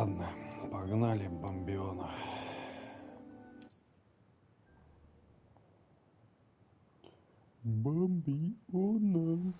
Ладно, погнали бомбиона. Бомбиона.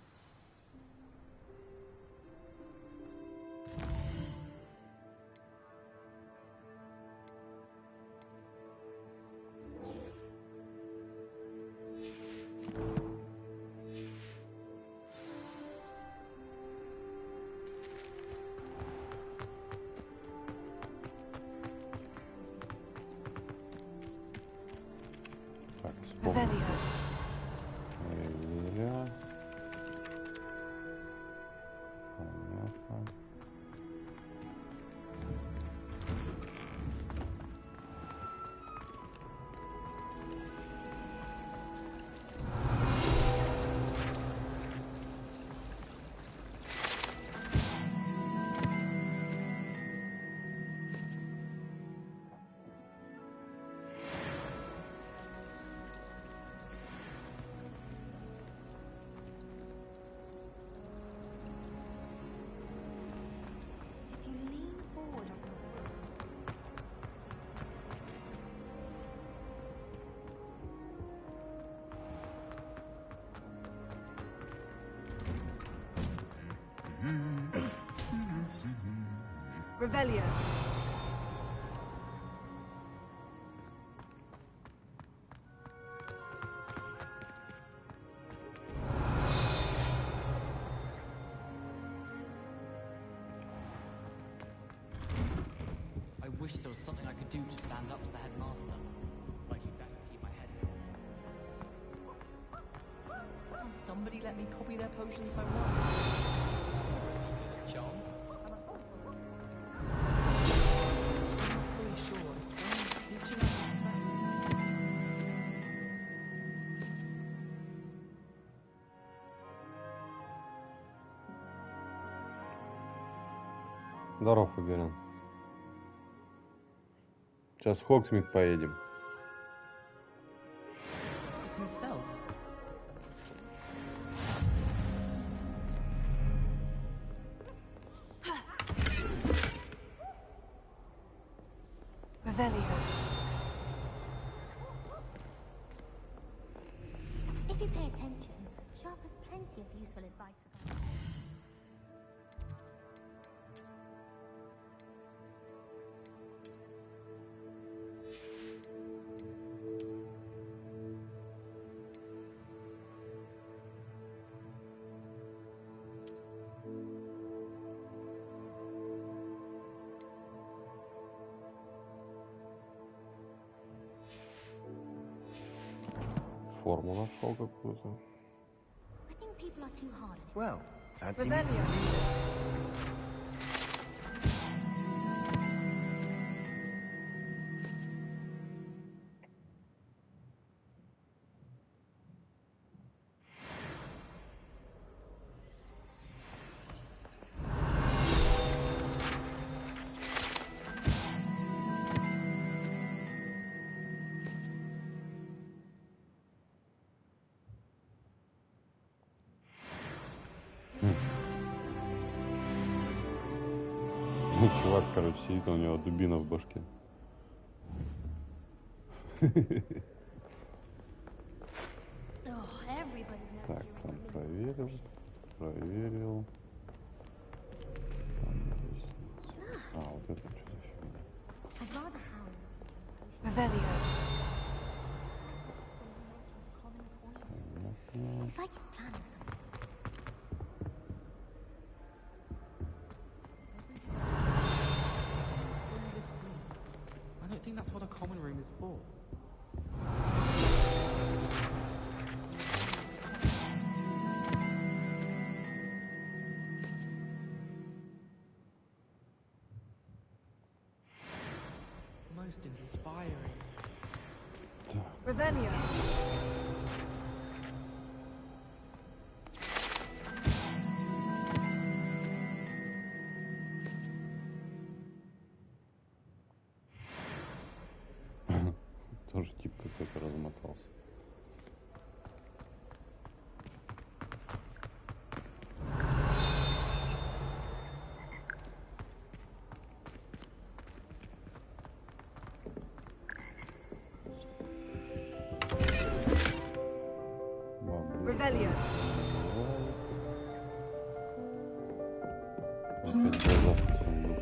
Revelio. I wish there was something I could do to stand up to the headmaster. But I do best to keep my head down. Can't somebody let me copy their potions home run? John? Здоров, Игорян. Сейчас в Хогсмит поедем. If you pay attention, Sharp has plenty of useful advice regarding... Форму нашел какую-то. I think people are too hard on it. Well, fancy meeting Revelio. Чувак, короче, сидит, у него дубина в башке. Так, там проверил. А, вот это что за фигня? Revelio. It's like he's planning something. I don't think that's what a common room is for. Most inspiring. Revelio. Тоже тип какой-то размотался. Revelio. Опять глаза сундук.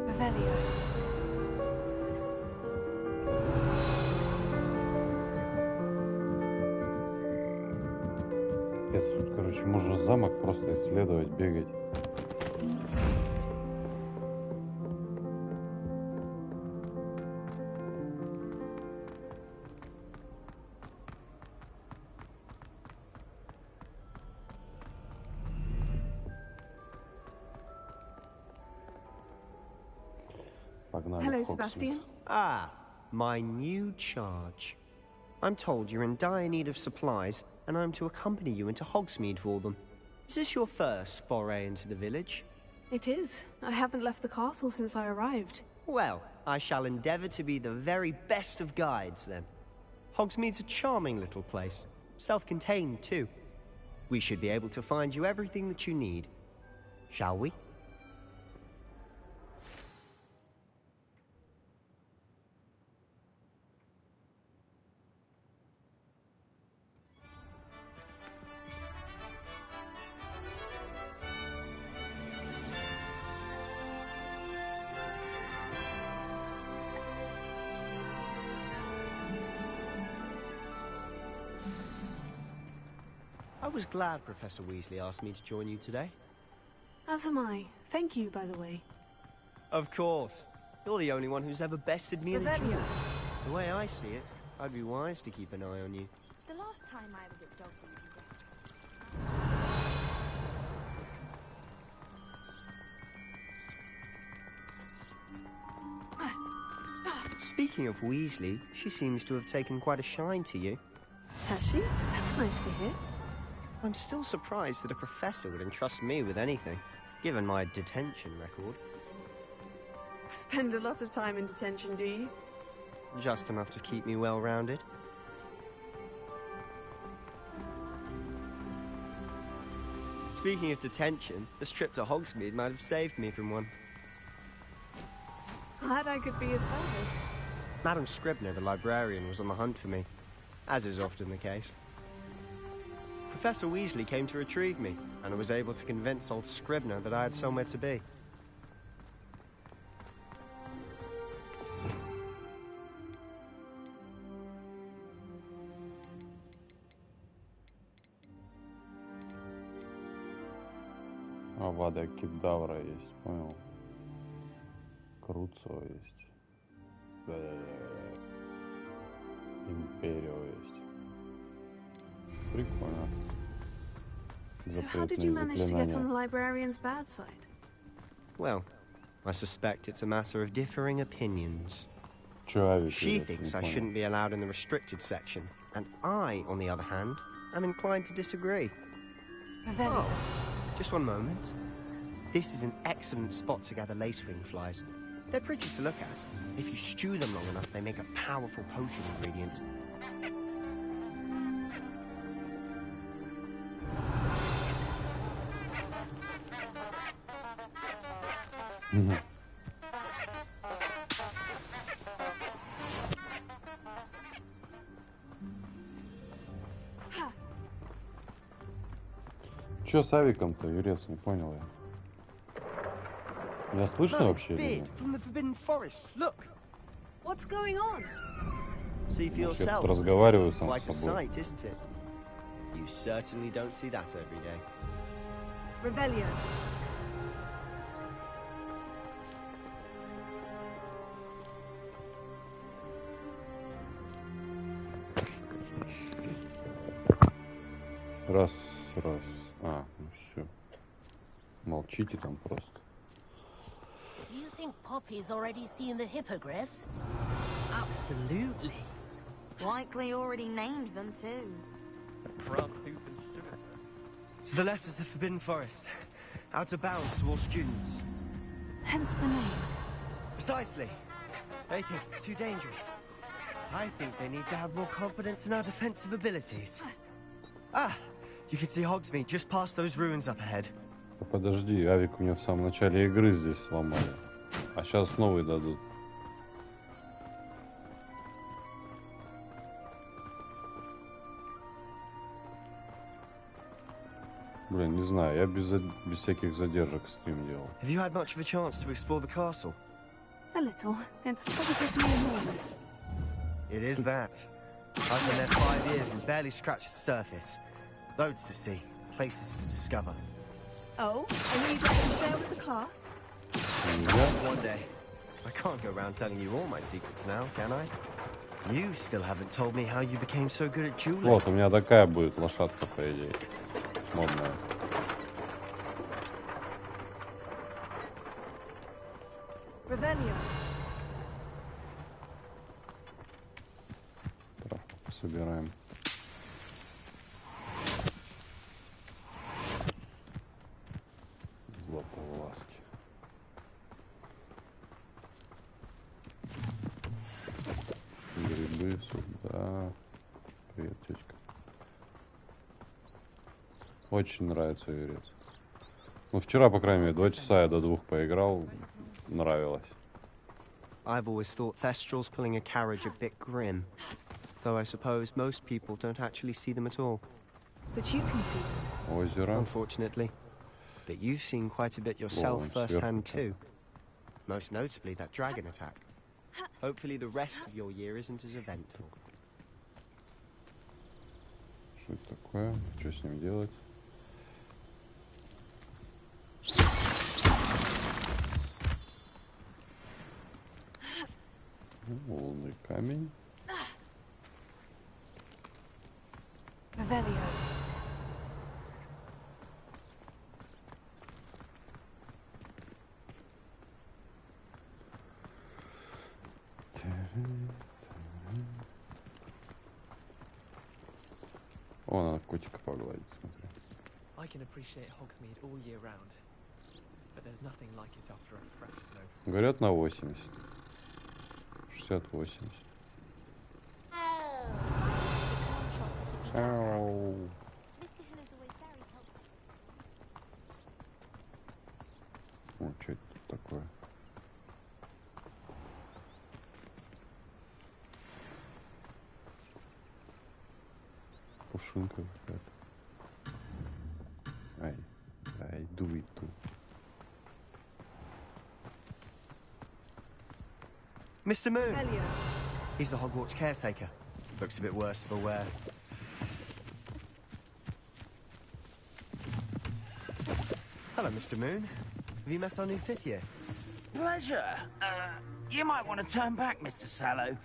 Revelio. Тут, короче, можно замок просто исследовать, бегать. Погнали. Hello, Хогвартс. Sebastian. Ah, my new charge. I'm told you're in dire need of supplies, and I'm to accompany you into Hogsmeade for them. Is this your first foray into the village? It is. I haven't left the castle since I arrived. Well, I shall endeavour to be the very best of guides, then. Hogsmeade's a charming little place. Self-contained, too. We should be able to find you everything that you need. Shall we? I was glad Professor Weasley asked me to join you today. As am I. Thank you, by the way. Of course. You're the only one who's ever bested me in a Revelio. duel. The way I see it, I'd be wise to keep an eye on you. The last time I was at Dogwood. Speaking of Weasley, she seems to have taken quite a shine to you. Has she? That's nice to hear. I'm still surprised that a professor would entrust me with anything, given my detention record. Spend a lot of time in detention, do you? Just enough to keep me well-rounded. Speaking of detention, this trip to Hogsmeade might have saved me from one. Glad I could be of service. Madam Scribner, the librarian, was on the hunt for me, as is often the case. Professor Weasley came to retrieve me, and I was able to convince old Scribner that I had somewhere to be. Авада Кедавра есть, понял. Круцо есть. Империо есть. Прикольно. So how did you manage to get on the librarian's bad side? Well, I suspect it's a matter of differing opinions. Человек, She я thinks не I понял. shouldn't be allowed in the restricted section, and I, on the other hand, am inclined to disagree. Revelio. Just one moment. This is an excellent spot to gather lacewing flies. They're pretty to look at. If you stew them long enough, they make a powerful potion ingredient. Чё с авиком-то, Юрец, не понял я. Меня слышно Merlin's вообще или beard нет? from the Forbidden Forest. Look. What's going on? See for Может, я yourself. тут разговариваю сам Quite a с собой. sight, isn't it? You certainly don't see that every day. Revelio. Раз. А, ну все. Молчите там просто. Do you think Poppy's already seen the hippogriffs? Absolutely. Likely already named them too. Perhaps who can shoot it? To the left is the Forbidden Forest. out of bounds to all students. Hence the name. Precisely. They think it's too dangerous. I think they need to have more confidence in our defensive abilities. Ah, you can see Hogsmeade just past those ruins up ahead. Подожди, авик у меня в самом начале игры здесь сломали. А сейчас новый дадут. Блин, не знаю, я без всяких задержек стрим делал. Have you had much of a chance to explore the castle? A little. It's positively enormous. It is that. I've been there 5 years and barely scratched the surface. Loads to see, places to discover. Oh, and you'd like to share with the class? One day. I can't go around telling you all my secrets now, can I? You still haven't told me how you became so good at dueling. Вот, у меня такая будет лошадка, по идее. Модная. Revelio. Травку собираем. Златовласки. Грибы сюда. Привет, течка. Очень нравится юрец. Ну, вчера, по крайней мере, 2 часа я до 2 поиграл. Нравилось. I've always thought Thestrals pulling a carriage a bit grim. Though I suppose most people don't actually see them at all. But you can see them. Озеро. Unfortunately. But you've seen quite a bit yourself firsthand too. Most notably that dragon attack. Hopefully the rest of your year isn't as eventful. Что это такое? Что с ним делать? Лунный камень. Revelio. О, надо котика погладить, смотри. I can appreciate Hogsmeade all year round, but there's nothing like it after a fresh snow. Говорят, на 80. 60-80. Ау. О, что это тут такое? Пушинка какая-то. Ай, ай, иду. Mr. Moon! Revelio. He's the Hogwarts caretaker. Looks a bit worse for wear. Hello, Mr. Moon. Have you met our new 5th year? Pleasure. You might want to turn back, Mr. Sallow.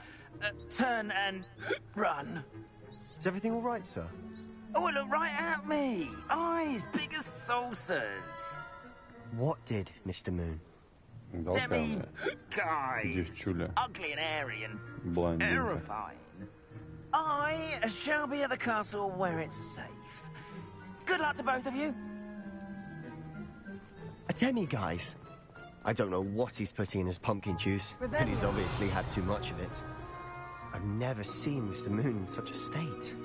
Turn and run. Is everything all right, sir? Oh, look right at me. Eyes big as saucers. What did, Mr. Moon? Demi guys. Девчуля. Ugly and airy and Блондинка. terrifying. I shall be at the castle where it's safe. Good luck to both of you. A demi-guise? I don't know what he's putting in his pumpkin juice, but he's obviously had too much of it. I've never seen Mr. Moon in such a state.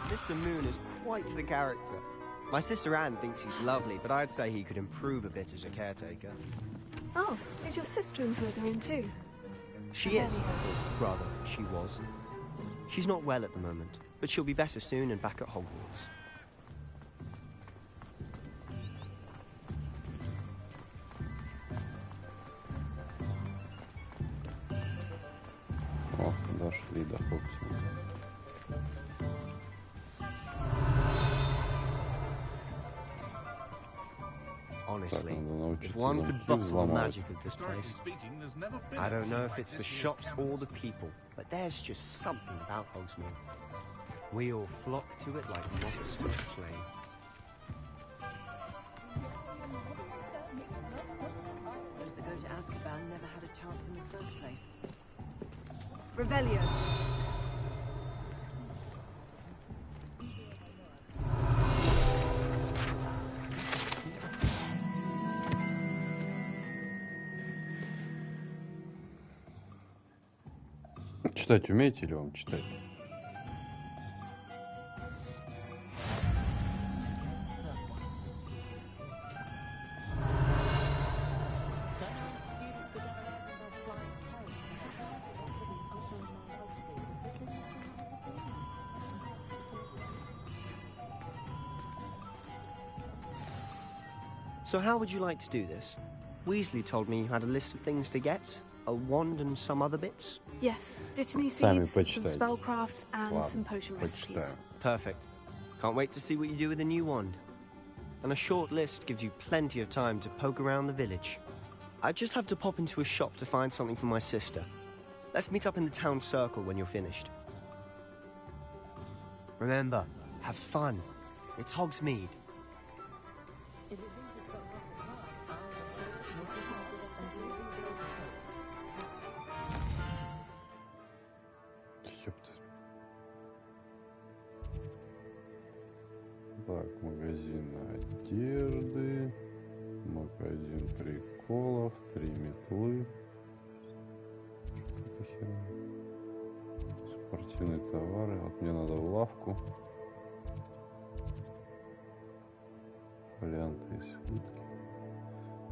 Mr. Moon is quite the character. My sister Anne thinks he's lovely, but I'd say he could improve a bit as a caretaker. Oh, is your sister in Slytherin too? She is. Or rather, she was. She's not well at the moment, but she'll be better soon and back at Hogwarts. О, дошли до Хогвартса. Honestly, if one could bottle the magic of this place, I don't know if it's the shops or the people, but there's just something about Hogsmeade. We all flock to it like moths to a flame. Those that go to Azkaban never had a chance in the first place. Revelio. Читать умеете или вам читать? So how would you like to do this? Weasley told me you had a list of things to get, a wand and some other bits. Yes, Dittany Сами seeds, some почитайте. spellcrafts, and Ладно, some potion recipes. почитаю. Perfect. Can't wait to see what you do with the new wand. And a short list gives you plenty of time to poke around the village. I just have to pop into a shop to find something for my sister. Let's meet up in the town circle when you're finished. Remember, have fun. It's Hogsmeade. Ёпта. Так, магазин одежды, магазин приколов, 3 метлы. Что за херня? Спортивные товары. Вот мне надо в лавку. Варианты и свитки.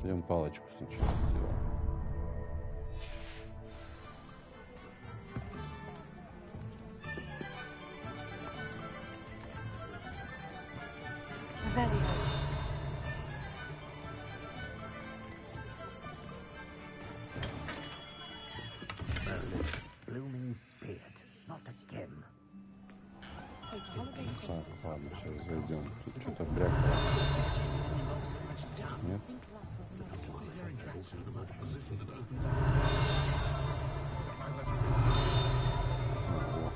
Идем палочку сначала сделаем. Blooming beard, not a stem. Так, ладно, сейчас зайдем. Тут что-то брякало. Нет? Ого.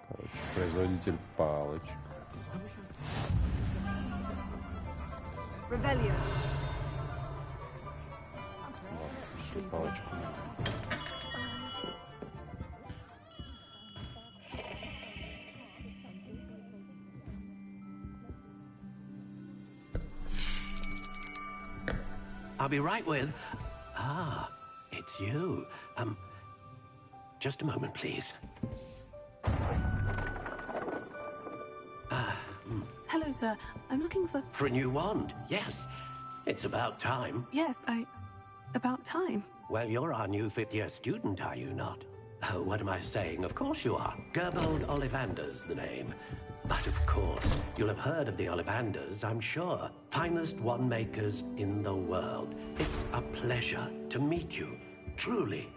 Короче, производитель палочек. Revelio. Вот, еще палочку надо. I'll be right with... Ah, it's you. Just a moment, please. Hello, sir. I'm looking for... For a new wand, yes. It's about time. Yes, about time. Well, you're our new fifth-year student, are you not? Oh, what am I saying? Of course you are. Gerbold Ollivander's the name. But of course, you'll have heard of the Ollivanders, I'm sure. Finest wand makers in the world. It's a pleasure to meet you, truly.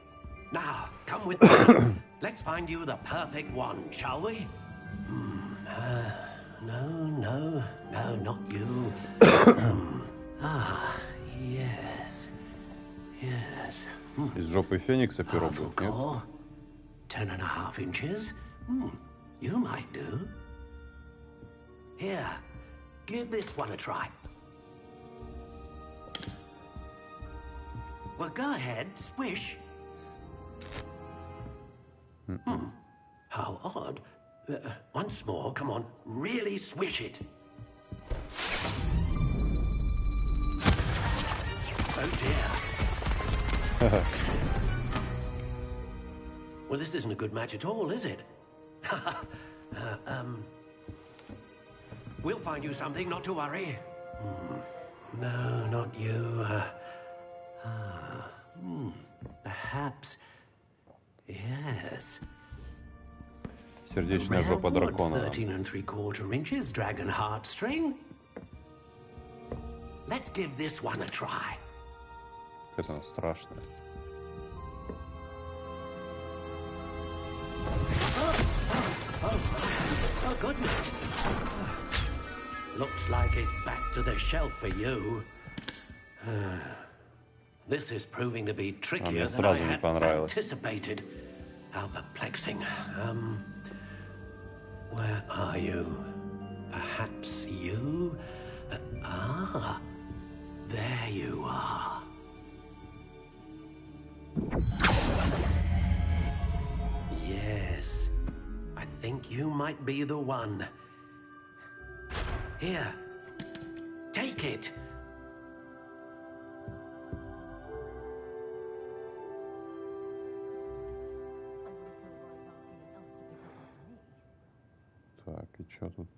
Now, come with me. Let's find you the perfect wand, shall we? No, not you. Yes. Из жопы Феникса перо будет, нет? 10.5 inches. You might do. Here, give this one a try. Well, go ahead, swish. How odd. Once more, come on, really swish it. Oh dear. Well, this isn't a good match at all, is it? We'll find you something, not to worry. No, not you. Perhaps. Yes. Сердечная жопа дракона. 13 3/4 inches, dragon heartstring. Let's give this one a try. Это она страшная. Oh, goodness. Looks like it's back to the shelf for you. This is proving to be trickier than I had anticipated. How perplexing. Where are you? Perhaps you? There you are. Yes, I think you might be the one. Here. Take it. Так, и что тут?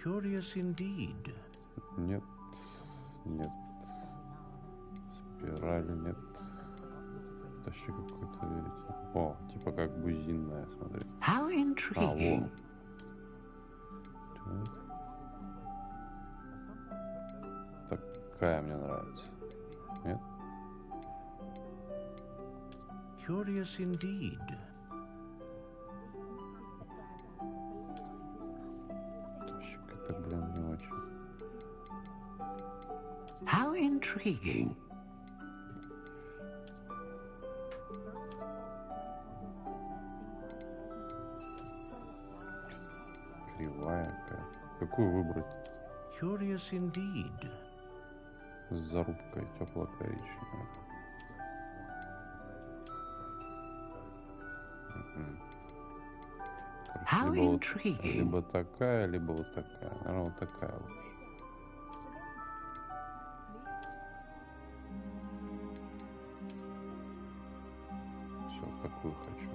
Curious indeed. Нет. Нет. Спирали нет. Тащи какой-то верите. О, типа как бузинная, смотри. How intriguing. Такая мне нравится. Нет? Curious indeed. Тащик-то, блин, не очень. How intriguing. Кривая какая. Какую выбрать? Curious indeed. С зарубкой тепло-коричневая. How Либо, intriguing. либо такая, либо вот такая. Наверное, вот такая лучше. Все, какую хочу.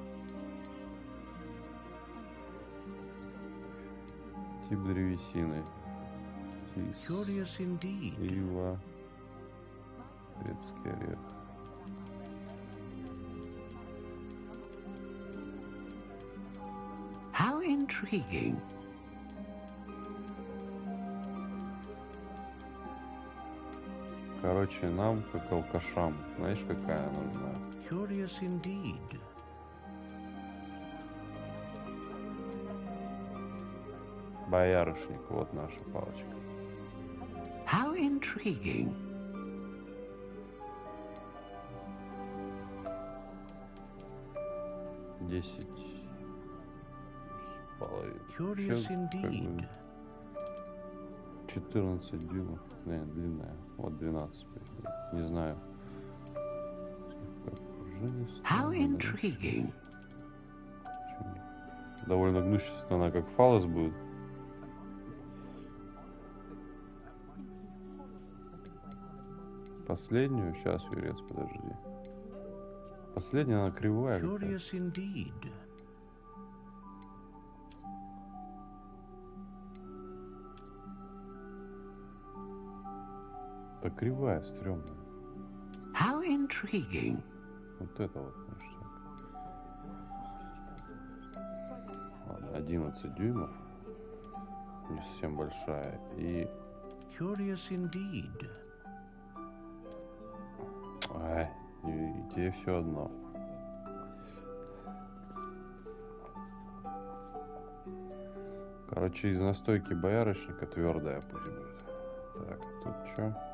Тип древесины. Curious indeed. Ива. Грецкий орех. How intriguing. Короче, нам, как алкашам, знаешь, какая нужна? Curious indeed. Боярышник, вот наша палочка. How intriguing. Десять. Curious indeed. 14 дюймов. Не, длинная. Вот 12. Не знаю. How intriguing. Довольно гнущаяся, она как фалос будет. Последнюю? Сейчас, Юрец, подожди. Последняя, она кривая. Curious indeed. Так кривая, стрёмная. How intriguing. Вот это вот, значит. Ладно, 11 дюймов. Не совсем большая. И... Curious indeed. Ай, и тебе все одно. Короче, из настойки боярышника твердая пусть будет. Так, тут что?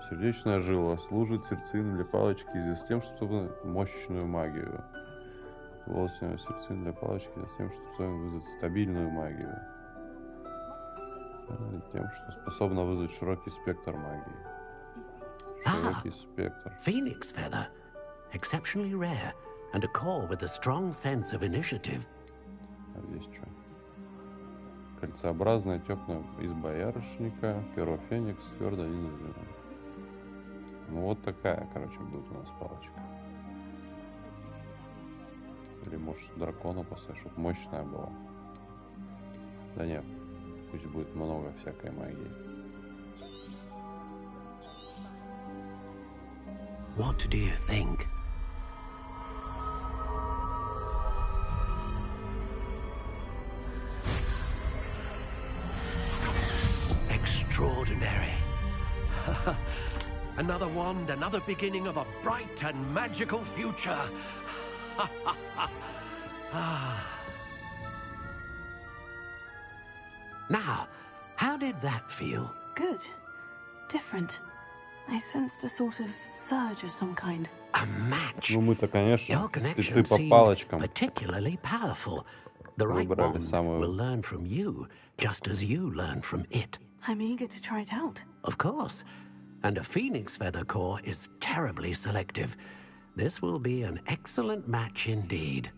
Сердечная жила служит сердцевиной для палочки, известна тем, что способна мощную магию. Волосяная сердцевина для палочки известна тем, что способна вызвать стабильную магию. Тем, что способна вызвать широкий спектр магии. Широкий спектр. Phoenix feather. Exceptionally rare. And a core with a strong sense of initiative. А здесь что? Кольцеобразная теплая из боярышника, перо феникс, твердо один из них. Ну вот такая, короче, будет у нас палочка. Или может дракона поставить, чтобы мощная была. Да нет, пусть будет много всякой магии. What do you think? Extraordinary. Another wand, another beginning of a bright and magical future. Now, how did that feel? Good. Different. I sensed a sort of surge of some kind. A match. Ну мы-то, конечно, Your спецы connection по seemed палочкам. particularly powerful. The right Выбрали wand самую will learn from you, just as you learn from it. I'm eager to try it out. Of course. And a phoenix feather core is terribly selective. This will be an excellent match indeed.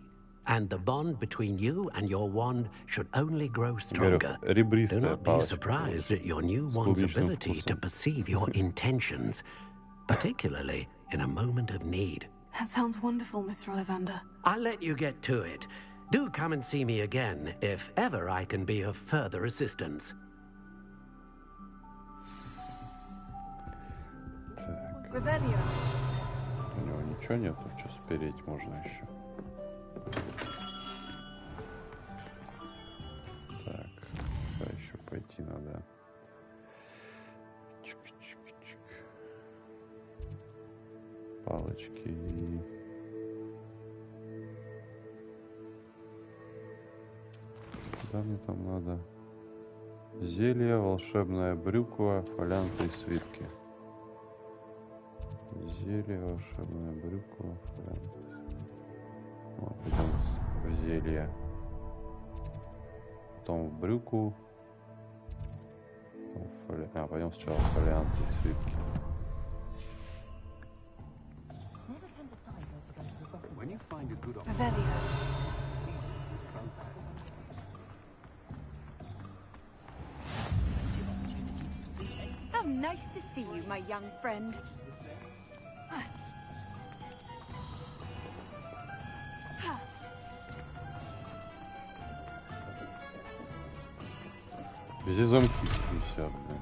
And the bond between you and your wand should only grow stronger. Do not be surprised at your new wand's ability to perceive your intentions, particularly in a moment of need. That sounds wonderful, Mr. Ollivander. I'll let you get to it. Do come and see me again if ever I can be of further assistance. Revelio. У него ничего нету, что спереть можно еще. Так, куда еще пойти надо? Чик-чик-чик. Палочки и... Куда мне там надо? Зелье, волшебная брюква, фолианты и свитки. Зелье, волшебная брюква, фолианты. Вот, пойдем в зелье. Потом в брюку. Потом пойдем сначала в фолианты и свитки. How nice to see you, my young friend. Везде замки висят, блин.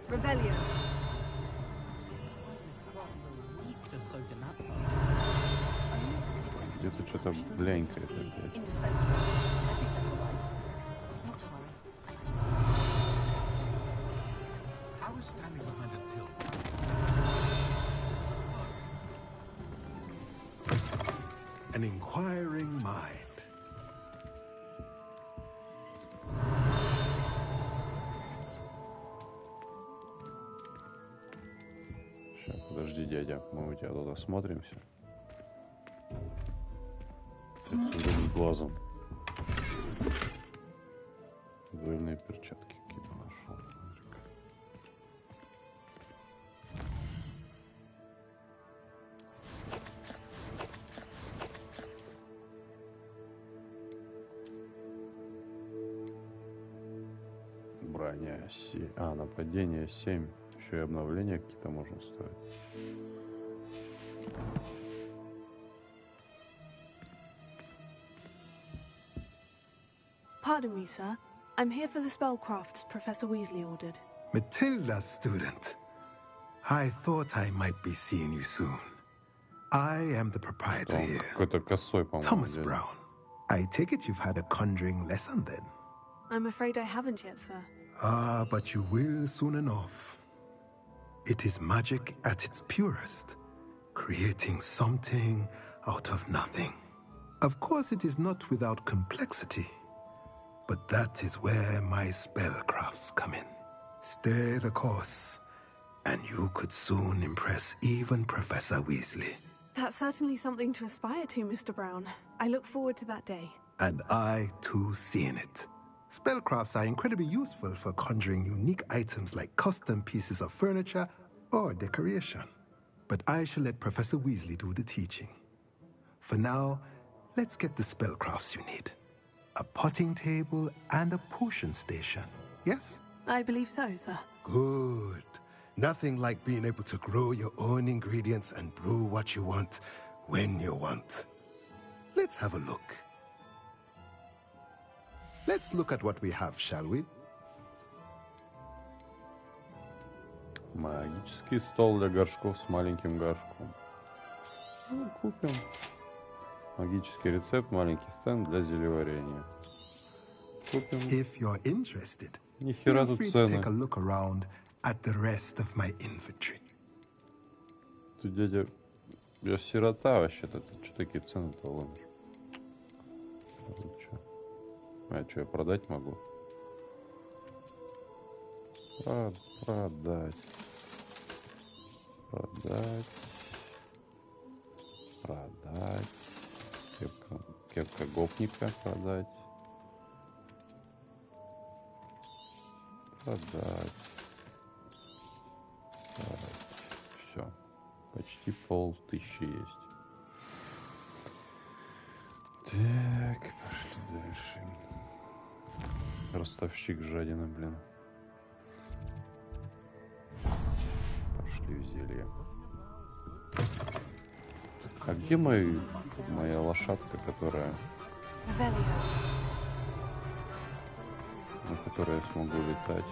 Revelio. Где-то что-то бленькает опять. An inquiring mind. Сейчас, подожди, дядя, мы у тебя тут осмотримся. Отсюда с глазом. Дуэльные перчатки какие-то нашел. Броня 7. Нападение 7. Еще и обновления какие-то можно ставить. Pardon me, sir. I'm here for the spellcrafts Professor Weasley ordered. Matilda's student. I thought I might be seeing you soon. I am the proprietor here. Thomas Brown. I take it you've had a conjuring lesson then? I'm afraid I haven't yet, sir. But you will soon enough. It is magic at its purest, creating something out of nothing. Of course, it is not without complexity, but that is where my spellcrafts come in. Stay the course, and you could soon impress even Professor Weasley. That's certainly something to aspire to, Mr. Brown. I look forward to that day. And I, too, seeing it. Spellcrafts are incredibly useful for conjuring unique items like custom pieces of furniture or decoration. But I shall let Professor Weasley do the teaching. For now, let's get the spellcrafts you need. A potting table and a potion station, yes? I believe so, sir. Good. Nothing like being able to grow your own ingredients and brew what you want when you want. Let's have a look. Let's look at what we have, shall we? Магический стол для горшков с маленьким горшком. Ну, купим. Магический рецепт, маленький стенд для зелеварения. Купим. If you're interested, Нихера feel тут free to цены. take a look around at the rest of my inventory. Тут, дядя, я сирота вообще-то. Ты что такие цены-то ломишь? Что я продать могу? Продать. Продать. Продать. Кепка гопника продать. Продать. Все. Почти 500 есть. Так, пошли дальше. Ростовщик жадина, блин. Пошли в зелье. А где моя лошадка, которая... на которой я смогу летать?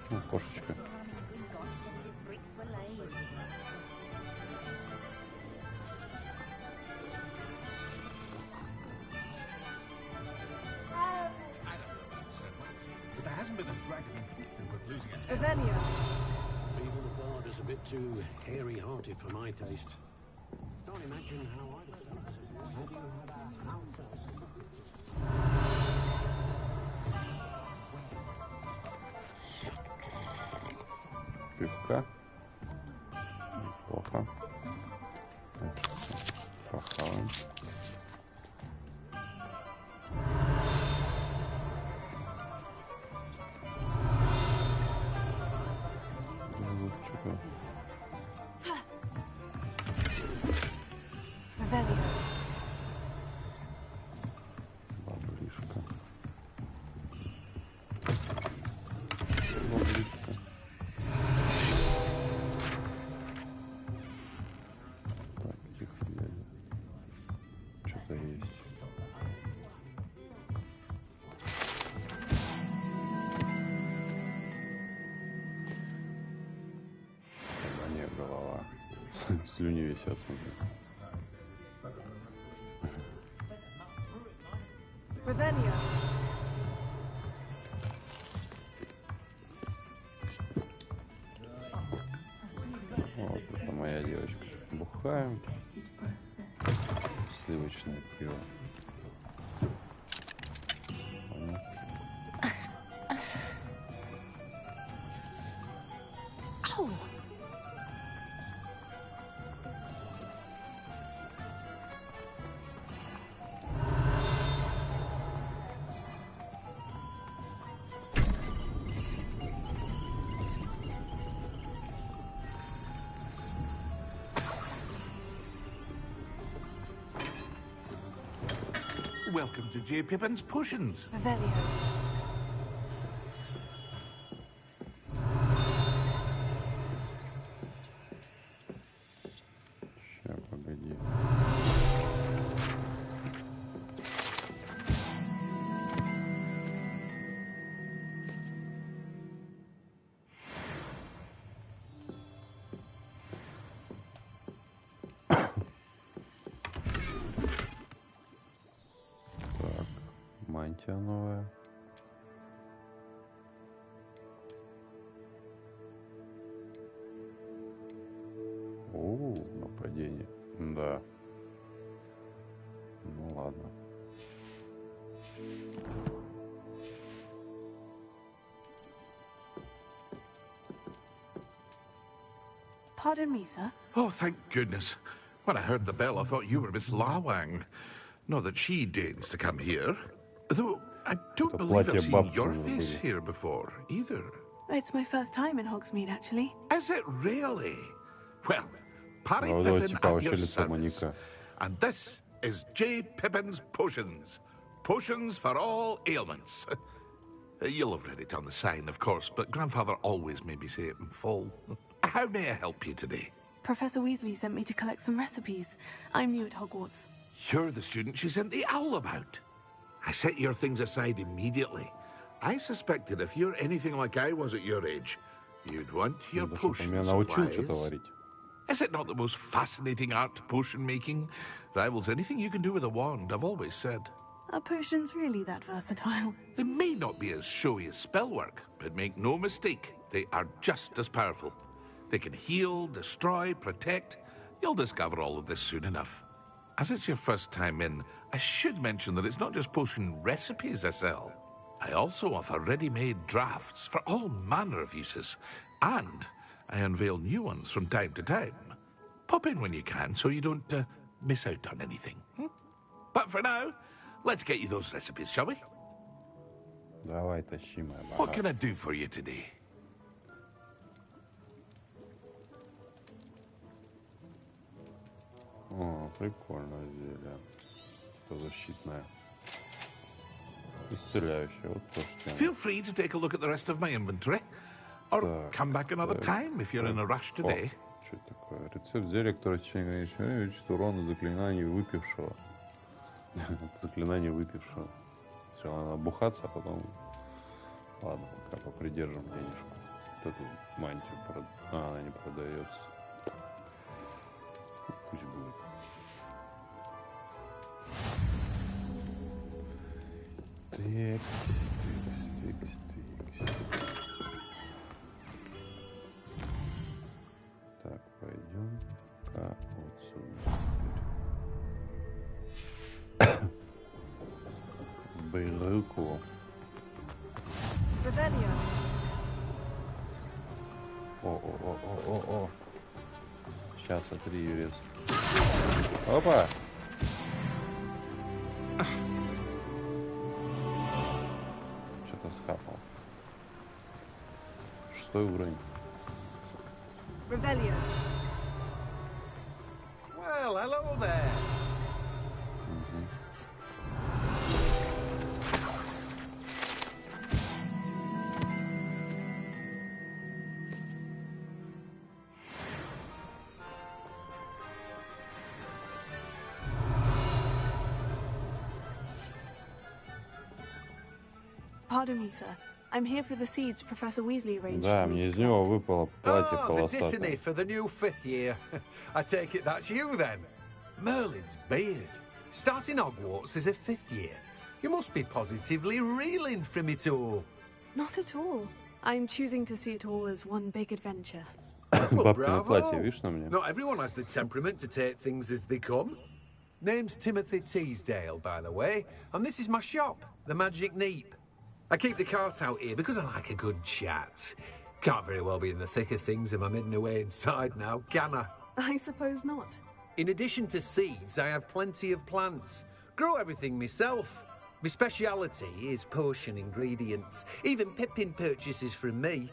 Ну, кошечка. Even the guard is a bit too hairy-hearted for my taste. Can't imagine how I would have you had a house? Пивка. Неплохо. Похаваем. Баблишка. Так, тихо, дядя. Что-то есть. А нет, голова. Слюни висят, смотри. Вот это моя девочка. Бухаем. Сливочное пиво. Welcome to J. Pippin's Potions. Ща, погоди. Мантия новая. Нападение. Да. Ну ладно. Pardon me, sir. Oh, thank goodness. When I heard the bell, I thought you were Miss Lawang. Not that she deigns to come here. Though I don't believe I've seen your face here before, either. It's my first time in Hogsmeade, actually. Is it really? Well, Parry Pippin at your service. And this is J. Pippin's Potions. Potions for all ailments. You'll have read it on the sign, of course, but Grandfather always made me say it in full. How may I help you today? Professor Weasley sent me to collect some recipes. I'm new at Hogwarts. You're the student she sent the owl about. I set your things aside immediately. I suspected if you're anything like I was at your age, you'd want your potion supplies. Is it not the most fascinating art, potion making? Rivals anything you can do with a wand, I've always said. Are potions really that versatile? They may not be as showy as spellwork, but make no mistake, they are just as powerful. They can heal, destroy, protect. You'll discover all of this soon enough. As it's your first time in, I should mention that it's not just potion recipes I sell. I also offer ready-made drafts for all manner of uses. And I unveil new ones from time to time. Pop in when you can so you don't miss out on anything. But for now, let's get you those recipes, shall we? Давай, тащи, моя богатая. What can I do for you today? О, прикольное зелье. Что защитное. Исцеляющее. Вот то, что... Feel free to take a look at the rest of my inventory. Or come back another time if you're in a rush today. Что это такое? Рецепт зелья, которое в течение ограниченного увеличит урон заклинаний выпившего. Заклинание выпившего. Сначала надо бухаться, а потом... Ладно, пока попридержим денежку. Вот эту мантию она не продается. Пусть будет. Так, пойдем-ка вот сюда. Бейруку. О. Сейчас, смотри, Юрец. Опа! Что-то схапал. 6-й уровень. Well, hello there. Pardon me, sir. I'm here for the seeds Professor Weasley arranged Да, for me. мне из него выпало платье the полосатое. dittany for the new 5th year. I take it that's you then. Merlin's beard. Starting Hogwarts as a 5th year. You must be positively reeling from it all. Not at all. I'm choosing to see it all as one big adventure. Well, Бабкино платье, видишь на мне? Not everyone has the temperament to take things as they come. Name's Timothy Teasdale, by the way, and this is my shop, the Magic Neep. I keep the cart out here because I like a good chat. Can't very well be in the thick of things if I'm hidden away inside now, can I? I suppose not. In addition to seeds, I have plenty of plants. Grow everything myself. My speciality is potion ingredients. Even Pippin purchases from me.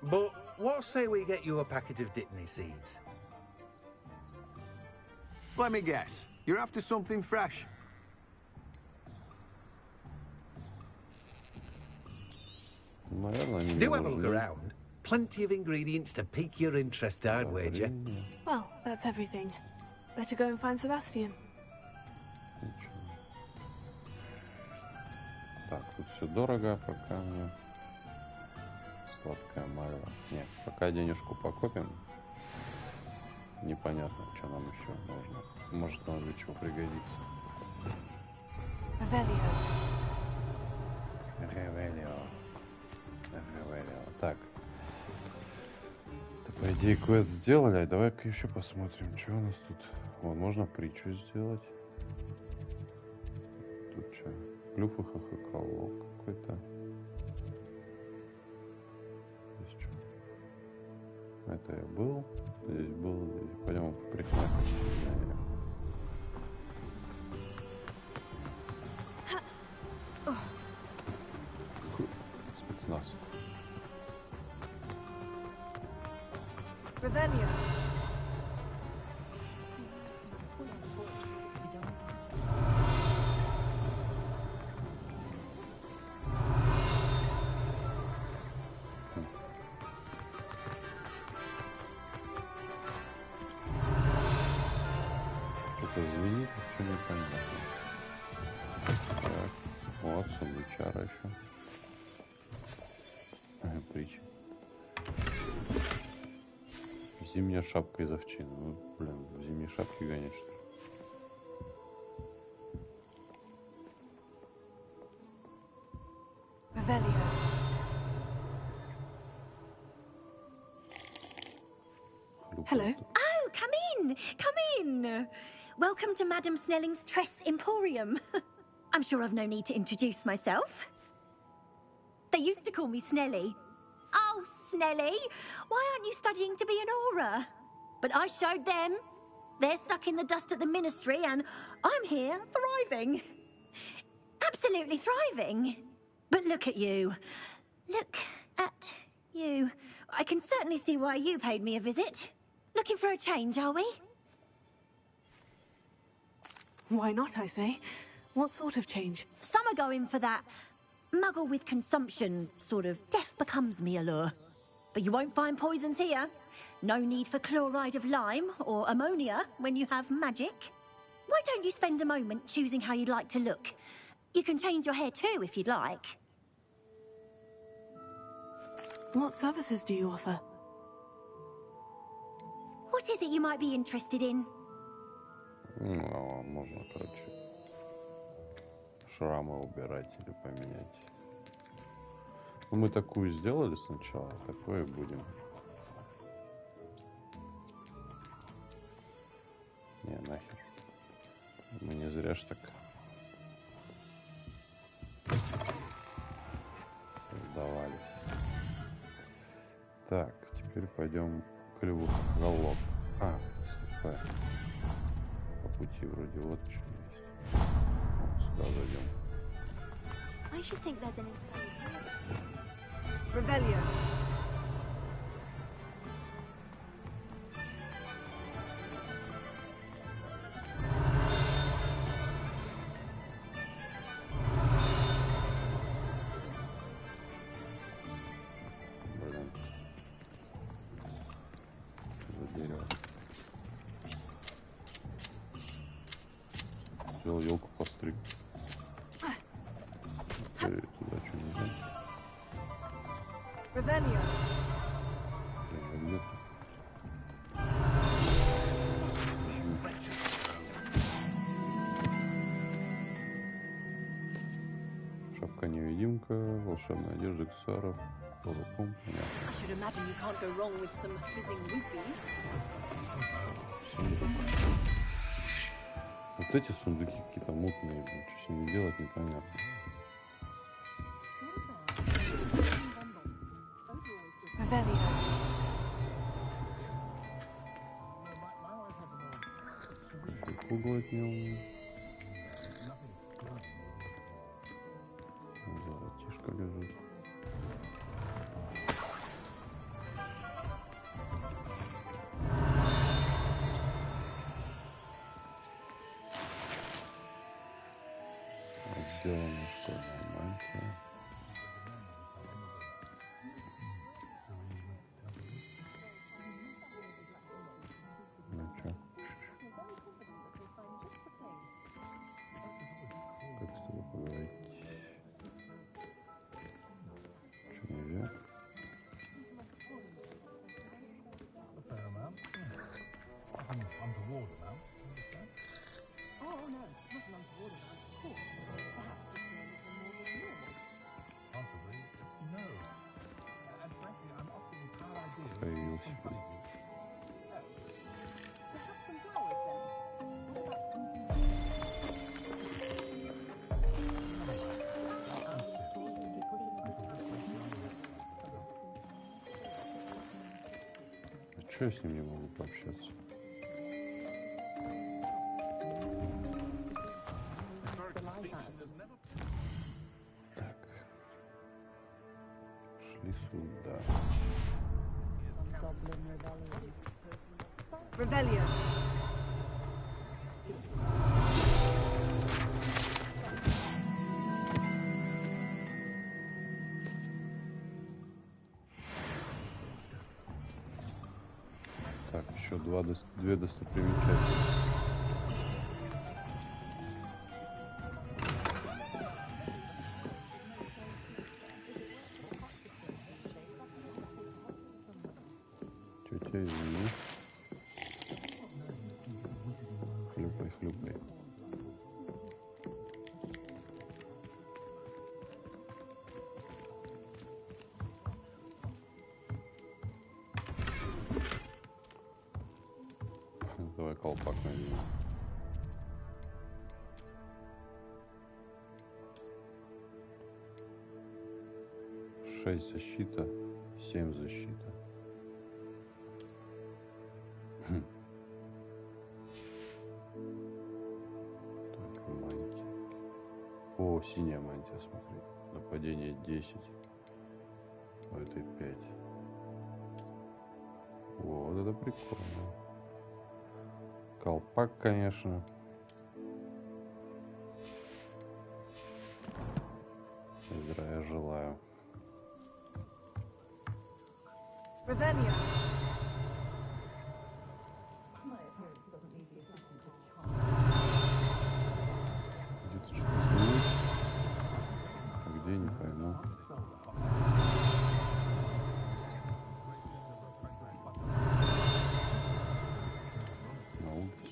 But what say we get you a packet of dittany seeds? Let me guess. You're after something fresh. Do have a look around. Plenty of ingredients to pique your interest, I'd wager. Well, that's everything. Better go and find Sebastian. Так, тут все дорого, пока мне. Сладкая мальва. Нет, пока денежку покопим. Непонятно, что нам еще нужно. Может, нам для чего пригодится. Ревелио. Так. Это, по идее, квест сделали. Давай-ка еще посмотрим, что у нас тут. Вон, можно притчу сделать. Тут что? Клюв и хохоколок какой-то. Здесь что? Это я был. Здесь был. Здесь. Пойдем в парикмахерскую. Спецназ. Revelio. Что-то звенит, что непонятно. Так, вот, сундучара еще. Притча. Зимняя шапка из овчины. Ну, блин, в зимней шапке гонять, что ли? Hello. Oh, come in. Come in. Welcome to Madame Snelling's Tress Emporium. I'm sure I've no need to introduce myself. They used to call me Snelly. Oh, Snelly, why aren't you studying to be an aura? But I showed them. They're stuck in the dust at the ministry, and I'm here, thriving. Absolutely thriving. But look at you. Look at you. I can certainly see why you paid me a visit. Looking for a change, are we? Why not, I say? What sort of change? Some are going for that muggle with consumption, sort of death becomes me allure. But you won't find poisons here. No need for chloride of lime or ammonia when you have magic. Why don't you spend a moment choosing how you'd like to look? You can change your hair too if you'd like. What services do you offer? What is it you might be interested in? Ну, можно, короче, шрамы убирать или поменять. Ну, мы такую сделали сначала, такое будем. Не, нахер. Мы не зря ж так создавались. Так, теперь пойдем к льву. Залог. А, стой. По пути вроде вот что есть. Сюда зайдем. I should think there's an Rebellion. Взял елку постриг. Туда что нельзя? Rebellion. Блин, Шапка-невидимка, волшебная одежда аксессуаров, полупом. I should imagine you can't go wrong with some fizzing whizbees. Вот эти сундуки какие-то мутные, что с ними делать непонятно. Куклу отнял. Золотишко лежит. Сделано что? Мантия. Ну чё? Как с тобой поговорить? Чё нельзя? Появился. А чё я с ним не могу пообщаться? Так. Шли сюда. Rebellion. Так, еще две достопримечательности. Тетя, извини. Хлюпай, хлюпай. Давай колпак наденем. 6 защита, 7 защита. Так, мантия. О, синяя мантия, смотри. Нападение 10. А этой 5. Вот это прикольно. Колпак, конечно. Здравия желаю. Revelio. Где-то что-то изменить. Где, не пойму. На улице.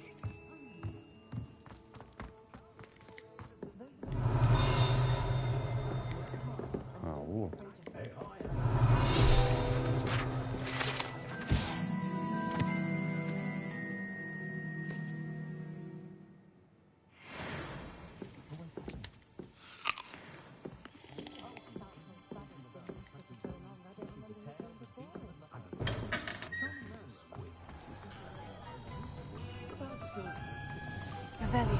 А, вот. Revelio.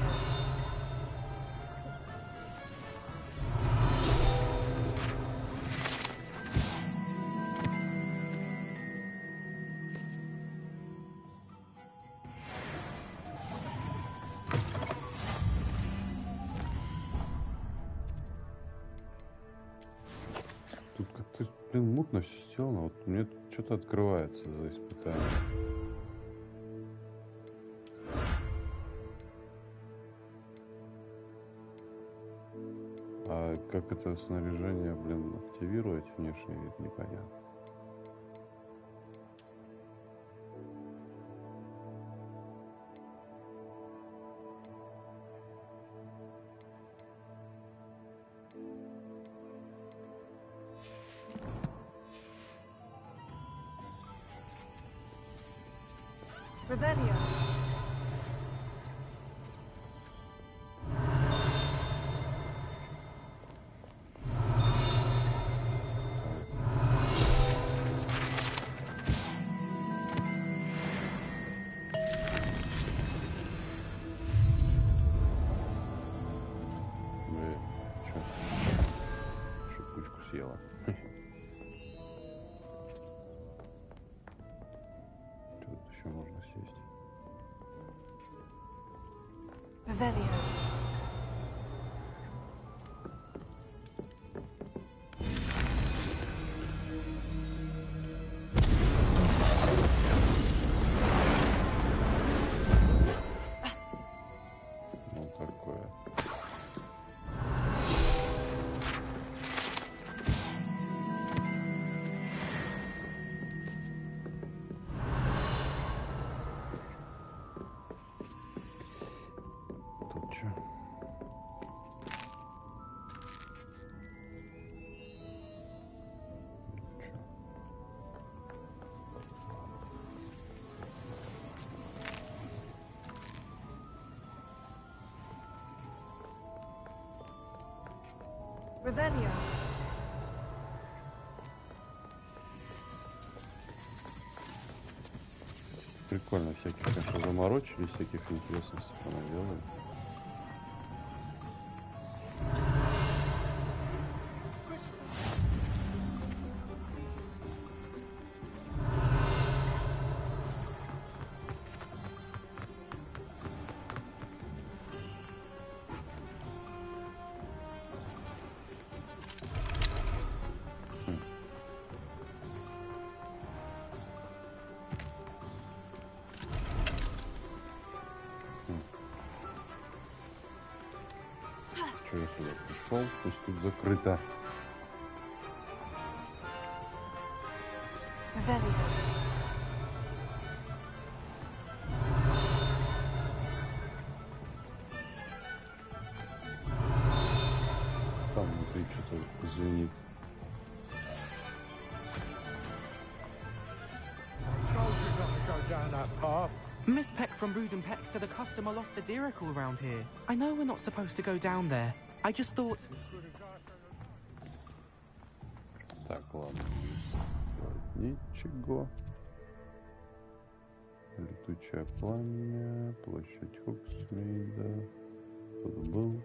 Тут как-то, блин, мутно все сделано. Вот мне что-то открывается за испытание. А как это снаряжение, блин, активировать внешний вид, непонятно. Revelio. Шипучку съела. Тут еще можно сесть. Revelio. Ну такое. Тут что? Revelio. Прикольно, всяких, конечно, заморочили, всяких интересностей понаделали. Что я сюда пришел? Пусть тут закрыто. Revelio. Там внутри что-то звенит. Miss Peck from Brood and Peck said a customer lost a diricle around here. I know we're not supposed to go down there. I just thought... Так, ладно. Ничего. Летучее пламя, площадь Хогсмейда. Тут был.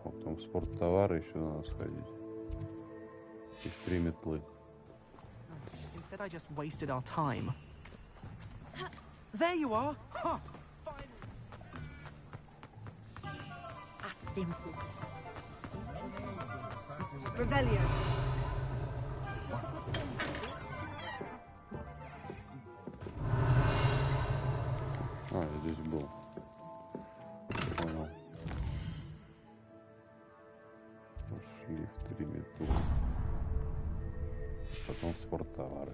Вот там спорттовары еще надо сходить. И 3 метлы. Instead I just wasted our time. There you are! Huh. Simple. Revelio. А, здесь был. Понял. Пошли в 3 метлы. Потом спорттовары.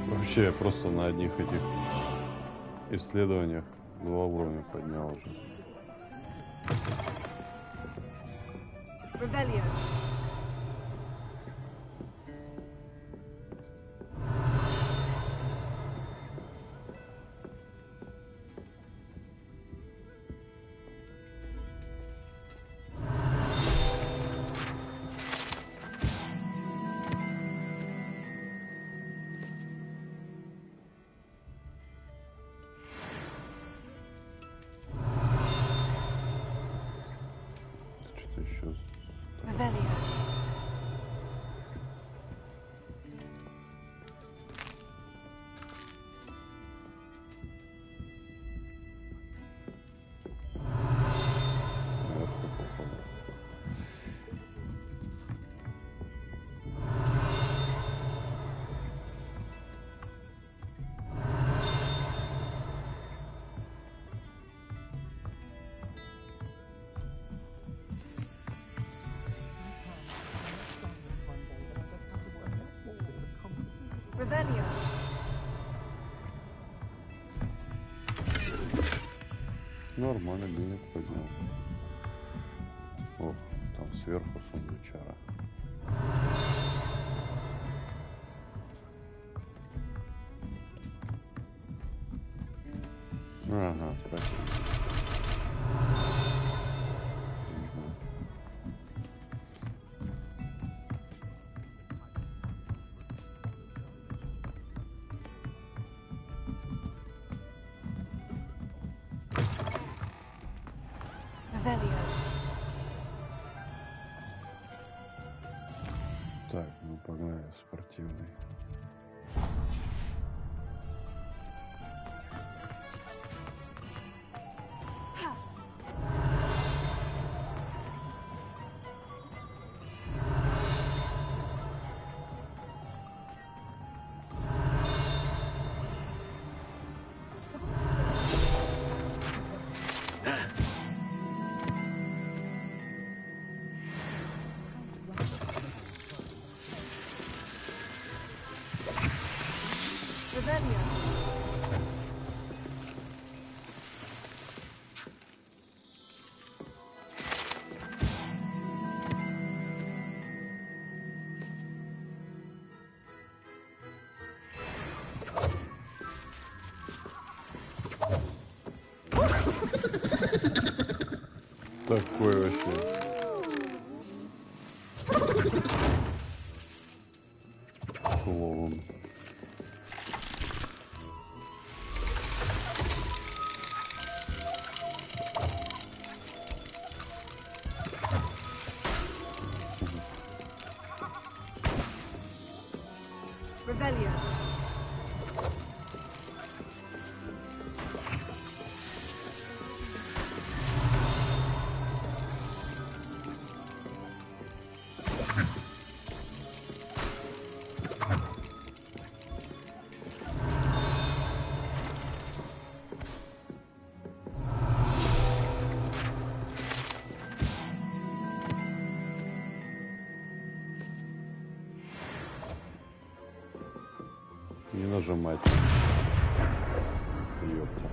Вообще, я просто на одних этих исследованиях 2 уровня поднял уже. Revelio. Revelio. Нормально, билет поднял. Ох, там сверху сундучара. Ага, спасибо. Так, ну погнали в спортивный. Такой вообще. Клоун. Revelio. Не нажимать. Ёпта.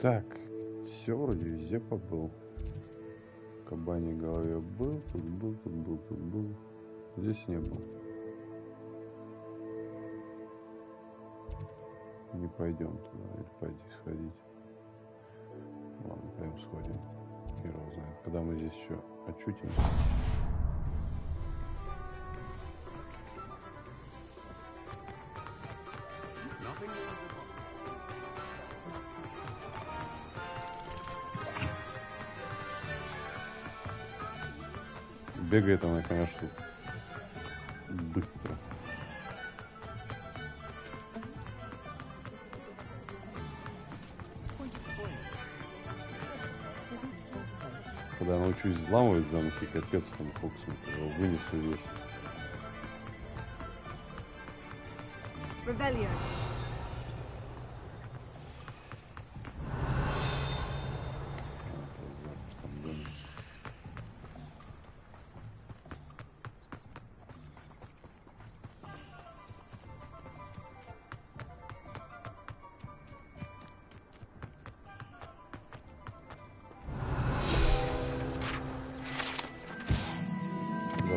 Так, все вроде везде побыл. В кабаней голове был, тут был, тут был, тут был. Здесь не был. Не пойдем туда, или пойти сходить. Ладно, пойдем сходим. Хер его знает. Когда мы здесь еще очутимся. Бегает она, конечно, быстро. Когда научусь взламывать замки, капец там Фоксом, вынесу вещь.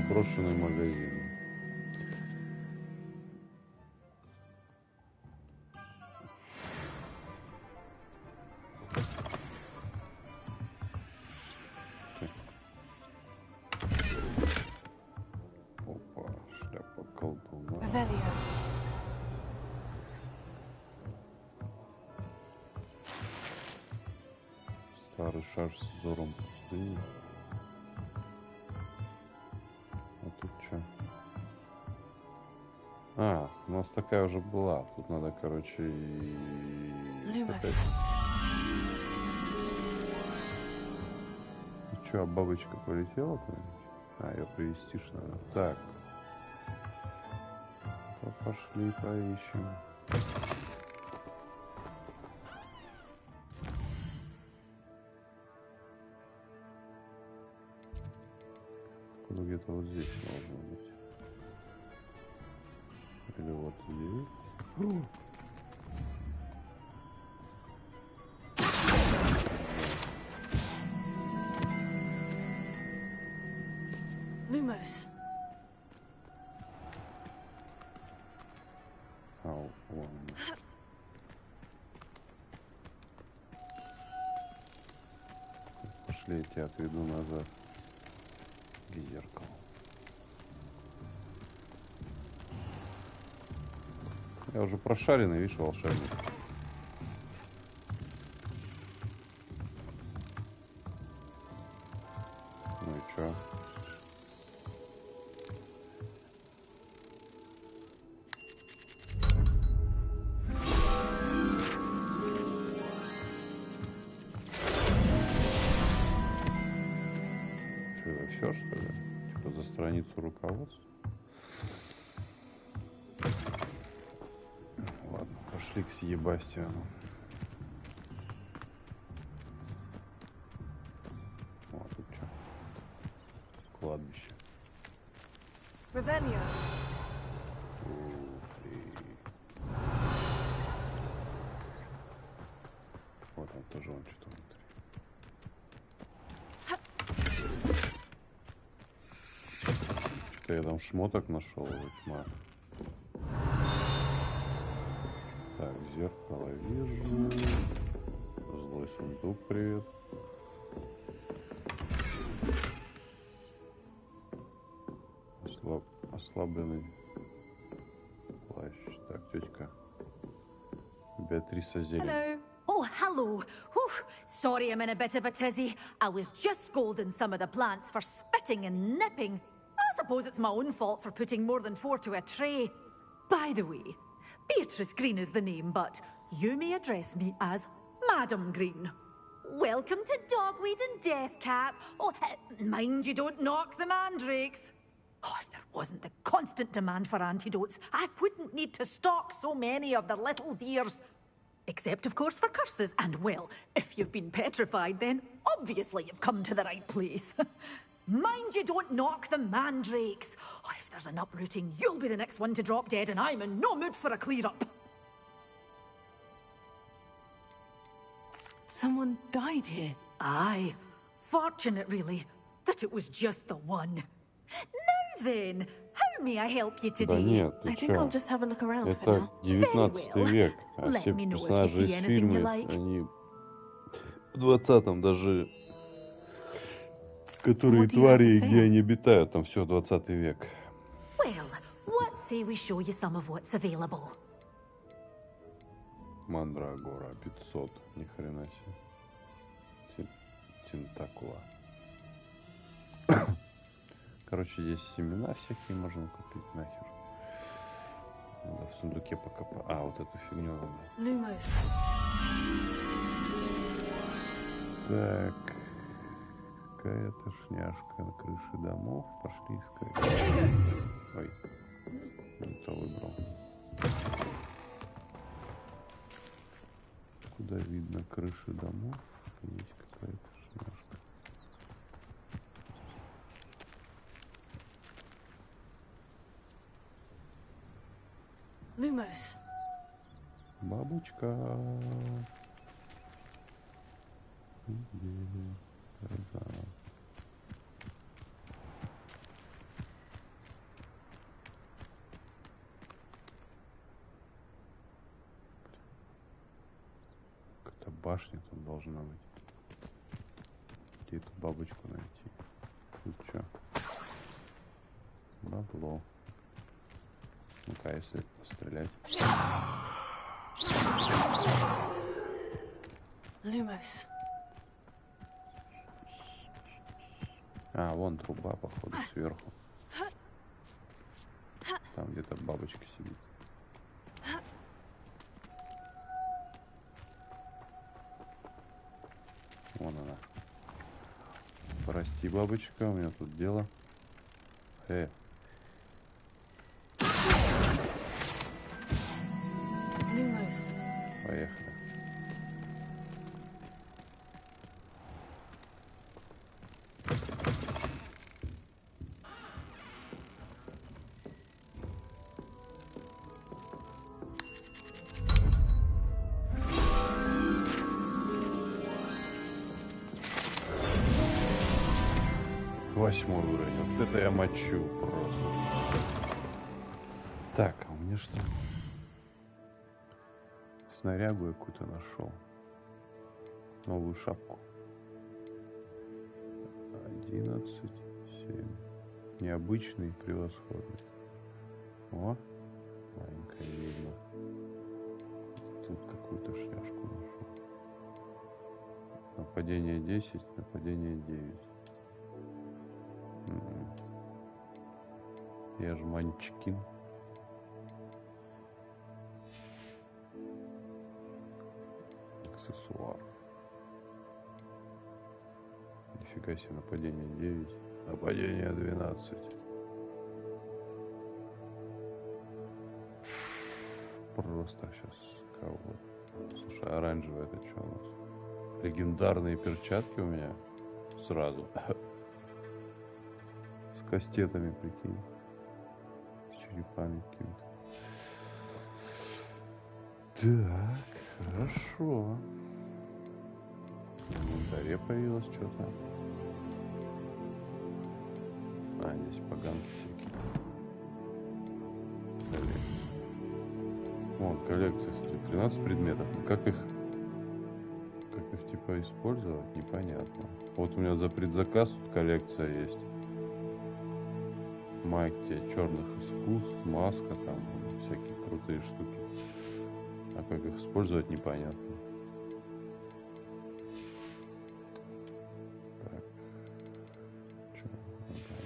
Заброшенный магазин. Опа, шляпа колдуна. Старый шар с взором пустыни. А, у нас такая уже была. Тут надо, короче, и... Че, а бабочка полетела куда-нибудь? А, ее привезти ж надо. Так. Пошли поищем. Ну, где-то вот здесь должно быть. Или вот здесь. Lumos. Ау, вон. Пошли, я тебя отведу назад к зеркалу. Я уже прошаренный, видишь, волшебник. Ну и чё? Чё, это всё, что ли? Типа за страницу руководства? Пошли к Себастьяну. Вот тут что? Кладбище. Revelio. Вот он тоже, он что-то внутри. Что-то я там шмоток нашел, тьма. Так, зеркало вижу. Злой сундук, привет. Ослабленный плащ. Так, тетка. Беатриса Зелень. Hello. Oh, hello. Whew. Sorry I'm in a bit of a tizzy. I was just scolding some of the plants for spitting and nipping. I suppose it's my own fault for putting more than 4 to a tray. By the way, Beatrice Green is the name, but you may address me as Madam Green. Welcome to Dogweed and Deathcap. Oh, mind you don't knock the mandrakes. Oh, if there wasn't the constant demand for antidotes, I wouldn't need to stock so many of the little dears. Except, of course, for curses. And, well, if you've been petrified, then obviously you've come to the right place. Mind you don't knock the mandrakes. Oh, if there's an uprooting, you'll be the next one to drop dead, and I'm in no mood for a clear-up. Someone died here. Aye. Fortunate, really, that it was just the one. Now then, how may I help you today? Да нет, ты I think I'll just have a look around for Это now. 19 век, а все персонажи из фильма, они в 20-м даже, которые твари, где они обитают, там все 20 век. Well, what say we show you some of what's available? Мандрагора 500, ни хрена себе. Тентакула. Короче, здесь семена всякие можно купить нахер. Надо в сундуке покопать. А, вот эту фигню надо. Так. Какая-то шняшка на крыше домов. Пошли искать. Ой. Не то выбрал. Куда видно крыши домов? Есть какая-то шняшка. Lumos. Бабочка. Какая-то башня тут должна быть. Где эту бабочку найти? Тут что? Бабло. Ну-ка, если пострелять. Lumos. А, вон труба, походу, сверху. Там где-то бабочка сидит. Вон она. Прости, бабочка, у меня тут дело. Lumos. Поехали. Восьмой уровень. Вот это я мочу просто. Так, а у меня что? Снарягу я какую-то нашел. Новую шапку. 11, 7. Необычный, превосходный. О, маленькая ведьма. Тут какую-то шляшку нашел. Нападение 10, нападение 9. Я же манчкин. Аксессуар. Нифига себе, нападение 9. Нападение 12. Просто сейчас кого. Слушай, оранжевый это что у нас? Легендарные перчатки у меня сразу. С кастетами, прикинь. С черепами какими-то. Так, хорошо. В инвентаре появилось что-то. А, здесь поганки всякие. Коллекция. Вон, коллекция, 13 предметов. Но как их типа использовать, непонятно. Вот у меня за предзаказ тут коллекция есть. Магия черных искусств, маска, там всякие крутые штуки. А как их использовать, непонятно. Так. Что?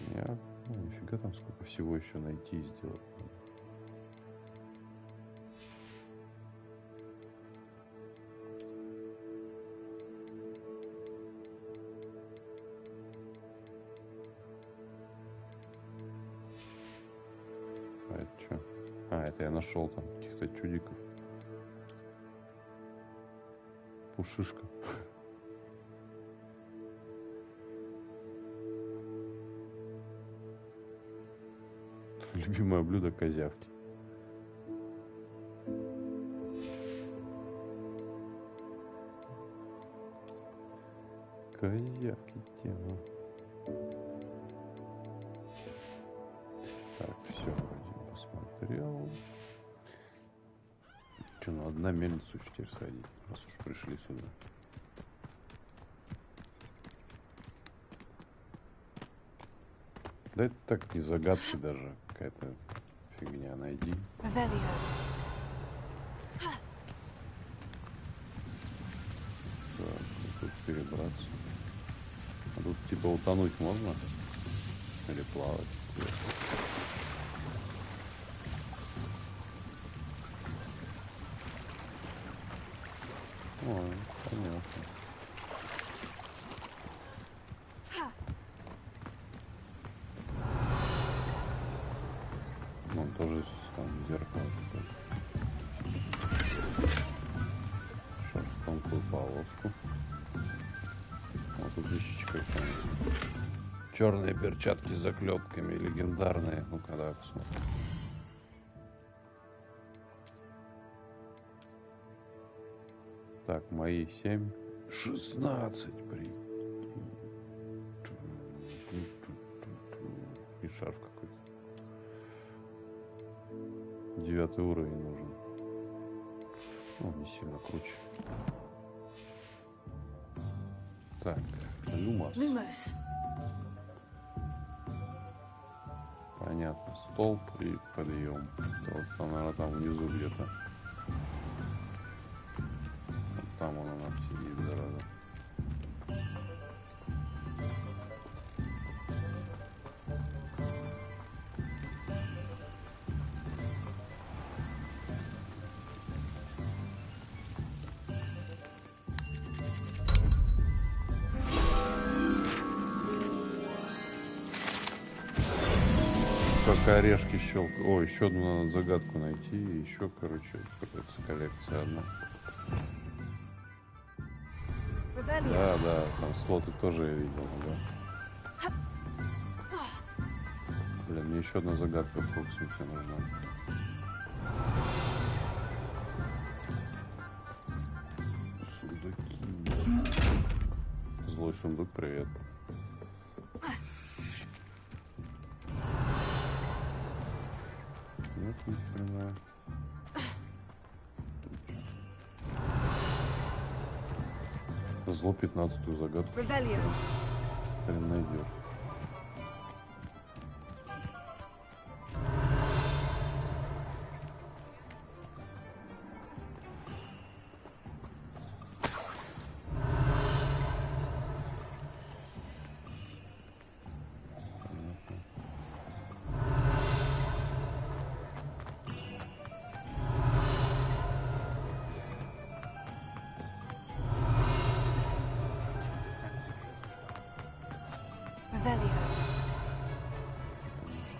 Непонятно. Ну, нифига там сколько всего еще найти и сделать. Это я нашел там каких-то чудиков. Пушишка. Любимое блюдо козявки. Козявки тема. Так, все, посмотрел. Че, ну одна мельницу еще теперь сходить, раз уж пришли сюда. Да это так не загадки даже, какая-то фигня, найди. Так, тут перебраться. А тут типа утонуть можно? Или плавать? Ой, понятно. Ну, тоже там зеркало. Шерсть тонкую полоску. Вот тут вещичка. Черные перчатки с заклепками, легендарные. Ну-ка, давай посмотрим. Так, мои 7, 16, и шарф какой-то. 9 уровень нужен. Ну, не сильно круче. Так, Люмас. Понятно, столб и подъем. Вот там, наверное, там внизу где-то. Там он у нас сидит, зараза. Только орешки щелкают. О, еще одну надо загадку найти. И еще, короче, какая-то коллекция одна. Да, да, там слоты тоже я видел, да. Блин, мне еще одна загадка в Хогвартсе нужна. Сундуки. Злой сундук, привет. Нет, ни хрена. Зло 15-ю загадку. Хрен найдешь.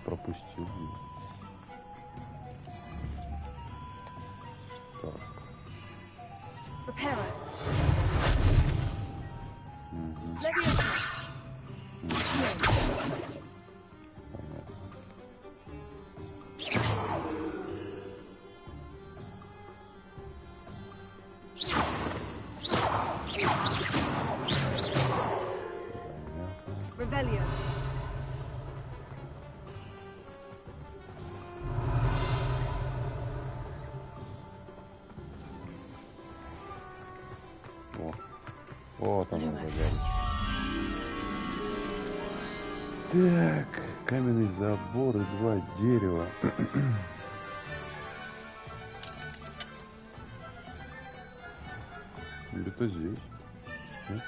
Пропустил. Так. О, вот оно, загадочка. Так, каменный забор и 2 дерева. Где-то здесь. Нет?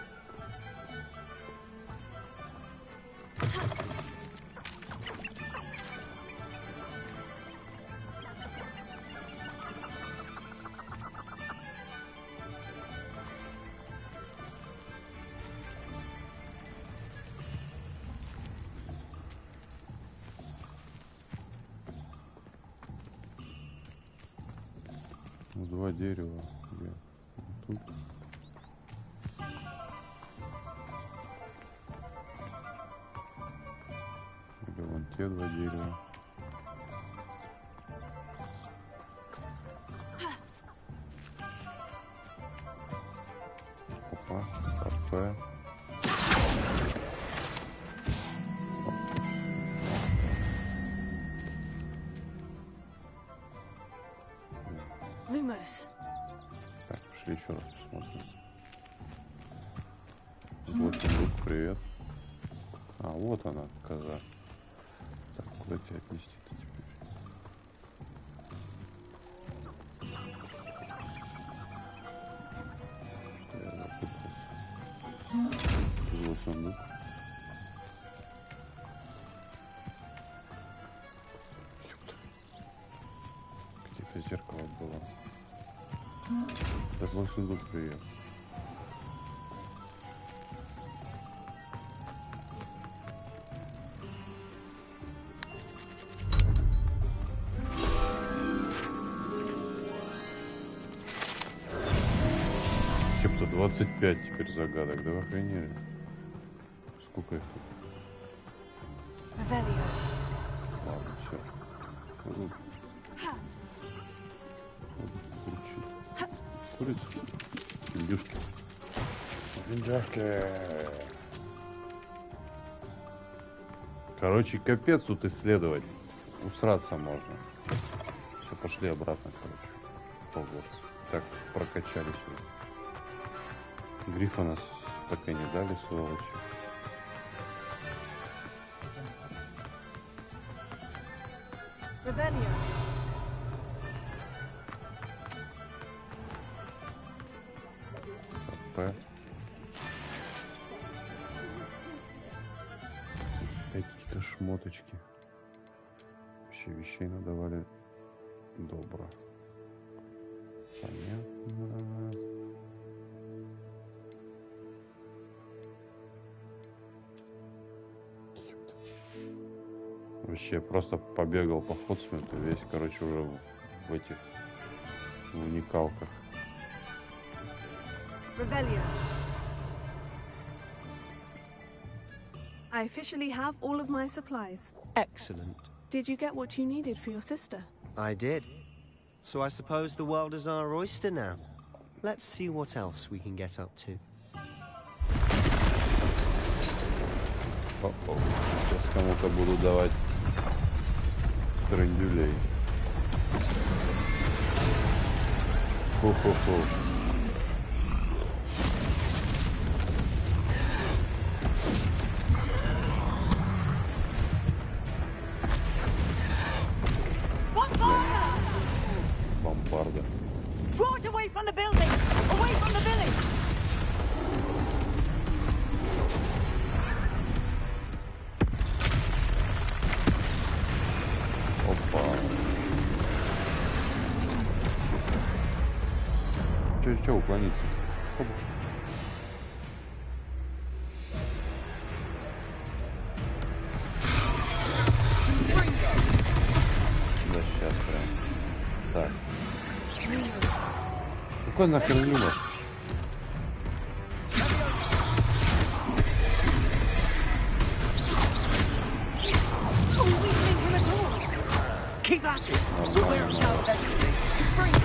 Ну, 2 дерева. Где? Тут. Или вон те 2 дерева. Опа, кафе. Lumos. Так, пошли еще раз посмотрим. Вот сундук, привет. А, вот она, коза. Так, куда тебя отнести-то теперь? Я запутался. Злой сундук. Где-то зеркало было. Да, злой сундук, привет. Чё-то 25 теперь загадок, да вы охренели? Сколько их тут? Ладно, все. Курица. Индюшки. Индюшки. Короче, капец тут исследовать. Усраться можно. Все, пошли обратно, короче. Хогвартс. Так, прокачались уже. Грифа нас так и не дали, сволочи. П. Какие-то шмоточки. Вообще вещей надавали добро. Понятно. Вообще просто побегал по Хотсмиту, весь, короче, уже в этих уникалках. Revelio. I officially have all of my supplies. Excellent. Did you get what you needed for your sister? I did. So I suppose the world is our oyster now. Let's see what else we can get up to. О-о. Сейчас кому-то буду давать трендюлей. Ху-ху-ху. Бомбарда. Draw it away from the building! Away from the village! Опа. Че уклониться? Хоп. Да сейчас прям. Так. Какой нахер Люмос? Keep at it. We'll wear it out eventually. Spring.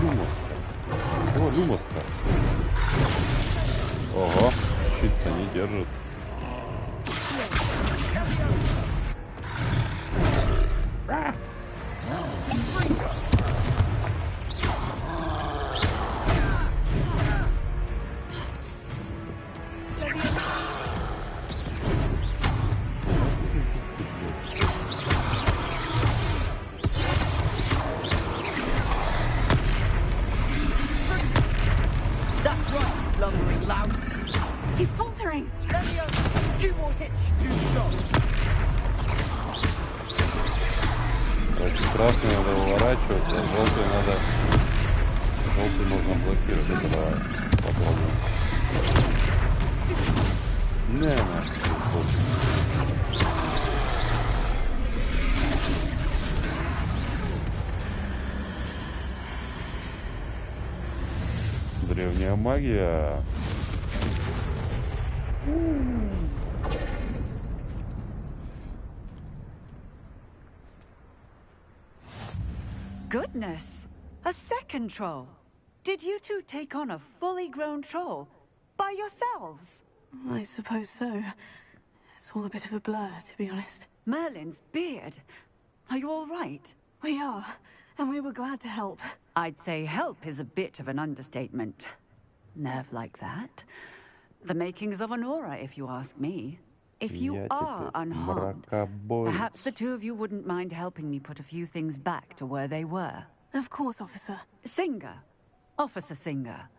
Люмоска. О, Люмоска. Ого, щит-то не держит. Красный надо уворачиваться, желтый надо... Желтый можно блокировать. Это давай попробуем. Не, древняя магия. Goodness! A second troll. Did you two take on a fully grown troll? By yourselves? I suppose so. It's all a bit of a blur, to be honest. Merlin's beard. Are you all right? We are, and we were glad to help. I'd say help is a bit of an understatement. Nerve like that. The makings of an aura, if you ask me. If you are unharmed, perhaps the two of you wouldn't mind helping me put a few things back to where they were. Of course, officer. Singer. Officer Singer.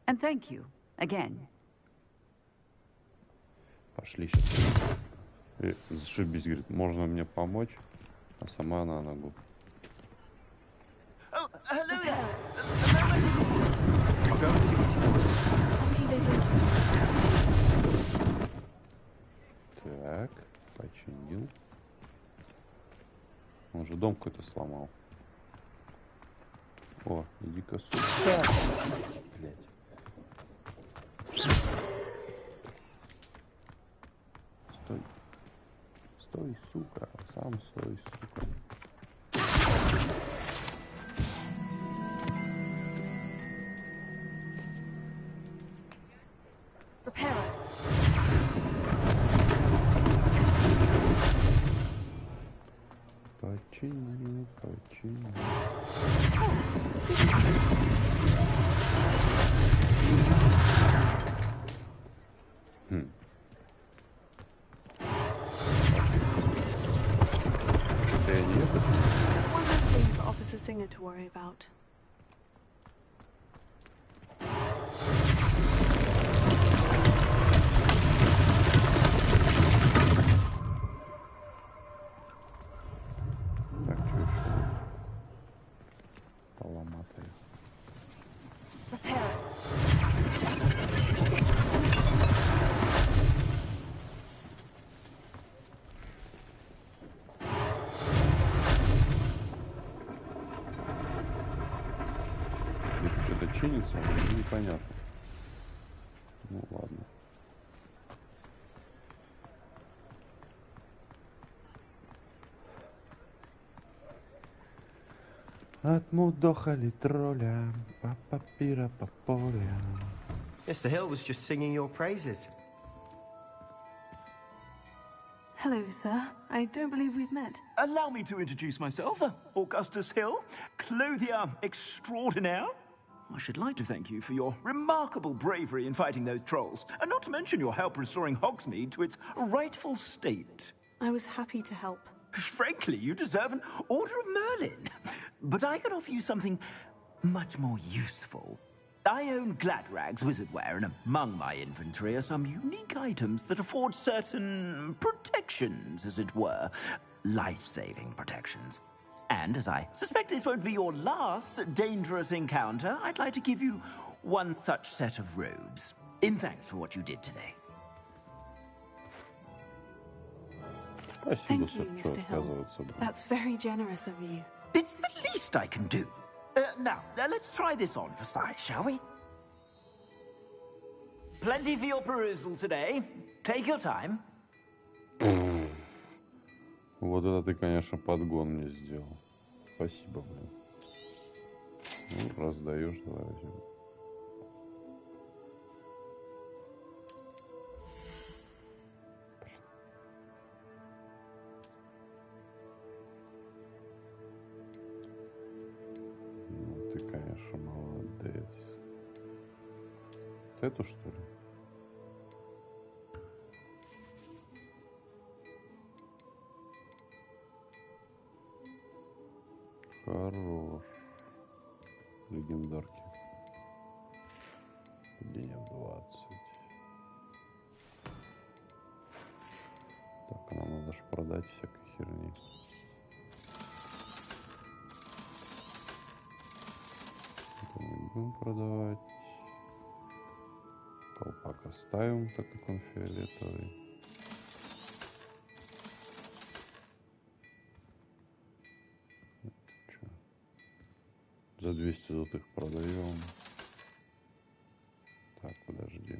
And thank you, again. Пошли сейчас. Зашибись, говорит, можно мне помочь, а сама на ногу. Oh, hello there. I'll go and see what you want. Так, починил. Он же дом какой-то сломал. О, иди-ка сюда. Блять. Стой. Стой, сука. Сам стой, сука. Починил, починил. One last thing for Officer Singer to worry about. Чинится, непонятно. Ну ладно. Отмудохали тролля, папа-пира по полям. Mr. Hill was just singing your praises. Hello, sir. I don't believe we've met. Allow me to introduce myself, Augustus Hill, clothier extraordinaire. I should like to thank you for your remarkable bravery in fighting those trolls, and not to mention your help restoring Hogsmeade to its rightful state. I was happy to help. Frankly, you deserve an Order of Merlin. But I can offer you something much more useful. I own Gladrag's wizardware, and among my inventory are some unique items that afford certain protections, as it were. Life-saving protections. And as I suspect this won't be your last dangerous encounter, I'd like to give you one such set of robes, in thanks for what you did today. Thank you, Mr. Hill. That's very generous of you. It's the least I can do. Now, let's try this on for size, shall we? Plenty for your perusal today. Take your time. Вот это ты, конечно, подгон мне сделал. Спасибо, блин. Ну, раздаешь, давай возьмем. Ну, ты, конечно, молодец. Эту, что ли? Хорош. Легендарки. Денег 20. Так, нам надо же продать всякой херни. Это не будем продавать. Колпак оставим, так как он фиолетовый. За 200 золотых продаем. Так, подожди.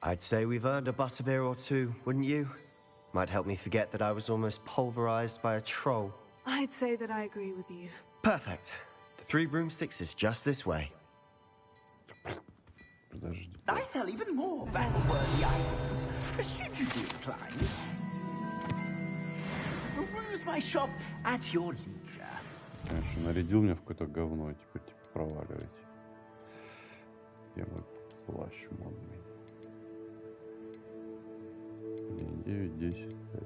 I'd say we've earned a butterbeer or two, wouldn't you? Might help me forget that I was almost pulverized by a troll. I'd say that I agree with you. Perfect. The 3 broomsticks is just this way. Подожди. I sell even more value-worthy items. Should you be inclined? Peruse my shop at your leisure. Конечно, нарядил меня в какое-то говно, и теперь типа проваливайте. Я мой плащ модный. 9, 10, 5.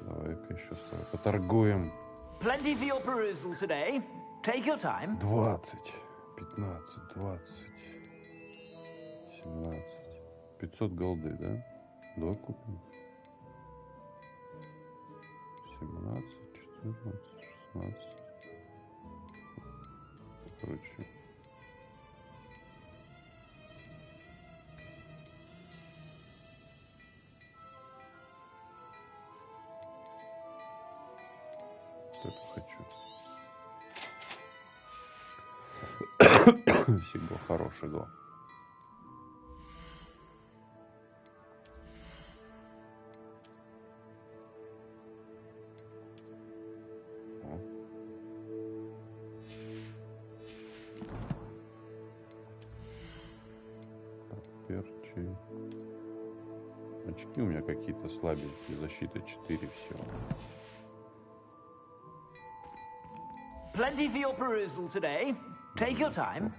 Давай-ка еще с тобой поторгуем. Plenty for your perusal today. Take your time. 20, 15, 20, 17. 500 голды, да? Давай купим. 17, 14, 16. Короче. Так хочу. Всегда хорошего. Перчи. Очки у меня какие-то слабенькие. Защита 4 всего. Plenty for your perusal today. Take your time.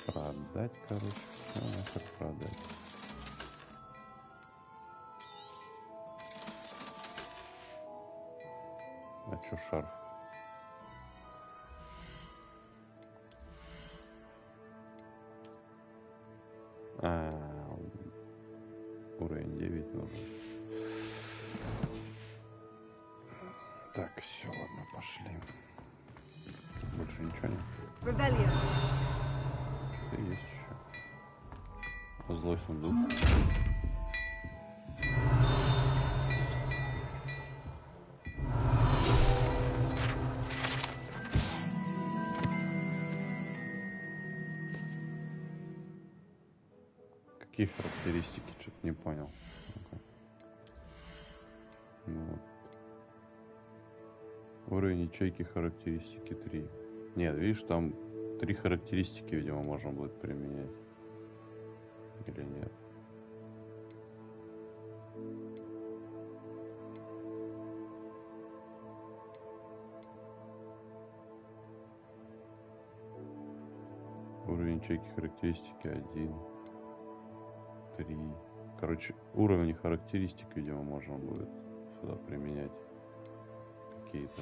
Продать, короче. Как продать? А чё шарф? Уровень 9 нужен. Так, все, ладно, пошли. Больше ничего нет. Ревелио. Что есть еще? Злой сундук. Какие характеристики? Что-то не понял. Ну, вот. Уровень ячейки характеристики 3. Нет, видишь, там 3 характеристики, видимо, можно будет применять. Или нет? Уровень ячейки характеристики 1. 3. Короче, уровни характеристик, видимо, можно будет сюда применять. Какие-то.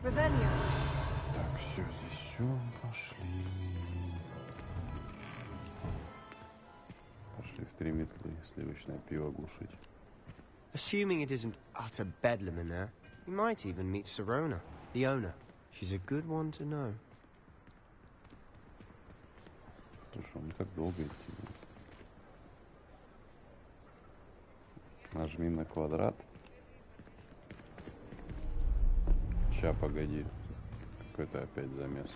Ревелио. Так, все, здесь все, пошли. Пошли в 3 метлы, сливочное пиво глушить. Assuming it isn't utter bedlam in there, you might even meet Sirona, the owner. She's a good one to know. Слушай, не так долго идти. Нажми на квадрат. Ща, погоди. Какой-то опять замес.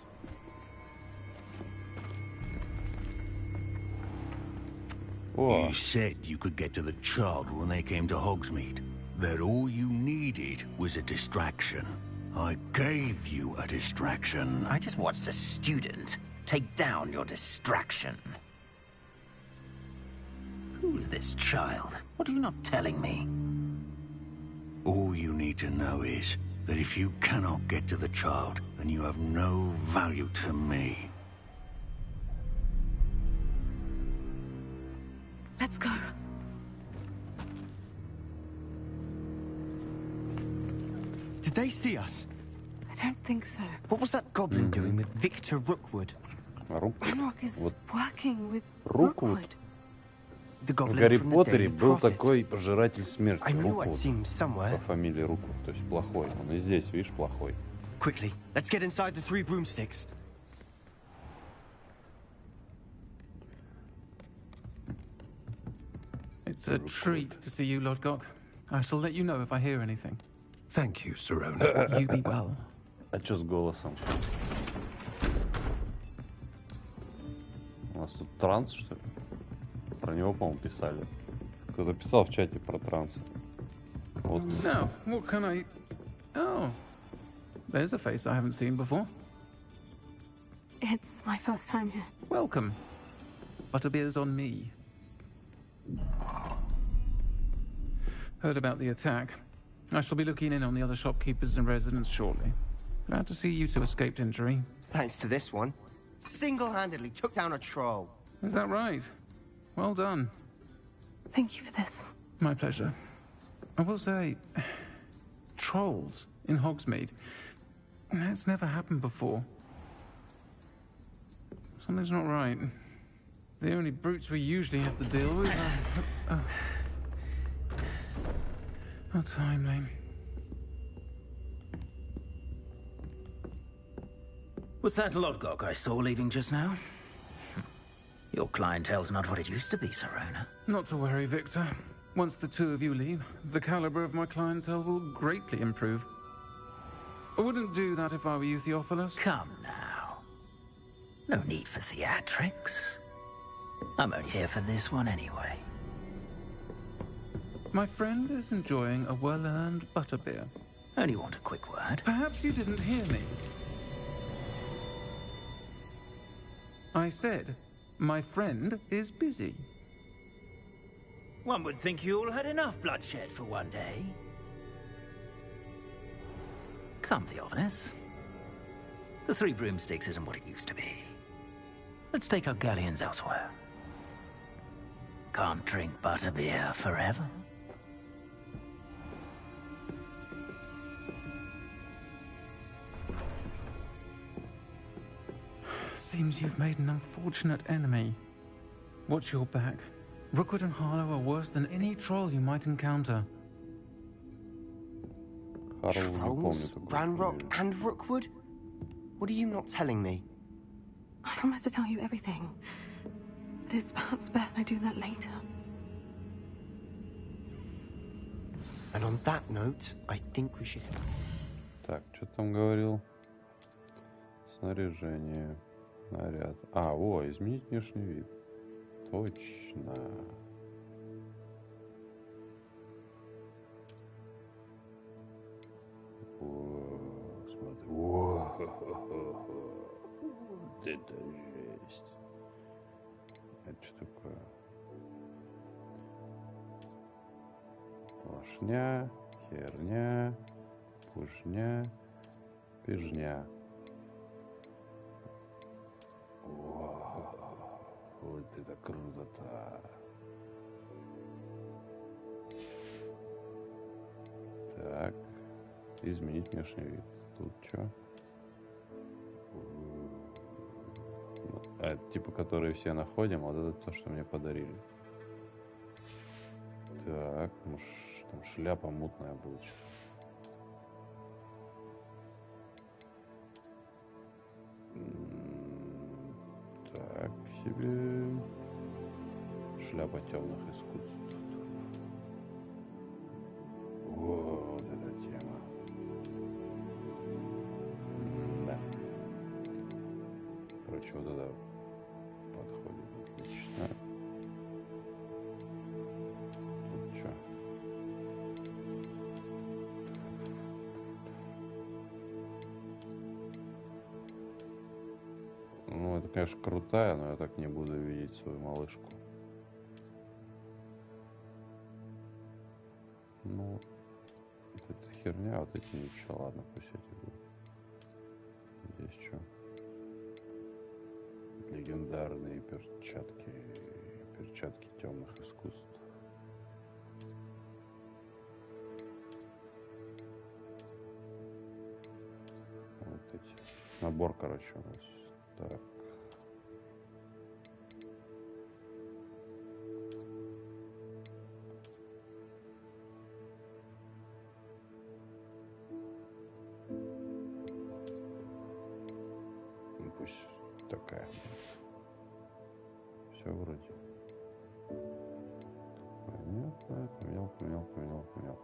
You said you could get to the child when they came to Hogsmeade. That all you needed was a distraction. I gave you a distraction. I just watched a student take down your distraction. Who's this child? What are you not telling me? All you need to know is that if you cannot get to the child, then you have no value to me. Let's go. Did they see us? I don't think so. What was that goblin doing with Victor Rookwood? Ranrock is working with Rookwood. The В goblin Гарри from the Поттере Daily был Prophet. такой пожиратель смерти. I knew I'd Руквуд. seen him somewhere. По фамилии Руквуд, то есть плохой. Он и здесь, видишь, плохой. Quickly, let's get inside the 3 broomsticks. It's a treat to see you, Lodgok. I shall let you know if I hear anything. Thank you, Serona. You be well. А что с голосом? У нас тут транс, что ли? Про него, по-моему, писали. Кто-то писал в чате про транс. Вот. Now, what can I... Oh, there's a face I haven't seen before. It's my first time here. Welcome. Butterbeer's on me. Heard about the attack. I shall be looking in on the other shopkeepers and residents shortly. Glad to see you two escaped injury. Thanks to this one. Single-handedly took down a troll. Is that right? Well done. Thank you for this. My pleasure. I will say, trolls in Hogsmeade. That's never happened before. Something's not right. The only brutes we usually have to deal with are... How timely. Was that Lodgok I saw leaving just now? Your clientele's not what it used to be, Serona. Not to worry, Victor. Once the two of you leave, the caliber of my clientele will greatly improve. I wouldn't do that if I were you, Theophilus. Come now. No need for theatrics. I'm only here for this one anyway. My friend is enjoying a well-earned butterbeer. Only want a quick word. Perhaps you didn't hear me. I said, my friend is busy. One would think you all had enough bloodshed for one day. Come, Theophilus. The 3 broomsticks isn't what it used to be. Let's take our galleons elsewhere. Can't drink butterbeer forever. Seems you've made an unfortunate enemy. Watch your back. Rookwood and Harlow are worse than any troll you might encounter. Trolls? Ranrock and Rookwood? What are you not telling me? I promised to tell you everything. But it's perhaps best I do that later. And on that note, I think we should... Так, что там говорил? Снаряжение. Наряд. А, о, изменить внешний вид. Точно. О, смотри. О, вот это жесть. Это что такое? Плашня, херня, пушня, пижня. Вот это круто-то. Так. Изменить внешний вид. Тут что? Это типа, которые все находим. Вот это то, что мне подарили. Так. Ну, там шляпа мутная будет. Так себе. Шляпа темных искусств. Вот эта тема. короче, вот это подходит отлично. Тут что? Ну, это, конечно, крутая, но я так не буду видеть свою малышку. Ну, вот эта херня, вот эти ничего, ладно, пусть эти будут. Здесь что? Легендарные перчатки темных искусств. Вот эти. Набор, короче, у нас. Так. Ну, пусть такая. Все вроде. Понял.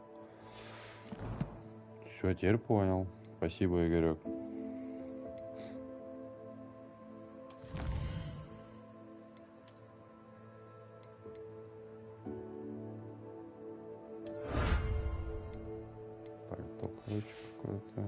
Все, теперь понял. Спасибо, Игорек. Пальто, короче, какое-то.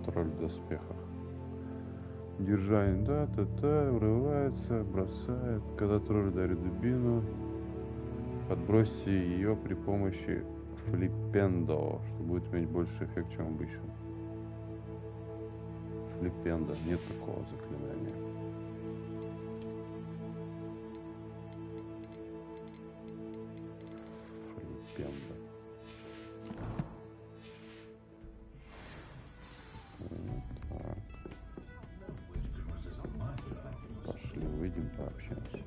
Тролль в доспехах. Держание, врывается, бросает. Когда тролль дарит дубину, подбросьте ее при помощи флиппендо, что будет иметь больше эффект, чем обычно. Флиппендо, нет такого заклинания. Флиппендо. Пошли, выйдем, пообщаемся.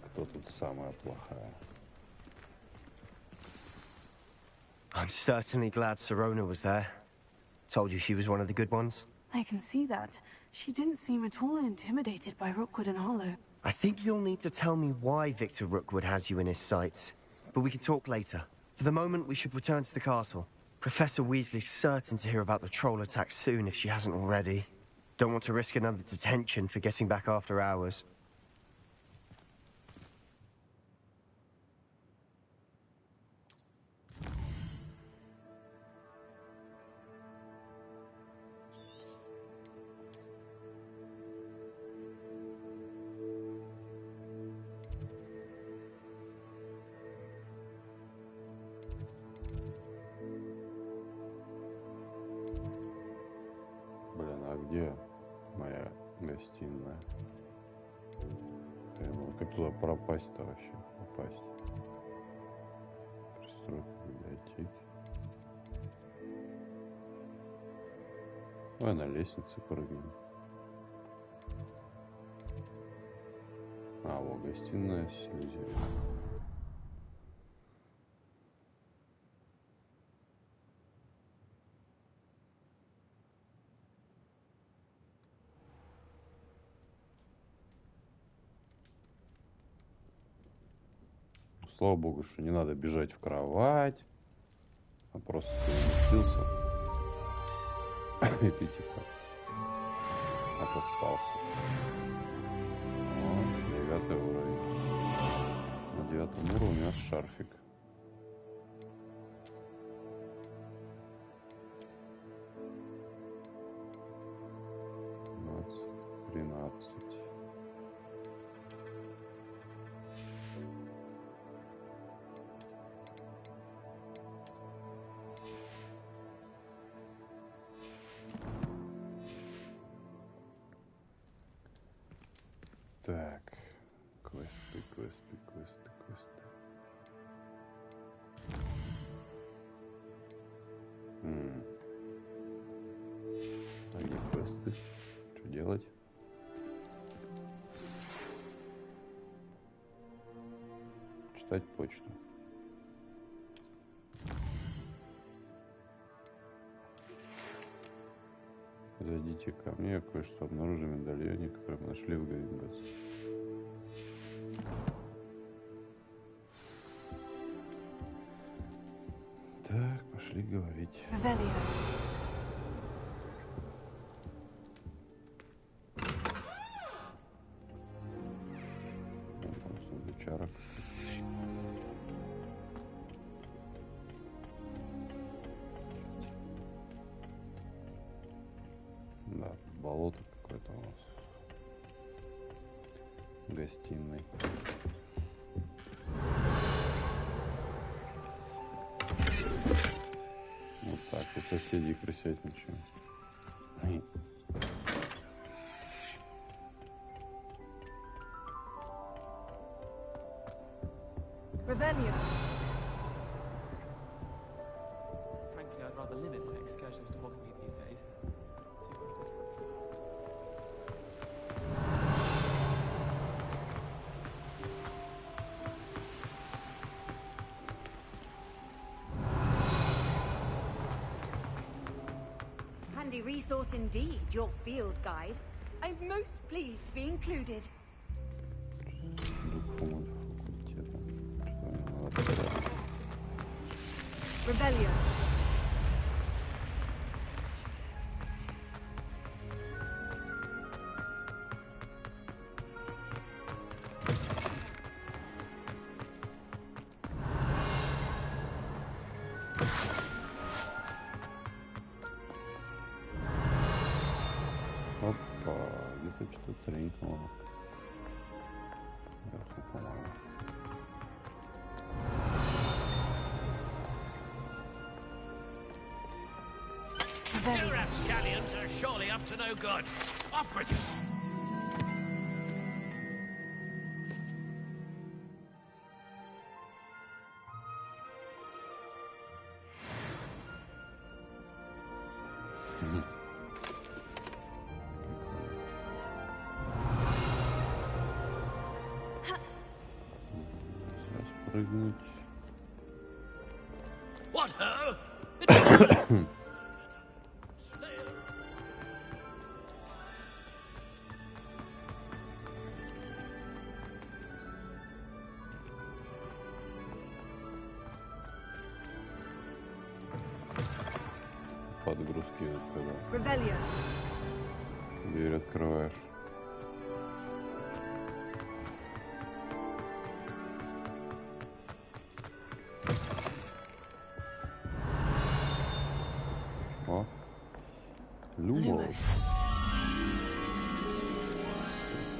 Кто тут самая плохая? I'm certainly glad Sirona was there. Told you she was one of the good ones. I can see that. She didn't seem at all intimidated by Rookwood and Hollow. I think you'll need to tell me why Victor Rookwood has you in his sights. But we can talk later. For the moment, we should return to the castle. Professor Weasley's certain to hear about the troll attack soon if she hasn't already. Don't want to risk another detention for getting back after hours. Блин, а где моя гостиная? Я могу как туда пропасть-то вообще? Попасть. Пристройка библиотеки. Ой, на лестнице прыгнем. А, вот гостиная Слизерина. Слава богу, что не надо бежать в кровать, а просто переместился и ты типа отоспался. Вот, 9 уровень. На 9 уровне у нас шарфик. 13. Так, квесты. 11. Что делать? Читать почту. Зайдите ко мне, кое-что обнаружили в медальоне, который мы нашли в Гринготс. Так, пошли говорить. Сундучарок. Да, болото какое-то у нас. В гостиной. Вот так, у соседей крысятничаем. Revelio. Frankly, I'd rather limit my excursions to Hogsmeade these days. Handy resource indeed, your field guide. I'm most pleased to be included. Revelio. Опа, где-то что-то тренькнуло. Ясно, по-моему. Your rapscallions are surely up to no good. Off with you! Прыгнуть. What ho? Подгрузки когда. Revelio. Дверь открываешь. О, Lumos.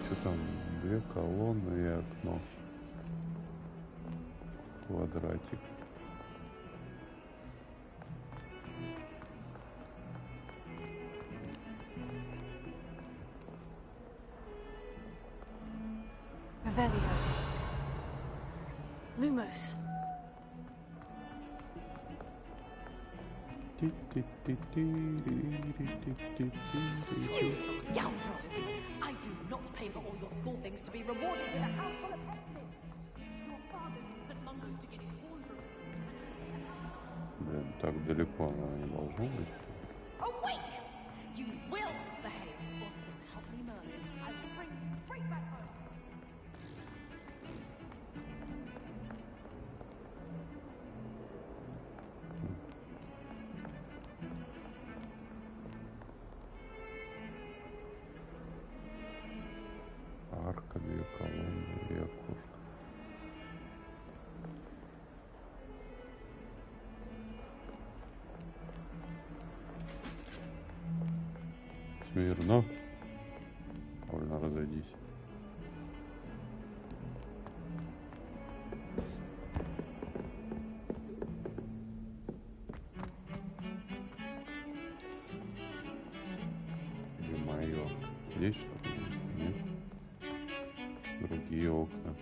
Что там? 2 колонны и окно. Квадратик. Revelio. Lumos. You scoundrel! I do not pay for all your school things to be rewarded with a house full of pencils. Your father used St. Mungo's to get his horns removed. Блин, так далеко она не должна быть. Awake! You will behave, or so help me Merlin. I will bring you straight back home. Арка, 2 колонны и окошко. Смирно. Больно разойдись. Ё-моё. Здесь что-то? Нет. Другие окна.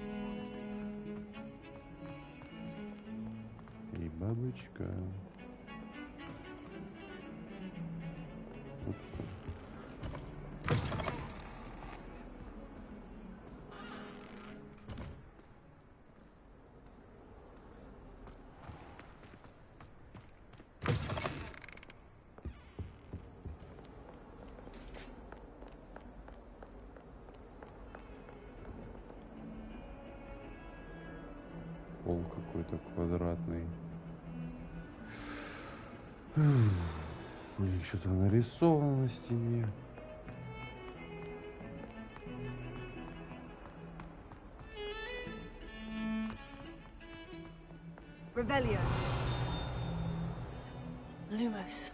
И бабочка. какой-то квадратный. Блин, что-то нарисовано на стене. Revelio. Lumos.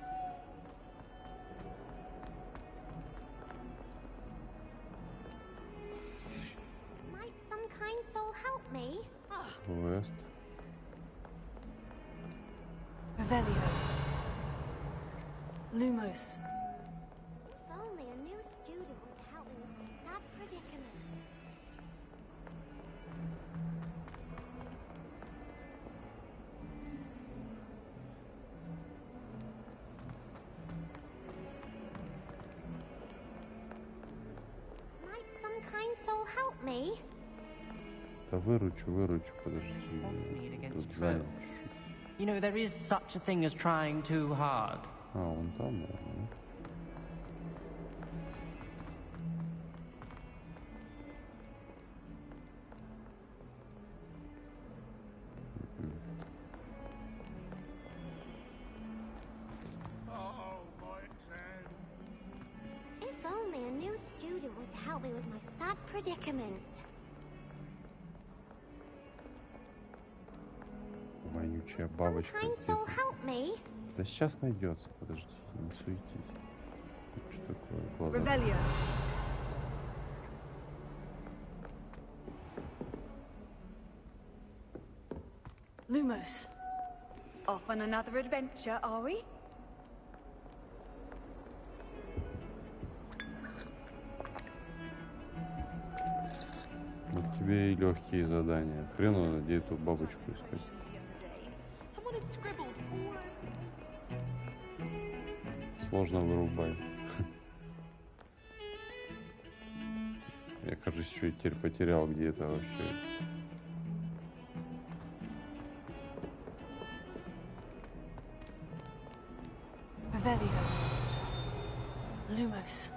Might some kind soul help me? Квест. Revelio. Lumos. If only a new student would help me with my sad predicament. Might some kind soul help me? Да выручу, подожди. Тут занят. You know, there is such a thing as trying too hard. А, вон там, наверное. If only a new student would help me with my sad predicament. Вонючая бабочка. Kind soul help me? Да сейчас найдется, подожди, не суетись. Что такое? Глаза. Revelio. Lumos. Off on another adventure, are we? Вот тебе и легкие задания. Хреново, где эту бабочку искать. Сложно вырубай. Я, кажется, еще и теперь потерял, где это вообще. Revelio. Lumos.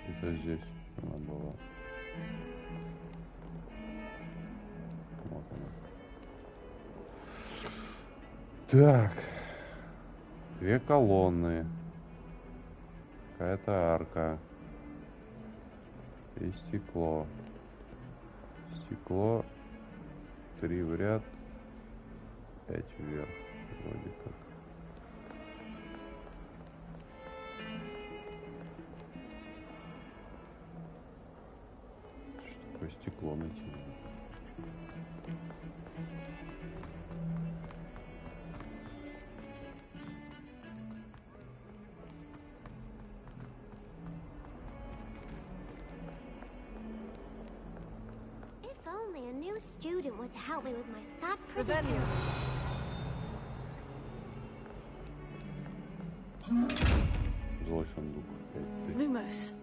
Это здесь она была. Вот она. Так. 2 колонны. Какая-то арка. И стекло. Стекло 3 в ряд, 5 вверх. Вроде как. Что такое стекло найти? If only a new student were to help me with my sad predicament. Злой сундук. 5000. Lumos.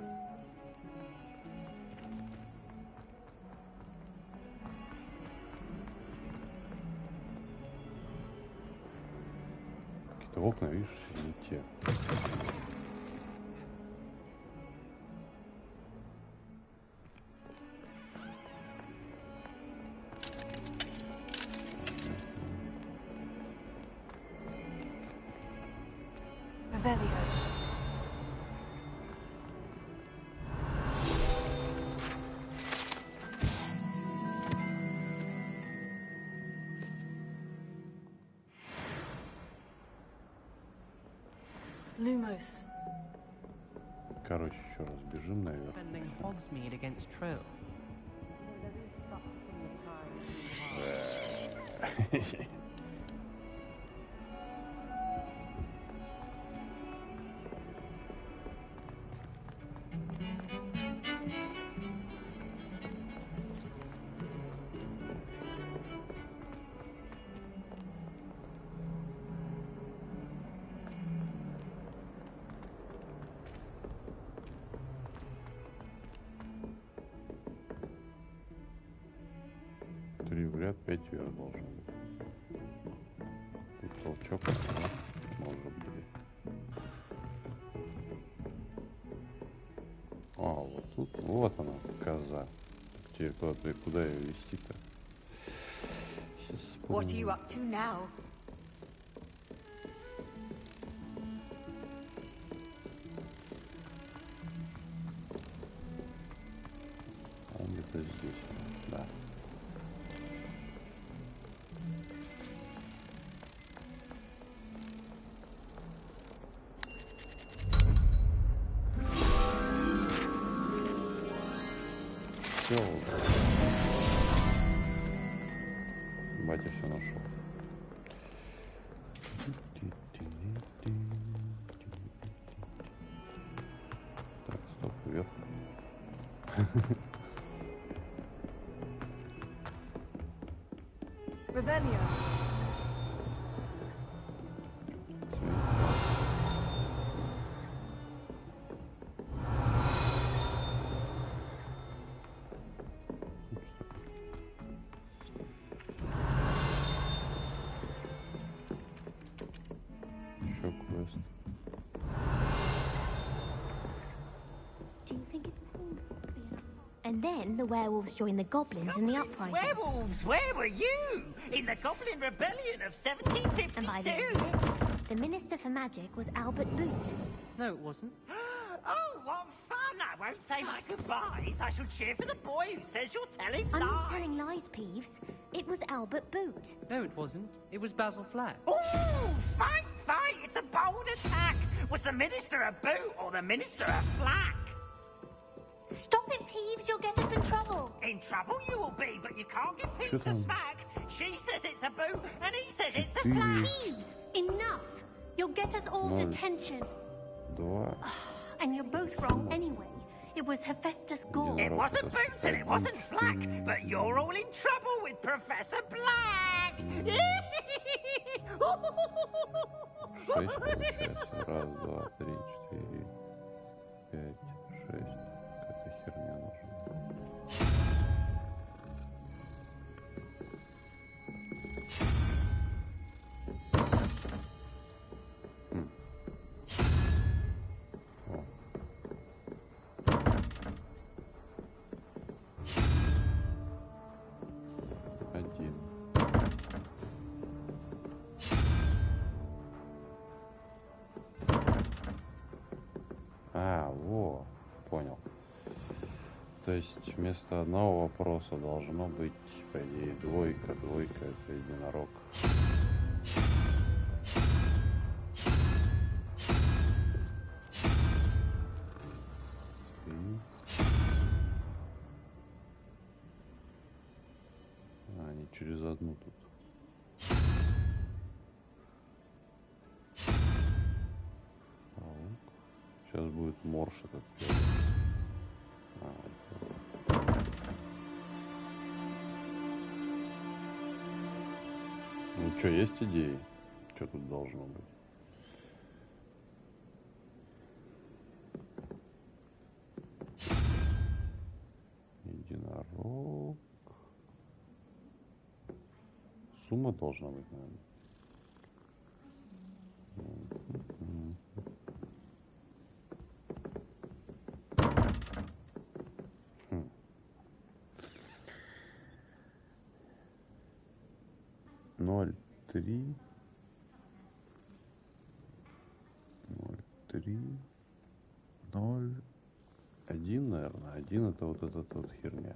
Какие-то окна, видишь, не те. Revelio. Lumos. Короче, еще раз бежим наверх. Defending Hogsmeade against trolls. Три в ряд, 5 вверх должен быть. Тут толчок, да? Может быть. А, вот тут, вот она, коза. Теперь куда ее вести-то? What are you up to now? Он где-то здесь, да. Все. Батя все нашел. Так, стоп, вверх. Revelio. Еще квест. Do you think it's cool? And then the werewolves joined the goblins in the uprising. Werewolves, where were you? In the Goblin Rebellion of 1752? And by the end of it, the Minister for Magic was Albert Boot. No, it wasn't. Oh, what fun! I won't say my goodbyes. I shall cheer for the boy who says you're telling I'm lies. not telling lies, Peeves. It was Albert Boot. No, it wasn't. It was Basil Flack. Ooh, fight, fight! It's a bold attack. Was the Minister a boot or the Minister a flack? Stop it, Peeves. You'll get us in trouble. In trouble you will be, but you can't get Peeves a smack. She says it's a boot, and he says it's a flack. Peeves, enough. You'll get us all detention. And you're both wrong anyway. It was Hephaestus Gore. It wasn't boot and it wasn't flack, but you're all in trouble with Professor Black. 6 получается. Раз, два, три, 4, 5, 6. Какая херня нужна. Один. Во, понял. То есть вместо одного вопроса должно быть, по идее, двойка. Двойка — это единорог. Они через одну тут. Сейчас будет морж этот первый. Ну что, есть идеи? Что тут должно быть? Единорог. Сумма должна быть, наверное. 0, 3, 0, 1, наверное. 1 это вот эта вот херня.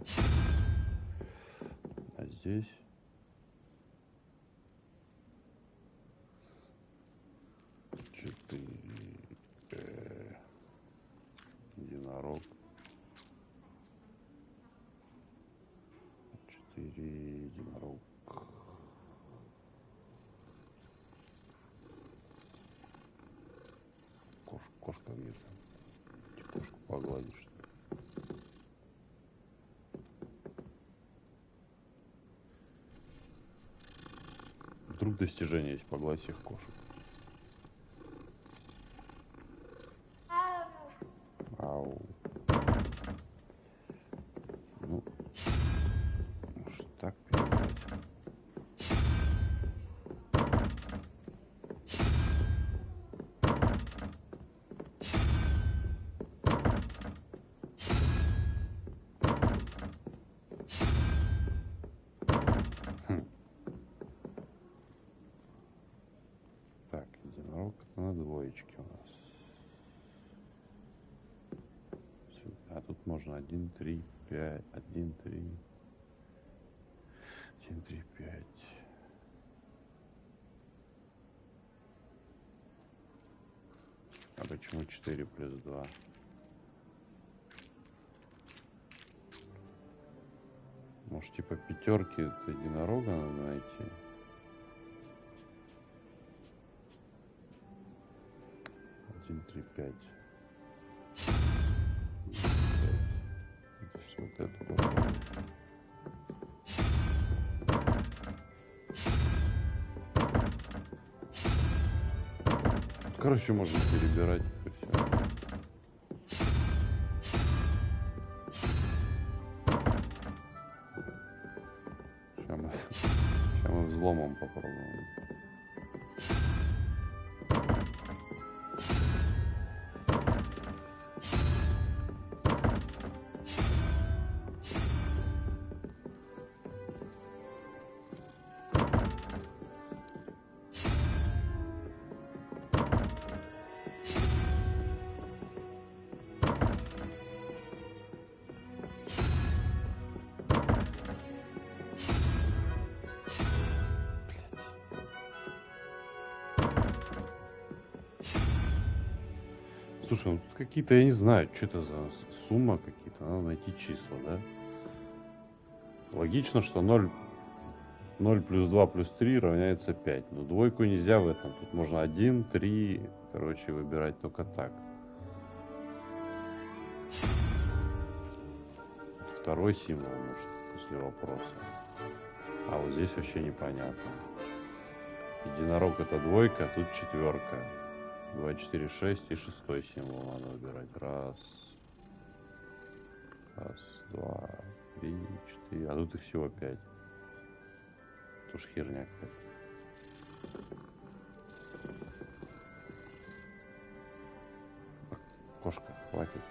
А здесь единорог. 4 единорог. Кошка где-то. Кошку погладишь, что ли? Вдруг достижение есть, погладь всех кошек. Ау. Ну, может так перебрать. Единорог это на двоечке у нас. А тут можно 1, 3, 5, 1, 3, 1, 3, 5. А почему 4 плюс 2? Может, типа пятерки это единорога надо найти? Один, 3, 5. Это что, вот это было? Короче, можно перебирать их и все. Сейчас мы взломом попробуем. Слушай, ну тут какие-то, я не знаю, что это за сумма какие-то, надо найти числа, да? Логично, что 0 плюс 2 плюс 3 равняется 5. Но двойку нельзя в этом. Тут можно 1, 3, короче, выбирать только так. Второй символ, может, после вопроса. А вот здесь вообще непонятно. Единорог это двойка, а тут четверка. 2, 4, 6 и шестой символ надо выбирать. Раз, 2, 3, 4. А тут их всего 5. Это уж херня какая-то. Кошка, хватит.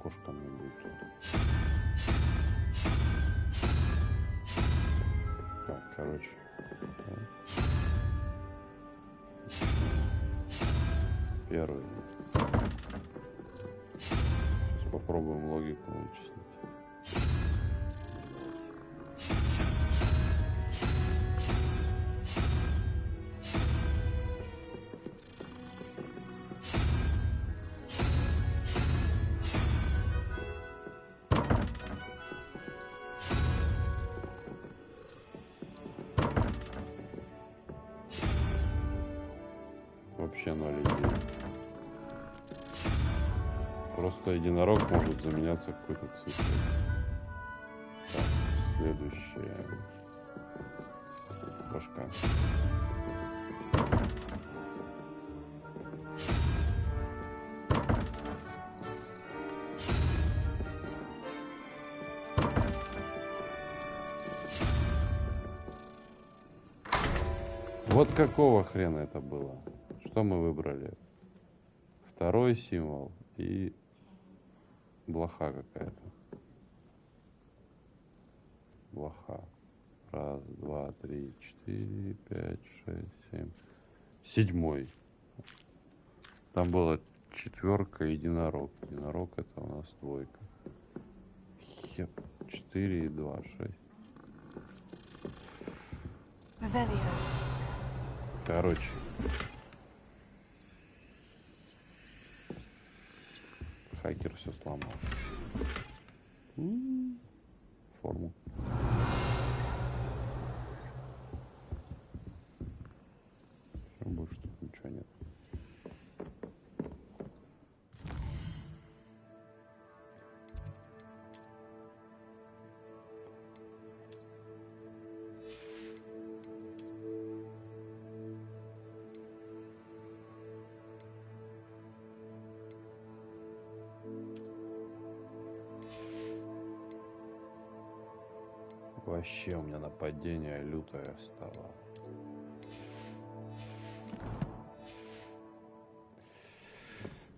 Кошка мне будет тут. Так, короче. Первый. Сейчас попробуем логику вычислить. Вообще 0 идей. Просто единорог может заменяться какой-то цифрой. Так, следующее. Кошка. Вот какого хрена это было? Что мы выбрали? Второй символ и блоха какая-то. Блоха. Раз, два, три, 4, 5, 6, 7. Седьмой. Там была четверка и единорог. Единорог это у нас двойка. Хеп. 4 и 2, 6. Короче. Хакер все сломал. Форму. Все, больше тут ничего нет. Вообще у меня нападение лютое стало.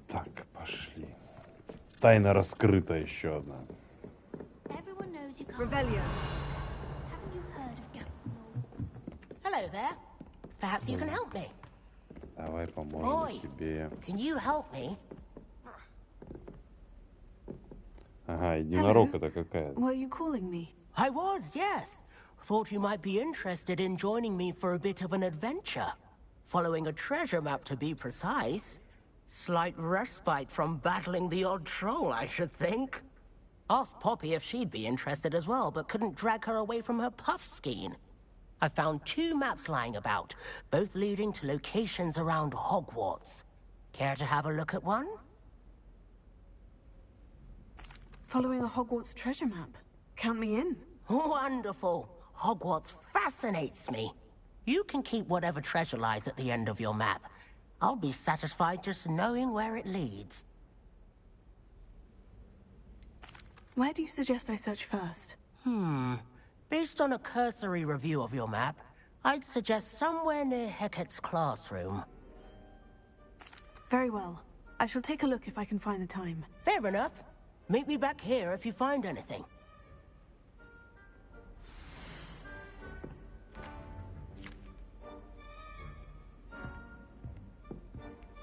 Так, пошли. Тайна раскрыта еще одна. Revelio. Haven't you heard of Hello there. Perhaps you can help me. Давай поможем тебе. Can you help me? Ага, единорог это какая? Were you calling me? I was, yes. Thought you might be interested in joining me for a bit of an adventure. Following a treasure map, to be precise. Slight respite from battling the odd troll, I should think. Asked Poppy if she'd be interested as well, but couldn't drag her away from her puff skein. I found 2 maps lying about, both leading to locations around Hogwarts. Care to have a look at one? Following a Hogwarts treasure map. Count me in. Wonderful. Hogwarts fascinates me. You can keep whatever treasure lies at the end of your map. I'll be satisfied just knowing where it leads. Where do you suggest I search first? Based on a cursory review of your map, I'd suggest somewhere near Hecat's classroom. Very well. I shall take a look if I can find the time. Fair enough. Meet me back here if you find anything.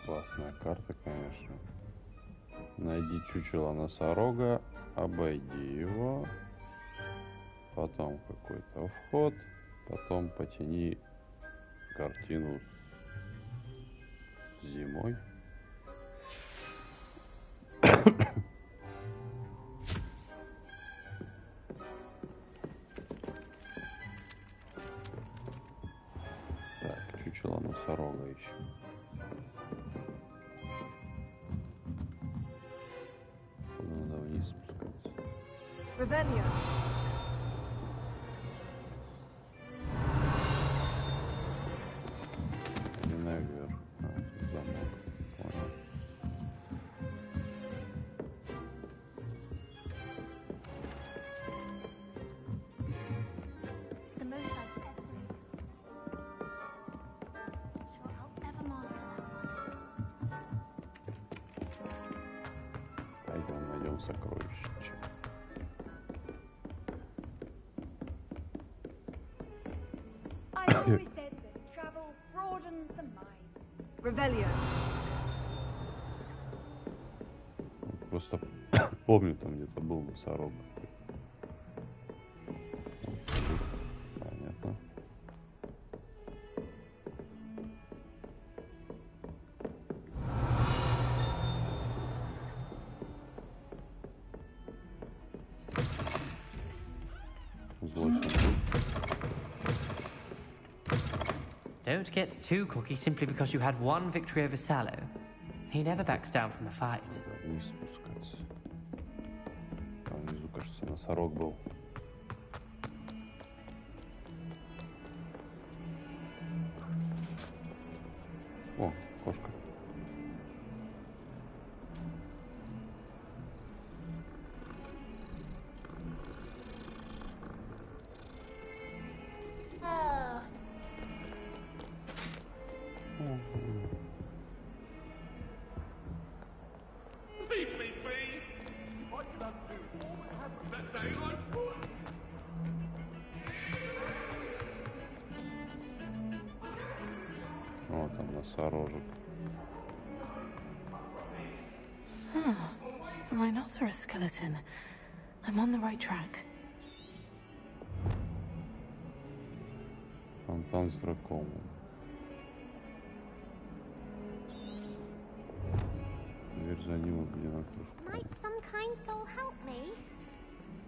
Классная карта, конечно. Найди чучело носорога, обойди его, потом какой-то вход, потом потяни картину с зимой. Так, чучело носорога ищем. Надо вниз спускаться. Revelio. И наверх. Тут замок. Понял. The most I've ever... Sure, I'll ever master that one. Пойдем, найдем сокровища. I always said that travel broadens the mind. Revelio. Просто помню, там где-то был носорог. Понятно. Don't get too cocky simply because you had one victory over Sallow. He never backs down from a fight. Вниз спускаться. Там внизу, кажется, носорог был. О, кошка. Leave me be! I can undo all that happened that day like... Вот там носорожек. A rhinoceros skeleton. I'm on the right track. Фонтан с драконом. Дверь за ним, где на крышку. Might some kind soul help me?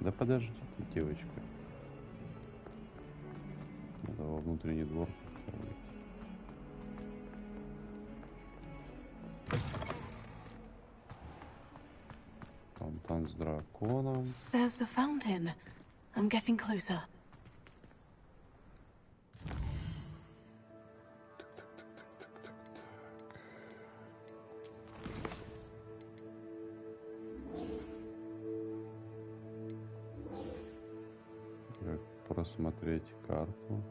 Да подождите, девочка. Надо во внутренний двор поставить. Фонтан с драконом. There's the fountain. I'm getting closer. Как просмотреть карту?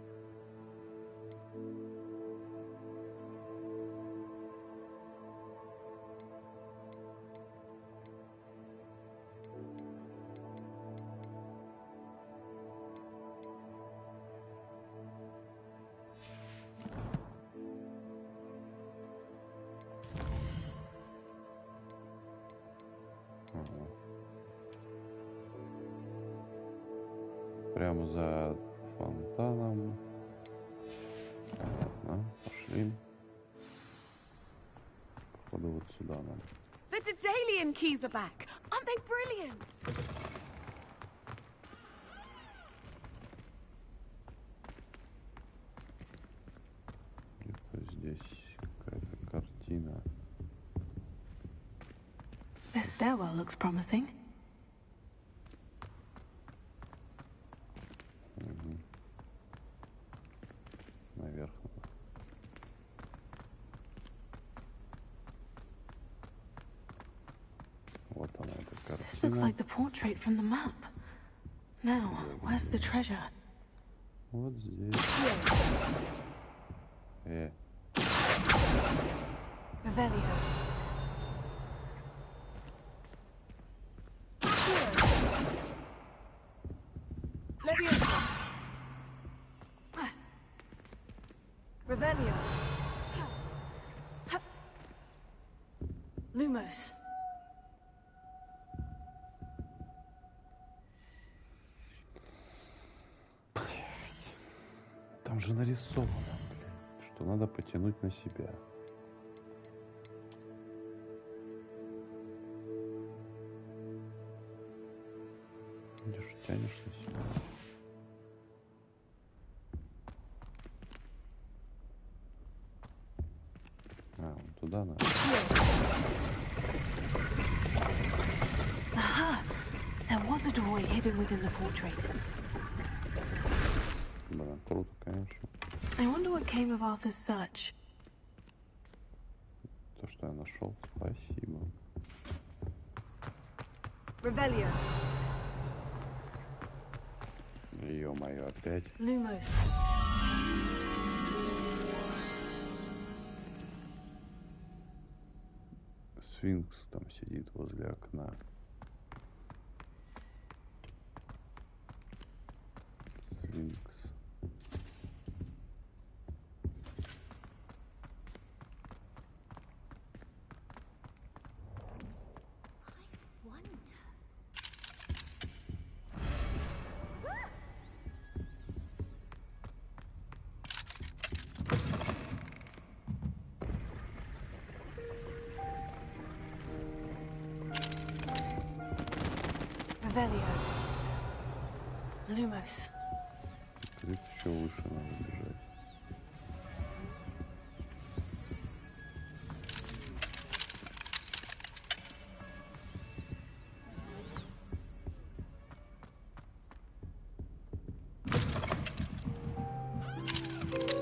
Прямо за фонтаном. Ладно, пошли. Походу вот сюда нам. The Daedalian keys are back. Aren't they brilliant? Где-то здесь какая-то картина. This stairwell looks promising. Наверх. Вот она, эта картина. This looks like the portrait from the map. Now, where's the treasure? Вот здесь. Revelio. Leviosa. Revelio. Lumos. Там же нарисовано, блин, что надо потянуть на себя. Видишь, тянешь на себя. Вон туда надо. Aha! There was a doorway hidden within the portrait. Блин, круто, конечно. I wonder what came of Arthur's search. То, что я нашел, спасибо. Revelio. Ё-моё, опять. Lumos. Сфинкс там сидит возле окна. Сфинкс. Revelio. Lumos. Здесь еще выше надо бежать.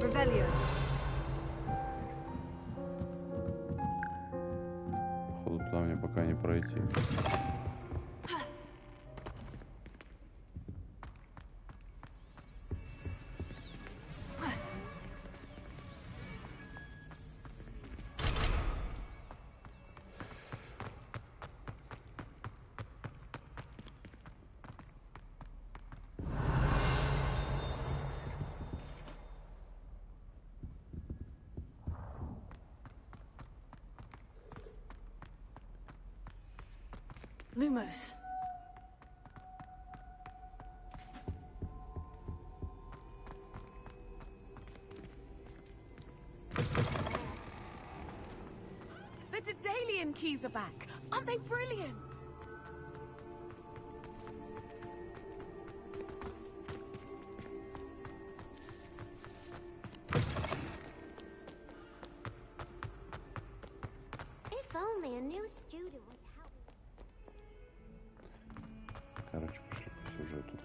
Revelio. Походу туда мне пока не пройти. Lumos. The Daedalian keys are back. Aren't they brilliant? If only a new student would help. Короче, пошли по сюжету.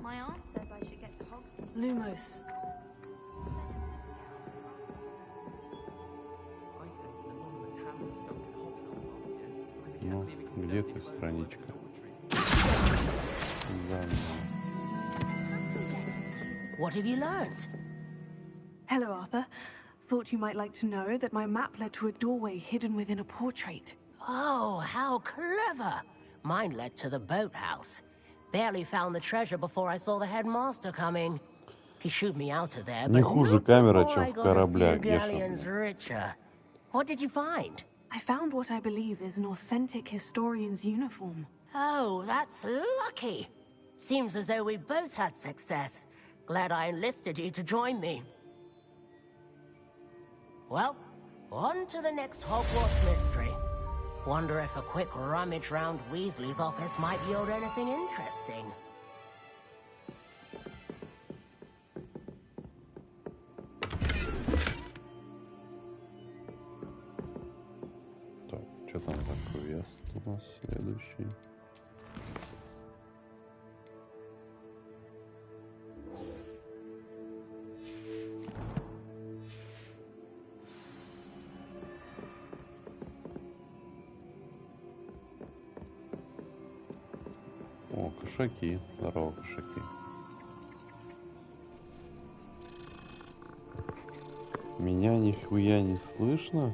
My aunt says I should get to Hogwarts. Lumos. Ну, где ты, страничка? What have you learned? Hello, Arthur. Thought you might like to know that my map led to a doorway hidden within a portrait. Oh, how clever! Mine led to the boathouse. Barely found the treasure before I saw the headmaster coming. He shooed me out of there, but not before I got a few galleons richer. What did you find? I found what I believe is an authentic historian's uniform. Oh, that's lucky. Seems as though we both had success. Glad I enlisted you to join me. Well, on to the next Hogwarts mystery. Wonder if a quick rummage round Weasley's office might yield anything interesting. Так, что там за квест у нас следующий? О, кошаки. Здорово, кошаки. Меня нихуя не слышно?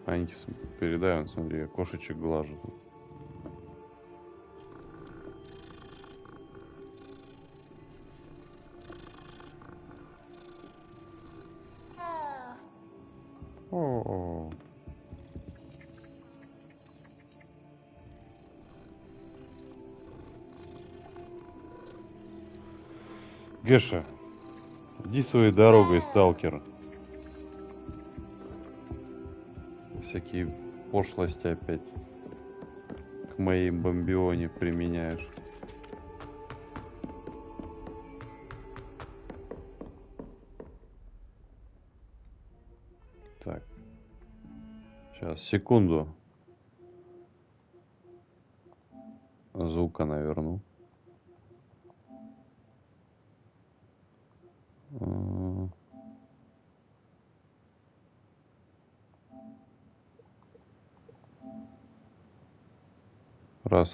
Аньки, передай, он, смотри, я кошечек глажу. О-о-о. Геша, иди своей дорогой, сталкер. Всякие пошлости опять к моей бомбионе применяешь. Так. Сейчас, секунду. Звука наверну.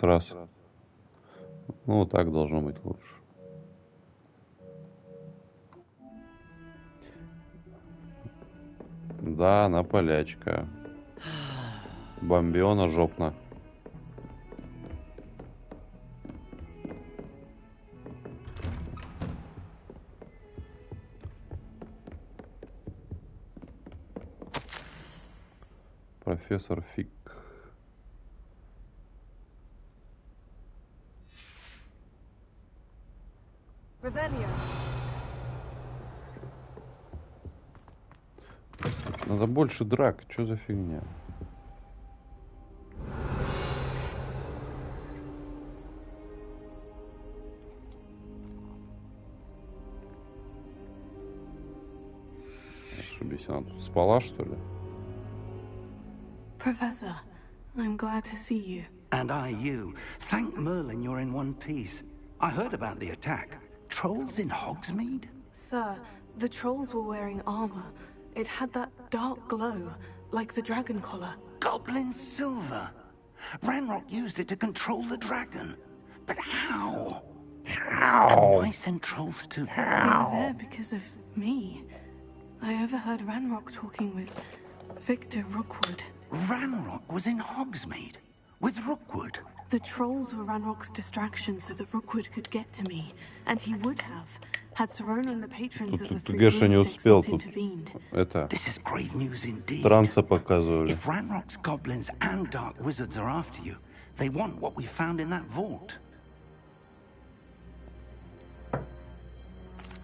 Раз. Ну, вот так должно быть лучше. Да, она полячка. Бомбиона жопна. Профессор Фиг. Надо больше драк. Что за фигня? Ошибись, она тут спала, что ли? Professor, I'm glad to see you. And I you. Thank Merlin you're in one piece. I heard about the attack. Trolls in Hogsmeade? Sir, the trolls were wearing armor. It had that dark glow, like the dragon collar. Goblin silver. Ranrock used it to control the dragon. But how? How? And why send trolls to... How? They were there because of me. I overheard Ranrock talking with Victor Rookwood. Ranrock was in Hogsmeade? With Rookwood? The trolls were Ranrock's distraction so that Rookwood could get to me. And he would have, had Serona and the patrons of the three broomsticks not intervened. This is great news indeed. Транса показывали. If Ranrock's goblins and dark wizards are after you, they want what we found in that vault.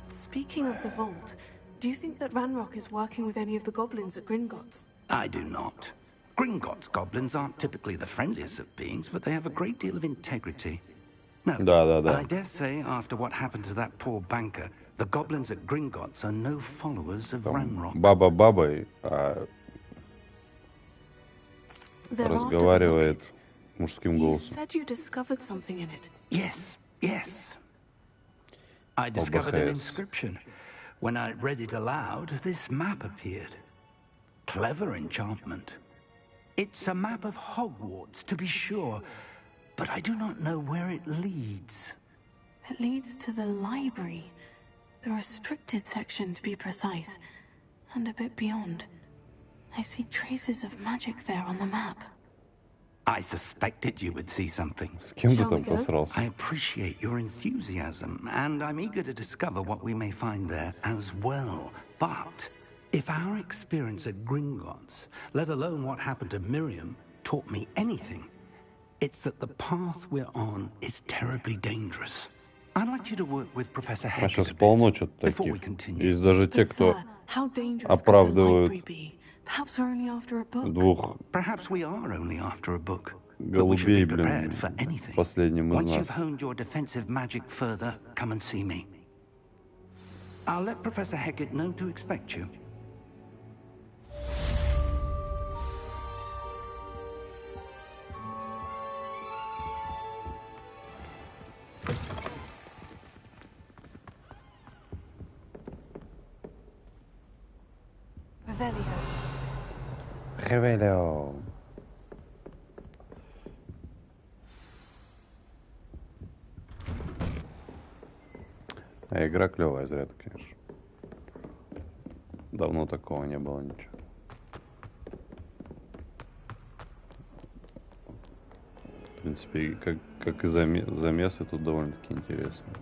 Speaking of the vault, do you think that Ranrock is working with any of the goblins at Gringotts? I do not. Gringotts goblins aren't typically the friendliest of beings, but they have a great deal of integrity. No, I dare say after what happened to that poor banker, the goblins at Gringotts are no followers of Ranrock. Баба-бабой, разговаривает мужским голосом. You said you discovered something in it. Yes. I discovered an inscription. When I read it aloud, this map appeared. Clever enchantment. It's a map of Hogwarts, to be sure. but I do not know where it leads. It leads to the library. The restricted section, to be precise. And a bit beyond. I see traces of magic there on the map. I suspected you would see something. I appreciate your enthusiasm, and I'm eager to discover what we may find there as well. But if our experience at Gringotts, let alone what happened to Miriam, taught me anything, it's that the path we're on is terribly dangerous. I'd like you to work with Professor Hackett a bit before we continue. Есть даже те, кто оправдывают двух голубей, блин, последним из нас. Once you've honed your defensive magic further, come and see me. I'll let Professor Hackett know to expect you. Ревелио. А игра клевая, зря ты, конечно. Давно такого не было ничего. В принципе, как и замесы тут довольно-таки интересные.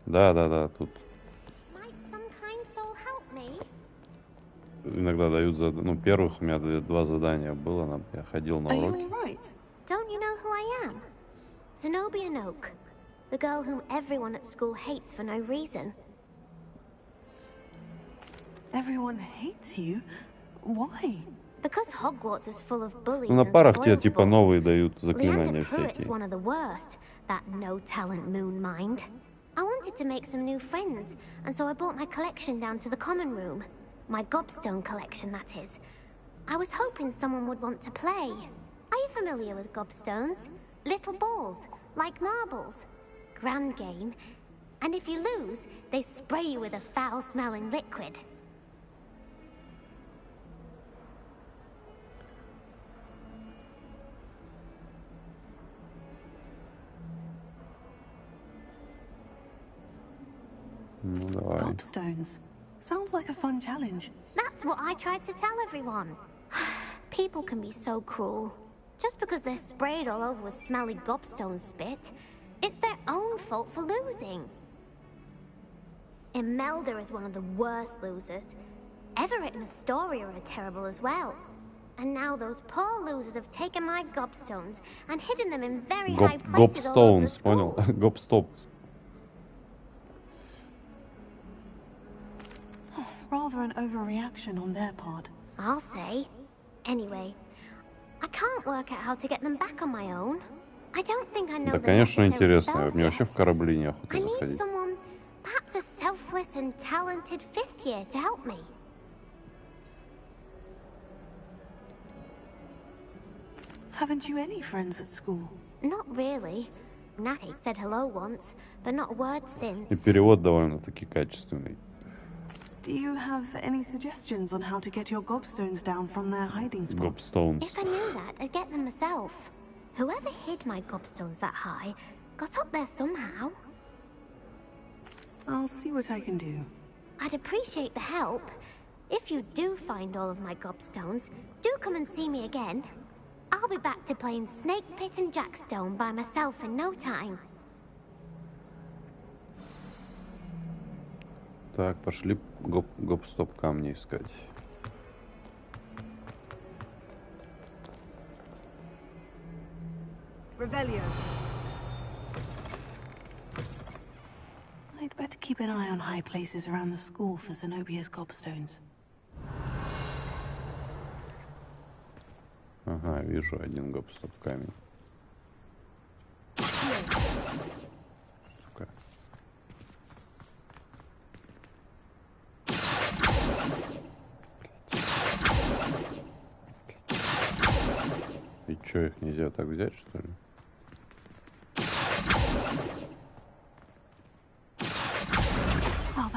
Да, тут иногда дают ну, первых у меня два задания было, я ходил на уроки. Don't you know who I am? Zenobia Noak, the girl whom everyone at school hates for no reason. Everyone hates you? Why? Because Hogwarts is full of bullies На and парах тебе spoils типа новые дают заклинания Pruitt's всякие. one of the worst, that no-talent moon mind. I wanted to make some new friends, and so I brought my collection down to the common room. My gobstone collection, that is. I was hoping someone would want to play. Are you familiar with gobstones? Little balls, like marbles. Grand game. And if you lose, they spray you with a foul-smelling liquid. Gobstones. Sounds like a fun challenge. That's what I tried to tell everyone. People can be so cruel. Just because they're sprayed all over with smelly gobstone spit, it's their own fault for losing. Imelda is one of the worst losers. Everett and Astoria are terrible as well. And now those poor losers have taken my gobstones and hidden them in very high places all over the school. Gobstones. Rather an overreaction on their part. I'll say. Anyway, I can't work out how to get them back on my own. I don't think I know Да, the конечно, necessary интересно. spells Мне yet. вообще в корабли не I охота need заходить. someone, perhaps a selfless and talented fifth year to help me. Haven't you any friends at school? Not really. Natty said hello once, but not a word since. И перевод довольно-таки качественный. Do you have any suggestions on how to get your gobstones down from their hiding spots? Gobstones. If I knew that, I'd get them myself. Whoever hid my gobstones that high got up there somehow. I'll see what I can do. I'd appreciate the help. If you do find all of my gobstones, do come and see me again. I'll be back to playing Snake Pit and Jackstone by myself in no time. Так, пошли гоп-стоп камни искать. Revelio. I'd better keep an eye on high places around the school for Zenobia's gobstones. Ага, вижу один гоп-стоп камень. Сука. И чё, их нельзя так взять, что ли?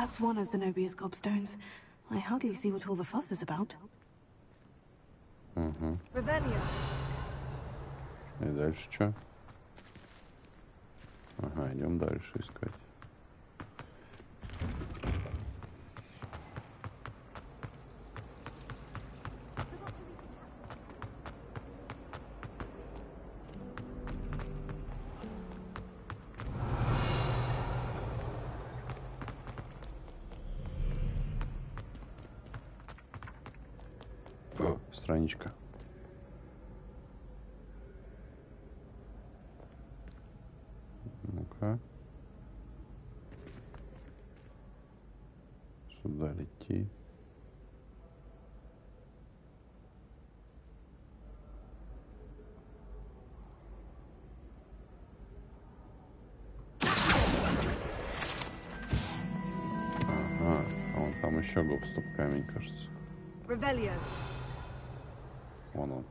That's one of Zenobia's gobstones. I hardly see what all the fuss is about. Угу. Revelio. И дальше что? Ага, идем дальше искать. О, страничка. Ну-ка. Сюда лети. Ага, а вон там еще гоп-стоп камень, кажется. Revelio. Вон он.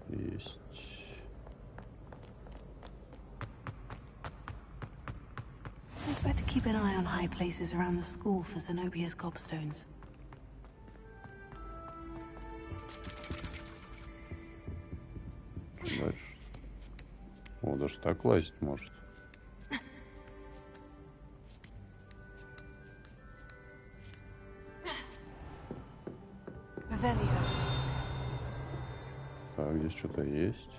Есть. I'd better keep an eye on high places around the school for Zenobia's gobstones. Дальше. О, даже так лазить может. Так, здесь что-то есть.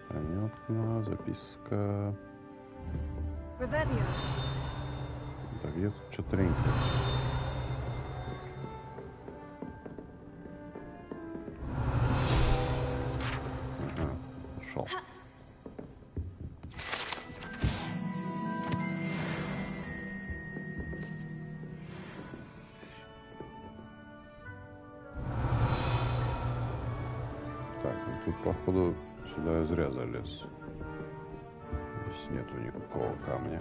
Понятно, записка. Так, где тут что тренькает? Ага, нашел. Так, ну тут, походу, сюда я зря залез. Здесь нету никакого камня.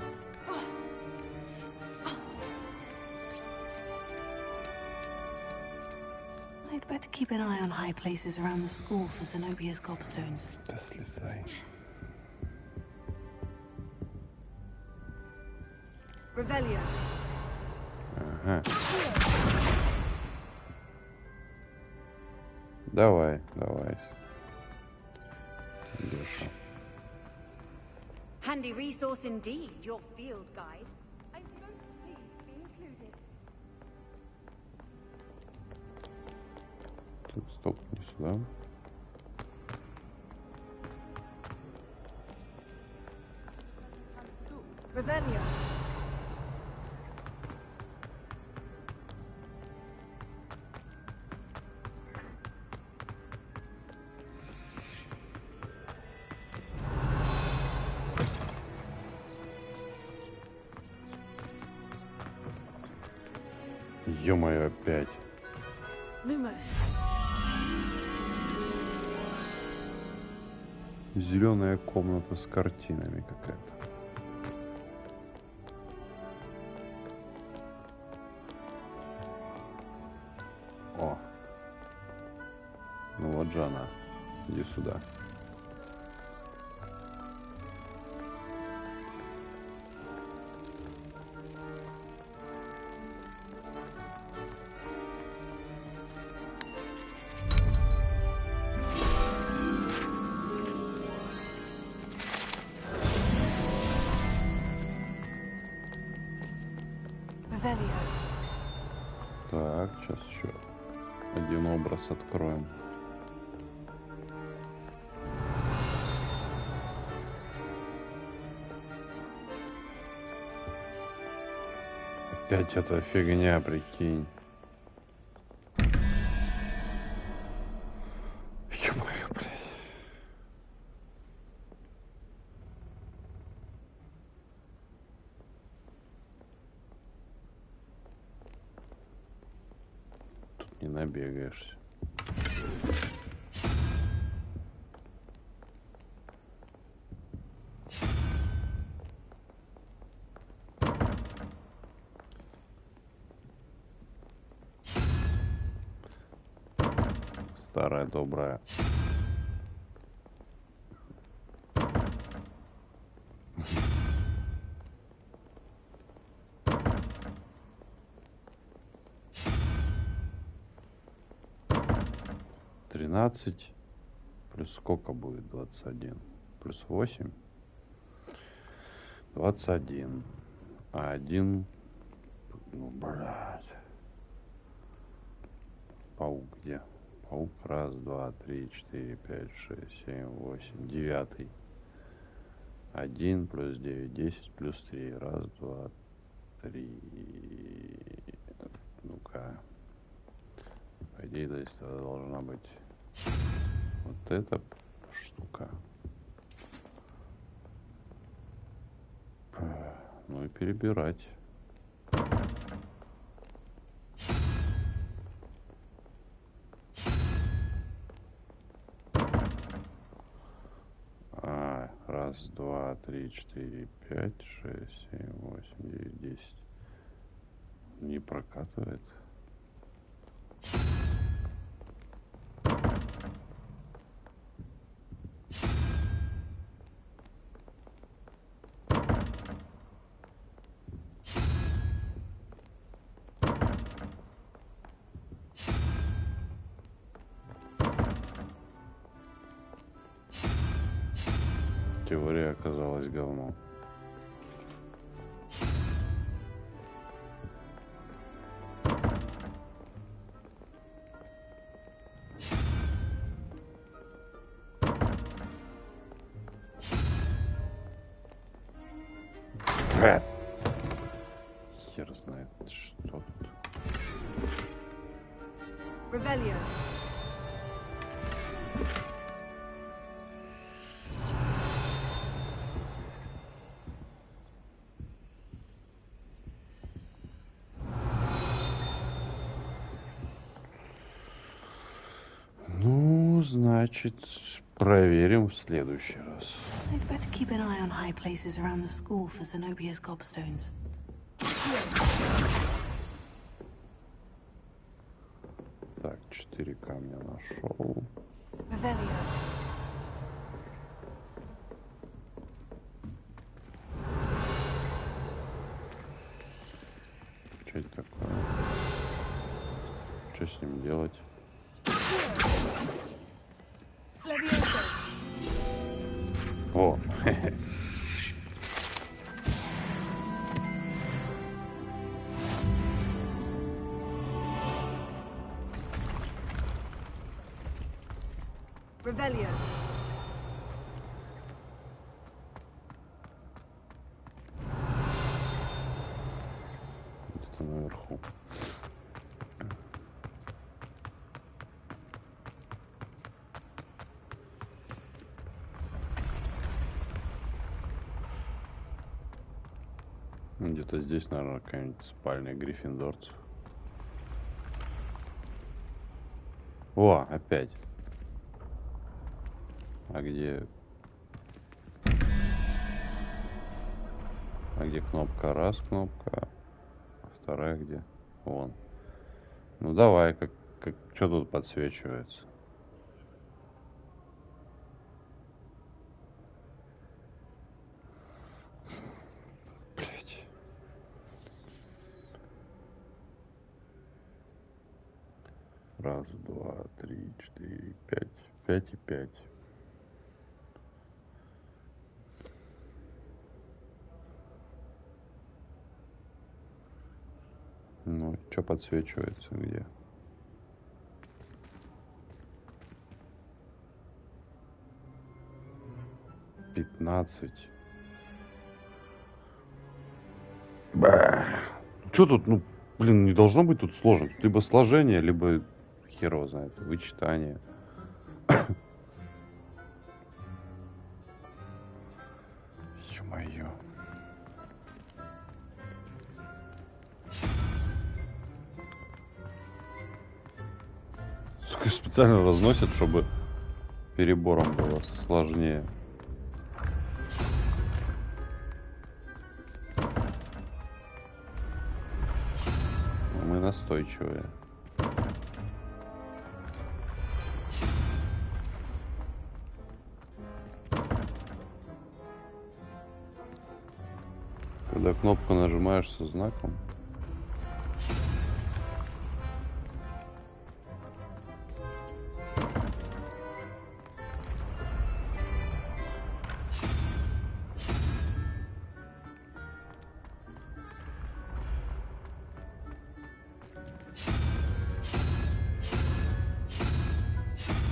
I'd better keep an eye on high places around the school for Zenobia's gobstones. Да слезай. Revelio. Ага. Давай, давай. Леша. Handy resource indeed, your field guide. I'm most pleased to be included. Так, стоп, не сюда. Revelio. Ё-моё, опять. Lumos. Зеленая комната с картинами какая-то. О. Ну вот же она. Иди сюда. Так, сейчас еще один образ откроем. Опять эта фигня, прикинь. Ё-моё, блядь. Тут не набегаешься. Старая добрая. Тринадцать плюс сколько будет? 21 плюс 8. 21. А 1. Ну, блядь. Паук где? Паук. Раз, два, три, четыре, пять, шесть, семь, восемь. 9. 1 плюс 9, 10 плюс 3. Раз, два, три. Ну-ка. По идее, то есть должна быть вот эта штука. Ну и перебирать. Раз, два, три, четыре, пять, шесть, семь, восемь, девять, 10. Не прокатывает. Теория оказалась говном. Хер знает, что тут. Revelio. Ну, значит, проверим в следующий раз. I'd better keep an eye on high places around the school for Zenobia's gobstones. Так, 4 камня нашел. Revelio. Что это такое? Что с ним делать? О, Revelio. где-то наверху. Где-то здесь, наверное, какая-нибудь спальня гриффиндорцев. О, опять. А где... А где кнопка? Раз кнопка. А вторая где? Вон. Ну давай, что тут подсвечивается? Блять. Раз, два, три, четыре, пять. 5 и 5. Ну, что подсвечивается где? Пятнадцать. Что тут, ну, блин, не должно быть тут сложно. Тут либо сложение, либо хер его знает, вычитание. Ё-моё. Сука, специально разносят, чтобы перебором было сложнее. Но мы настойчивые. Когда кнопку нажимаешь со знаком.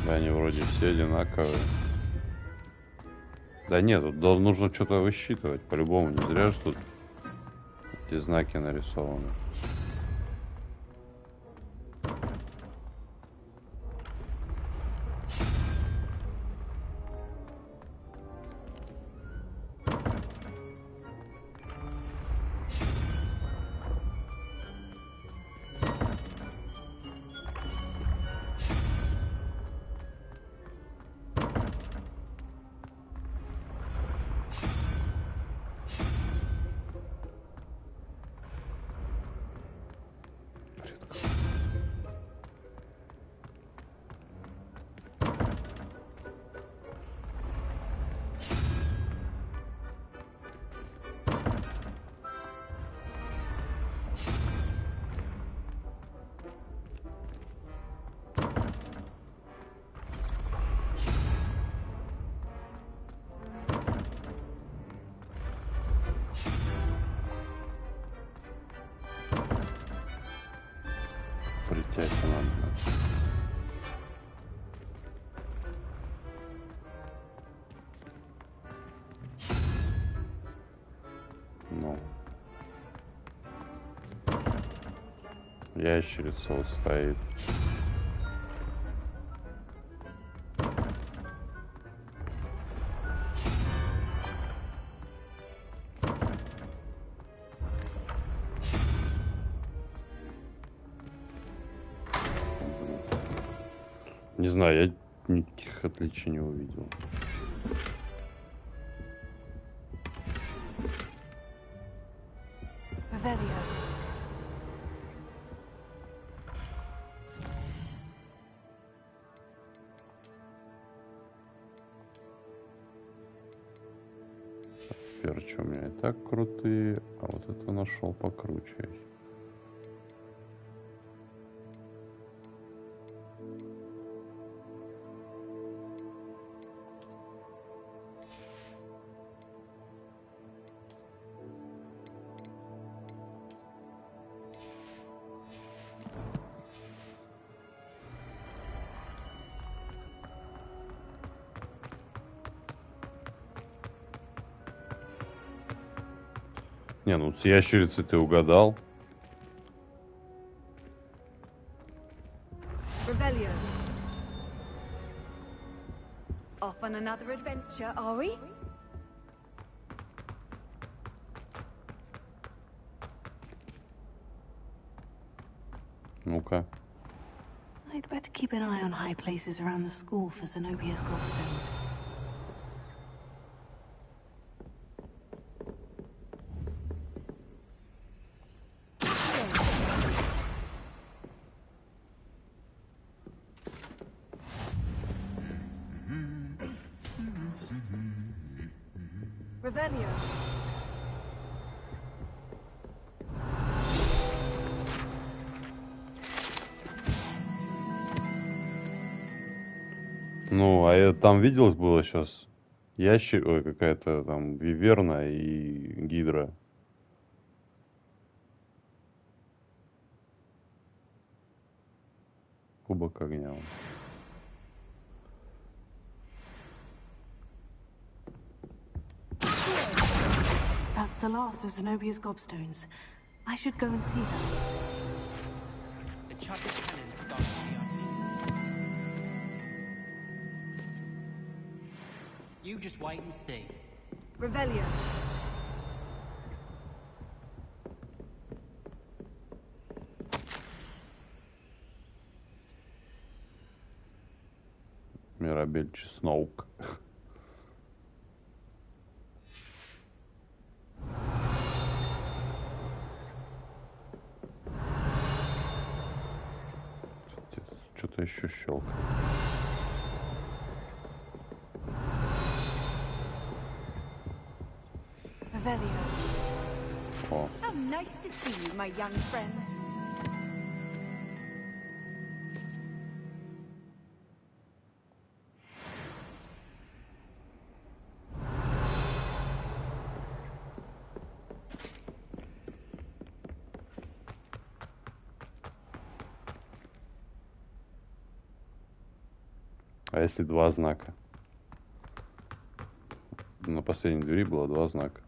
Да, они вроде все одинаковые. Да нет, тут нужно что-то высчитывать, по-любому. Не зря же тут эти знаки нарисованы. Притять надо. Ну. Ящерица вот стоит. Не знаю, я никаких отличий не увидел. Перчи у меня и так крутые, а вот это нашел покруче. Не, ну с ящерицей ты угадал. Revelio. Off on another adventure, are we? Ну-ка. I'd better keep an eye on high places around the school for Zenobia's gobstones. Revelio. Ну, а я там видел было сейчас ой, какая-то там виверна и гидра. Кубок огня. That's the last of Zenobia's gobstones. I should go and see them. The charted cannons are gone. You just wait and see. Revelio. Мирабель Чесноук. Что-то еще щелкает. Revelio. Oh, nice to see you, my young friend. А если два знака? На последней двери было два знака.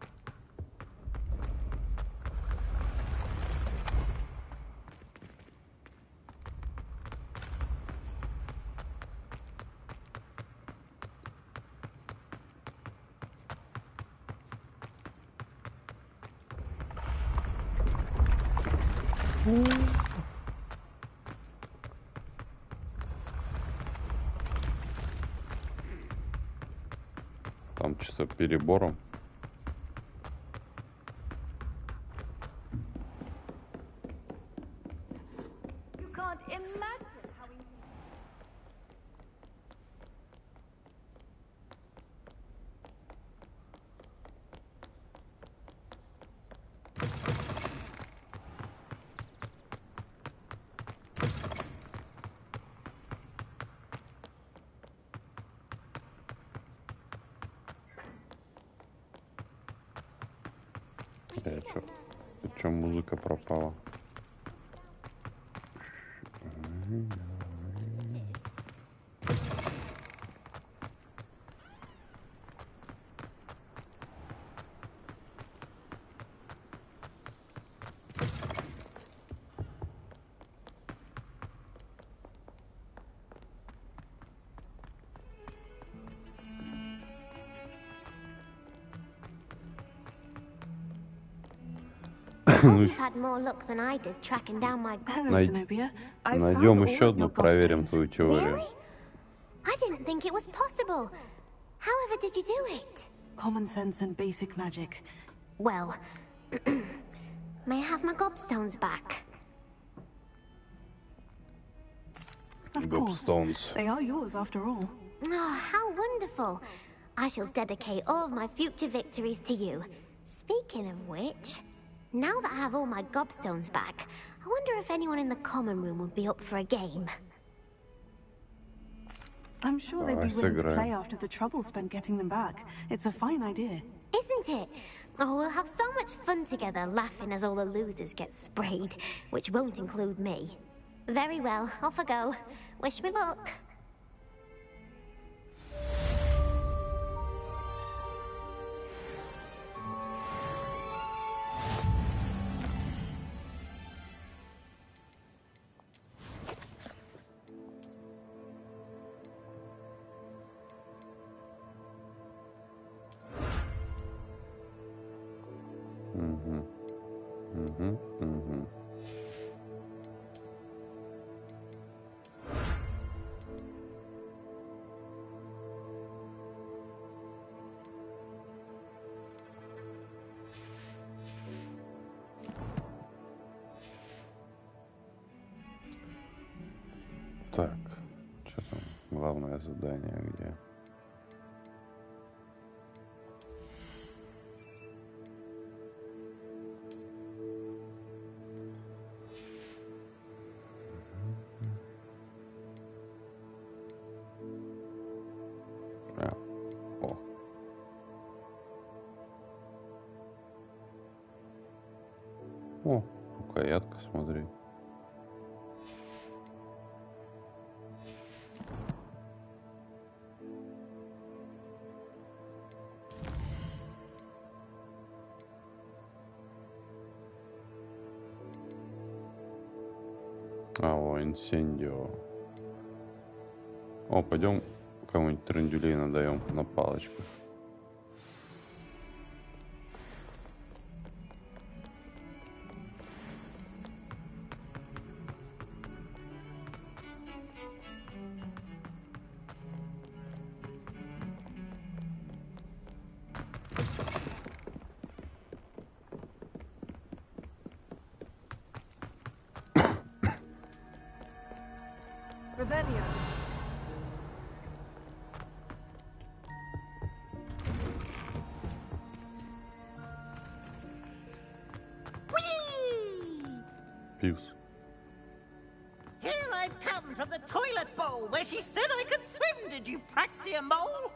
Там чисто перебором. You can't imagine how Чё музыка пропала? You've had more luck than I did tracking down my Найдем еще одну, проверим твою теорию. Really? I didn't think it was possible. However did you do it? Common sense and basic magic. Well, may I have my gobstones back? Of course. They are yours after all. Oh, how wonderful. I shall dedicate all of my future victories to you. Speaking of which, now that I have all my gobstones back, I wonder if anyone in the common room would be up for a game. I'm sure they'd be willing to play after the trouble spent getting them back. It's a fine idea. Isn't it? Oh, we'll have so much fun together, laughing as all the losers get sprayed, which won't include me. Very well, off I go. Wish me luck. Так, что там? Главное задание где? О, рукоятка, смотри. О, инсендио. О, пойдем кому-нибудь трындюлей надаем на палочках. I've come from the toilet bowl where she said I could swim, did you praxia mole?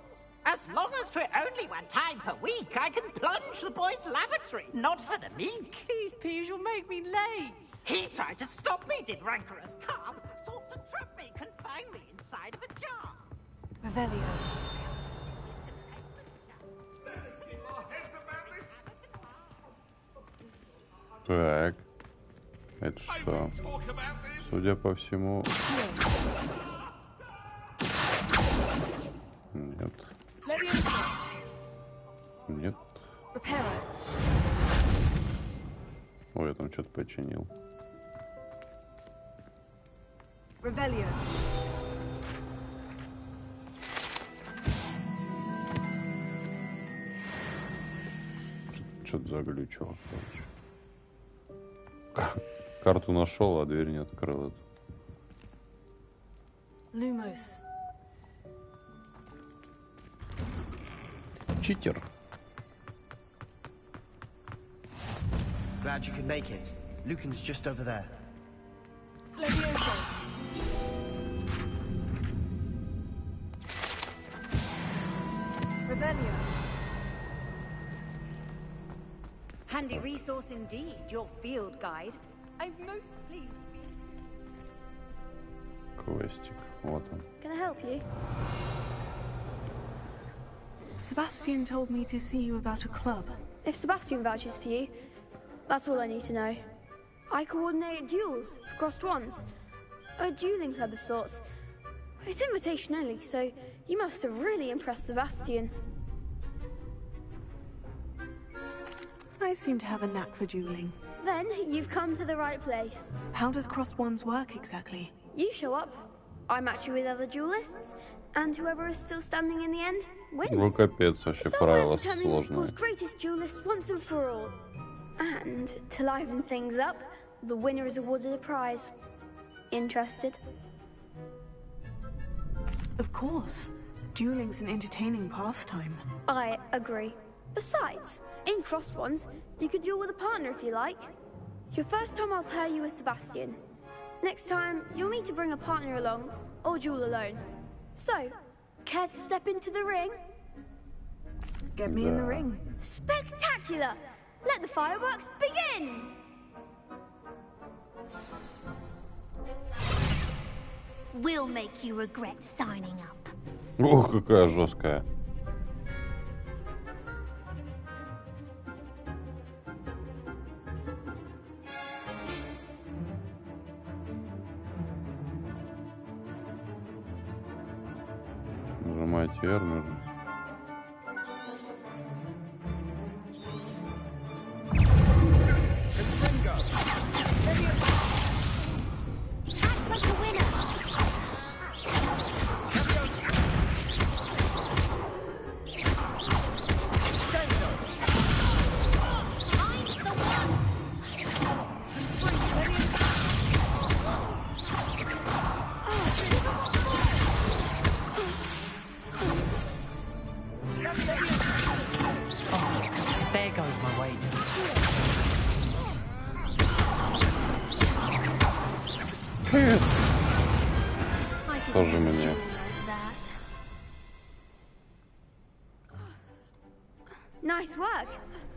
As long as 'twere only one time per week, I can plunge the boy's lavatory, not for the meek. These peas will make me late. He tried to stop me, did rancorous carp, sought to trap me, confine me inside of a jar. Revelio. Так. Это что? Судя по всему... Нет. Нет. Ой, я там что-то починил. Revelio. Что-то заглючило, короче. Карту нашел, а дверь не открыл. Lumos. Читер. Glad you could make it. Lucan's just over there. Levioso. Revelio. Handy resource indeed, your field guide. I'm most pleased to be... Квестик. Вот он. Can I help you? Sebastian told me to see you about a club. If Sebastian vouches for you, that's all I need to know. I coordinate duels for crossed ones. A dueling club of sorts. It's invitation only, so you must have really impressed Sebastian. I seem to have a knack for dueling. Then you've come to the right place. How does crossed ones work exactly? You show up, I match you with other duelists, and whoever is still standing in the end wins. Ну капец, вообще правила сложные. Greatest duelist once and for all. And to liven things up, the winner is awarded a prize. Interested? Of course. Dueling's an entertaining pastime. I agree. Besides, in crossed ones, you could duel with a partner if you like. Your first time I'll pair you with Sebastian. Next time, you'll need to bring a partner along, or duel alone. So, care to step into the ring? Get me in the ring. Spectacular! Let the fireworks begin! We'll make you regret signing up. Ох, какая жесткая. Нажимать R нужно. Тоже мне. Nice work.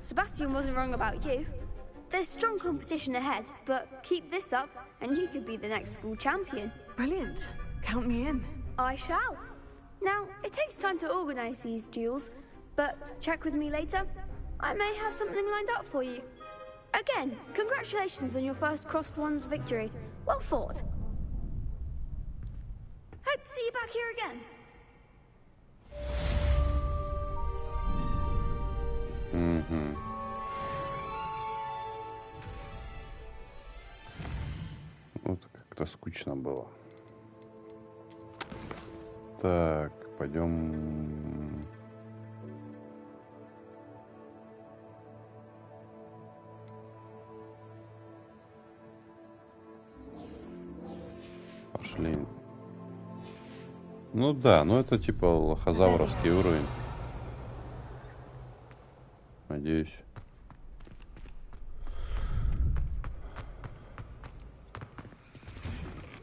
Sebastian wasn't wrong about you. There's strong competition ahead, but keep this up and you could be the next school champion. Brilliant. Count me in. I shall. Now, it takes time to organize these duels, but check with me later. I may have something lined up for you. Again, congratulations on your first crossed ones victory. Well fought. Hope to see you back here again. Вот как-то скучно было. Так, пойдем. Пошли. Ну да, ну это типа лохозавровский уровень. Надеюсь.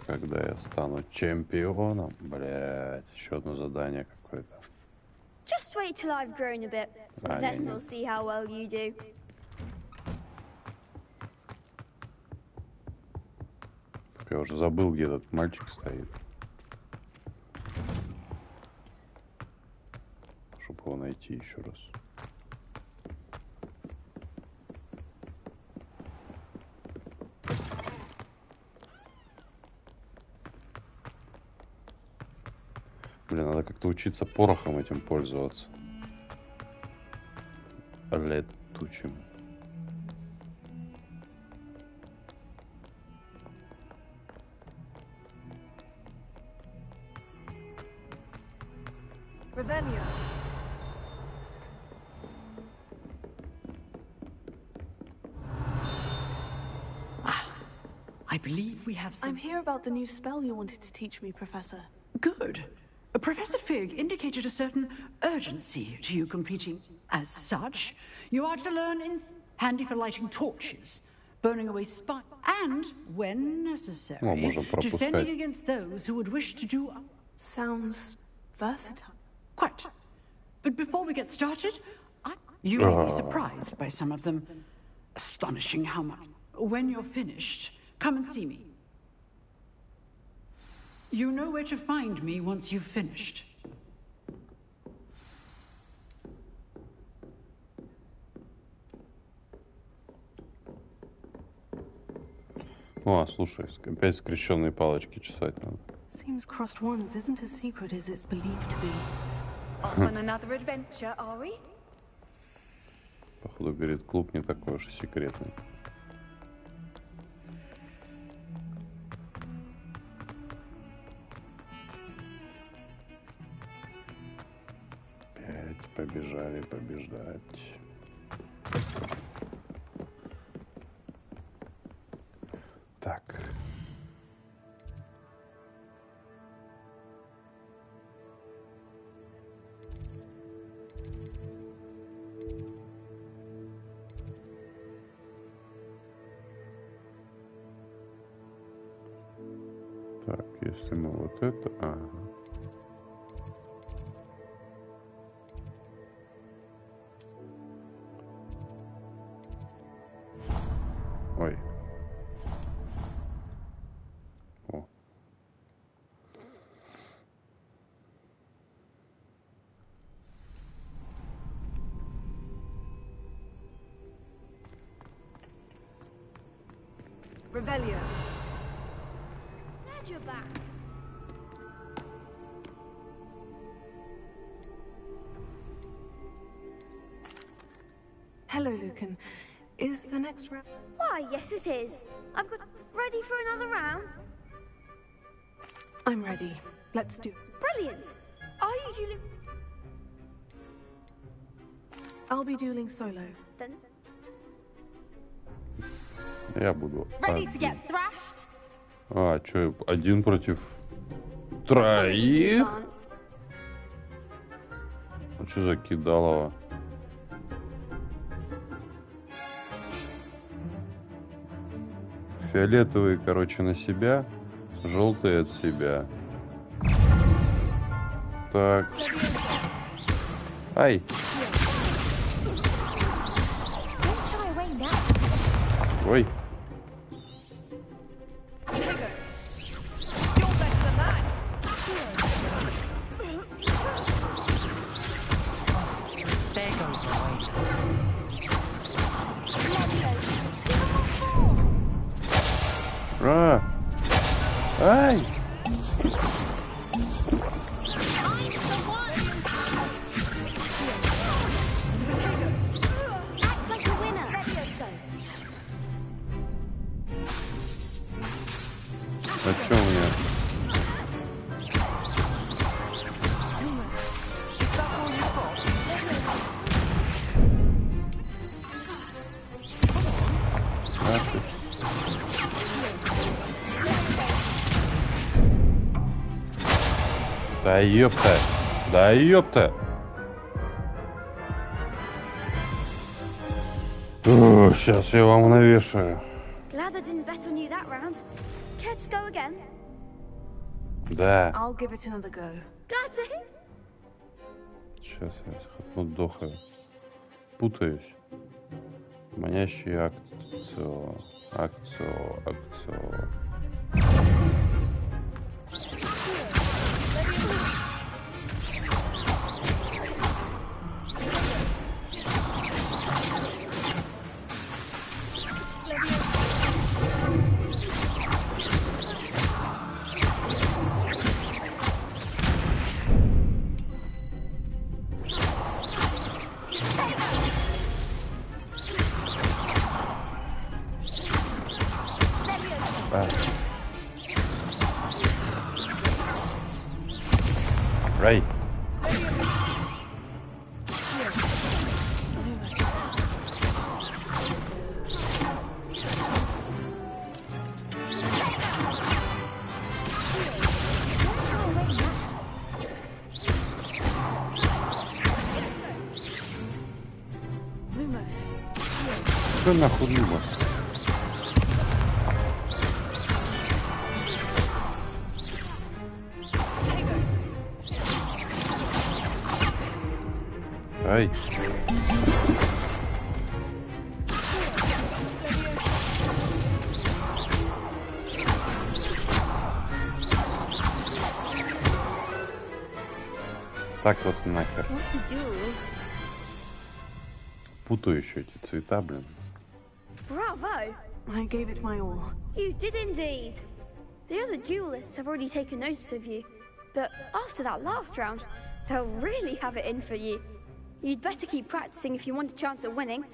Когда я стану чемпионом, блять, еще одно задание какое-то. Just wait till I've grown a bit. Then we'll see how well you do. Я уже забыл, где этот мальчик стоит. Чтобы его найти еще раз. Блин, надо как-то учиться порохом этим пользоваться. Летучим. I believe we have some... I'm here about the new spell you wanted to teach me, Professor. Good. Professor Fig indicated a certain urgency to you completing. As such, you are to learn handy for lighting torches, burning away and, when necessary, defending against those who would wish to do... Sounds versatile. Quite. But before we get started, you may be surprised by some of them. Astonishing how much. When you're finished, come and see me. You know where to find me once you've finished. О, слушай, опять скрещенные палочки чесать надо. Seems crossed ones isn't as secret as it's believed to be. On another adventure, are we? Походу, говорит, клуб не такой уж и секретный. Опять побежали побеждать. Так. Так, если мы вот это... Ага. Ой. О. Revelio. Glad you're back. Hello, Lucan. Is the next round? Why, yes it is. I've got... Ready for another round? I'm ready. Let's do... Brilliant! Are you dueling... I'll be dueling solo. Then... Я буду... Ready to get thrashed? А, чё, один против троих? А что за кидалово? Фиолетовые, короче, на себя, желтые от себя. Так. Ай. Ой. Ай! А чё у меня? Да ёпта! Да ёпта! Сейчас я вам навешаю. Glad I didn't bet on you that round. Care to go again? Да. I'll give it another go. Glad to hear. Сейчас я дохаю. Путаюсь. Манящий акцио. Right. Что нахуй Lumos? Ай. Так вот нахер. Путаю еще эти цвета, блин. Bravo! I gave it my all. You did indeed. The other duelists have already taken notice of you, but after that last round, they'll really have it in for you. You'd better keep practicing if you want a chance at winning,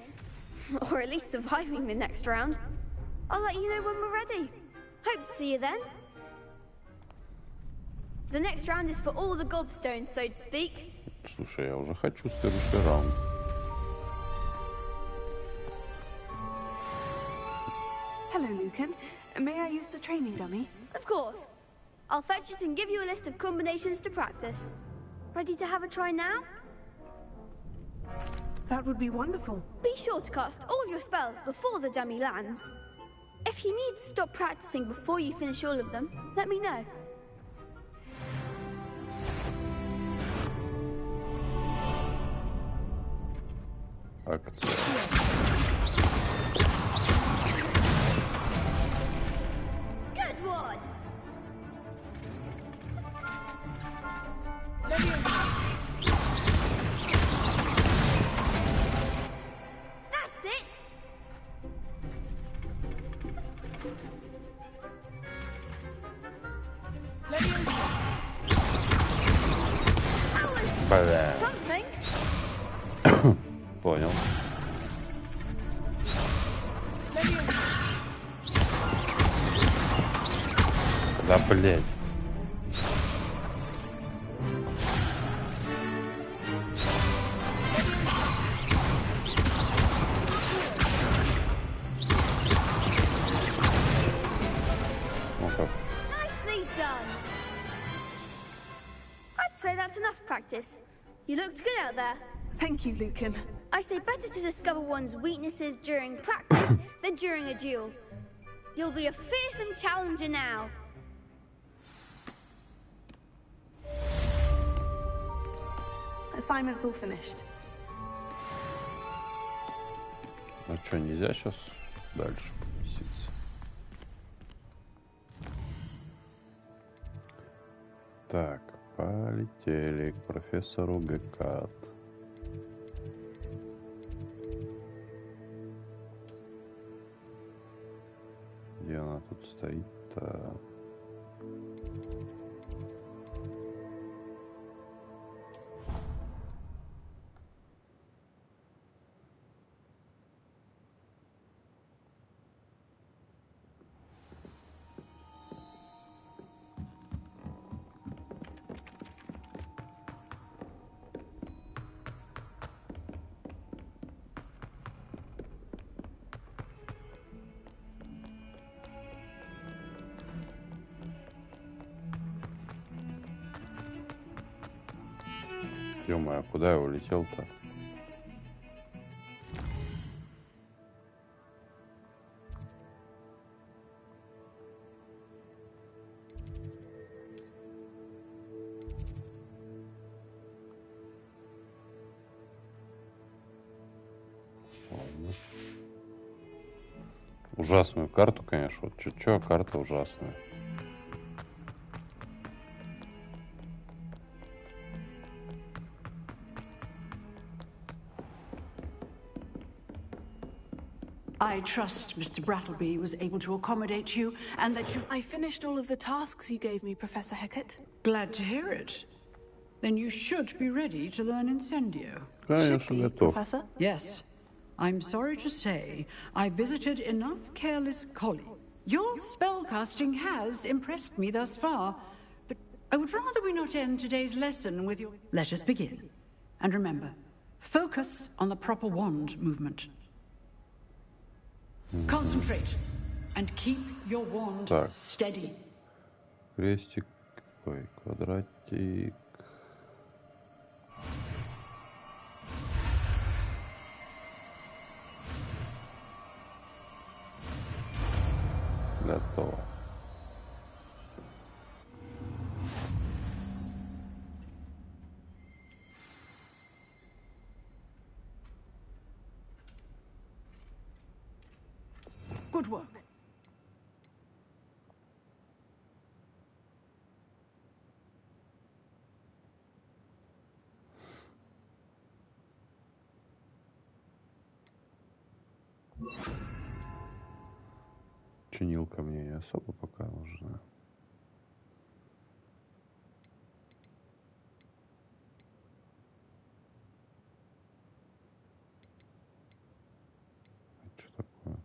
or at least surviving the next round. I'll let you know when we're ready. Hope to see you then. The next round is for all the gobstones, so to speak. Слушай, я уже хочу следующий раунд. Hello, Lucan. May I use the training dummy? Of course. I'll fetch it and give you a list of combinations to practice. Ready to have a try now? That would be wonderful. Be sure to cast all your spells before the dummy lands. If you need to stop practicing before you finish all of them, let me know. Good one! That's it! Бля. Something. Понял. Да, блядь. Ну как? Nicely done. I'd say that's enough practice. You looked good out there. Thank you, Lucan. I say better to discover one's weaknesses during practice than during a duel. You'll be a fearsome challenger now. Assignment's all finished. А что, нельзя сейчас дальше поместиться? Так, полетели к профессору Гекат. Где она тут стоит-то? Ё-моё, а куда я улетел-то? Ужасную карту, конечно. Вот чё, карта ужасная. I trust Mr. Brattleby was able to accommodate you, and that you... I finished all of the tasks you gave me, Professor Hecat. Glad to hear it. Then you should be ready to learn Incendio. Конечно, готов. Professor? Yes. I'm sorry to say, I visited enough careless colleagues. Your spellcasting has impressed me thus far, but I would rather we not end today's lesson with your... Let us begin. And remember, focus on the proper wand movement. Concentrate and keep your wand steady. Крестик, ой, квадратик. Готово. Good work. Чинилка мне не особо пока нужна. Что такое?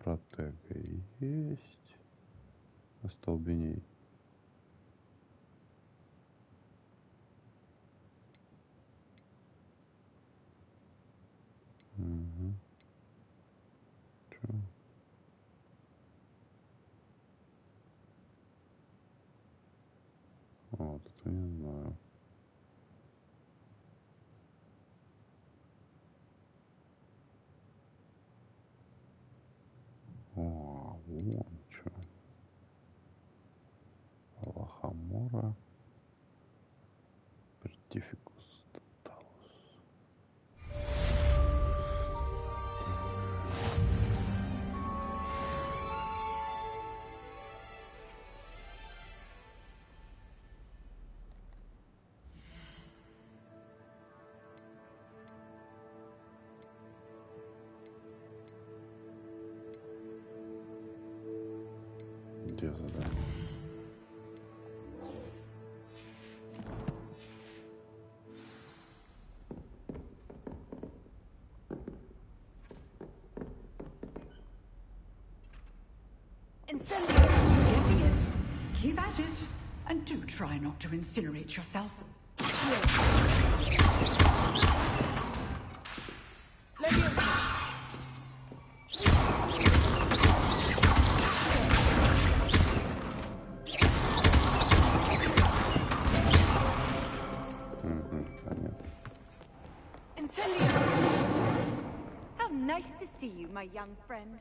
Протега есть. Остолбеней. Угу. Чё? Вот это не знаю. О, вон что. Лохомора. Пертификус тоталус. Где задание? Getting it. Keep at it. And do try not to incinerate yourself. How nice to see you, my young friend.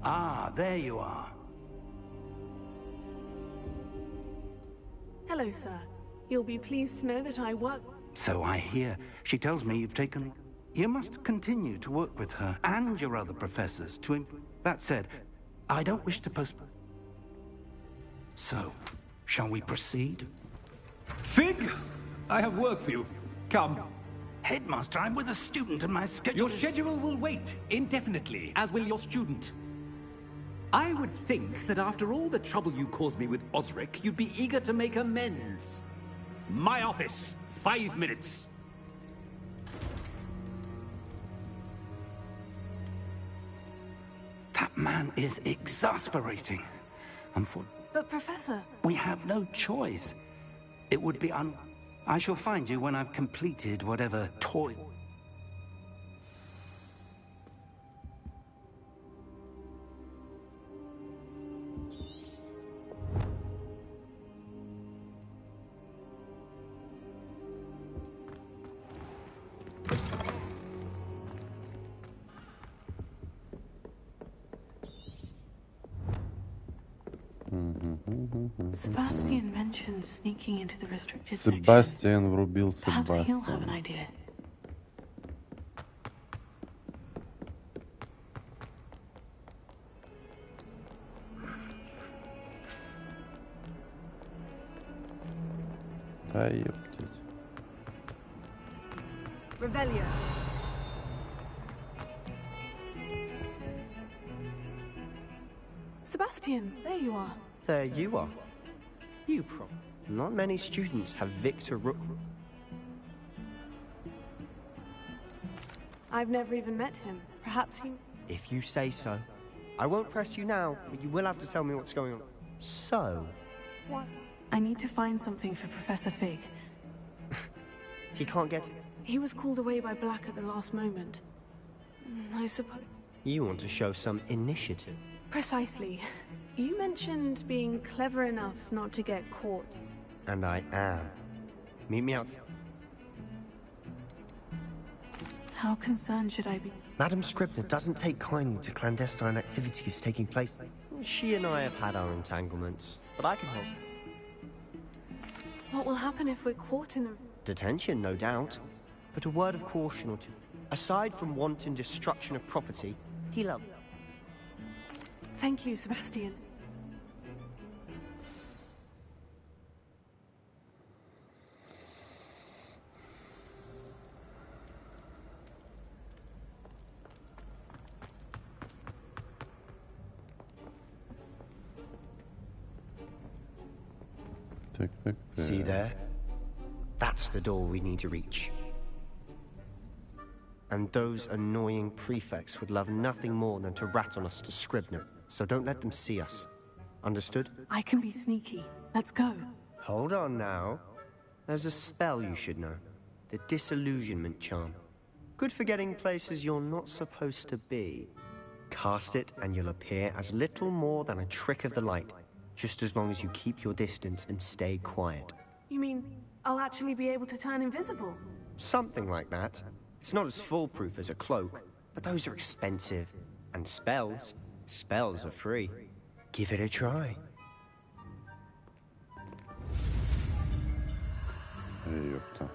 Ah, there you are. Hello, sir. You'll be pleased to know that I work... So I hear. She tells me you've taken... You must continue to work with her and your other professors to... That said, I don't wish to postpone... So, shall we proceed? Fig! I have work for you. Come. headmaster. I'm with a student and my schedule Your schedule will wait indefinitely, as will your student. I would think that after all the trouble you caused me with Osric, you'd be eager to make amends. My office, 5 minutes. That man is exasperating. But Professor... We have no choice. It would be I shall find you when I've completed whatever toy... Sebastian mentioned sneaking into the restricted Себастьян врубился. Perhaps he'll have an idea. Да ёптить. Revelio. Sebastian, there you are. There you are. Not many students have Victor Rook. I've never even met him. Perhaps he... If you say so. I won't press you now, but you will have to tell me what's going on. So? What? I need to find something for Professor Fig. He can't get... He was called away by Black at the last moment. I suppose... You want to show some initiative. Precisely. You mentioned being clever enough not to get caught. And I am. Meet me out. How concerned should I be? Madam Scribner doesn't take kindly to clandestine activities taking place. She and I have had our entanglements, but I can help. What will happen if we're caught in the... Detention, no doubt. But a word of caution or two. Aside from wanton destruction of property, he loved... Thank you, Sebastian. See there? That's the door we need to reach. And those annoying prefects would love nothing more than to rat on us to Scribner, so don't let them see us. Understood? I can be sneaky. Let's go. Hold on now. There's a spell you should know. The Disillusionment Charm. Good for getting places you're not supposed to be. Cast it and you'll appear as little more than a trick of the light, just as long as you keep your distance and stay quiet. You mean I'll actually be able to turn invisible? Something like that. It's not as foolproof as a cloak, but those are expensive. And spells are free. Give it a try. Ёпта.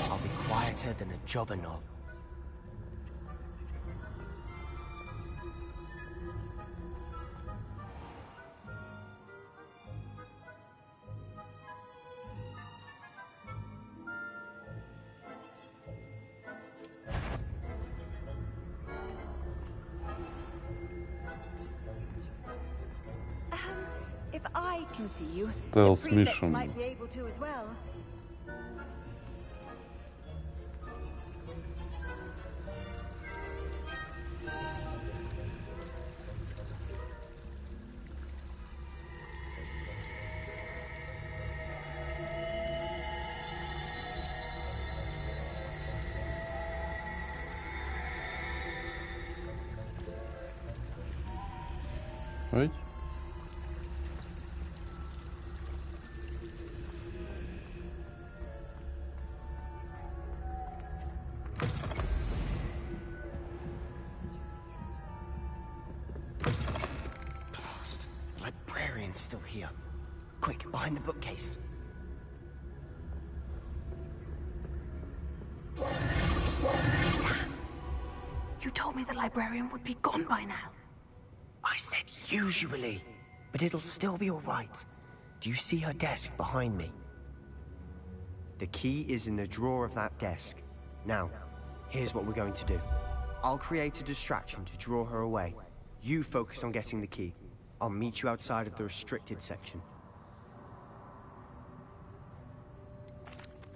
I'll be quieter than a jobberknoll. If I can see you, Stealth the prefects mission. might be able to as well. Someone's still here. Quick, behind the bookcase. You told me the librarian would be gone by now. I said usually, but it'll still be all right. Do you see her desk behind me? The key is in the drawer of that desk. Now, here's what we're going to do. I'll create a distraction to draw her away. You focus on getting the key. I'll meet you outside of the restricted section.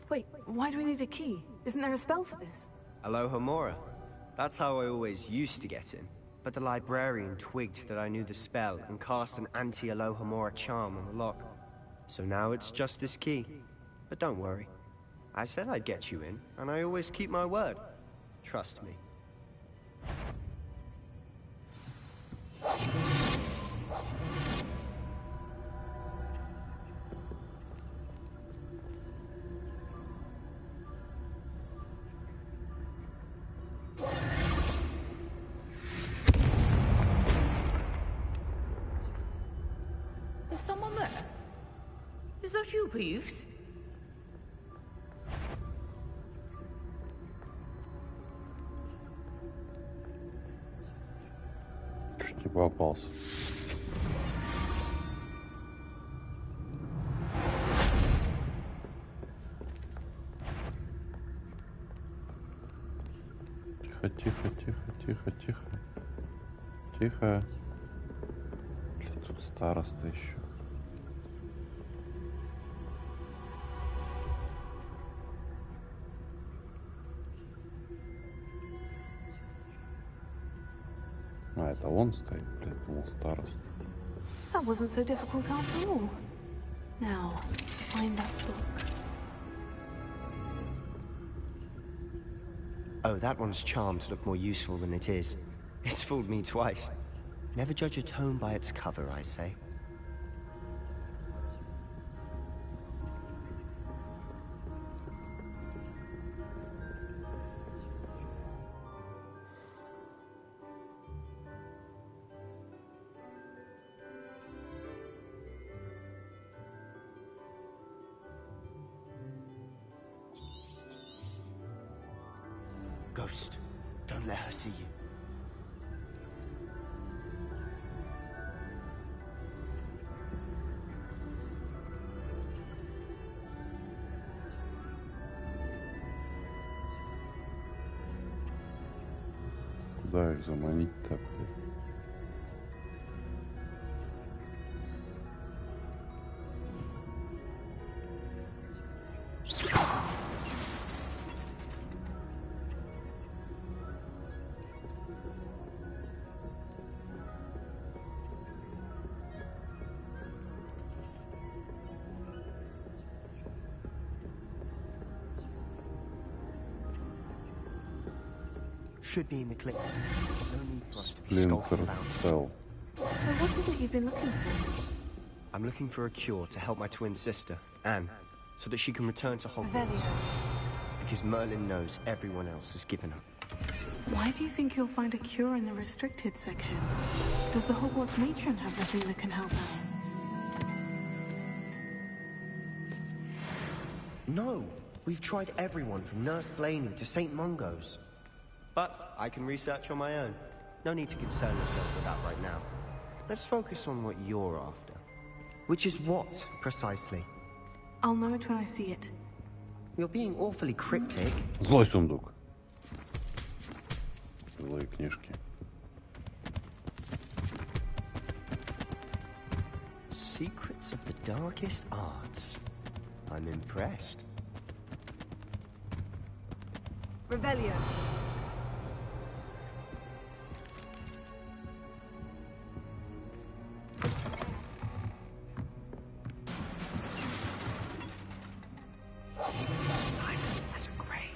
Wait, why do we need a key? Isn't there a spell for this? Alohomora. That's how I always used to get in. But the librarian twigged that I knew the spell and cast an anti-Alohomora charm on the lock. So now it's just this key. But don't worry. I said I'd get you in, and I always keep my word. Trust me. Is someone there? Is that you, Peeves? Чуть не попался. Тихо, тихо, тихо, тихо, тихо. Тихо. Блин, тут староста еще. А, это он стоит, блин, думал староста. That wasn't so difficult after all. Now, find that book. Oh, that one's charmed to look more useful than it is. It's fooled me twice. Never judge a tome by its cover, I say. Ghost, don't let her see you. Куда их заманить-то? Should be in the clip. There's no need for us to be skulking about. Cell. So what is it you've been looking for? I'm looking for a cure to help my twin sister, Anne, so that she can return to Hogwarts. Because Merlin knows everyone else has given up. Why do you think you'll find a cure in the restricted section? Does the Hogwarts matron have nothing that can help her? No! We've tried everyone from Nurse Blaney to St. Mungo's. But I can research on my own. No need to concern yourself with that right now. Let's focus on what you're after. Which is what, precisely? I'll know it when I see it. You're being awfully cryptic. Злой сундук. Злые книжки. Secrets of the darkest arts. I'm impressed. Revelio. Silent as a grave.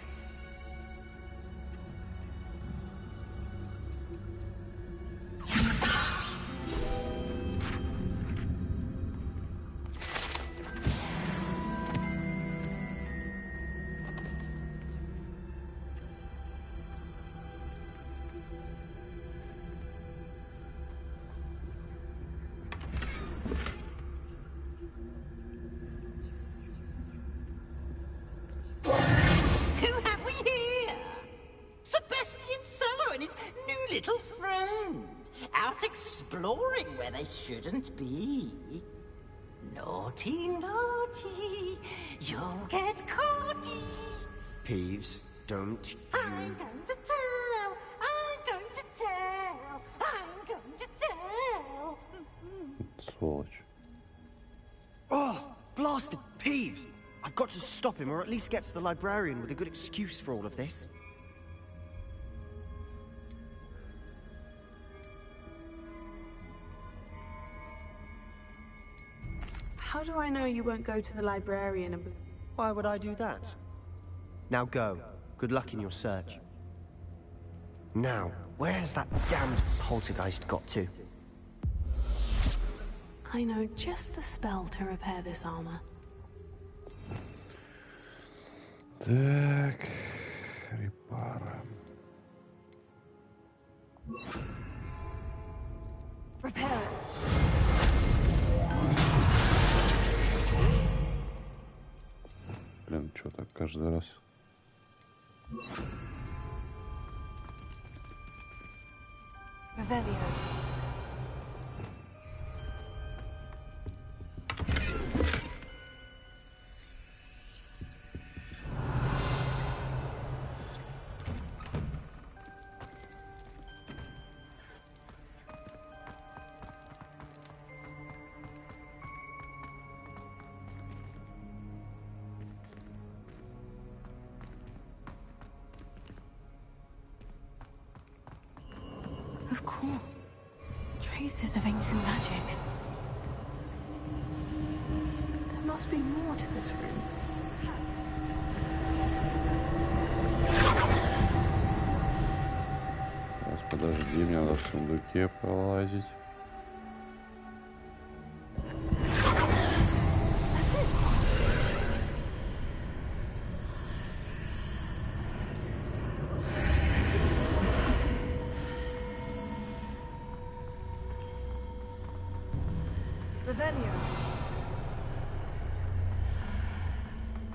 exploring where they shouldn't be. Naughty, naughty, you'll get caughty. Peeves, don't you... I'm going to tell, I'm going to tell, I'm going to tell. Сволочь. Oh, blasted Peeves! I've got to stop him, or at least get to the librarian with a good excuse for all of this. How do I know you won't go to the librarian and... Why would I do that? Now go. Good luck in your search. Now, where's that damned poltergeist got to? I know just the spell to repair this armor. Так, репара. Repair it. Блин, что так каждый раз? Revelio. Of course. Traces of ancient magic. There must be more to this room. Сейчас, подожди, мне надо в сундуке полазить.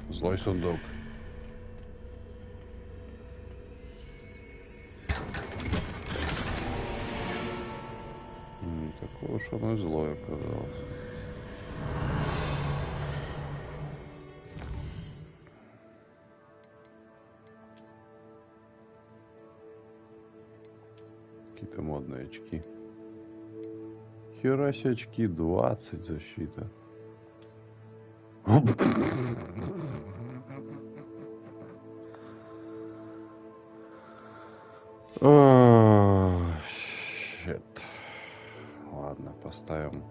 Злой сундук. Не такой уж он и злой оказался. Какие-то модные очки. Хера себе очки, 20 защита. Щит. Ладно, поставим.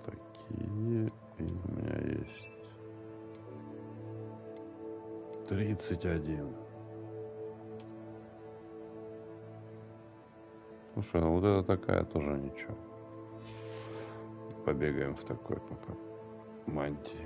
Такие. И у меня есть 31. Слушай, ну вот это такая тоже ничего. Побегаем в такой пока мантии.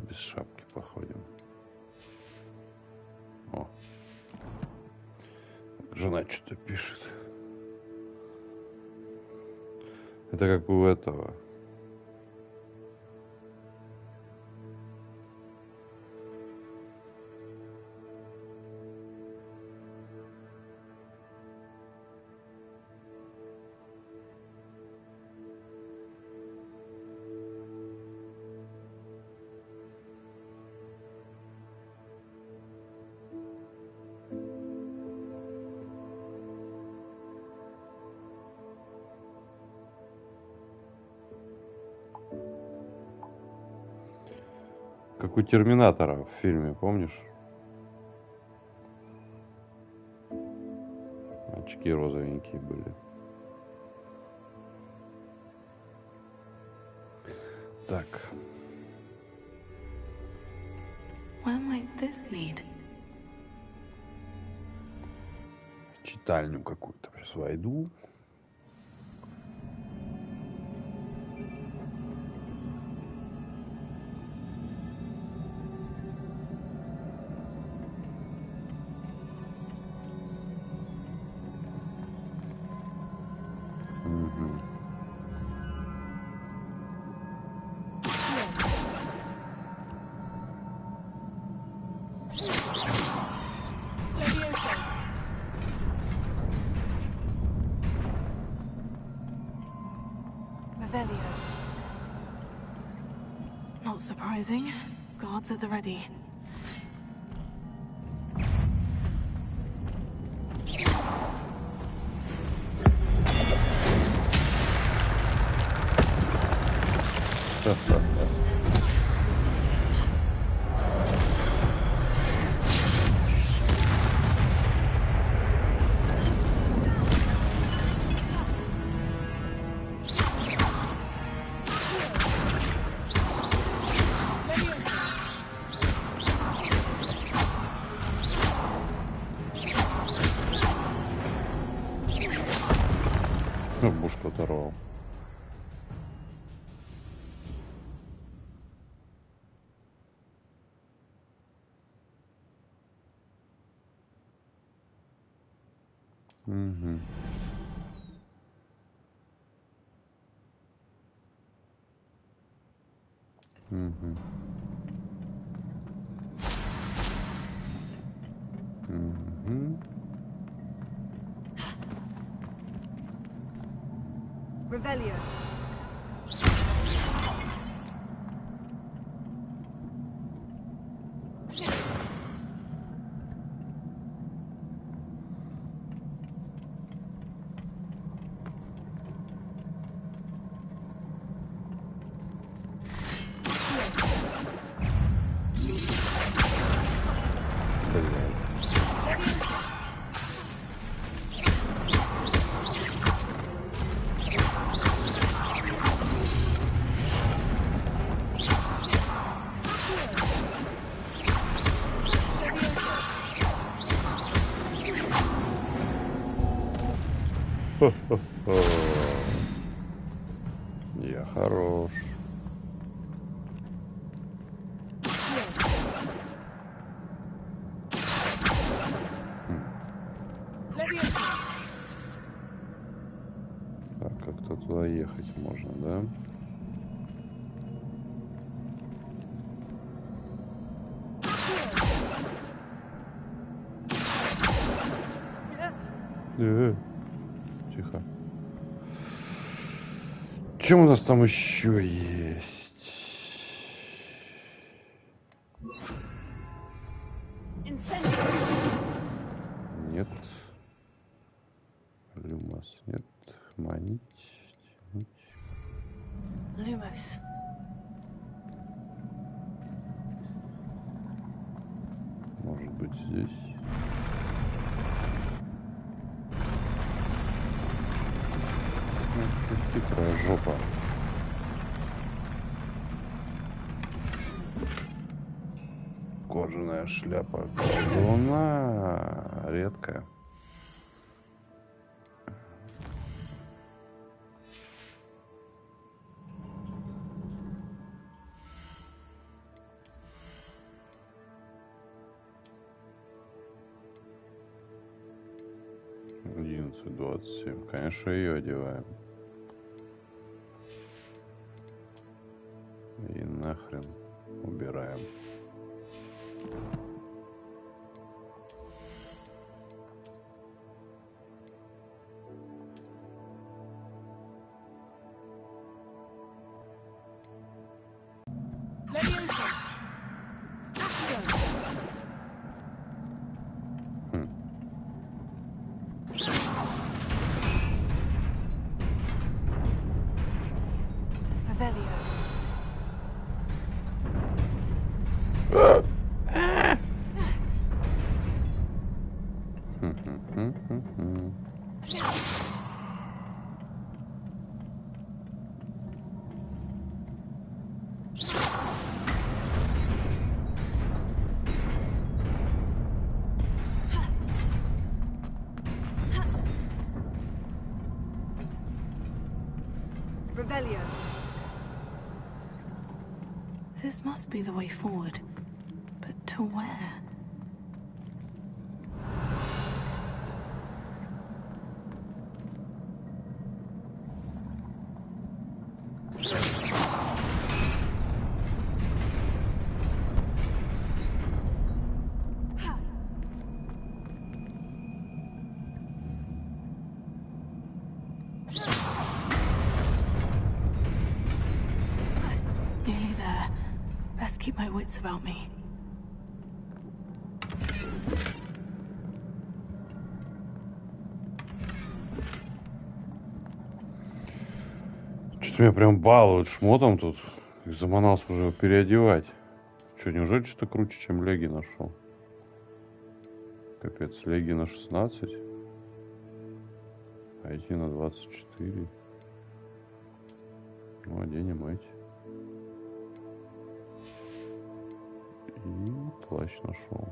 Без шапки походим. О. Жена что-то пишет. Это как у этого. Как у Терминатора в фильме, помнишь? Очки розовенькие были. Так. Where might this lead? Читальню какую-то сейчас войду. Not surprising. Guards at the ready. Бушку оторвал. Угу. Угу. Угу. Revelio. Я хорош. Так, как-то туда ехать можно, да? Тихо. Чем у нас там еще есть? Нет. Люмос нет. Манить. Lumos. Может быть здесь. Хитрая жопа. Кожаная шляпа. Колдуна редкая. Одиннадцать, 27. Конечно, ее одеваем. И нахрен убираем. Revelio. This must be the way forward. But to where? Nearly there. Best keep my wits about me. Что-то меня прям балуют шмотом тут. И заманался уже его переодевать. Что, неужели что-то круче, чем леги нашел? Капец, леги на 16. А эти на 24. Ну, оденем эти. И плащ нашел.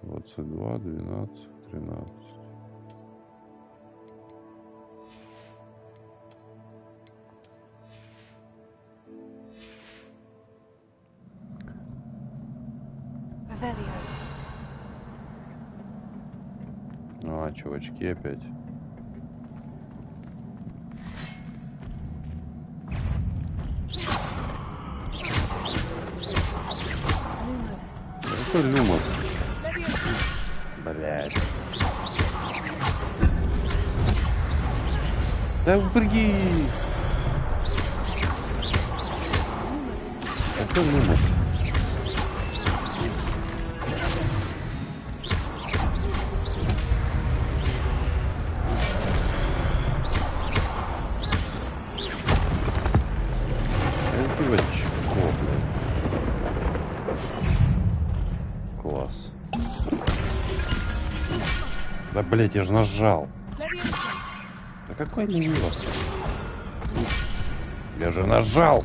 22, 12, 13. А, чувачки опять. Какой Люмос? Блядь. Да упрыги! Какой Люмос? Класс. Да, блять, я же нажал. Да какой Люмос? Я же нажал.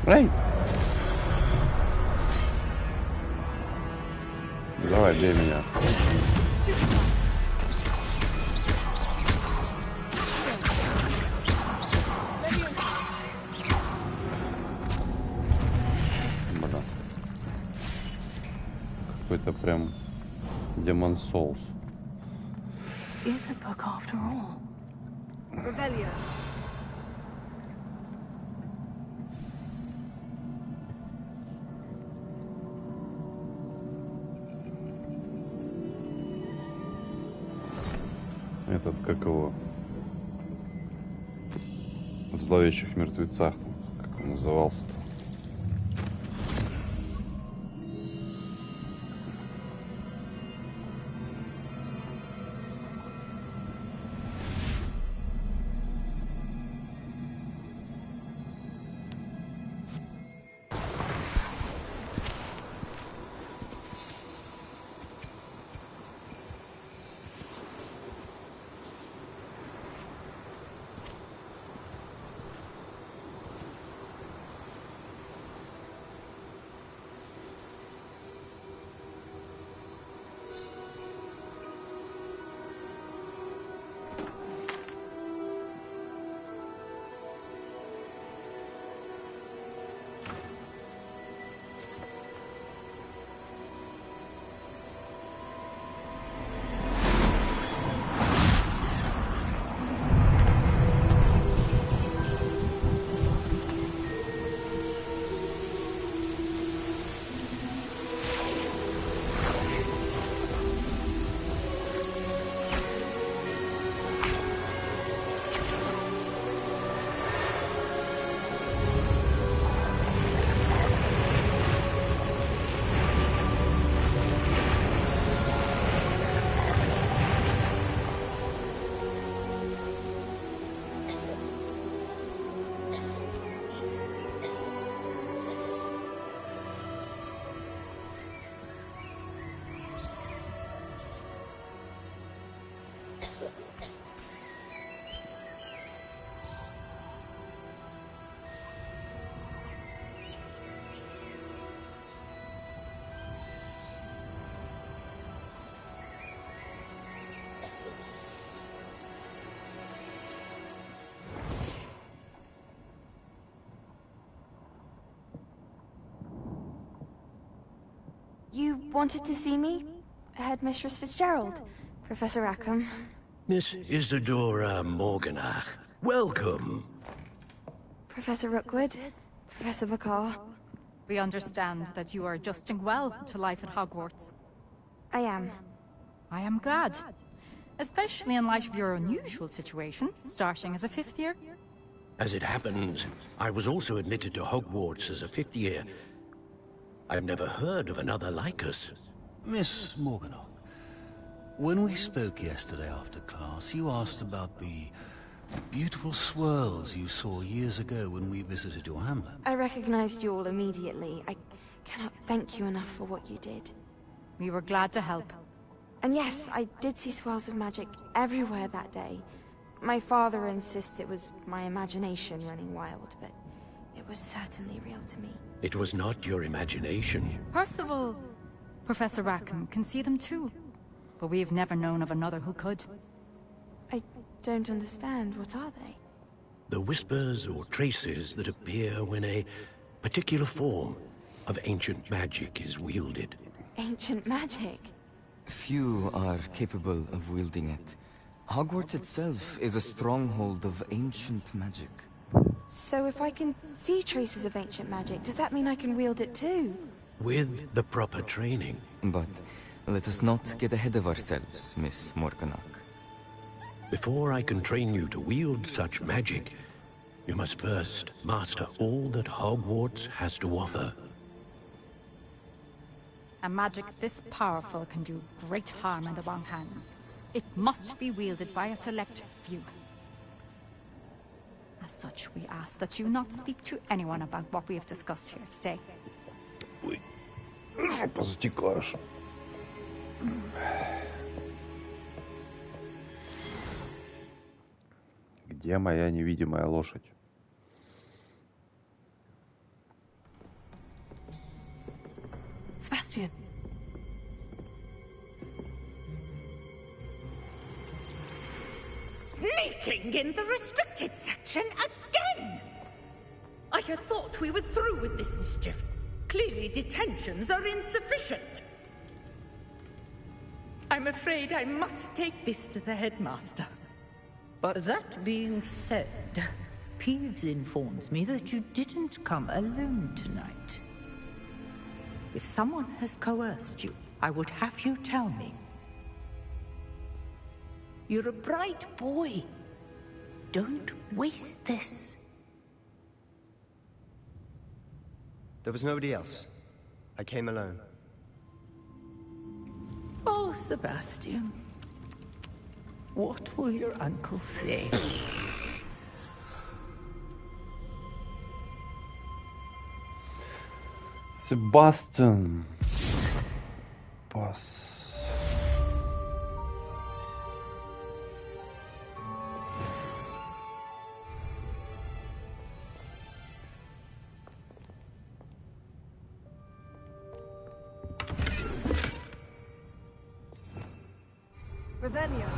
Эй! Давай, бей меня. Бля. Какой-то прям Demon Souls. It's a book after all. Revelio. Этот, как его, в зловещих мертвецах, как он назывался-то? You wanted to see me? Headmistress Fitzgerald? Professor Rackham? Miss Isadora Morganach, welcome. Professor Rookwood? Professor Bakar? We understand that you are adjusting well to life at Hogwarts. I am. I am glad. Especially in light of your unusual situation, starting as a 5th year. As it happens, I was also admitted to Hogwarts as a 5th year. I've never heard of another like us. Miss Morganock, when we spoke yesterday after class, you asked about the beautiful swirls you saw years ago when we visited your hamlet. I recognized you all immediately. I cannot thank you enough for what you did. We were glad to help. And yes, I did see swirls of magic everywhere that day. My father insists it was my imagination running wild, but it was certainly real to me. It was not your imagination. Percival, Professor Rackham can see them too. But we have never known of another who could. I don't understand. What are they? The whispers or traces that appear when a particular form of ancient magic is wielded. Ancient magic? Few are capable of wielding it. Hogwarts itself is a stronghold of ancient magic. So if I can see traces of ancient magic, does that mean I can wield it too? With the proper training. But let us not get ahead of ourselves, Miss Morganock. Before I can train you to wield such magic, you must first master all that Hogwarts has to offer. A magic this powerful can do great harm in the wrong hands. It must be wielded by a select few. As such, we ask that you not speak to anyone about what we have discussed here today. Позатекаешь. Где моя невидимая лошадь? Sebastian. Sneaking in the restricted section again! I had thought we were through with this mischief. Clearly detentions are insufficient. I'm afraid I must take this to the headmaster. But that being said, Peeves informs me that you didn't come alone tonight. If someone has coerced you, I would have you tell me. You're a bright boy. Don't waste this. There was nobody else. I came alone. Oh, Sebastian. What will your uncle say? Sebastian. Boss. Revelio.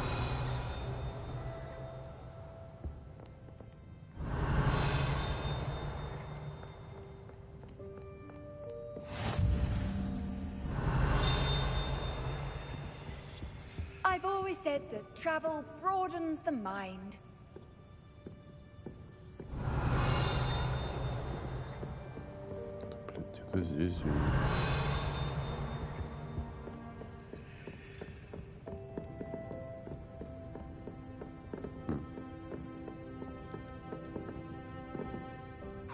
I've always said that travel broadens the mind. Где-то здесь.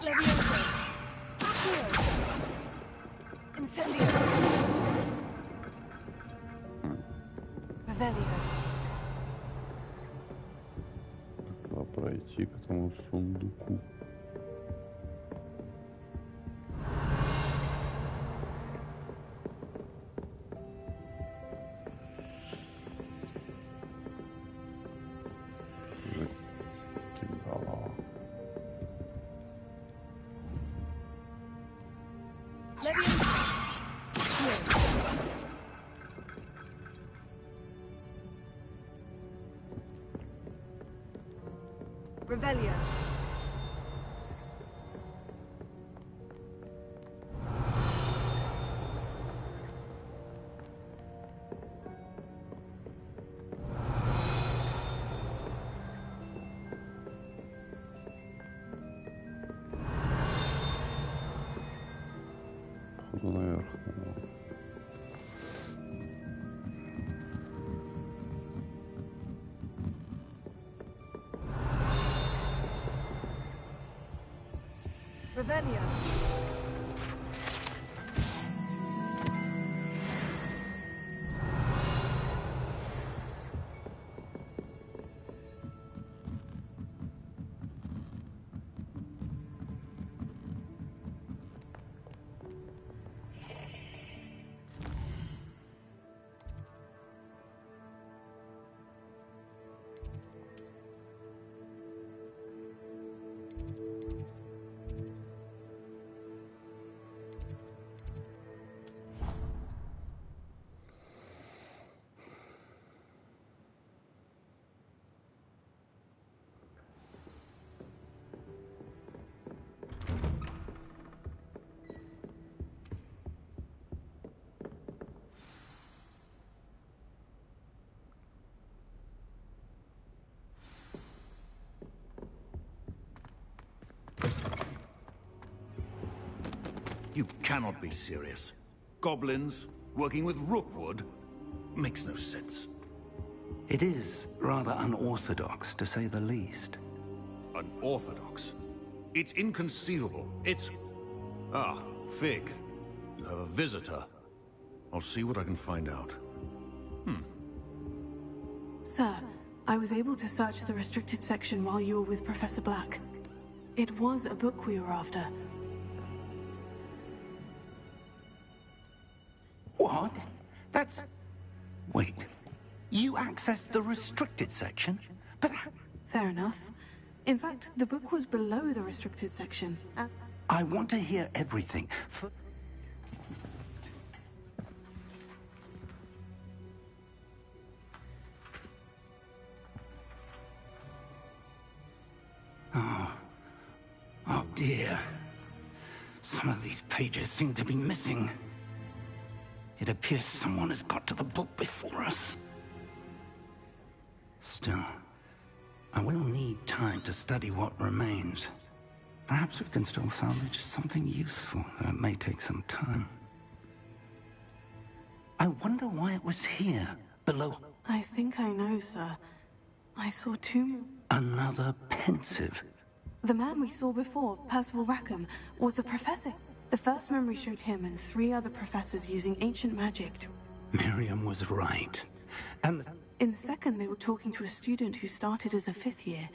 Levioso. Accio. Incendio. Revelio. Надо пройти к этому сундуку. Revelio. Походу наверх. Revelio. You cannot be serious. Goblins working with Rookwood makes no sense. It is rather unorthodox, to say the least. Unorthodox? It's inconceivable. It's... Ah, Fig. You have a visitor. I'll see what I can find out. Sir, I was able to search the restricted section while you were with Professor Black. It was a book we were after. What? That's... Wait. You accessed the restricted section? But... Fair enough. In fact, the book was below the restricted section. I want to hear everything. Oh dear. Some of these pages seem to be missing. It appears someone has got to the book before us. Still, I will need time to study what remains. Perhaps we can still salvage something useful, though it may take some time. I wonder why it was here, below... I think I know, sir. I saw two... Another pensive. The man we saw before, Percival Rackham, was a professor. The first memory showed him and 3 other professors using ancient magic to... Miriam was right. And... In the second, they were talking to a student who started as a 5th year.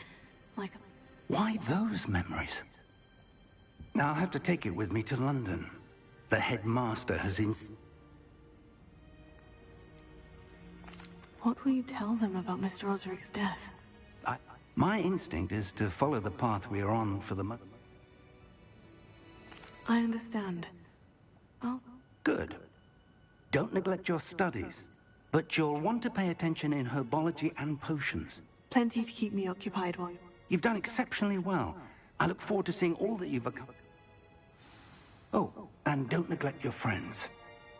Like... Why those memories? Now I'll have to take it with me to London. The headmaster has What will you tell them about Mr. Osric's death? My instinct is to follow the path we are on for the moment. I understand. Good. Don't neglect your studies, but you'll want to pay attention in herbology and potions. Plenty to keep me occupied while... You've done exceptionally well. I look forward to seeing all that you've accomplished. Oh, and don't neglect your friends.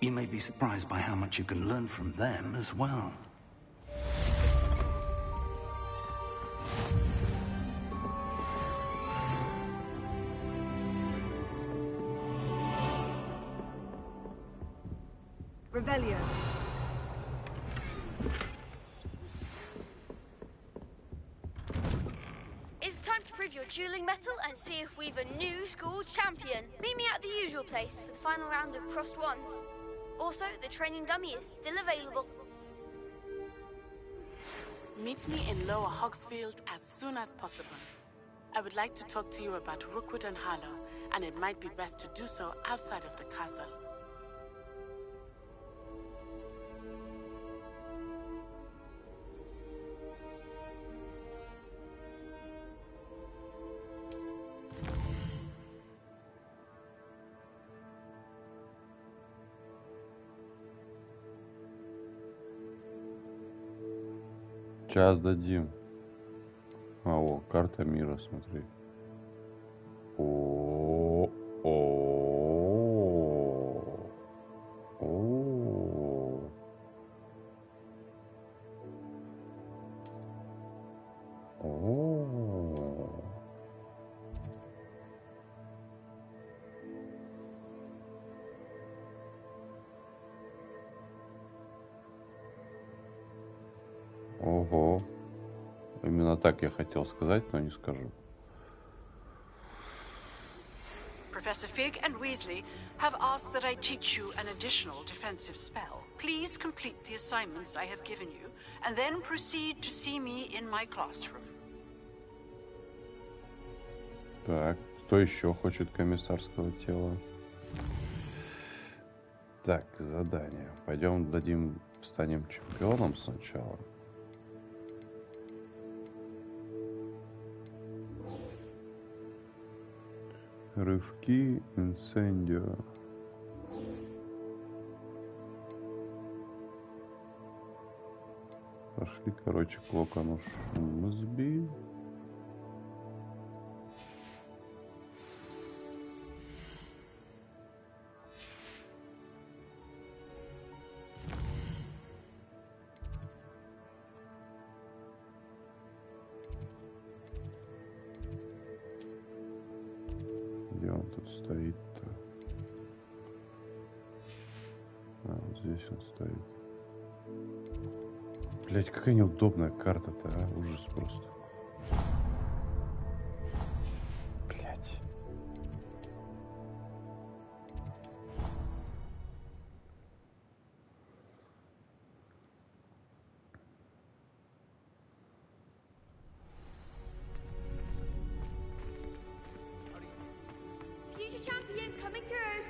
You may be surprised by how much you can learn from them as well. Revelio. It's time to prove your dueling mettle and see if we've a new school champion. Meet me at the usual place for the final round of crossed wands. Also, the training dummy is still available. Meet me in Lower Hogsfield as soon as possible. I would like to talk to you about Rookwood and Harlow, and it might be best to do so outside of the castle. Час дадим. А, о, карта мира, смотри. Ого. Именно так я хотел сказать, но не скажу. Professor Fig and Weasley have asked that I teach you an additional defensive spell. Please complete the assignments I have given you, and then proceed to see me in my classroom. Так, кто еще хочет комиссарского тела? Так, задание. Пойдем станем чемпионом сначала. Рывки, инсендио. Пошли, короче, к локону Шумсби. Где он тут стоит-то? А, вот здесь он стоит. Блять, какая неудобная карта-то, а? Ужас просто. Блять. Future champion coming through.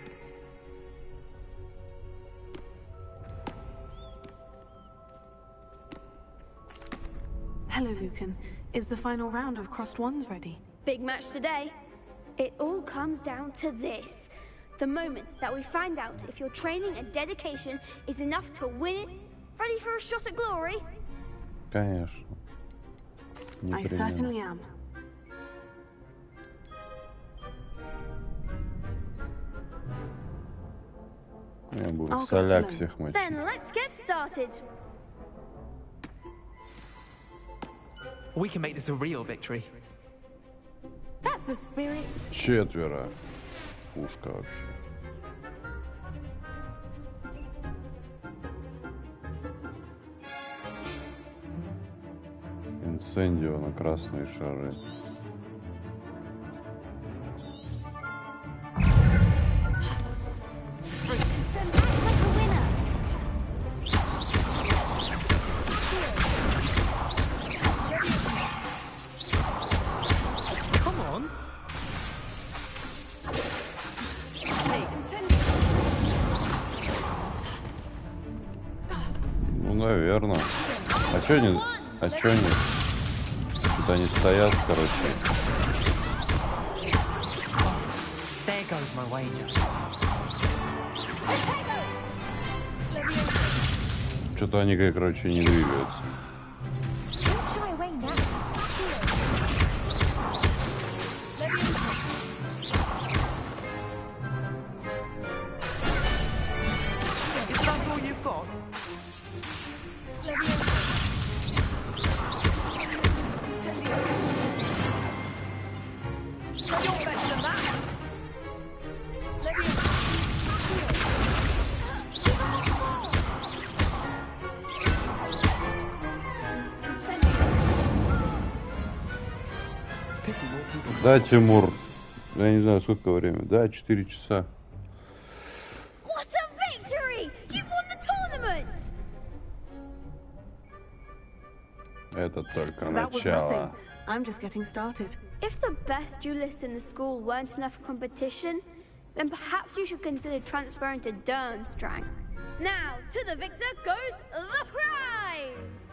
Hello, Lucan. Is the final round of Crossed Wands ready? Big match today. It all comes down to this. The moment that we find out if your training and dedication is enough to win it. Ready for a shot at glory? Конечно. I certainly am. Я буду в соляк всех мочить. Then let's get started. We can make this a real victory. That's the spirit. Четверо. Пушка вообще. Инсендио на красные шары. Ну, наверное. А чё они? А чё они? Тут они стоят, короче. There goes my wager. Что-то они, короче, не двигаются. Is that all you've got? You're better than that. Да, Тимур. Я не знаю, сколько время. Да, 4 часа. What a victory! You've won the tournament! Это только That was начало. nothing. I'm just getting started. If the best duelists in the school weren't enough competition, then perhaps you should consider transferring to Durmstrang. Now, to the victor goes the prize!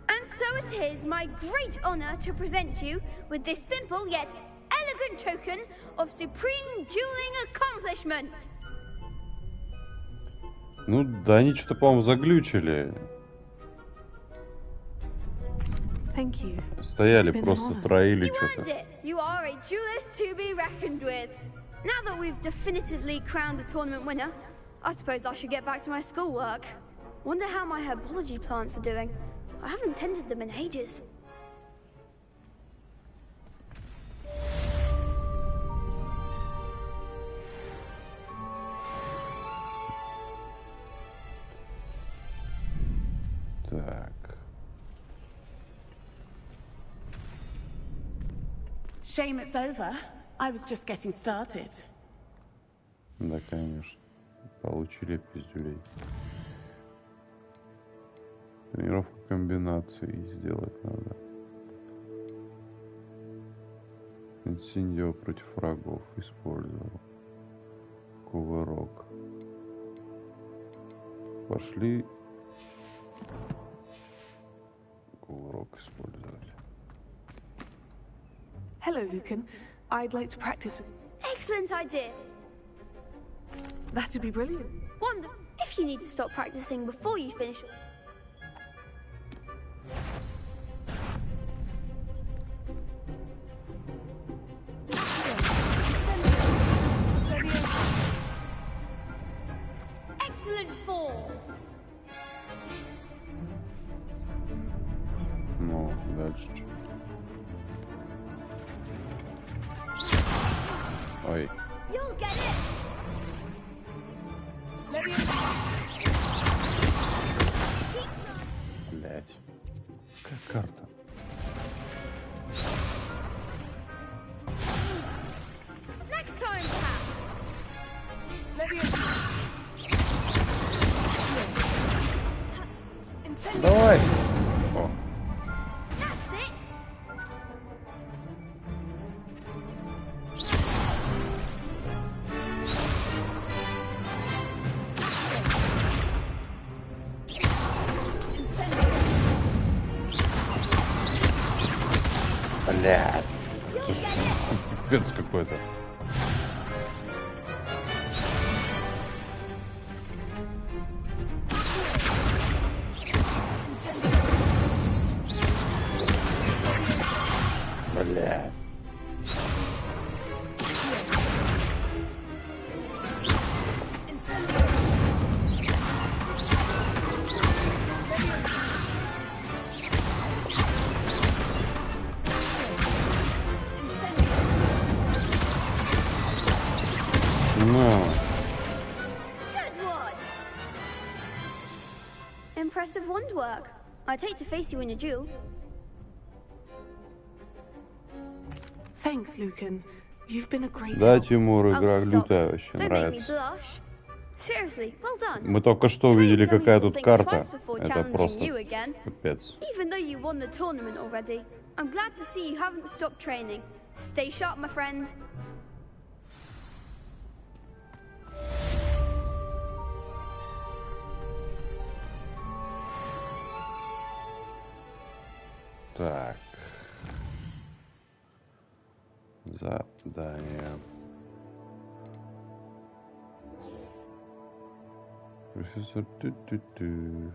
And so it is my great honor to present you with this simple yet elegant token of supreme dueling accomplishment. Ну да, они что-то, по-моему, заглючили. Thank you. Стояли просто троили что-то. You are a duelist to be reckoned with. Now that we've definitively crowned the tournament winner, I suppose I should get back to my schoolwork. Wonder how my herbology plants are doing. I haven't tended them in ages. Так. Shame it's over. I was just getting started. Да, конечно. Получили пиздюлей. Тренировку комбинаций сделать надо. Инсиндио против врагов использовал. Кувырок. Пошли. Кувырок использовать. Hello, Lucan. I'd like to practice with... Excellent idea. That'd be brilliant. Wonder if you need to stop practicing before you finish. Excellent form. Ну, дальше. Ой. You'll get it. Блять. Какая карта? Next time, perhaps. Давай. О. That's it. Блядь. Пипец какой-то. Блядь. Impressive wand work. I'd hate to face you in a duel. Thanks, Lucan. You've been a great Да, help. Тимур, игра лютая, вообще Don't make me нравится. blush. Seriously, well done. Мы только что увидели, какая тут карта. Before Это challenging просто you again. капец. Even though you won the tournament already, I'm glad to see you haven't stopped training. Stay sharp, my friend. Так. Задание. Профессор Ту-ту-ту.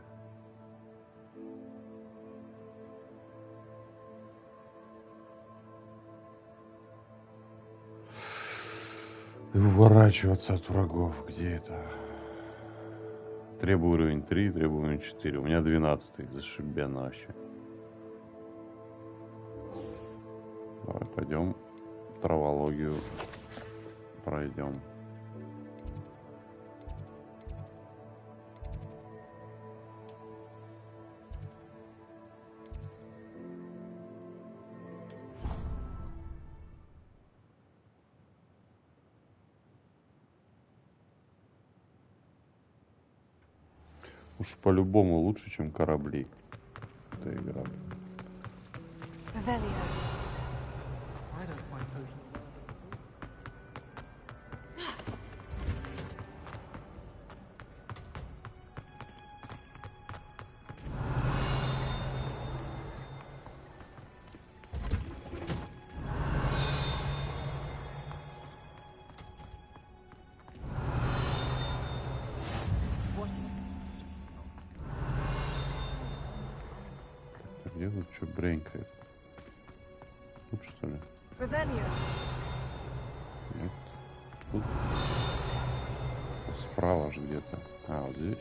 Уворачиваться от врагов. Где это? Требую уровень 3, требую уровень 4. У меня 12-й. Зашибенно вообще. Давай пойдем. Травологию пройдем. Уж по-любому лучше, чем корабли. Эта игра. Где тут что бренькает? Тут что ли? Нет. Тут. Справа же где-то. А, вот здесь.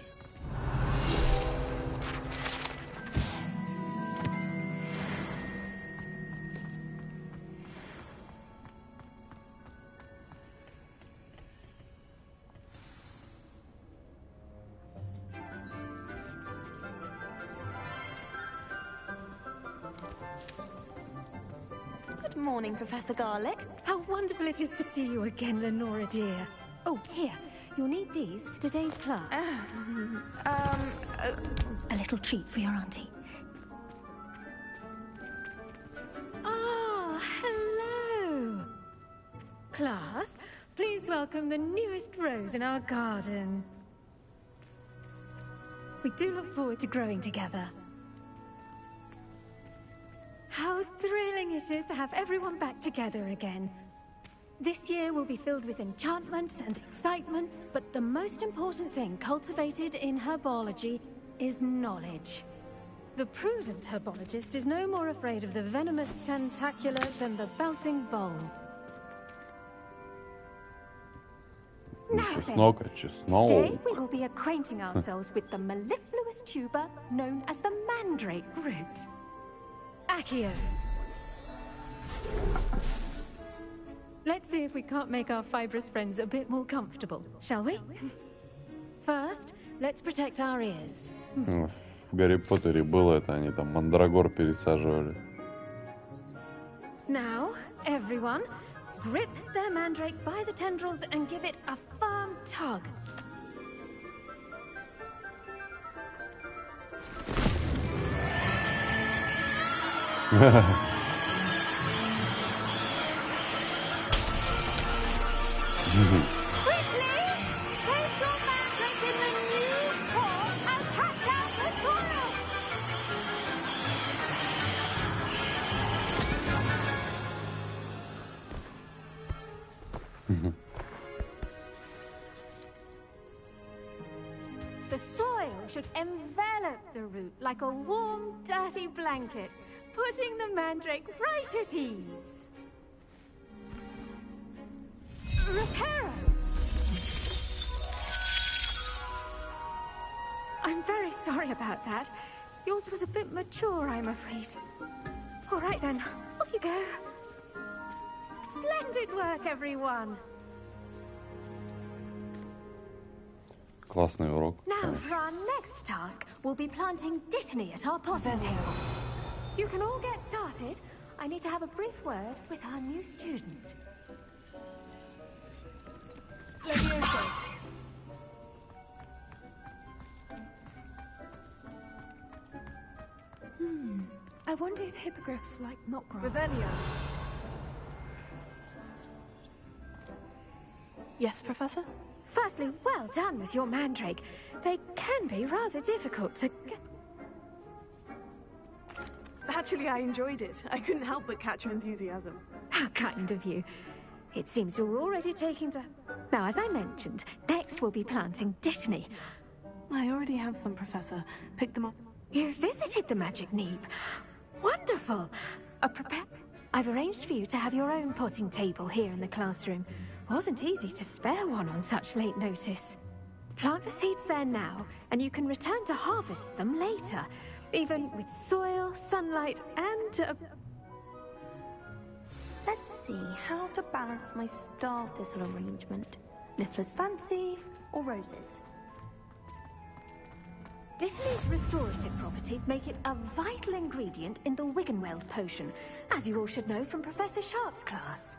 Good morning, Professor Garlic. How wonderful it is to see you again, Lenora dear. Oh, here. You'll need these for today's class. A little treat for your auntie. Ah, hello. Class, please welcome the newest rose in our garden. We do look forward to growing together. How thrilling it is to have everyone back together again. This year will be filled with enchantment and excitement, but the most important thing cultivated in herbology is knowledge. The prudent herbologist is no more afraid of the venomous tentacular than the bouncing bowl. Now then, today we will be acquainting ourselves with the mellifluous tuber known as the mandrake root. Accio. Let's see if we can't make our fibrous friends a bit more comfortable, shall we? First, let's protect our ears. В Гарри Поттере было это, они там мандрагор пересаживали. Now, everyone, grip their mandrake by the tendrils and give it a firm tug. Quickly! Place your mandrake in the new pot and cut down the soil! The soil should envelop the root like a warm, dirty blanket, putting the mandrake right at ease. Reparo! I'm very sorry about that. Yours was a bit mature, I'm afraid. All right then, off you go. Splendid work, everyone. Классный урок. Now, for our next task, we'll be planting dittany at our potting tables. You can all get started. I need to have a brief word with our new student. Levioso. I wonder if hippogriffs like milk grass. Revelio. Yes, Professor? Firstly, well done with your mandrake. They can be rather difficult to get. Actually, I enjoyed it. I couldn't help but catch your enthusiasm. How kind of you. It seems you're already taking to... Now, as I mentioned, next we'll be planting dittany. I already have some, Professor. Pick them up. You visited the Magic Neep. Wonderful. I've arranged for you to have your own potting table here in the classroom. Wasn't easy to spare one on such late notice. Plant the seeds there now, and you can return to harvest them later, even with soil, sunlight, and... Let's see how to balance my star thistle arrangement. Niffler's fancy or roses? Dittany's restorative properties make it a vital ingredient in the Wiggenweld potion, as you all should know from Professor Sharp's class.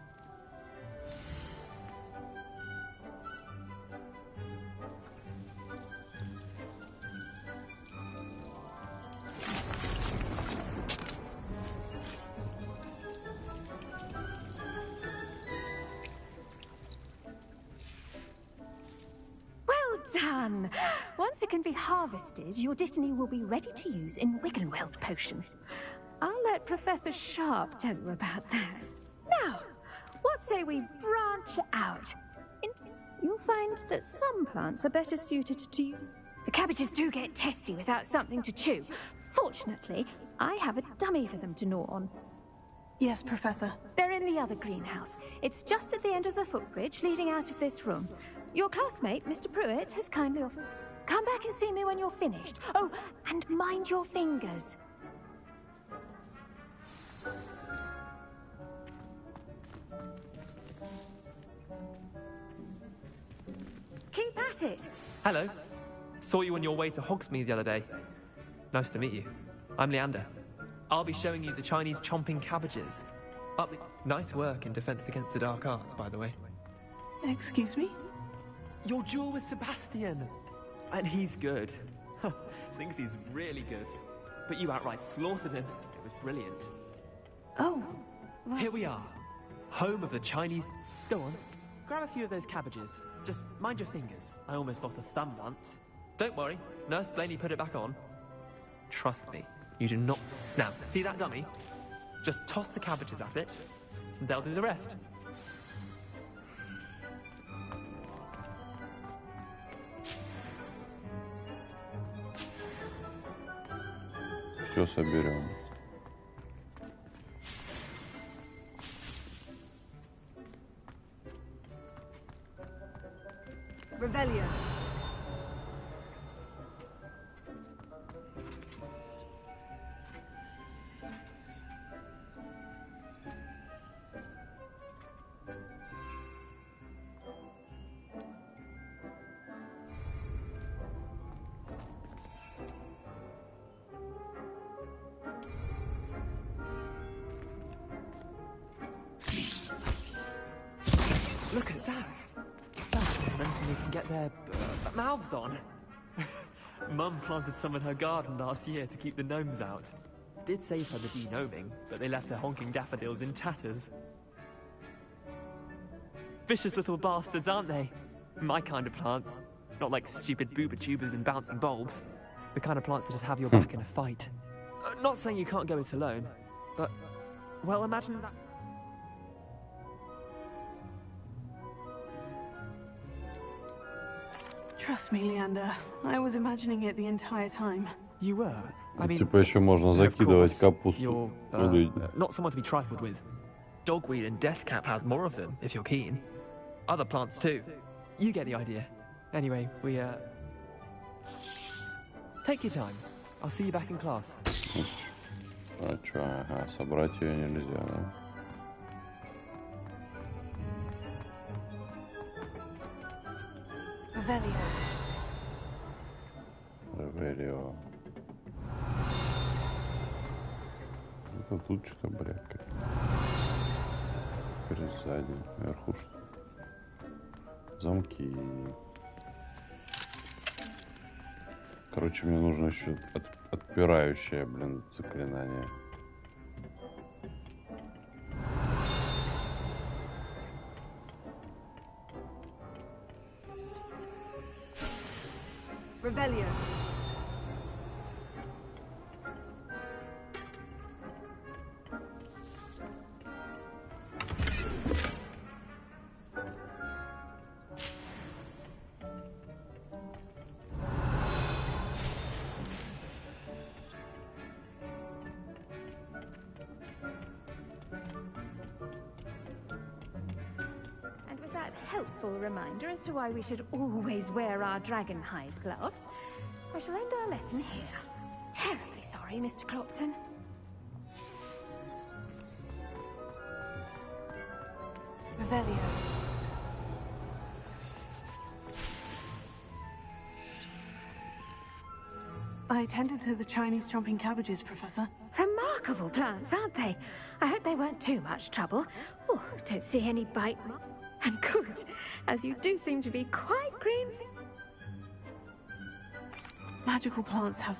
Done! Once it can be harvested, your dittany will be ready to use in Wiggenweld potion. I'll let Professor Sharp tell you about that. Now, what say we branch out? You'll find that some plants are better suited to you. The cabbages do get testy without something to chew. Fortunately, I have a dummy for them to gnaw on. Yes, Professor. They're in the other greenhouse. It's just at the end of the footbridge leading out of this room. Your classmate, Mr. Pruitt, has kindly offered... Come back and see me when you're finished. Oh, and mind your fingers. Keep at it. Hello. Saw you on your way to Hogsmeade the other day. Nice to meet you. I'm Leander. I'll be showing you the Chinese chomping cabbages. Nice work in Defense Against the Dark Arts, by the way. Excuse me? Your duel with Sebastian. And he's good. Thinks he's really good. But you outright slaughtered him. It was brilliant. Oh. Well... Here we are. Home of the Chinese... Go on. Grab a few of those cabbages. Just mind your fingers. I almost lost a thumb once. Don't worry. Nurse Blaney put it back on. Trust me. You do not... Now, see that dummy? Just toss the cabbages at it, and they'll do the rest. Все соберем. Revelio. Look at that! Anything they can get their mouths on. Mum planted some in her garden last year to keep the gnomes out. Did save her the de-gnoming, but they left her honking daffodils in tatters. Vicious little bastards, aren't they? My kind of plants. Not like stupid booba tubers and bouncing bulbs. The kind of plants that just have your back in a fight. Not saying you can't go it alone, but... Well, imagine that... Trust me, Leander. I was imagining it the entire time. You were? I mean, типа еще можно закидывать капусту. Not someone to be trifled with. Dogweed and deathcap has more of them, if you're keen. Other plants too. You get the idea. Anyway, we take your time. I'll see you back in class. А чё, ага, собрать ее нельзя, да? Revelio. Это тут что-то брякает. Теперь сзади, наверху что-то. Замки. Короче, мне нужно еще отпирающее, блин, заклинание. Revelio. Helpful reminder as to why we should always wear our dragonhide gloves, I shall end our lesson here. Terribly sorry, Mr. Clopton. Revelio. I tended to the Chinese chomping cabbages, Professor. Remarkable plants, aren't they? I hope they weren't too much trouble. Oh, don't see any bite marks. And good, as you do seem to be quite green. Magical plants have...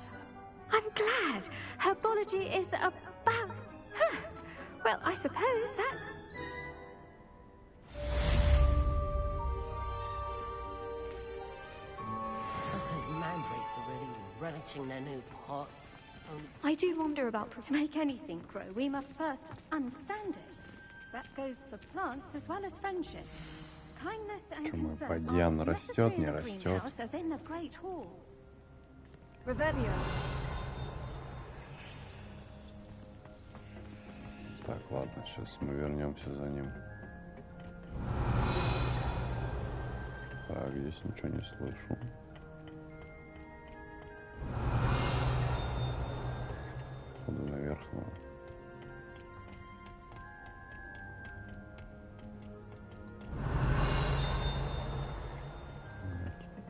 I'm glad. Herbology is about... Huh. Well, I suppose that's... Those mandrakes are really relishing their new pots. I do wonder about... To make anything grow, we must first understand it. That goes for plants as well as friendship. Kindness and concern are as necessary in the greenhouse as in the Great Hall. Revelio. Так, ладно, сейчас мы вернемся за ним. Так, здесь ничего не слышу. Ходу наверх надо.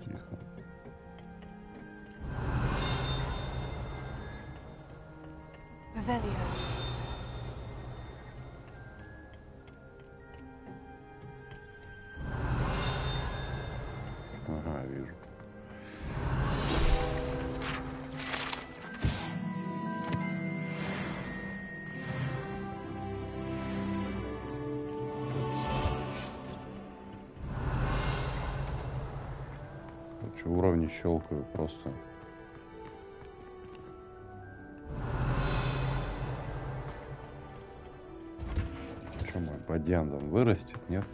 Тихо. Revelio. Ага, вижу. Короче, уровни щелкаю просто. Что мой бадьян там вырастет, нет?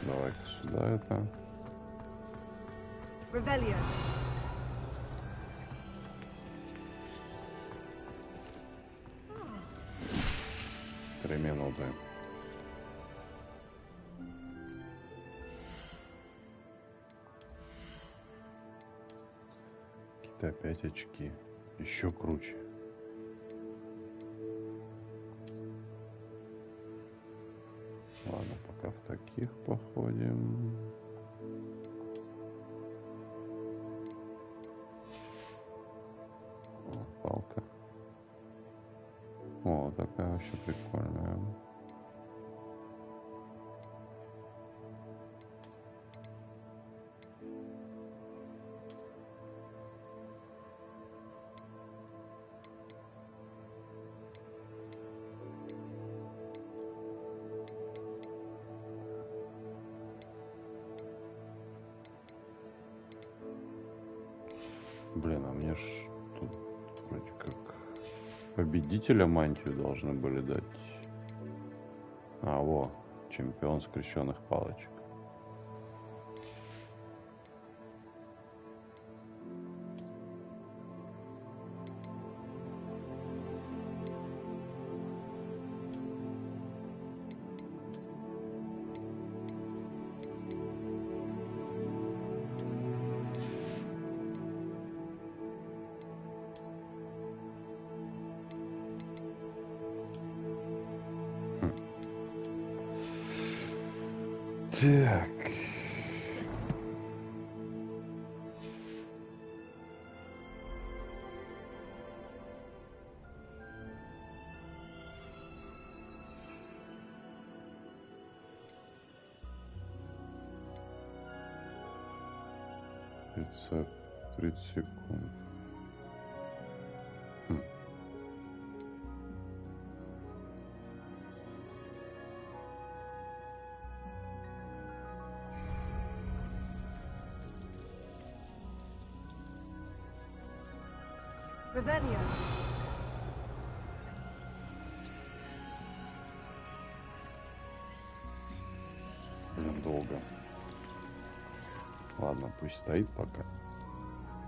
Давай-ка сюда это. Revelio. 3 минуты. Какие-то опять очки. Еще круче. Ладно, пока в таких походим. О, палка. О, такая вообще прикольная. Блин, а мне ж тут вроде как победителя мантию должны были дать. А, во, чемпион скрещенных палочек. Так. Рецепт 30 секунд. Revelio. Блин, долго. Ладно, пусть стоит пока.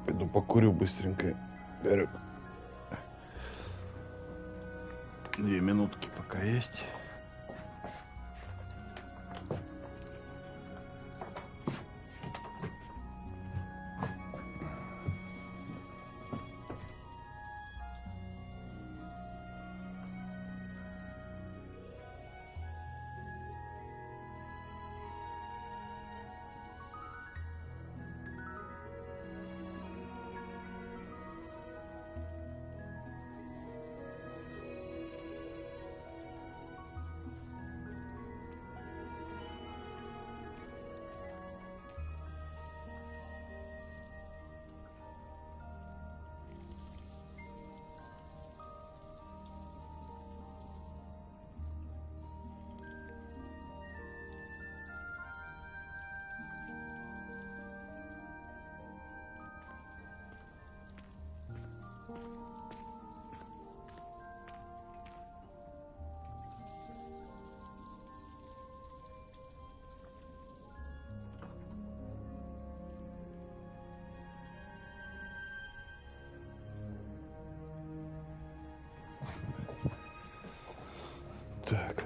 Пойду покурю быстренько. Берег. 2 минутки пока есть.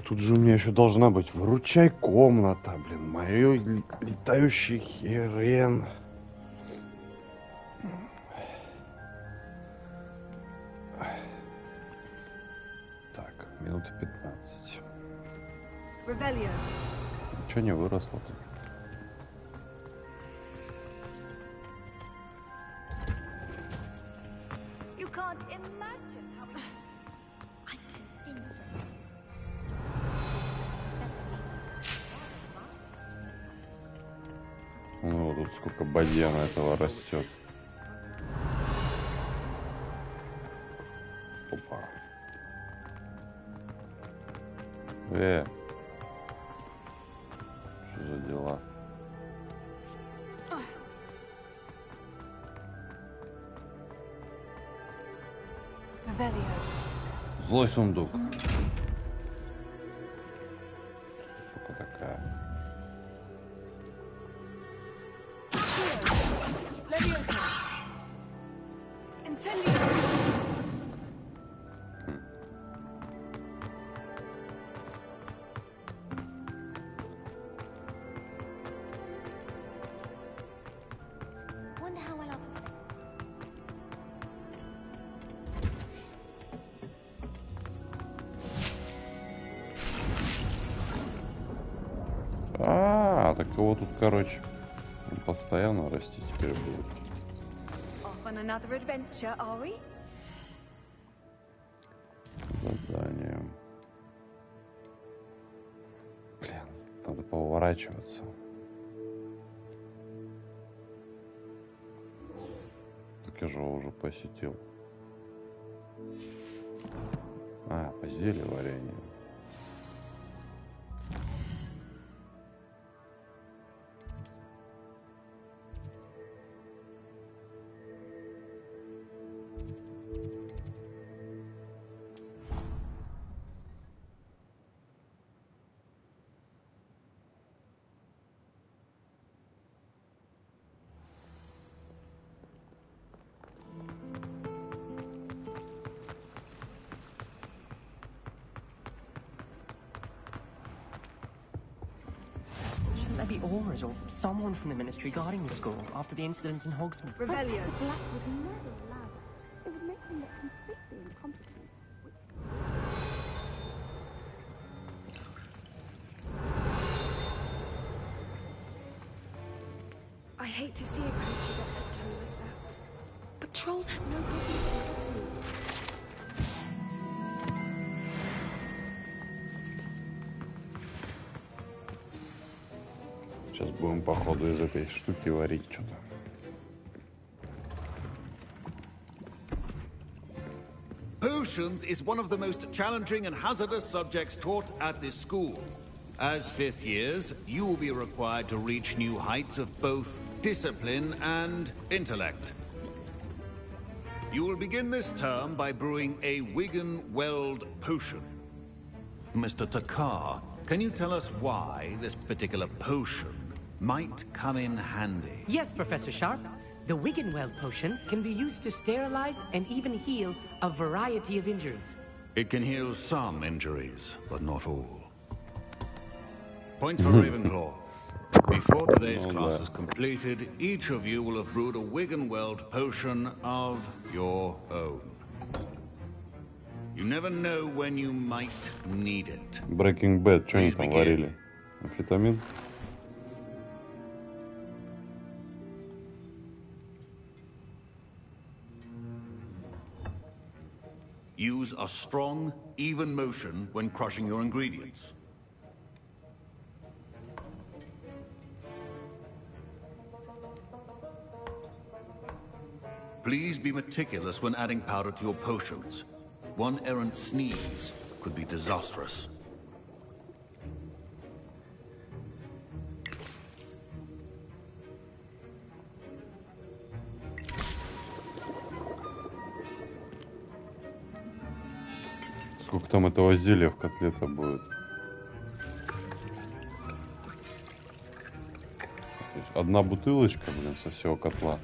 тут же у меня еще должна быть выручай комната, блин, мое летающий херен. Так, минуты 15. Ничего не выросло тут. Ну, тут сколько бадьяна этого растет. Опа. Что за дела? Злой сундук. Штука такая. Так его тут, короче, постоянно расти теперь будет. Задание. Блин, надо поворачиваться. Так я же его уже посетил. По зелью варенье. Shouldn't there be aurors or someone from the ministry guarding the school after the incident in Hogsmeade? Professor Black would never allow it. It would make him look completely incompetent. I hate to see a creature get let down like that. But trolls have no business in Hogsmeade. Сейчас будем, походу, из этой штуки варить что-то. Potions is one of the most challenging and hazardous subjects taught at this school. As fifth years, you will be required to reach new heights of both discipline and intellect. You will begin this term by brewing a Wigan-Weld potion. Mr. Takar, can you tell us why this particular potion might come in handy? Yes, Professor Sharp. The Wigan-Weld potion can be used to sterilize and even heal a variety of injuries. It can heal some injuries, but not all. Point for Ravenclaw. Before today's class is completed, each of you will have brewed a Wigan-Weld potion of your own. You never know when you might need it. Breaking Bad, что они там варили? Амфетамин? Use a strong, even motion when crushing your ingredients. Please be meticulous when adding powder to your potions. One errant sneeze could be disastrous. Сколько там этого зелья в котлета будет? То есть одна бутылочка, блин, со всего котла.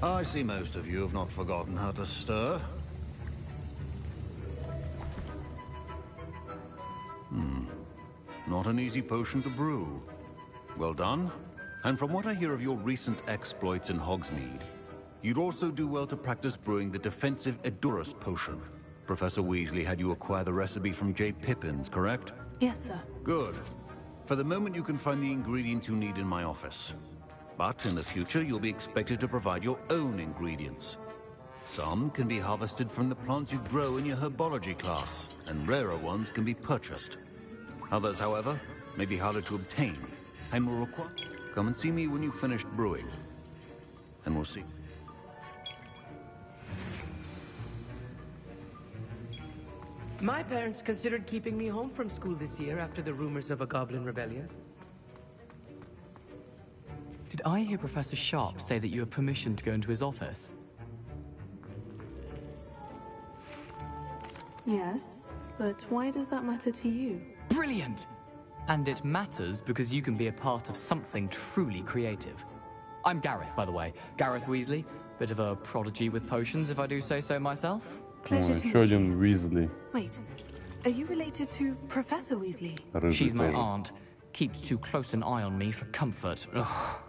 I see most of you have not forgotten how to stir. Not an easy potion to brew. Well done. And from what I hear of your recent exploits in Hogsmeade, you'd also do well to practice brewing the defensive Edurus potion. Professor Weasley had you acquire the recipe from J. Pippin's, correct? Yes, sir. Good. For the moment, you can find the ingredients you need in my office. But in the future, you'll be expected to provide your own ingredients. Some can be harvested from the plants you grow in your herbology class, and rarer ones can be purchased. Others, however, may be harder to obtain, and will require... Come and see me when you've finished brewing, and we'll see. My parents considered keeping me home from school this year after the rumors of a goblin rebellion. Did I hear Professor Sharp say that you have permission to go into his office? Yes, but why does that matter to you? Brilliant! And it matters because you can be a part of something truly creative. I'm Gareth, by the way. Gareth Weasley. Bit of a prodigy with potions, if I do say so myself. Pleasure to Еще meet you. один Weasley. Wait, are you related to Professor Weasley? She's my aunt. Keeps too close an eye on me for comfort. Ugh.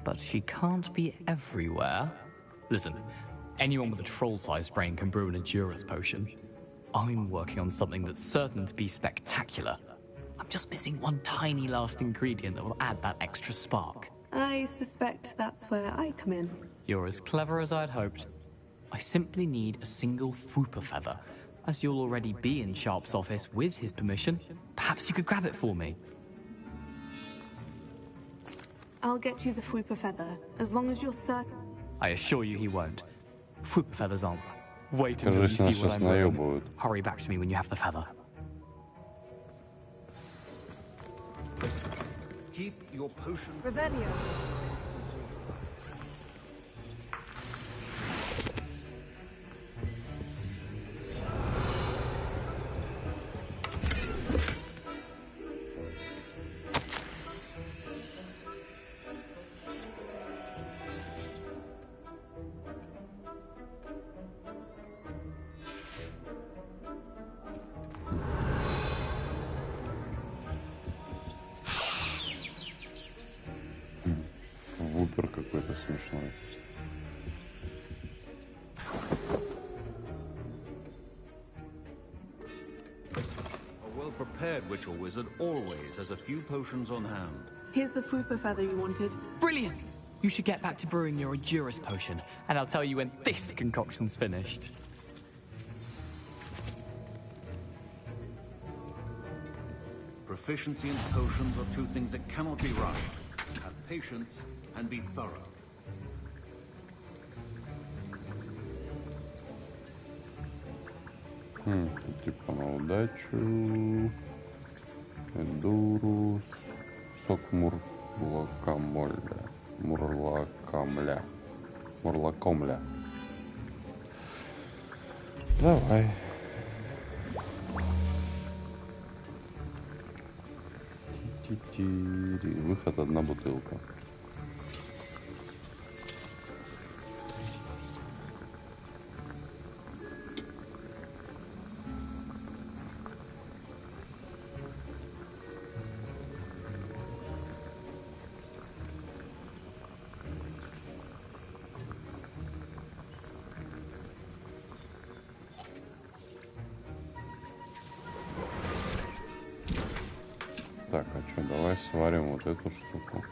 But she can't be everywhere. Listen, anyone with a troll-sized brain can brew an Edurus potion. I'm working on something that's certain to be spectacular. I'm just missing one tiny last ingredient that will add that extra spark. I suspect that's where I come in. You're as clever as I'd hoped. I simply need a single Fwooper feather. As you'll already be in Sharp's office with his permission, perhaps you could grab it for me. I'll get you the Fwooper feather, as long as you're certain. I assure you he won't. Fwooper feathers aren't. Wait until you Кажется, see what сейчас I'm wearing. наебывают. Hurry back to me when you have the feather. Keep your potion... Revelio. Вупер какой-то смешной. A well-prepared witcher wizard always has a few potions on hand. Here's the Fwooper feather you wanted. Brilliant! You should get back to brewing your Edurus potion, and I'll tell you when this concoction's finished. Proficiency in potions are two things that cannot be rushed. Have patience and be thorough. Типа на удачу. Эдурус. Сок мурлакамля. Мурлакамля. Мурлакомля. Давай. Выход одна бутылка. Так, а что, давай сварим вот эту штуку.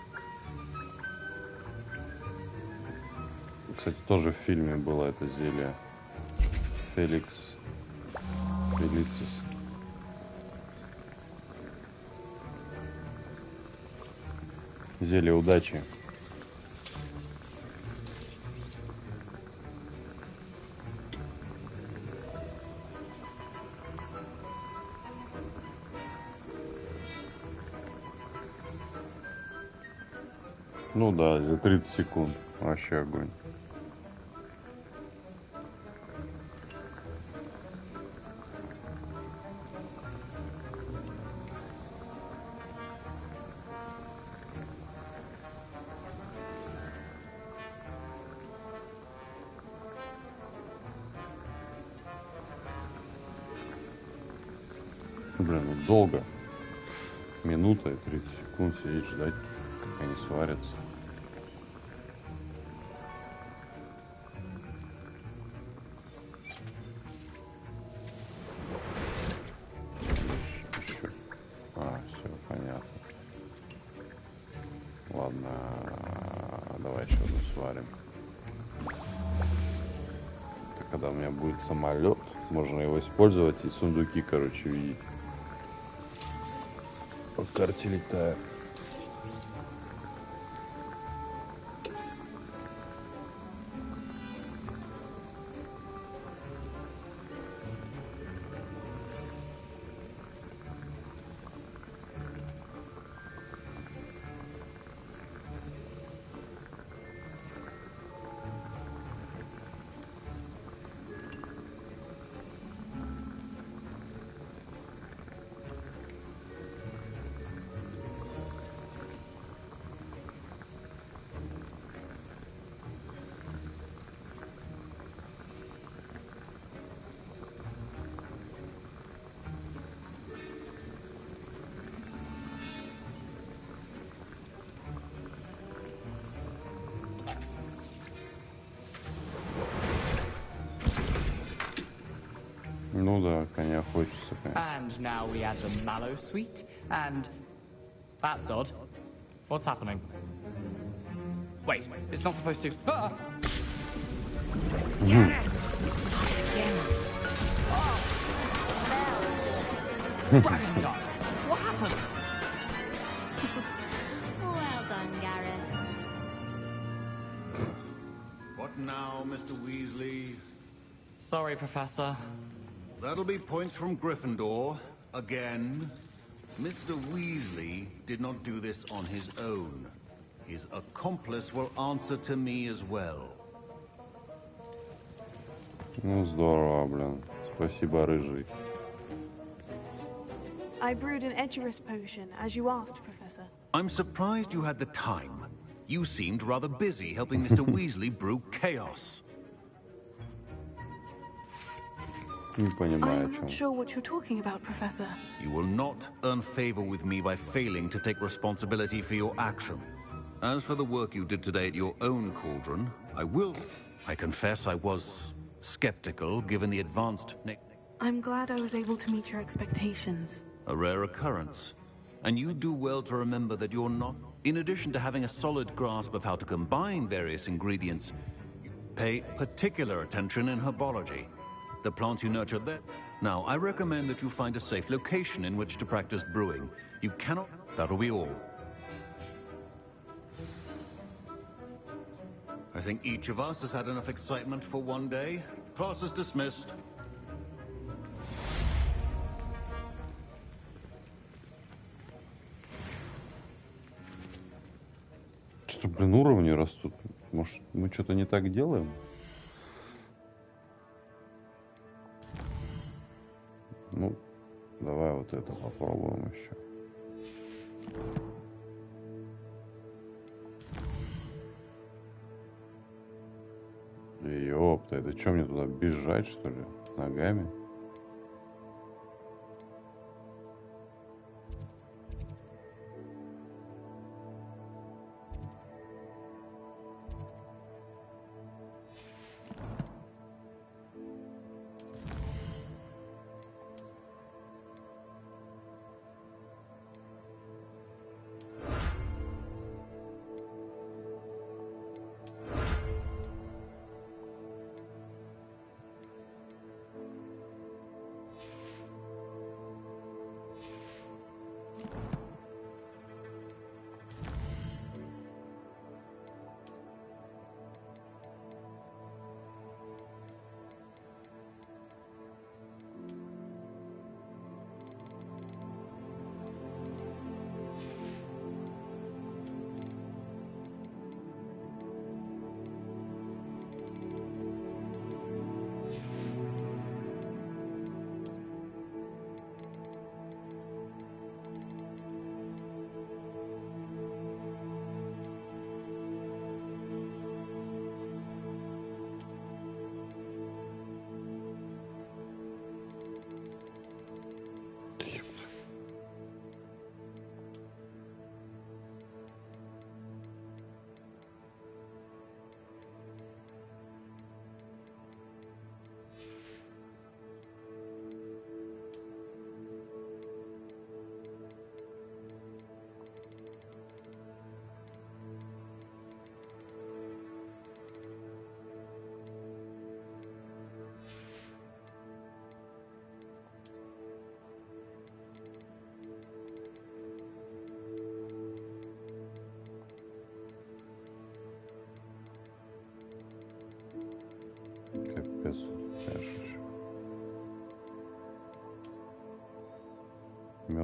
Кстати, тоже в фильме было это зелье. Фелицис. Зелье удачи. Ну да, за 30 секунд. Вообще огонь. Блин, ну долго. Минута и 30 секунд сидеть, ждать, как они сварятся. Все понятно. Ладно, давай еще одну сварим. Это когда у меня будет самолет, можно его использовать и сундуки, короче, видеть. По карте летаю. Ну да, коня хочется, конечно. And now we add the mallow sweet, and that's odd. What's happening? Wait, it's not supposed to. Ah! Dragon Dog, what happened? Well done, Gareth. What now, Mr. Weasley? Sorry, Professor. That'll be points from Gryffindor, again. Mr. Weasley did not do this on his own. His accomplice will answer to me as well. Ну здорово, блин. Спасибо, рыжий. I brewed an Edgerus potion, as you asked, Professor. I'm surprised you had the time. You seemed rather busy helping Mr. Weasley brew chaos. Не понимаю, о I'm чем. not sure what you're talking about, Professor. You will not earn favor with me by failing to take responsibility for your actions. As for the work you did today at your own cauldron, I confess I was skeptical given the advanced I'm glad I was able to meet your expectations. a rare occurrence. And you do well to remember that you're not... In addition to having a solid grasp of how to combine various ingredients, you pay particular attention in herbology. The plants you nurture there. Now, I recommend that you find a safe location in which to practice brewing. You cannot... That'll be all. I think each of us has had enough excitement for one day. Class is dismissed. Что, блин, уровни растут. Может, мы что-то не так делаем? Ну, давай вот это попробуем еще. Ёпта, это что, мне туда бежать, что ли? Ногами?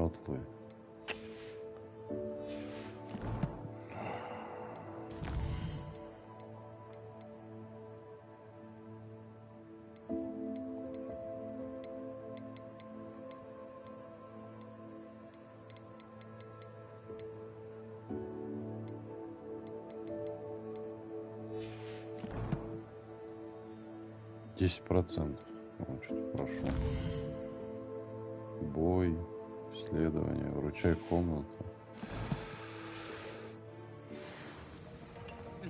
Метлы. %10. Он что-то прошел. Бой, исследование, вручай комнату.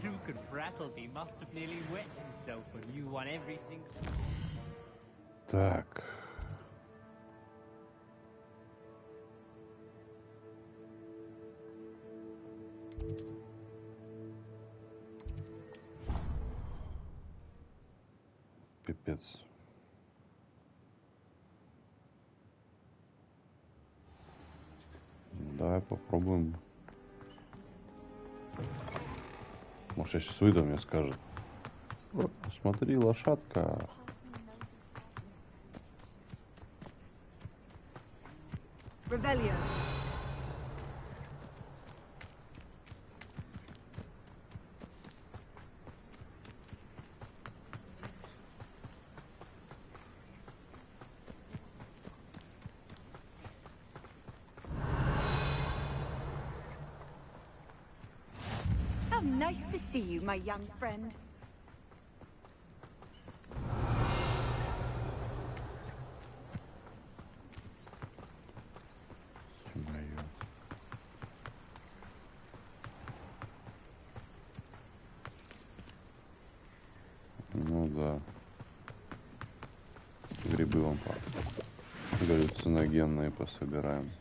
Luke and Brattleby must have nearly wet himself when you won every single... Так. Пипец. Давай попробуем. Может, я сейчас выйду, мне скажет. О, смотри, лошадка. Revelio. How nice to see you, my young friend. Ну да. Грибы вам галлюциногенные пособираем.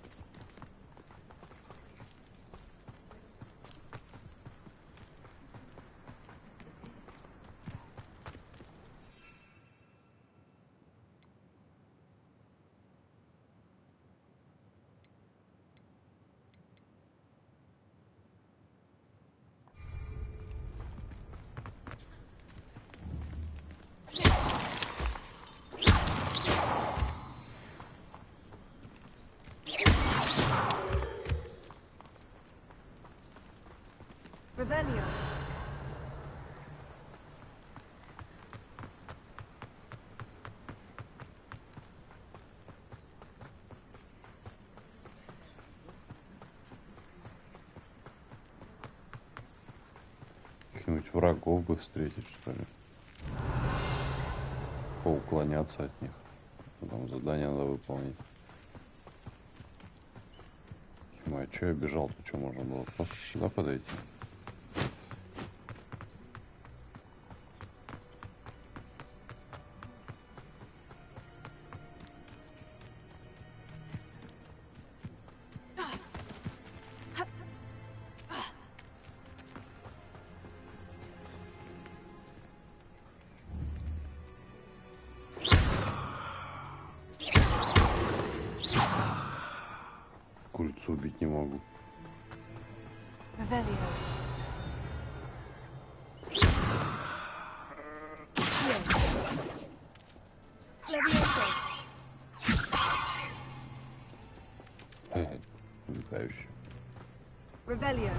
Revelio. Каких-нибудь врагов бы встретить, что ли? Поуклоняться от них. Потом задание надо выполнить. А что я бежал? То что можно было? Просто сюда подойти. Курицу убить не могу. Revelio. Levioso. Летающий. Revelio.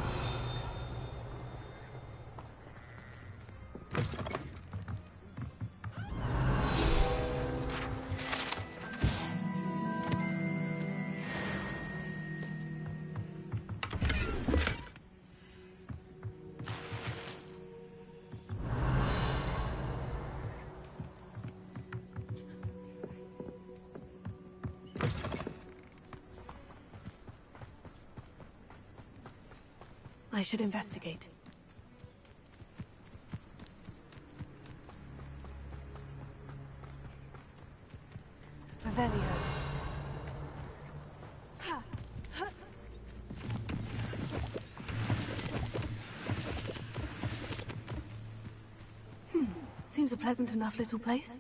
I should investigate. Revelio. Seems a pleasant enough little place.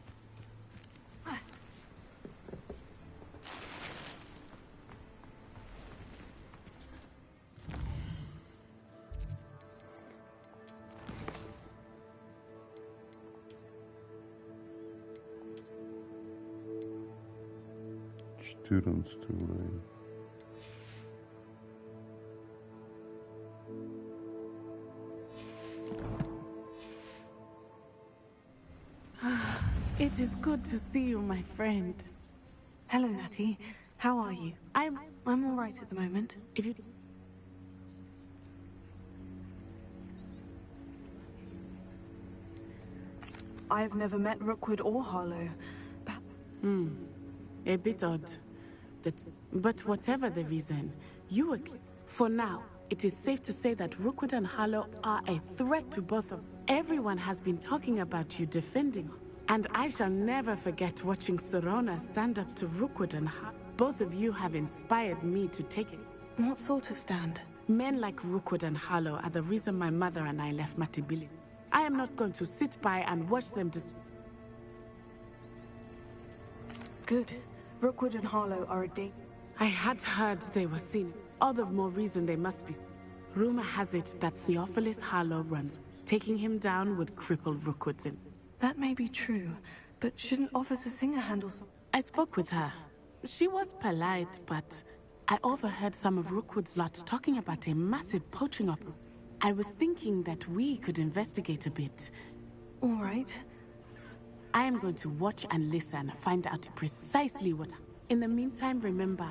Уровень. It is good to see you, my friend. Hello, Natty. How are you? I'm all right at the moment. If you... I've never met Rookwood or Harlow. A bit odd. But whatever the reason, you were... For now, it is safe to say that Rookwood and Harlow are a threat to both of... Everyone has been talking about you defending. And I shall never forget watching Sorona stand up to Rookwood and Harlow. Both of you have inspired me to take it. What sort of stand? Men like Rookwood and Harlow are the reason my mother and I left Matibili. I am not going to sit by and watch them Good. Rookwood and Harlow are a danger. I had heard they were seen. All the more reason they must be. Rumor has it that Theophilus Harlow runs. Taking him down would cripple Rookwood's in. That may be true, but shouldn't Officer Singer handle some... I spoke with her. She was polite, but I overheard some of Rookwood's lot talking about a massive poaching operation. I was thinking that we could investigate a bit. All right. I am going to watch and listen, find out precisely what... In the meantime, remember...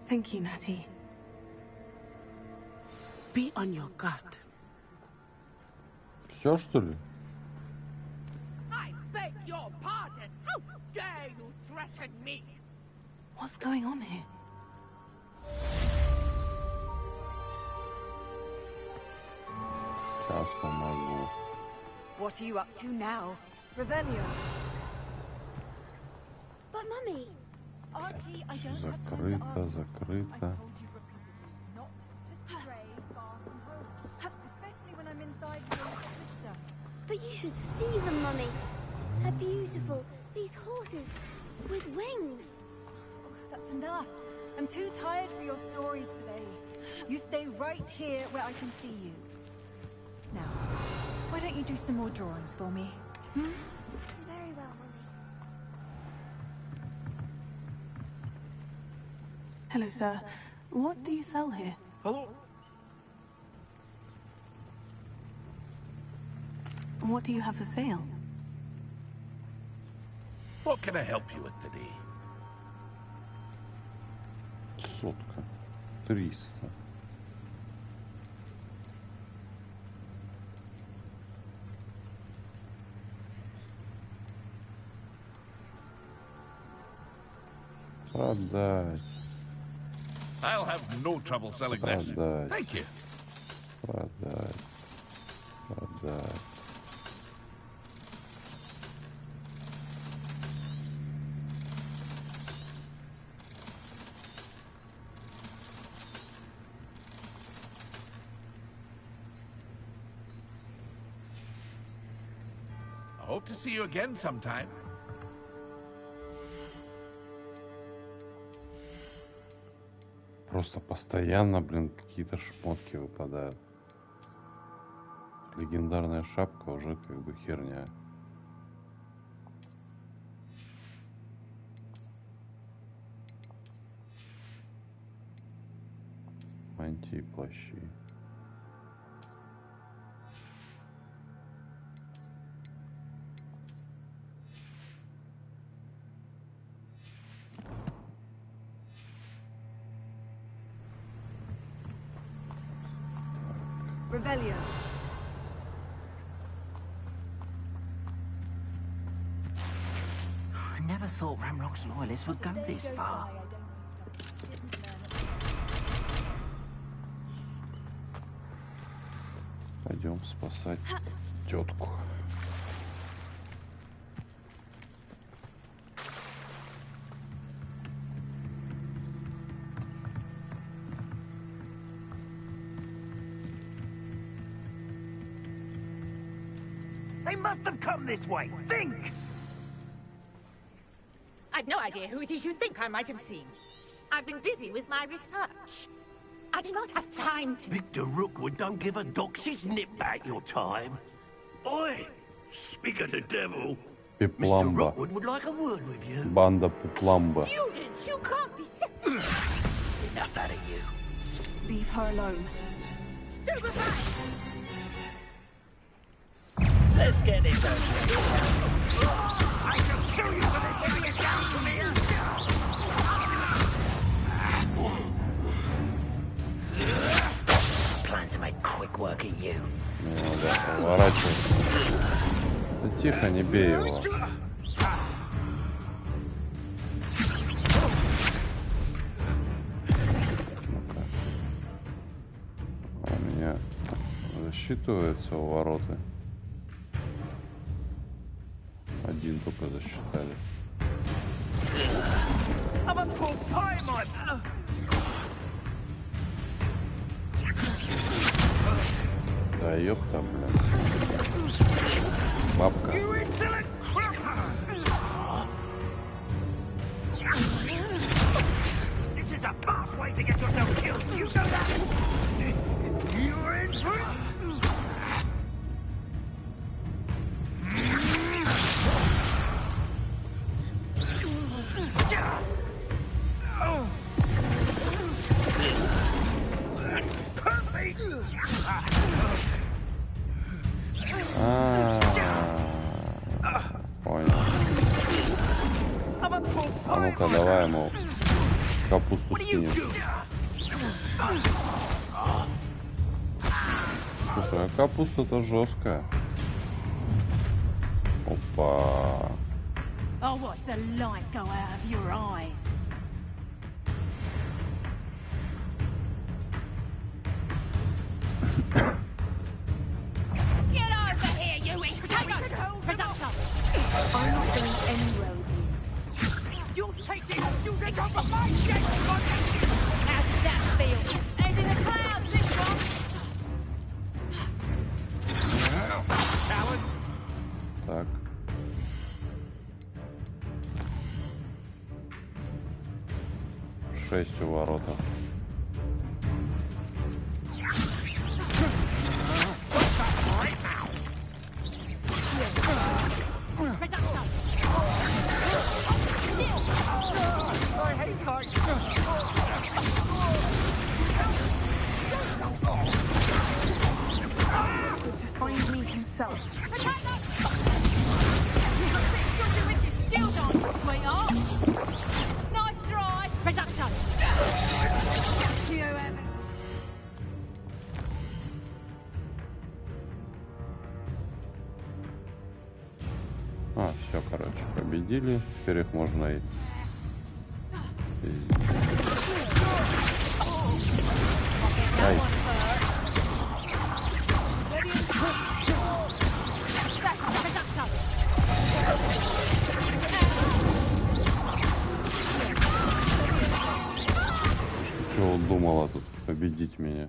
Thank you, Natty. Be on your guard. Все, что ли? I beg your pardon. How dare you threaten me? What's going on here? Сейчас помогу. What are you up to now? Revelio. But Mummy... Archie, I don't Закрыто, закрыто. Especially when I'm inside with your sister. But you should see them, Mummy. They're beautiful. These horses with wings. Oh, that's enough. I'm too tired for your stories today. You stay right here where I can see you. Now, why don't you do some more drawings for me? Very well, Mummy. Hello, sir. What do you sell here? Hello. What do you have for sale? What can I help you with today? Сотка. 300. Продать. I'll have no trouble selling this. Продать. Thank you. Продать. Продать. I hope to see you again sometime. Просто постоянно, блин, какие-то шмотки выпадают. Легендарная шапка уже как бы херня. Мантии, плащи. Revelio. I never thought Ramrock's loyalists would go this far. Пойдем спасать тетку. They must have come this way. Think! I've no idea who it is you think I might have seen. I've been busy with my research. I do not have time to... Victor Rookwood don't give a dock. She's nipped back your time. Oi! Speak of the devil. Mr. Rookwood would like a word with you. Банда Пепламба. Students, you can't be serious. Enough out of you. Leave her alone. Stupefy! Let's get this over. I kill you for this when you get down to me. Plan to make quick work of you. Да, поворачивайся. Да тихо, не бей его. У меня засчитываются ворота. Один только засчитали. Да ёпта, блин. Бабка. This is a fast way to get yourself killed. You know that? You're in for it. Понял. А ну-ка, давай ему капусту скинем. Слушай, а капуста-то жесткая. Опа. I'll watch the light go out of your eyes. Get over here, you potato! Production! I'm not going anywhere with you. You'll take this, you nigga, for my shit! How does that feel? And in the clouds, this one! Coward! Так. Шесть у ворота. To find me himself. Skills on you, sweetheart. Nice try. Production. You have А, все, короче, победили. Теперь их можно и... Ай. Чего думала тут победить меня?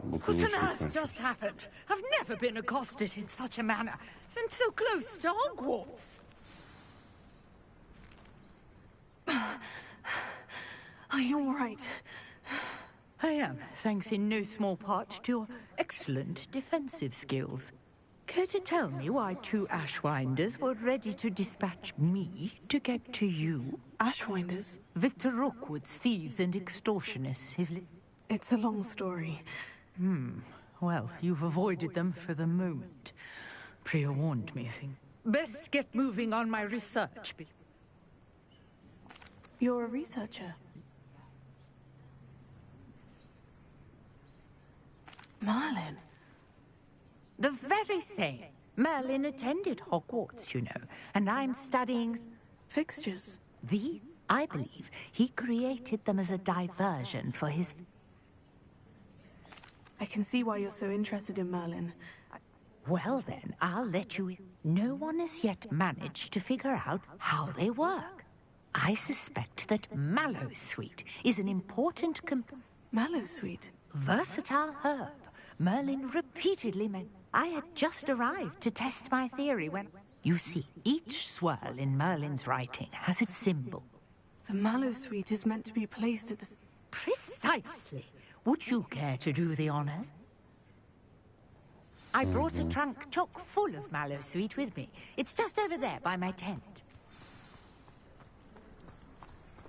What on earth just happened? I've never been accosted in such a manner, and so close to Hogwarts. Are you all right? I am, thanks in no small part to your excellent defensive skills. Care to tell me why two Ashwinders were ready to dispatch me to get to you? Ashwinders? Victor Rookwood's thieves and extortionists. It's a long story. Well, you've avoided them for the moment. Priya warned me, I think. Best get moving on my research. You're a researcher. Merlin. The very same. Merlin attended Hogwarts, you know, and I'm studying... Fixtures. I believe he created them as a diversion for his... I can see why you're so interested in Merlin. Well then, I'll let you in. No one has yet managed to figure out how they work. I suspect that Mallowsweet is an important Mallowsweet? Versatile herb. Merlin repeatedly meant... I had just arrived to test my theory when... You see, each swirl in Merlin's writing has its symbol. The Mallowsweet is meant to be placed at the... Precisely. Would you care to do the honors? I brought a trunk chock full of Mallowsweet with me. It's just over there by my tent.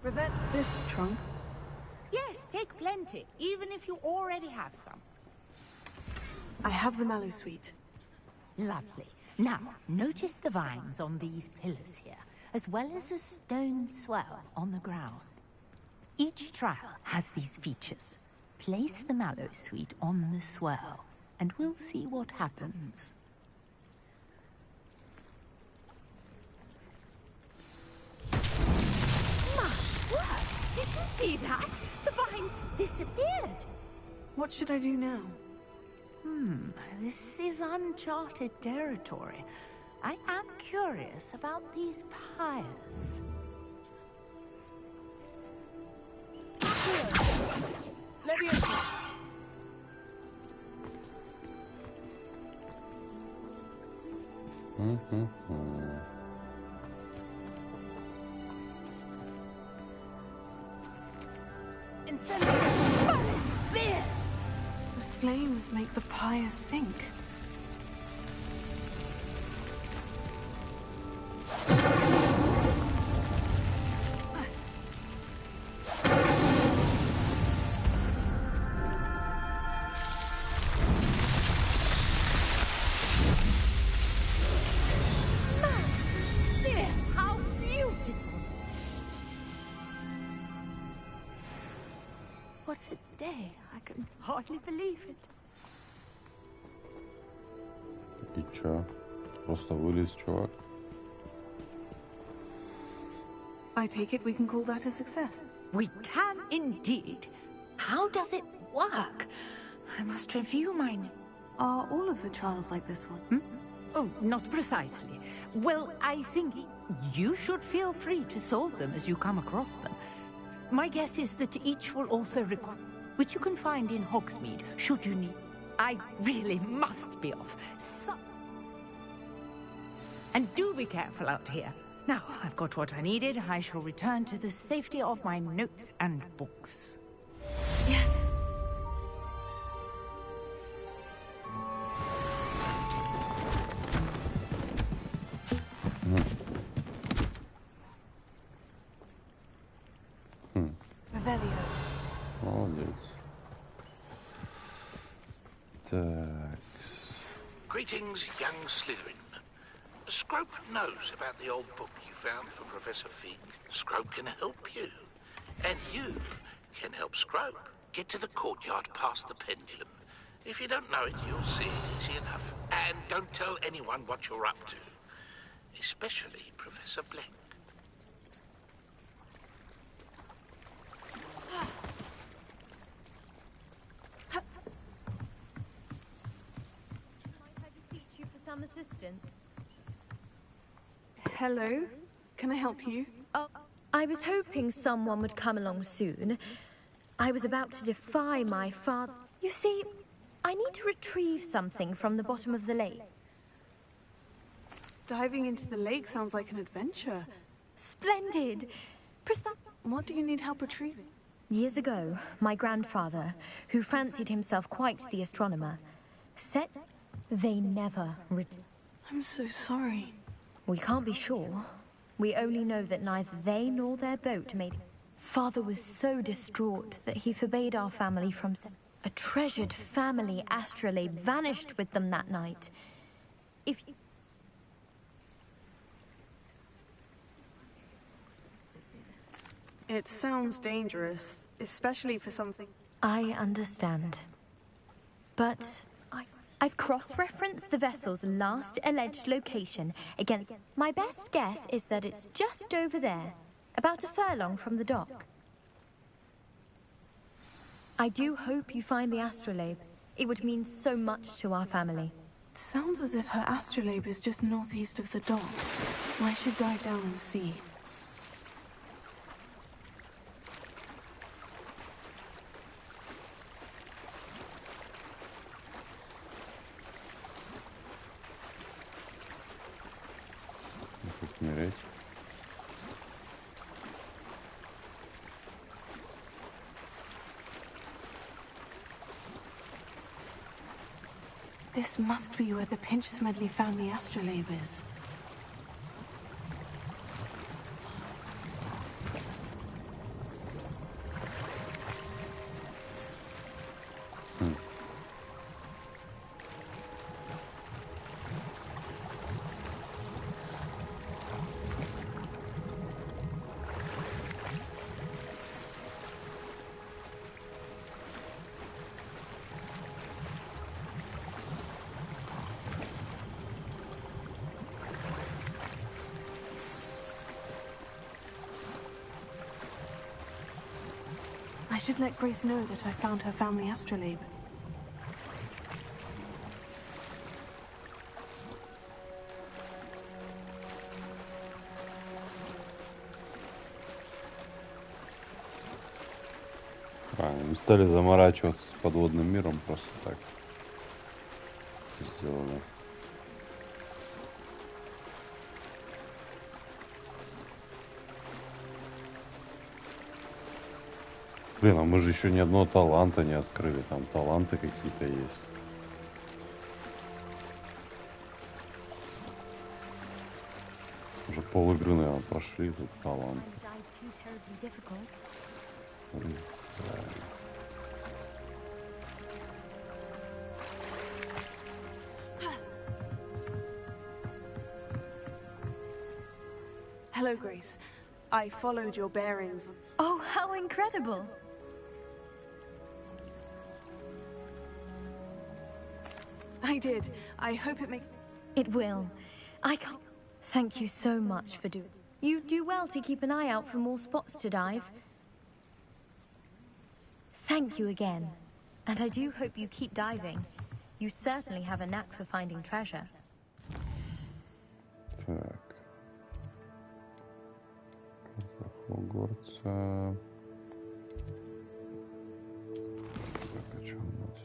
Prevent this trunk? Yes, take plenty, even if you already have some. I have the Mallowsweet. Lovely. Now, notice the vines on these pillars here, as well as a stone swell on the ground. Each trial has these features. Place the mallow sweet on the swell, and we'll see what happens. My word! Did you see that? The vines disappeared! What should I do now? This is uncharted territory. I am curious about these pyres. Leviosa! Incendiary! Beard! The flames make the pyre sink. How beautiful! What a day! I can hardly believe it. И чё? Просто вылез чувак. I take it we can call that a success. We can indeed. How does it work? I must review mine. Are all of the trials like this one? Oh, not precisely. Well, I think you should feel free to solve them as you come across them. My guess is that each will also require, which you can find in Hogsmeade, should you need. I really must be off. And do be careful out here. Now, I've got what I needed. I shall return to the safety of my notes and books. Yes. Revelio. Молодец. Так. Greetings, young Slytherin. Scrope knows about the old book you found for Professor Fig. Scrope can help you. And you can help Scrope get to the courtyard past the pendulum. If you don't know it, you'll see it easy enough. And don't tell anyone what you're up to. Especially Professor Blank. You for some assistance. Hello. Can I help you? Oh, I was hoping someone would come along soon. I was about to defy my father. You see, I need to retrieve something from the bottom of the lake. Diving into the lake sounds like an adventure. Splendid. What do you need help retrieving? Years ago, my grandfather, who fancied himself quite the astronomer, said they never I'm so sorry. We can't be sure. We only know that neither they nor their boat made it. Father was so distraught that he forbade our family from... A treasured family astrolabe vanished with them that night. If... It sounds dangerous, especially for something... I understand. But I've cross-referenced the vessel's last alleged location against... My best guess is that it's just over there, about a furlong from the dock. I do hope you find the astrolabe. It would mean so much to our family. It sounds as if her astrolabe is just northeast of the dock. I should dive down and see. Умереть. This must be where the Pinch-Smedley family astrolabe is. should let Grace know that I found her family astrolabe. Не стали заморачиваться с подводным миром, просто так сделали. Блин, а мы же еще ни одного таланта не открыли, там таланты какие-то есть. Уже пол игры, наверное, прошли, тут талант. Hello, Grace. I followed your bearings. Oh, how incredible! I did. I hope it makes... It will. I can't... Thank you so much for doing... You do well to keep an eye out for more spots to dive. Thank you again. And I do hope you keep diving. You certainly have a knack for finding treasure. Так. Хогвартса. Так, а что у нас?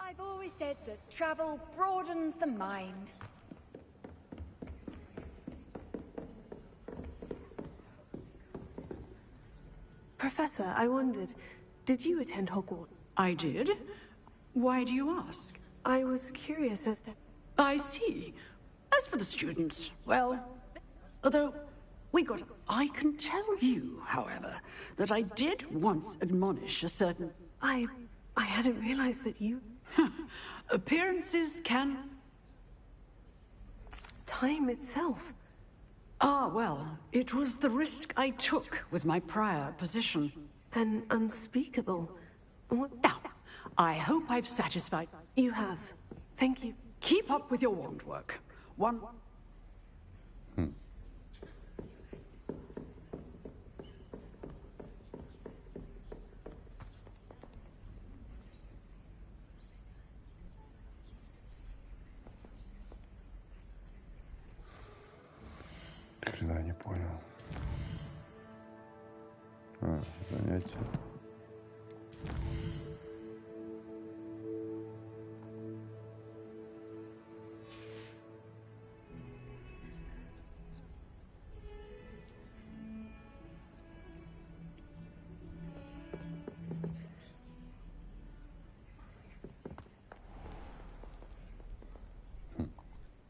I've always said that travel broadens the mind. Professor, I wondered, did you attend Hogwarts? I did. Why do you ask? I was curious as to... I see. As for the students, well, although we got... I can tell you, however, that I did once admonish a certain... I hadn't realized that you... Appearances can... Time itself. Ah, well, it was the risk I took with my prior position. An unspeakable... What? Now, I hope I've satisfied... You have. Thank you. Keep up with your wand work. One... Хрена не понял. А, занятие.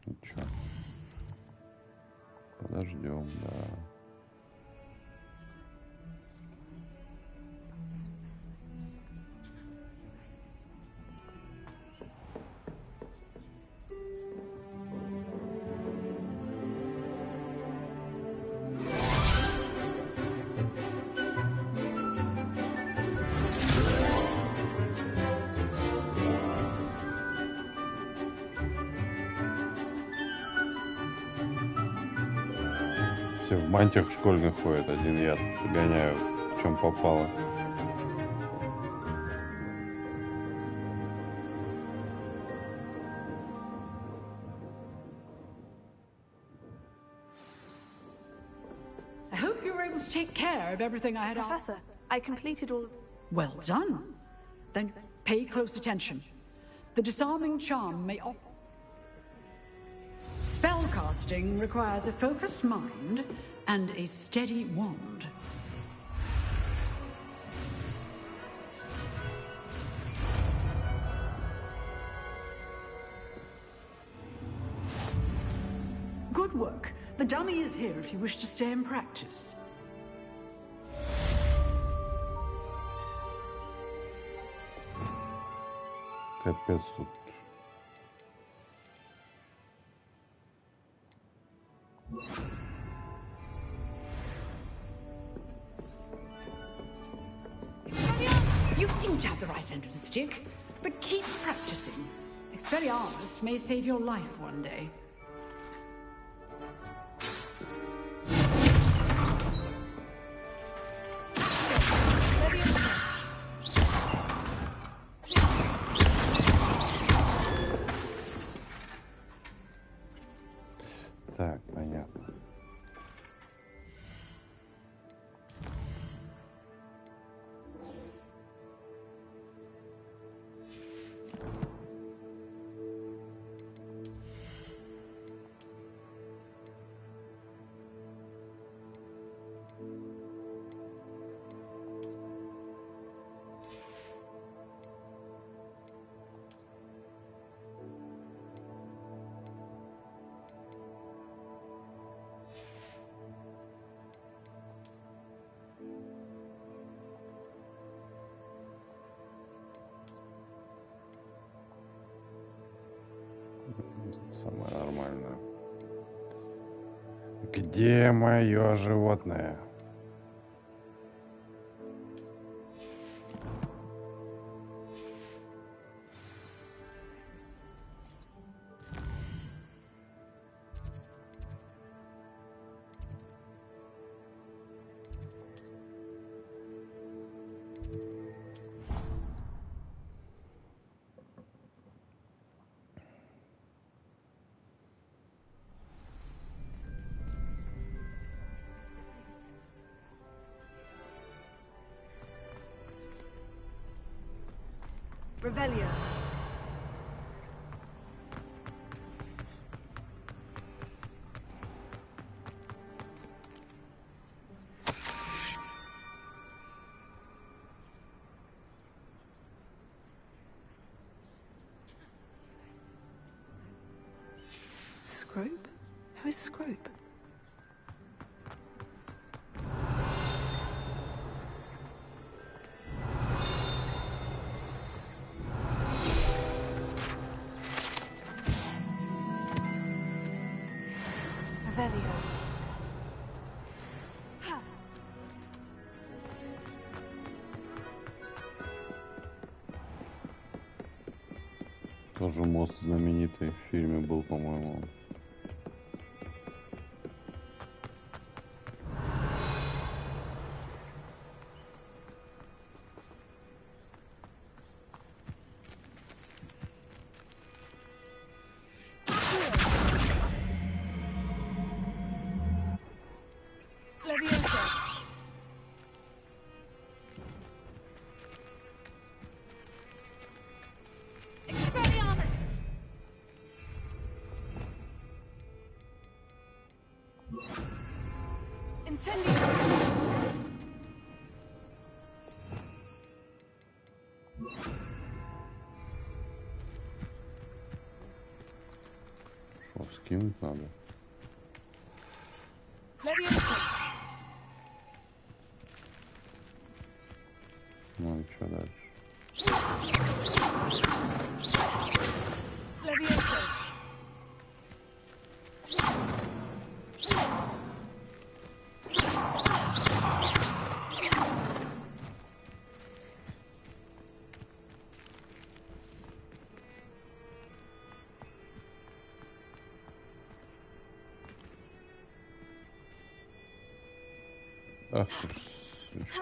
Ничего. Подождем, да. Все в мантиях школьных ходят, один я гоняю, в чем попало. I hope you were able to take care of everything I had... Professor, I completed all... Well done. Then pay close attention. The disarming charm may... Spellcasting requires a focused mind and a steady wand. Good work. The dummy is here if you wish to stay and practice. Капец тут. You seem to have the right end of the stick, but keep practicing. Expelliarmus may save your life one day. Так, понятно. Самое нормальное. Где мое животное? Revelio. Scrope? Who is Scrope? Revelio. Тоже мост знаменитый в фильме был, по-моему. Leviosa. Expelliarmus. Incendio. Что, скинуть надо? Leviosa. Ну и что дальше? Leviosa. Ах ты ж.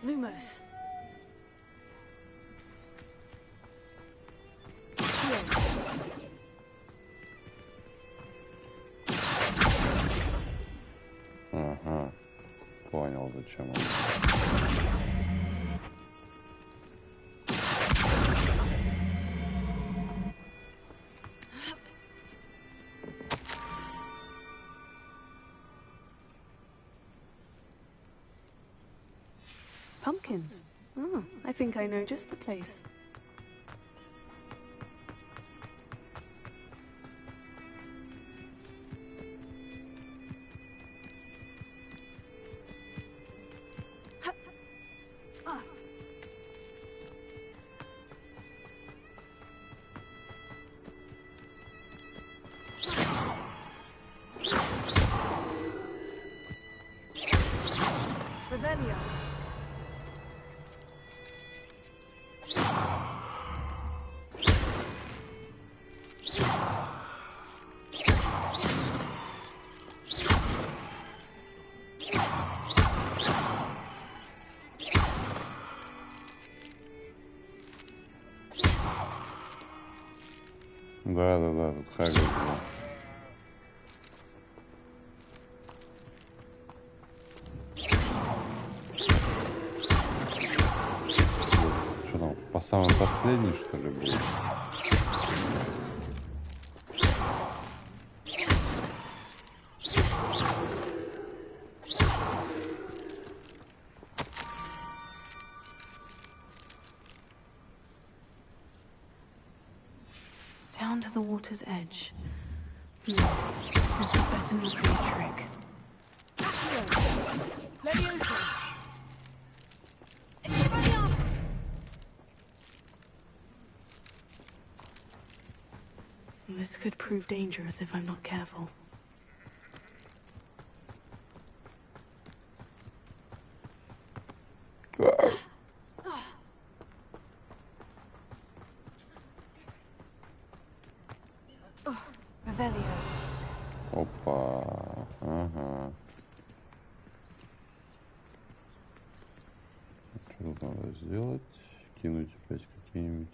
Lumos. Ага. Понял, зачем он. Pumpkins. Oh, I think I know just the place. Да, тут Хагрид был. Что там, по самой последней, что ли, был? Down to the water's edge. This better not be a trick. Leviosa! This could prove dangerous if I'm not careful. Revelio. Опа. Ага. Что тут надо сделать? Кинуть опять какие-нибудь.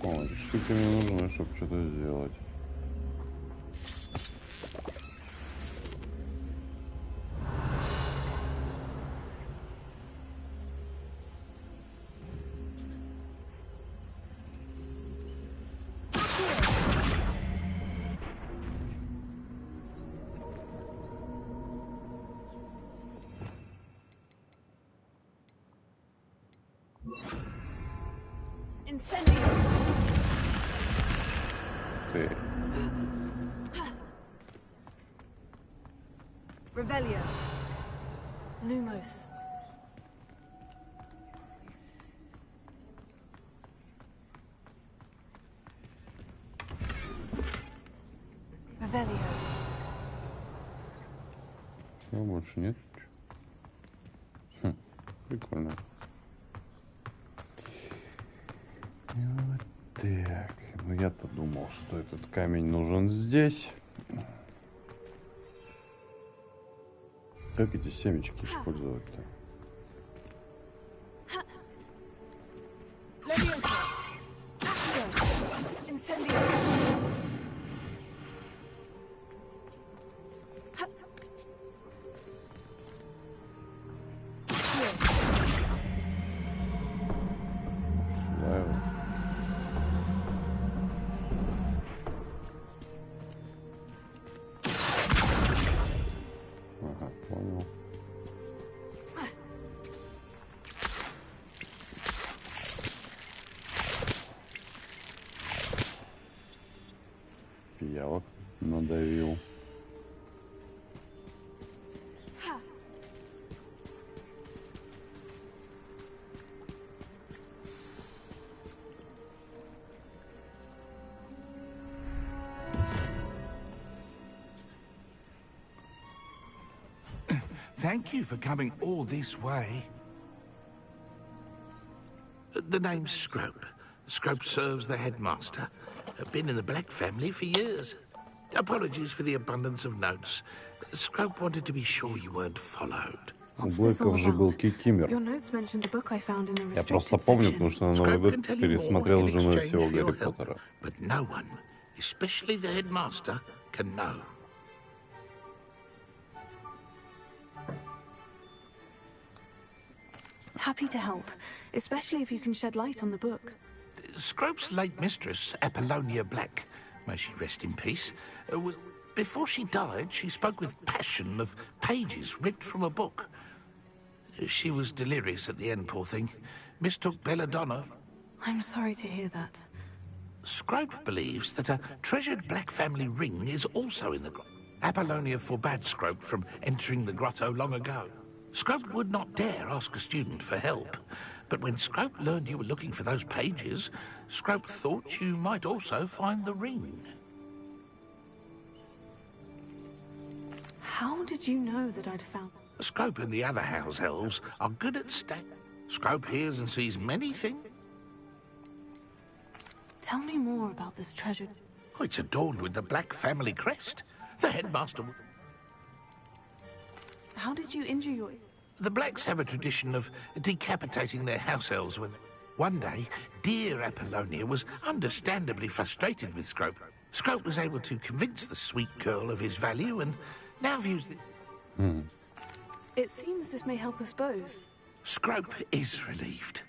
О, эти штуки мне нужны, чтобы что-то сделать. Incendio! Ты. Revelio. Lumos. Revelio. Все, больше нет. Хм, прикольно. Вот так. Ну я-то думал, что этот камень нужен здесь. Как эти семечки использовать-то? Leviosa. Incendio. Ага, понял. Пиявок надавил. Thank you for coming all this way. The name's Scrope. Scrope serves the headmaster. Been in the Black family for years. Apologies for the abundance of notes. Scrope wanted to be sure you weren't followed. У Блэков же был кикимер. Я просто помню, потому что на Новый год пересмотрел с женой всего Гарри Поттера. But no one, especially the headmaster, can know. Happy to help, especially if you can shed light on the book. Scrope's late mistress, Apollonia Black, may she rest in peace, was... Before she died, she spoke with passion of pages ripped from a book. She was delirious at the end, poor thing. Mistook belladonna. I'm sorry to hear that. Scrope believes that a treasured Black family ring is also in the grotto. Apollonia forbade Scrope from entering the grotto long ago. Scrope would not dare ask a student for help. But when Scrope learned you were looking for those pages, Scrope thought you might also find the ring. How did you know that I'd found... Scrope and the other house elves are good at Scrope hears and sees many things. Tell me more about this treasure. Oh, it's adorned with the Black family crest. The headmaster... How did you injure your... The blacks have a tradition of decapitating their house elves when... One day, dear Apollonia was understandably frustrated with Scrope. Scrope was able to convince the sweet girl of his value and now views the... It seems this may help us both. Scrope is relieved.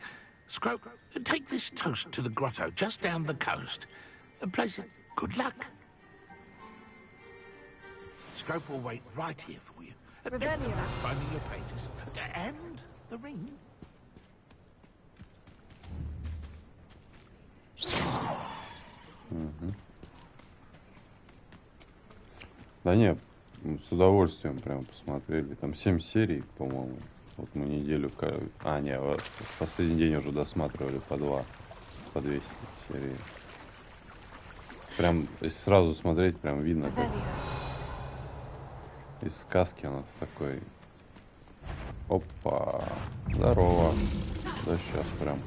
Scrope, take this toast to the grotto just down the coast and place it... Good luck. Scrope will wait right here for you. Best of luck finding your pages. And the ring. Да нет, с удовольствием прям посмотрели. Там 7 серий, по-моему. Вот мы неделю... А, не, в последний день уже досматривали по 2 серии. Прям, если сразу смотреть, прям видно, как из сказки у нас такой... Опа! Здорово! Да сейчас прям...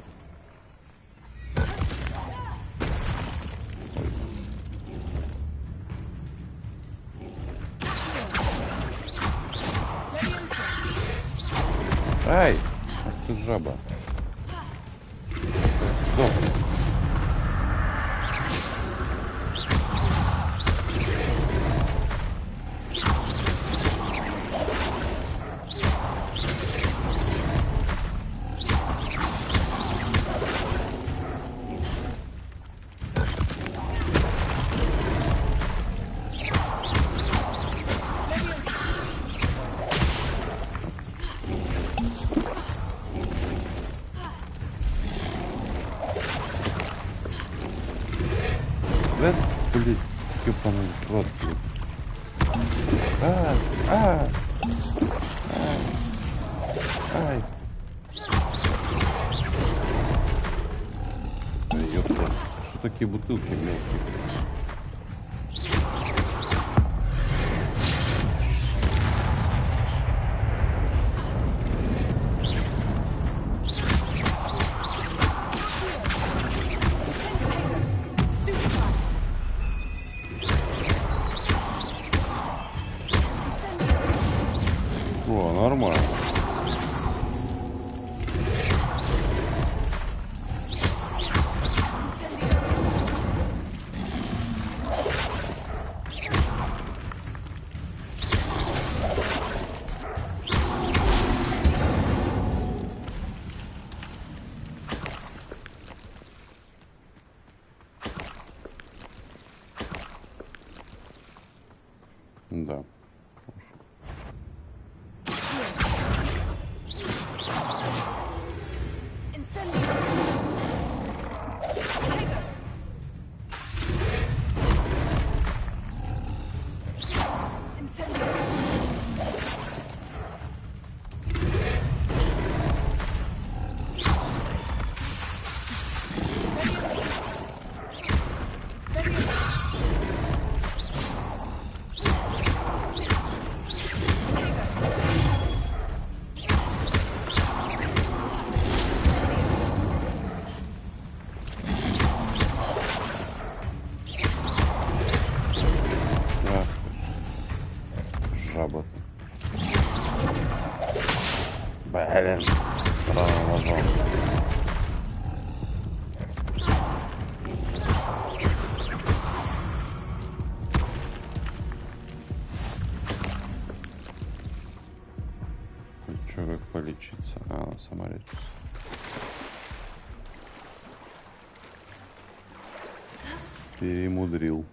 Ай! Ах ты жаба. Сдохни. Да, блин, ёбаный рот, блин. Ай. Ай, ёпта. Что такие бутылки мелкие? О, нормально. Да. Жаба. Блин, рано нажал. Че, как полечиться? А, она сама лечится. Перемудрил.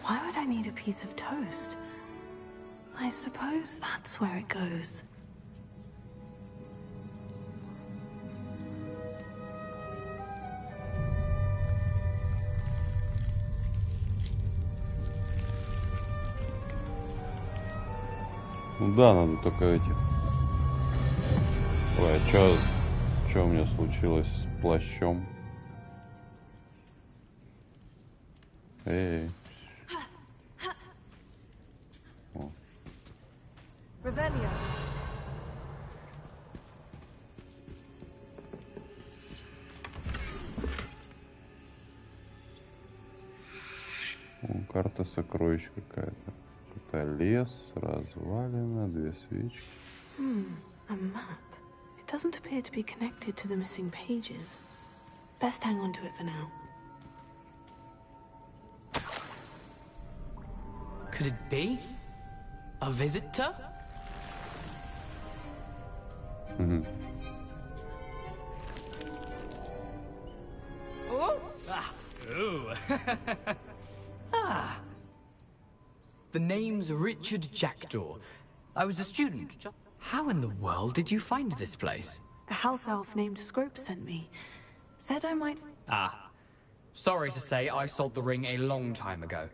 Why would I need a piece of toast? I suppose that's where it goes. Ну да, надо только эти... Ой, а чё у меня случилось с плащом? Эй. Карта сокровищ какая-то. Это лес, развалина, 2 свечки. A map. It doesn't appear to be connected to the missing pages. Best hang on to it for now. Could it be? A visitor? Oh! Ah. Ooh. The name's Richard Jackdaw. I was a student. How in the world did you find this place? A house elf named Scrope sent me. Said I might... Sorry to say, I sold the ring a long time ago.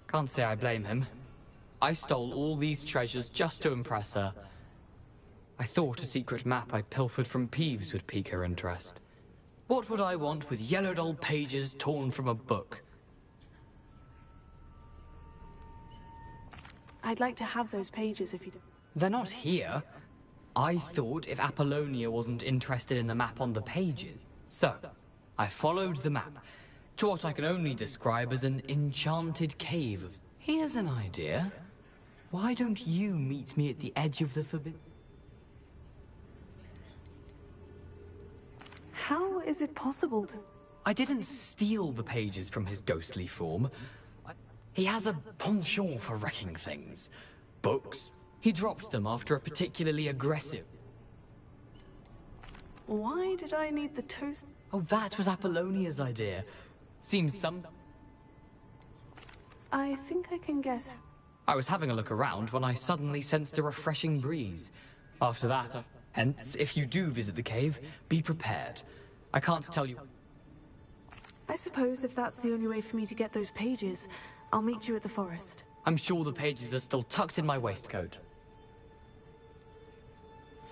Can't say I blame him. I stole all these treasures just to impress her. I thought a secret map I pilfered from Peeves would pique her interest. What would I want with yellowed old pages torn from a book? I'd like to have those pages if you don't... They're not here. I thought if Apollonia wasn't interested in the map on the pages. So, I followed the map to what I can only describe as an enchanted cave. Here's an idea. Why don't you meet me at the edge of the forbidden... How is it possible to... I didn't steal the pages from his ghostly form. He has a penchant for wrecking things. Books. He dropped them after a particularly aggressive... Why did I need the toast? Oh, that was Apollonia's idea. Seems some... I think I can guess. I was having a look around when I suddenly sensed a refreshing breeze. After that, hence, if you do visit the cave, be prepared. I can't tell you... I suppose if that's the only way for me to get those pages, I'll meet you at the forest. I'm sure the pages are still tucked in my waistcoat.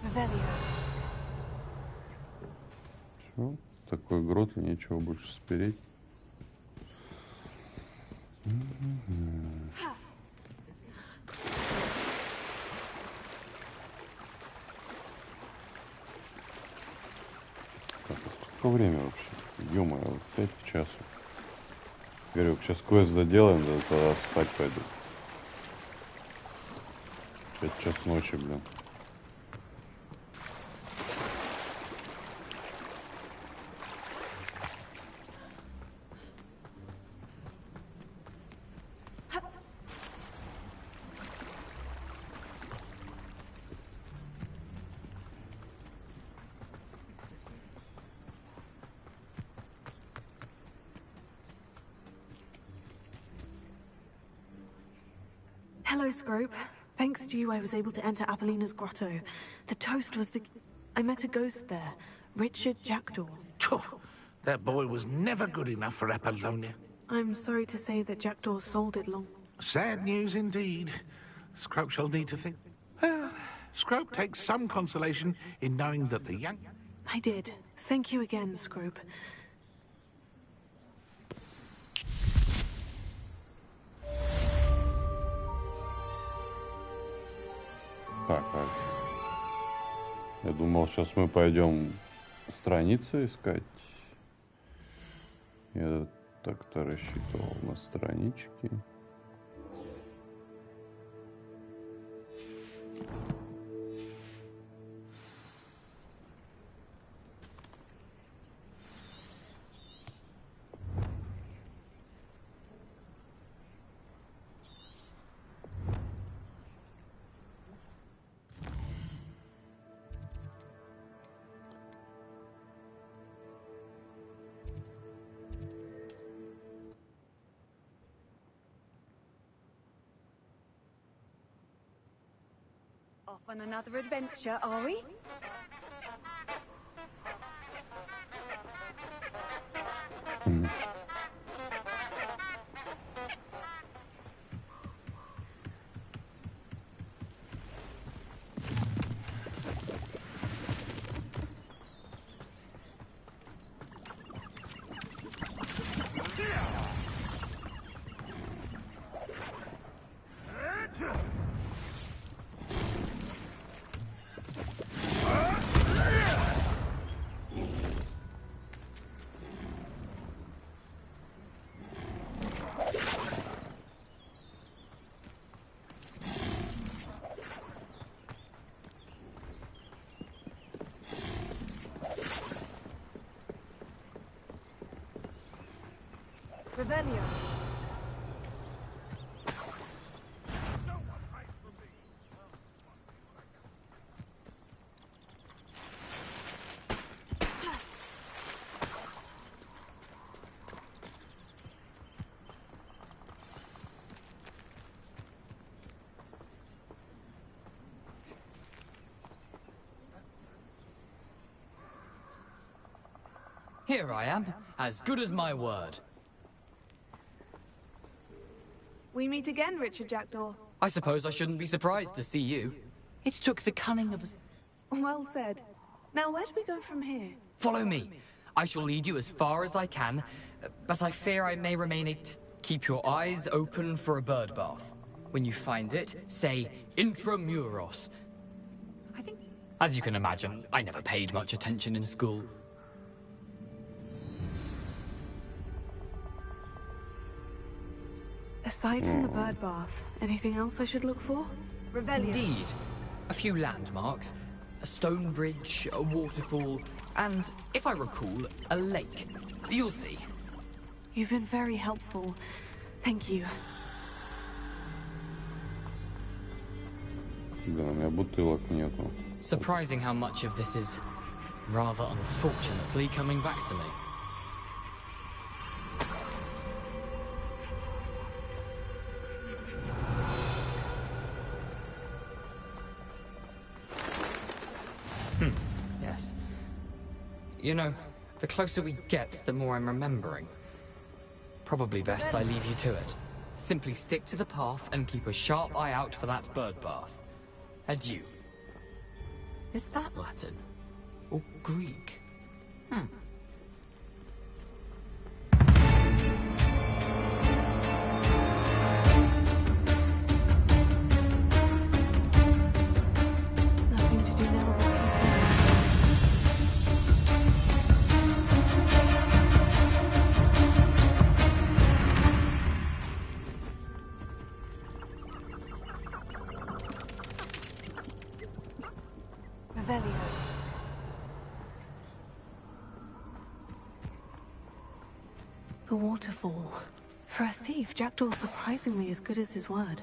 Revelio. Все, такой грот, и нечего больше спереть. Так, сколько время вообще? Ё-моё, 5 часов. Говорю, сейчас квест доделаем, да тогда спать пойду. 5 часов ночи, блин. Hello, Scrope. Thanks to you, I was able to enter Apollina's grotto. The toast was the... I met a ghost there. Richard Jackdaw. That boy was never good enough for Apollonia. I'm sorry to say that Jackdaw sold it long... Sad news indeed. Scrope shall need to think. Scrope takes some consolation in knowing that the young... I did. Thank you again, Scrope. Так, я думал, сейчас мы пойдем страницу искать. Я так-то рассчитывал на странички. Off on another adventure, are we? Revelio. Here I am, as good as my word. We meet again, Richard Jackdaw. I suppose I shouldn't be surprised to see you. It took the cunning of us. Well said. Now, where do we go from here? Follow me. I shall lead you as far as I can, but I fear I may remain Keep your eyes open for a bird bath. When you find it, say Intramuros. As you can imagine, I never paid much attention in school. Aside from the bird bath, anything else I should look for? Revelio. Indeed. A few landmarks, a stone bridge, a waterfall, and, if I recall, a lake. You'll see. You've been very helpful. Thank you. Да, у меня бутылок нету. Surprising how much of this is, rather unfortunately, coming back to me. Yes. You know, the closer we get, the more I'm remembering. Probably best I leave you to it. Simply stick to the path and keep a sharp eye out for that bird bath. Adieu. Is that Latin? Or Greek? Nothing to do now. Revelio. The waterfall. For a thief, Jackdaw's surprisingly as good as his word.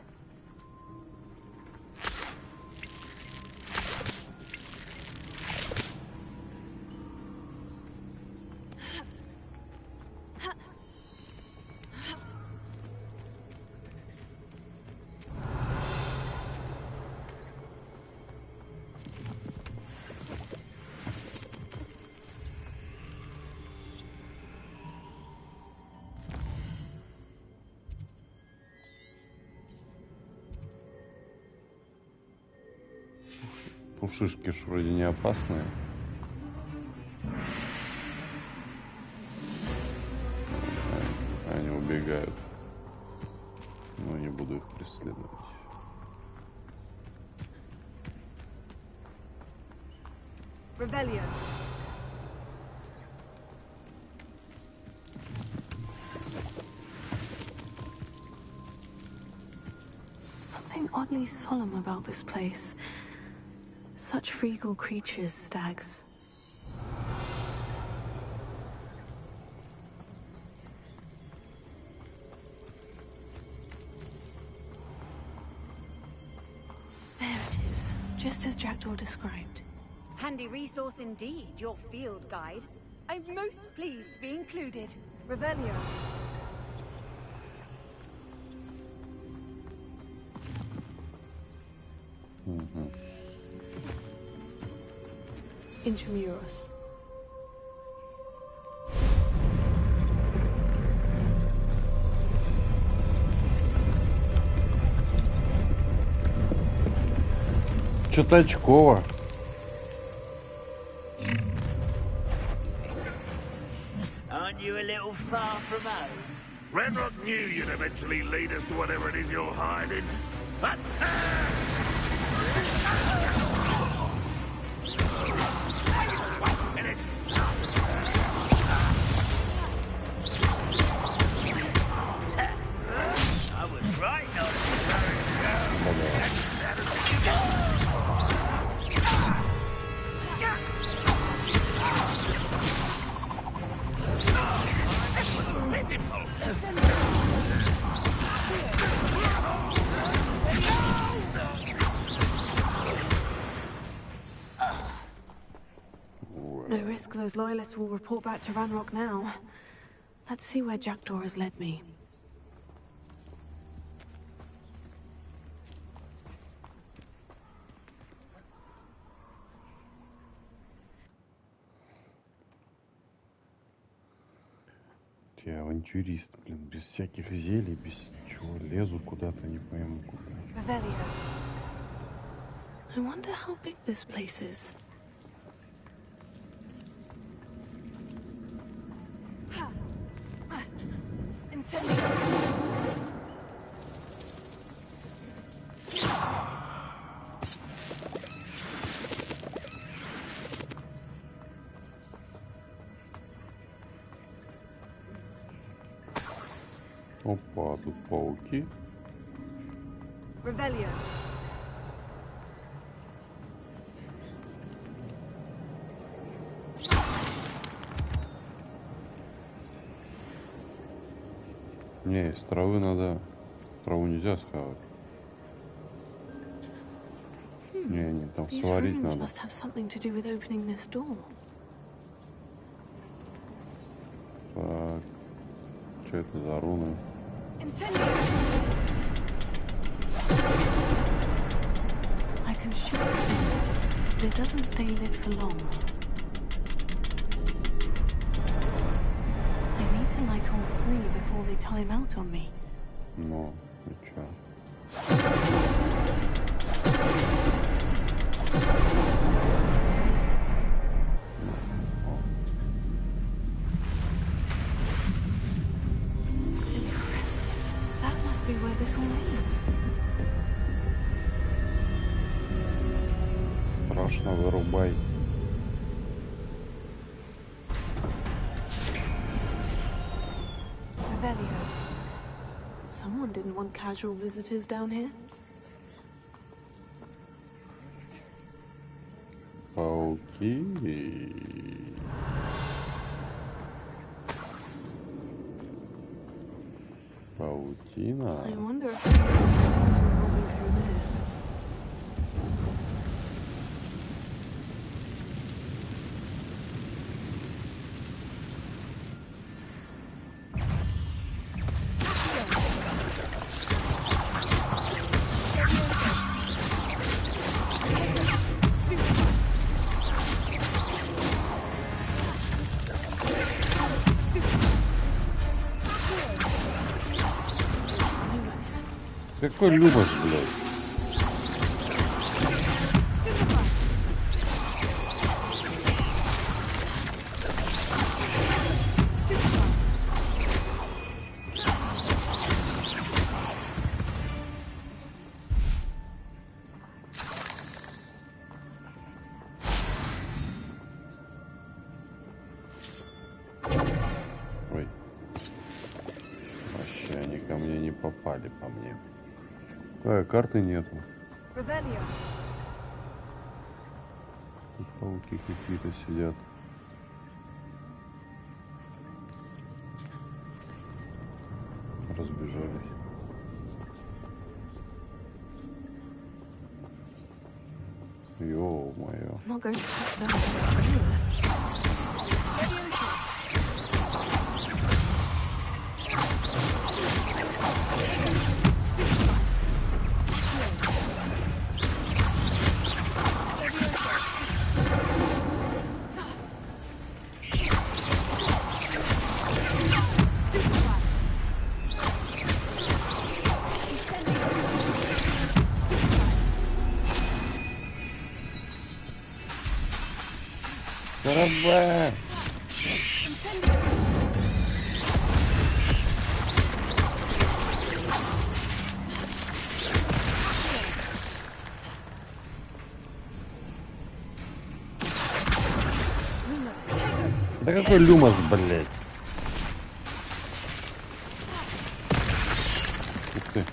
Пушишки ж вроде не опасные. Они убегают. Но не буду их преследовать. Revelio. Something oddly solemn about this place. Such regal creatures, stags. There it is, just as Jackdaw described. Handy resource indeed, your field guide. I'm most pleased to be included. Revelio. Intramuros. Что-то очково. Aren't you a little far from home? Renrock knew you'd eventually lead us to whatever it is you're hiding. Attack! I was right not This was pitiful! risk those loyalists will report back to Ranrock now. Let's see where Jackdaw has led me. Я авантюрист, блин, без всяких зелий, без чего, лезу куда-то, не пойму куда. I wonder how big this place is. Опа, тут пауки. Revelio. Не, из травы надо... Траву нельзя схавать. Не, там These сварить runes надо. must have something to do with opening this door. Так. Что это за руны? I can shoot this, but it doesn't stay lit for long. I need to light all three before they time out on me. Ну, и чё? Be where this all leads. Страшно, вырубай. Revelio. Someone didn't want casual visitors down here. Пауки. Паутина. I wonder if the spells will help me through this. Какой Люмос, блядь? Ой. Вообще они ко мне не попали, по мне. Карты нету. Тут пауки какие-то сидят. Разбежались. Ё-моё. Карабан! Да какой Люмос, блядь? Ух ты.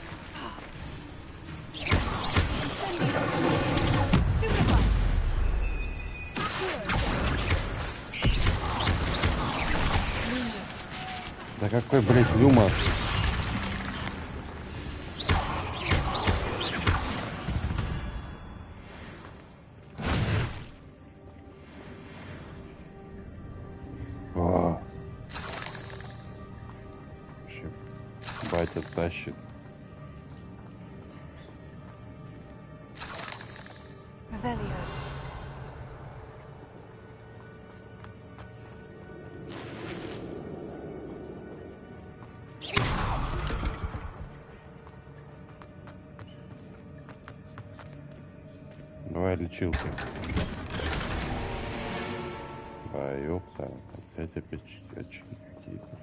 Да какой, блядь, Люмос? Батя тащит. Revelio. Давай лечилки. Да, ёпта. Опять очки какие-то.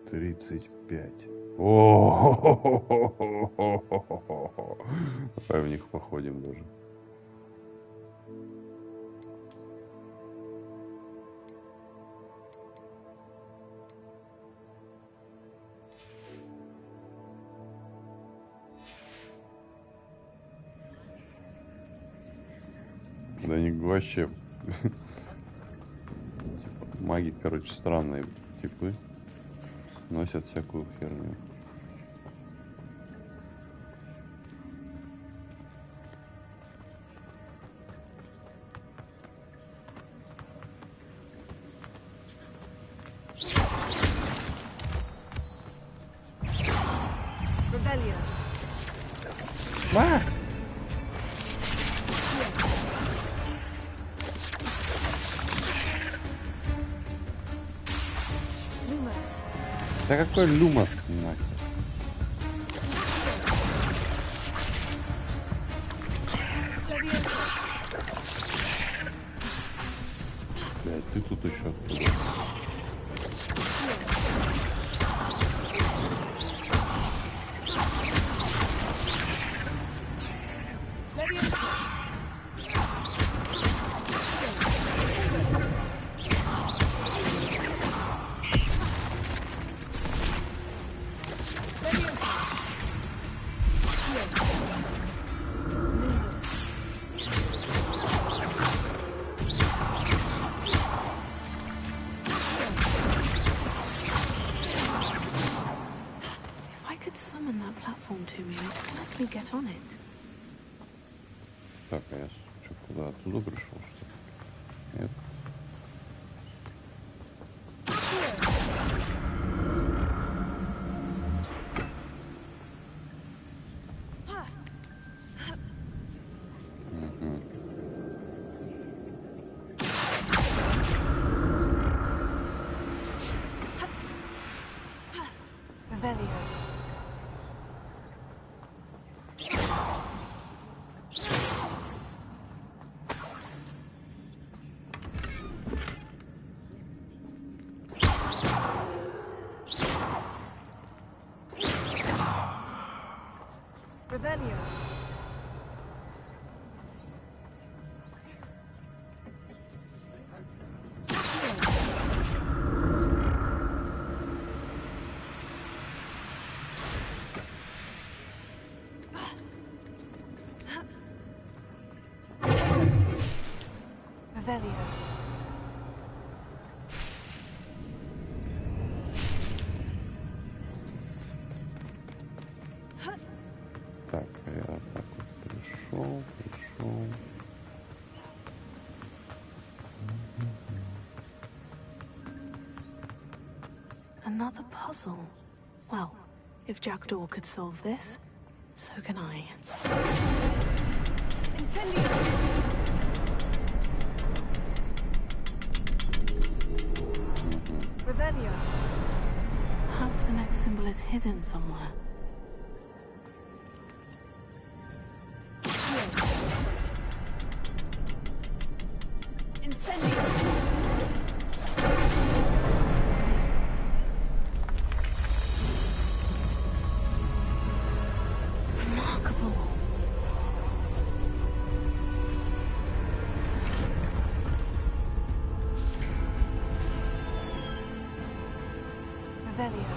35. О, давай в них походим даже. Да они вообще маги, короче, странные типы. Носят всякую херню. Revelio. Lumos. Да какой люмос, нахер? Блядь, ты тут еще откуда? Summon that platform to me, I'd gladly get on it. Так, а я что, куда? Оттуда пришел, что ли? Нет? Revelio. Revelio. Revelio. Так, я так вот пришел. Another puzzle. Well, if Jackdaw could solve this, so can I. Incendio. Revelio. Perhaps the next symbol is hidden somewhere. Incendio. Remarkable. Revelio.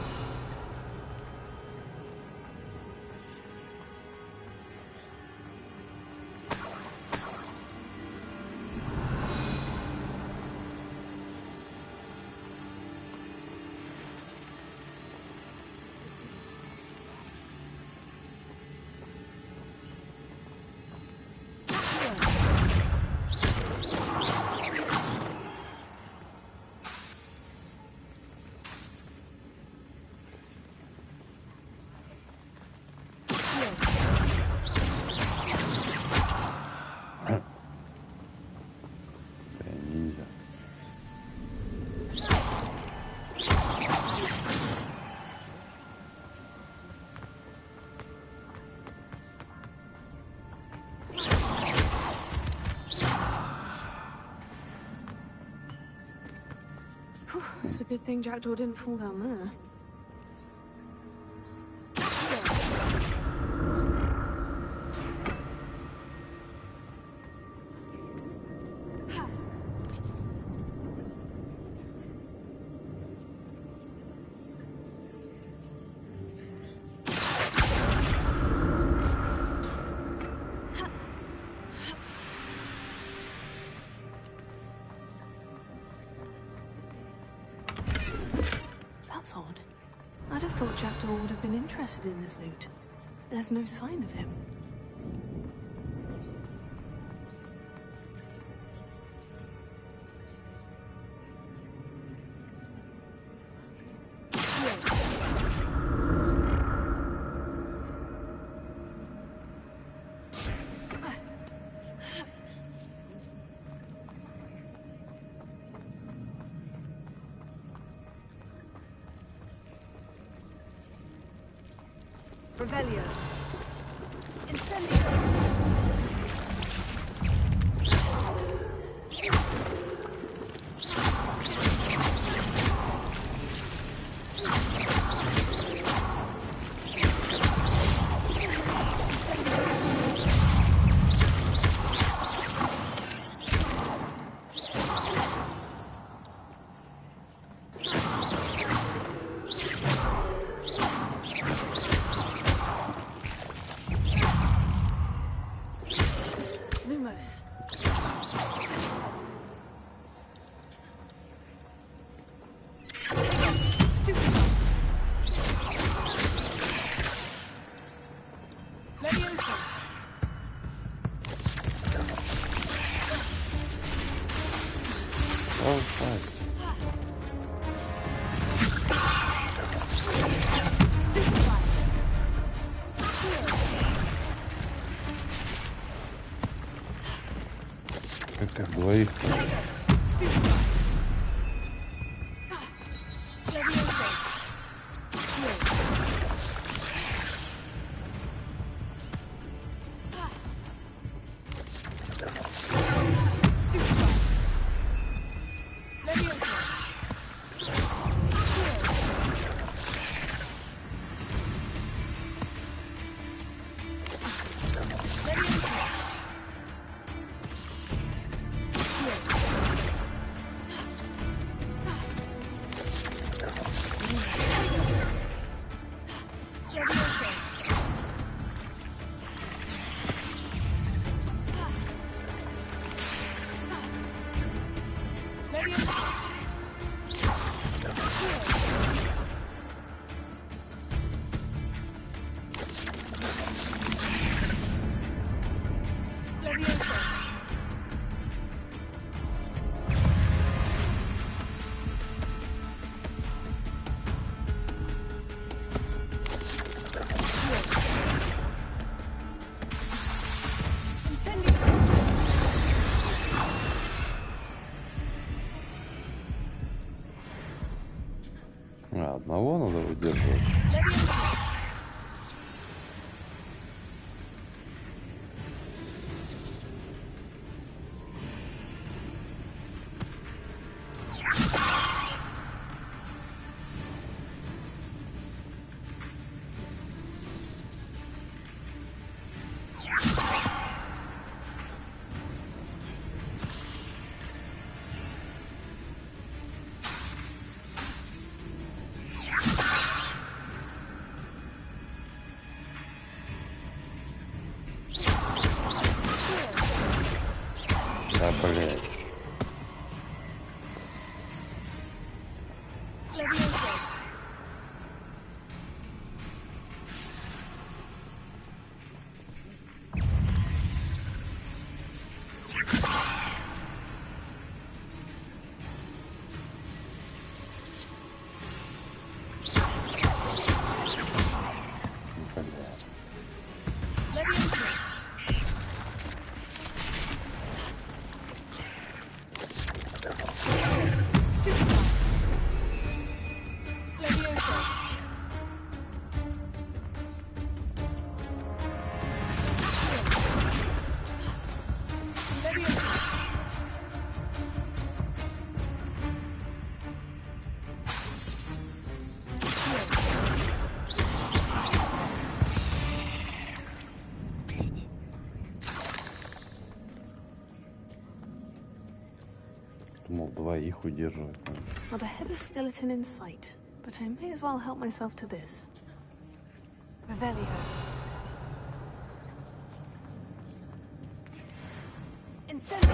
It's a good thing Jackdaw didn't fall down there. That's odd. I'd have thought Jackdaw would have been interested in this loot. There's no sign of him. Revelio. Как их двоих? Одного надо выдерживать. Да, блядь. Думал, двоих удерживать. Not a headless skeleton in sight, but I may as well help myself to this. Revelio. Incendio.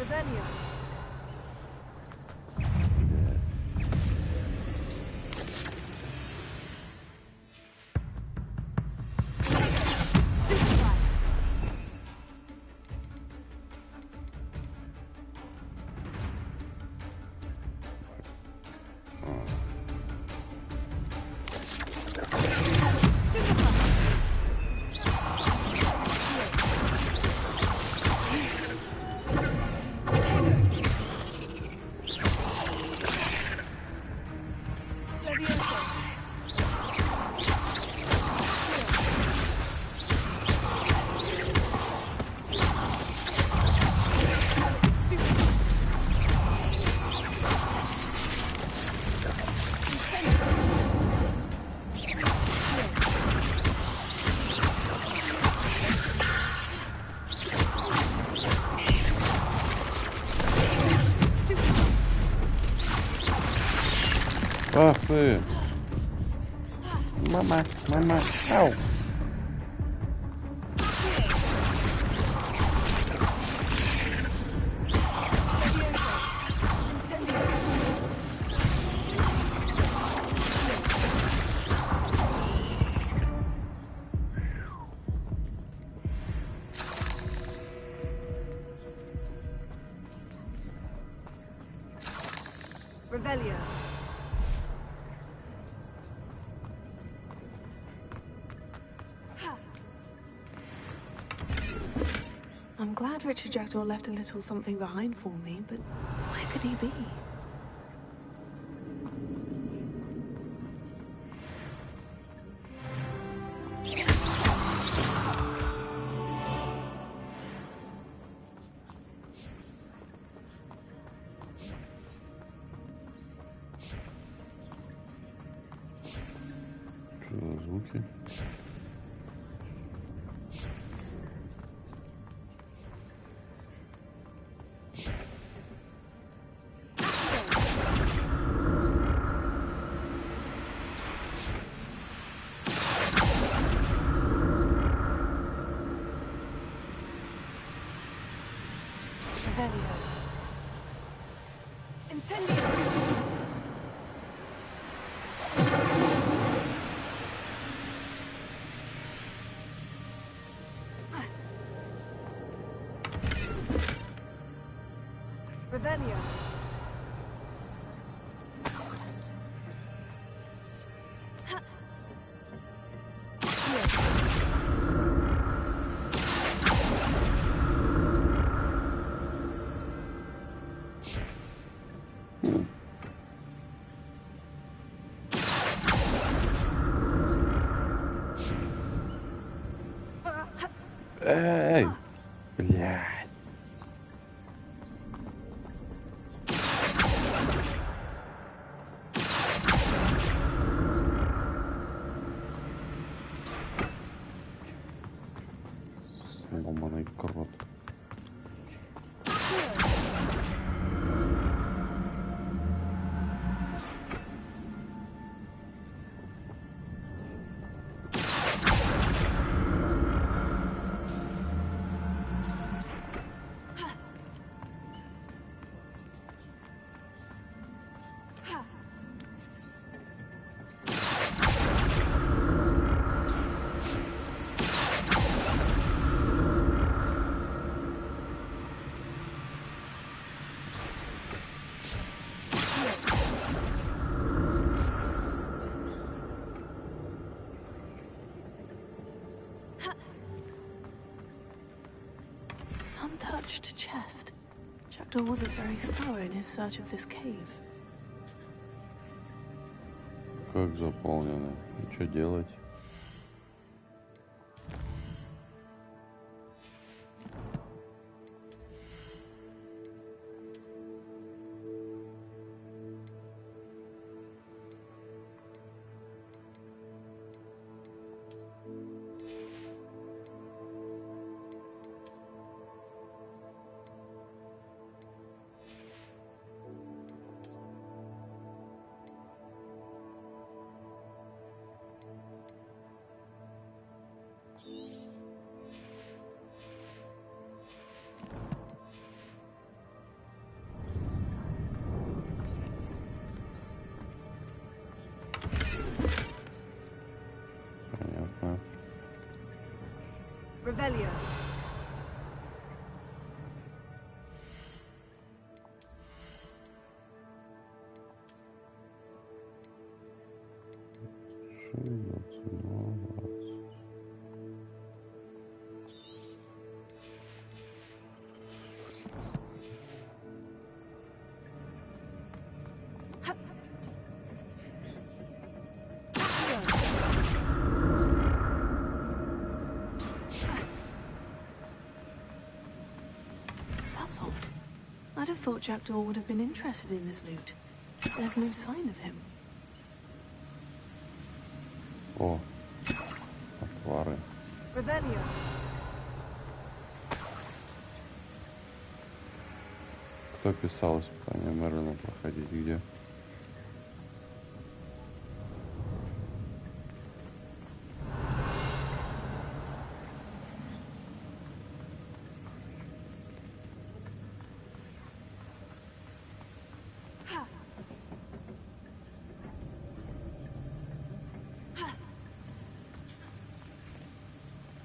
Revelio. Ах ты! Мама, мама, ау! Revelio. I'm glad Richard Jackdaw left a little something behind for me, but where could he be? Что за звуки? Revelio. Incendio. Revelio. Эй! Блядь. Сломанный крот. Jackdaw wasn't very thorough in his search of this cave. Как заполнено? И что делать? Revelio. I'd have thought Jackdaw would have been interested in this loot. There's no sign of him. О, отвары. Revelio. Кто писал испытание Мерлина проходить? Где?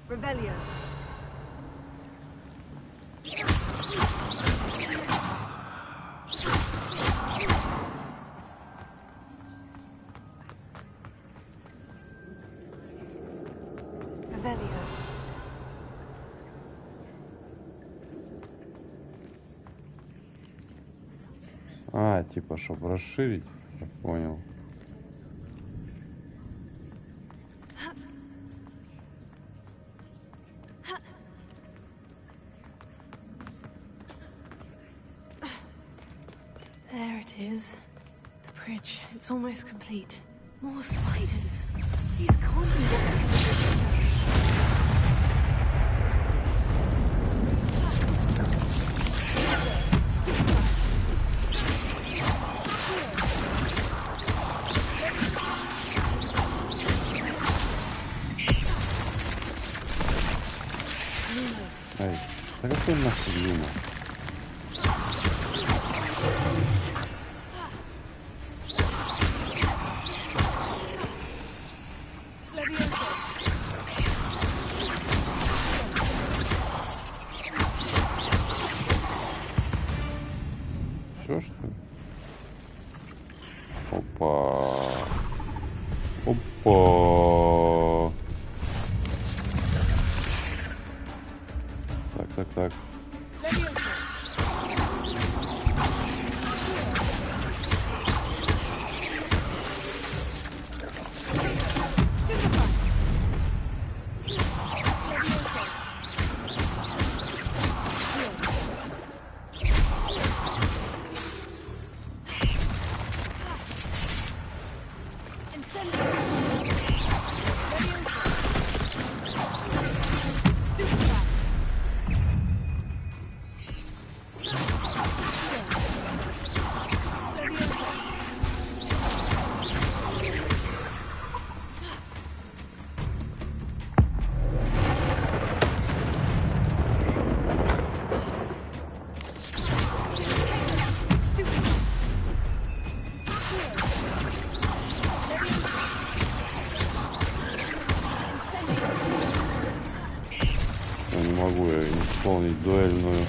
Revelio. Revelio. А, типа, чтобы расширить, я понял. There it is. The bridge. It's almost complete. More spiders. These can't be what Ай, да какой нахуй Люма? Все, что ли? Опа. Опа. Так. Не могу я исполнить дуэльную.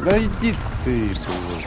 Да иди ты, блин.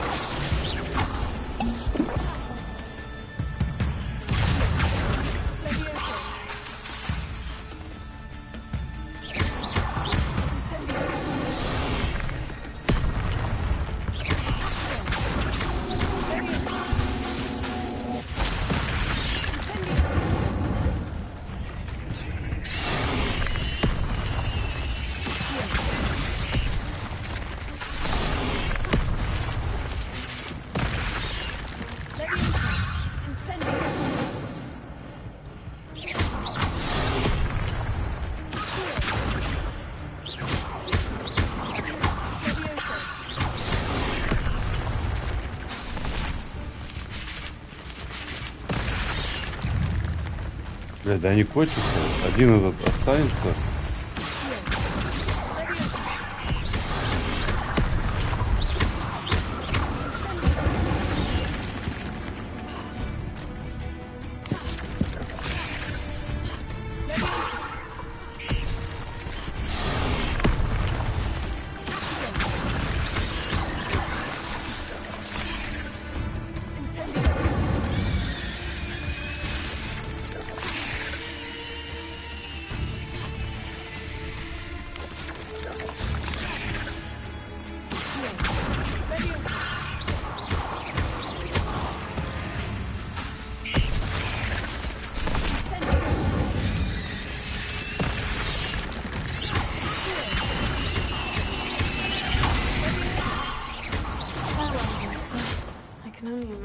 Блядь, да они кончатся. Один этот останется.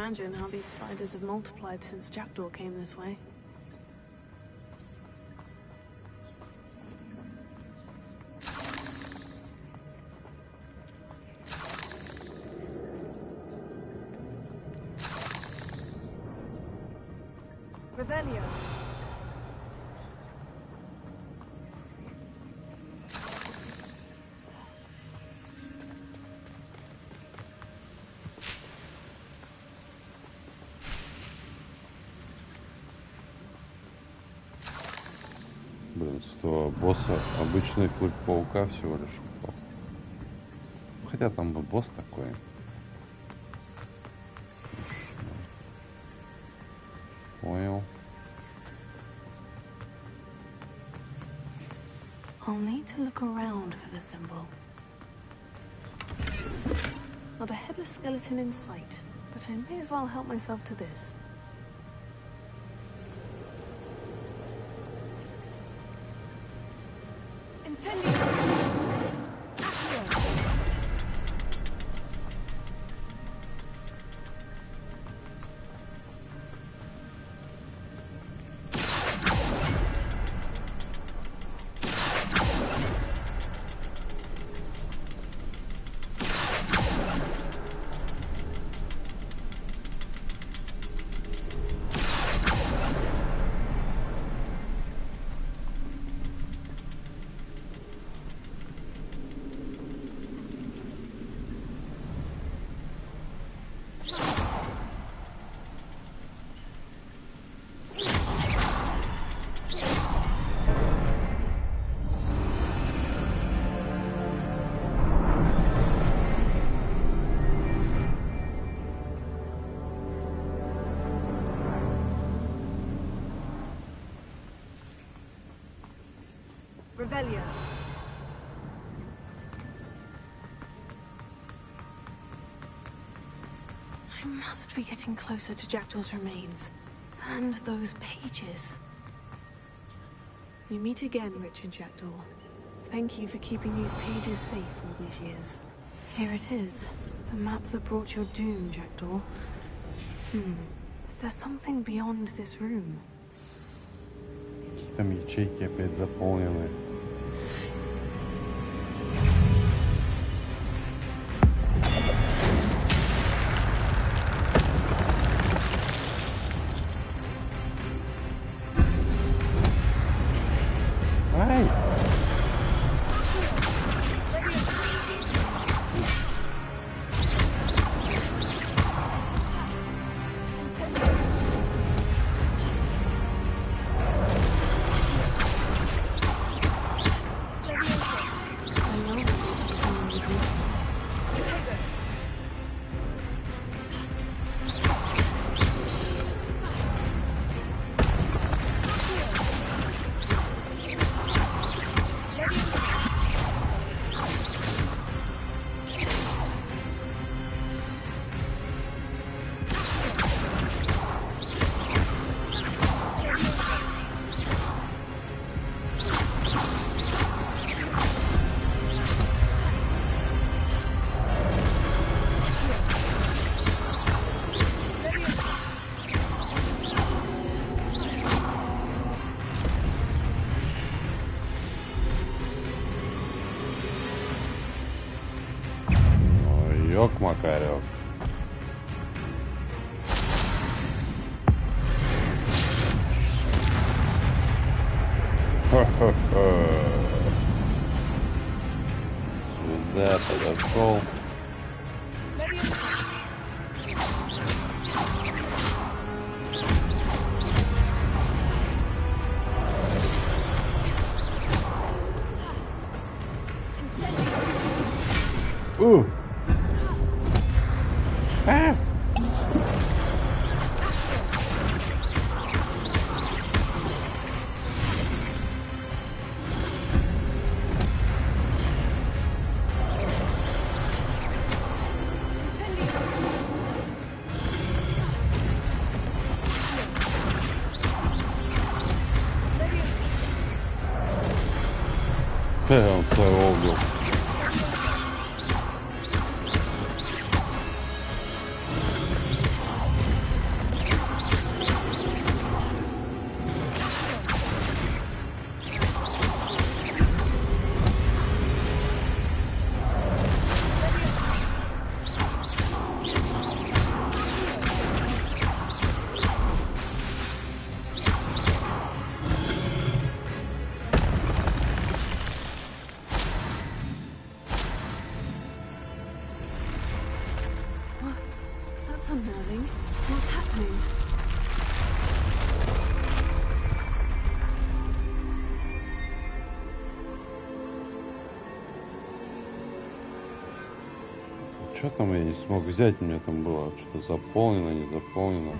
Imagine how these spiders have multiplied since Jackdaw came this way. Revelio. Блин, с этого босса обычный клык паука всего лишь упал. Хотя там был босс такой. Понял. I'll need to look around for the symbol. Not a headless skeleton in sight, but I may as well help myself to this. Revelio. I must be getting closer to Jackdaw's remains. And those pages. We meet again, Richard Jackdaw. Thank you for keeping these pages safe all these years. Here it is. The map that brought your doom, Jackdaw. Is there something beyond this room? Там ячейки опять заполнены. Ай! Take Ёк-макарёк. Ха-ха-ха. Сюда подошел. А! Он своего убил. That's unnerving. What's happening? Что там я не смог взять? У меня там было что-то заполнено, не заполнено.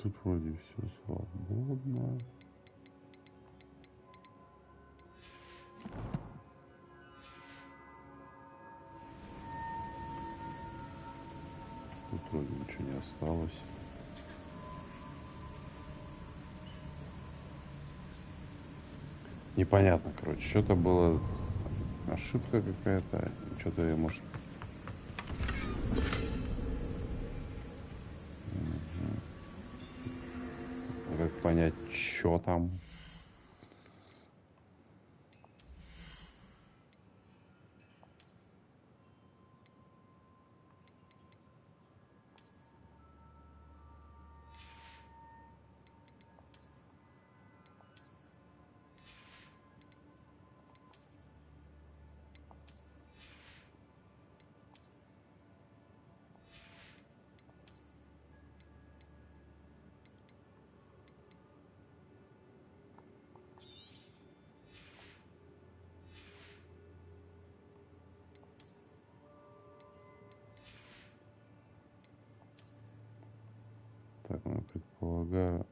Тут вроде все свободно. Тут вроде ничего не осталось. Непонятно, короче, что-то было, ошибка какая-то, что-то я, может... Как понять, что там? Так, ну, предполагаю.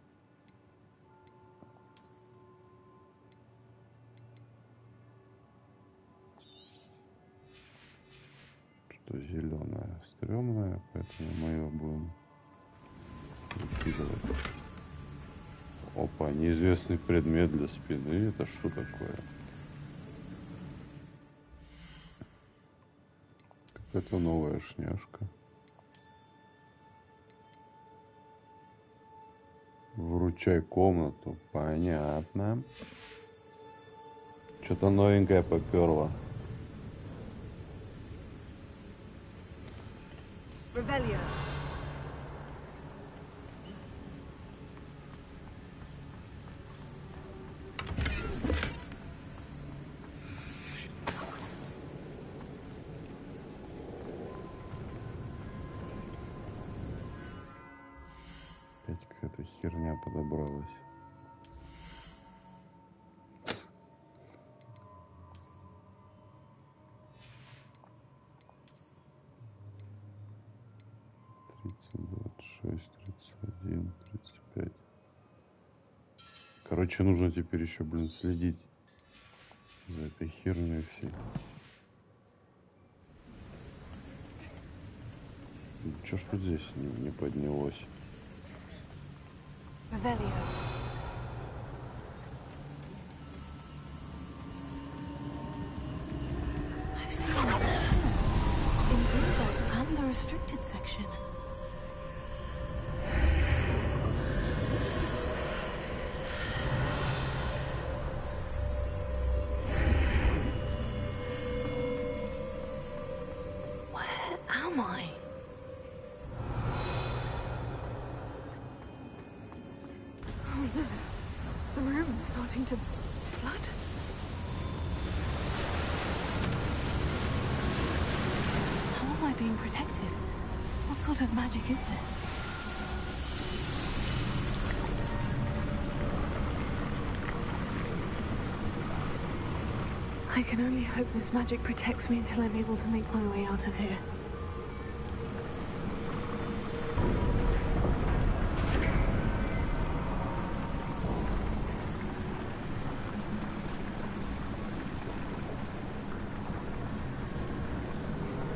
Что зеленая стрёмная, поэтому мы ее будем выкидывать. Опа, неизвестный предмет для спины. Это что такое? Какая-то новая шняшка. Вручай комнату. Понятно. Что-то новенькое поперло. Revelio. Опять какая-то херня подобралась. Короче, нужно теперь еще, блин, следить за этой херней всей. Чё ж тут здесь не поднялось? Revelio. I've seen this before. In Buddha's and the restricted section. Where am I? Oh no. The room's starting to flood. How am I being protected? What sort of magic is this? I can only hope this magic protects me until I'm able to make my way out of here.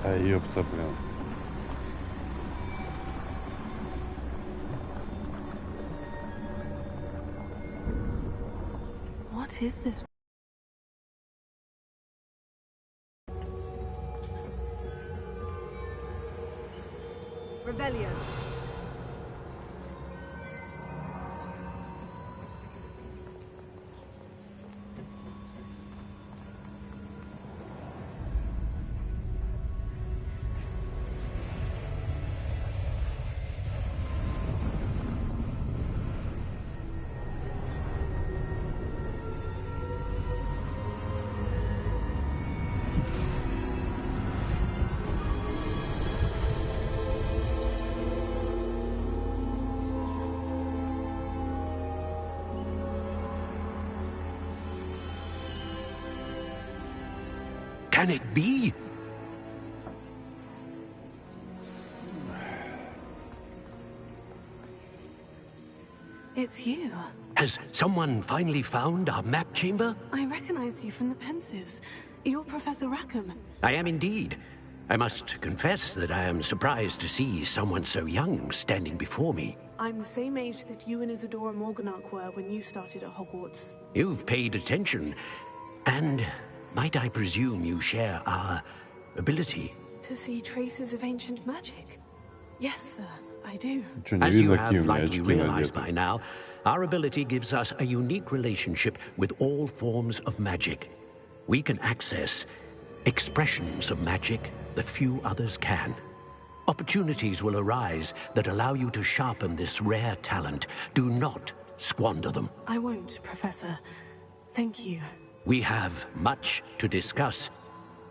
А ёпта, блин. What is this? Revelio. Can it be? It's you. Has someone finally found our map chamber? I recognize you from the Pensives. You're Professor Rackham. I am indeed. I must confess that I am surprised to see someone so young standing before me. I'm the same age that you and Isadora Morganach were when you started at Hogwarts. You've paid attention, and might I presume you share our ability? To see traces of ancient magic? Yes, sir, I do. As you have likely realized by now, our ability gives us a unique relationship with all forms of magic. We can access expressions of magic that few others can. Opportunities will arise that allow you to sharpen this rare talent. Do not squander them. I won't, Professor. Thank you. We have much to discuss.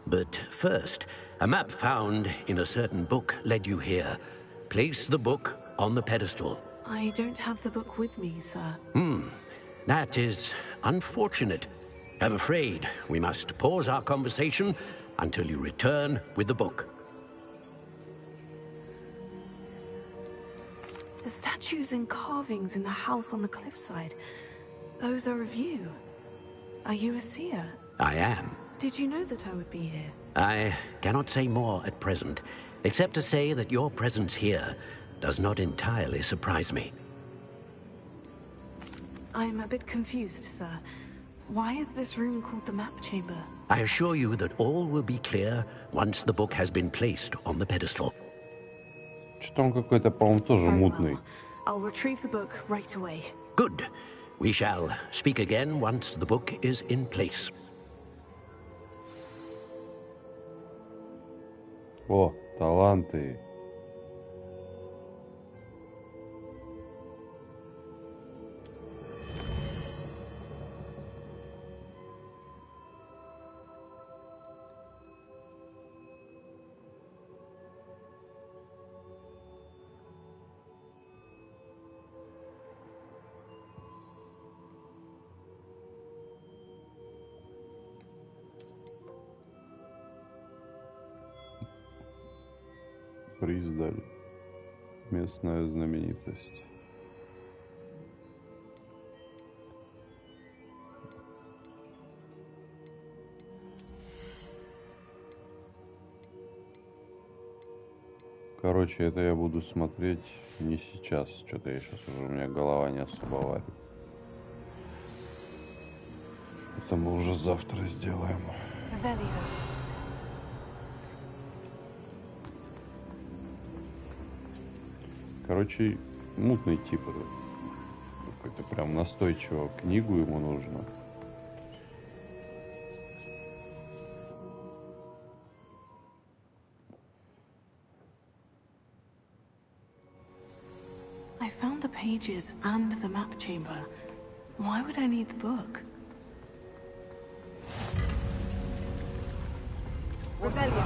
But first, a map found in a certain book led you here. Place the book on the pedestal. I don't have the book with me, sir. That is unfortunate. I'm afraid we must pause our conversation until you return with the book. The statues and carvings in the house on the cliffside. Those are of you. Are you a seer? I am. Did you know that I would be here? I cannot say more at present, except to say that your presence here does not entirely surprise me. I'm a bit confused, sir. Why is this room called the map chamber? I assure you that all will be clear once the book has been placed on the pedestal. Что-то он какой-то, по-моему, тоже мутный. I'll retrieve the book right away. Good. We shall speak again once the book is in place. О, таланты. Приз дали. Местная знаменитость. Короче, это я буду смотреть не сейчас. Что-то я сейчас уже, у меня голова не особо варит. Это мы уже завтра сделаем. Короче, мутный тип этот. Какой-то прям настойчиво книгу ему нужно. I found the pages and the map chamber. Why would I need the book? Revelio.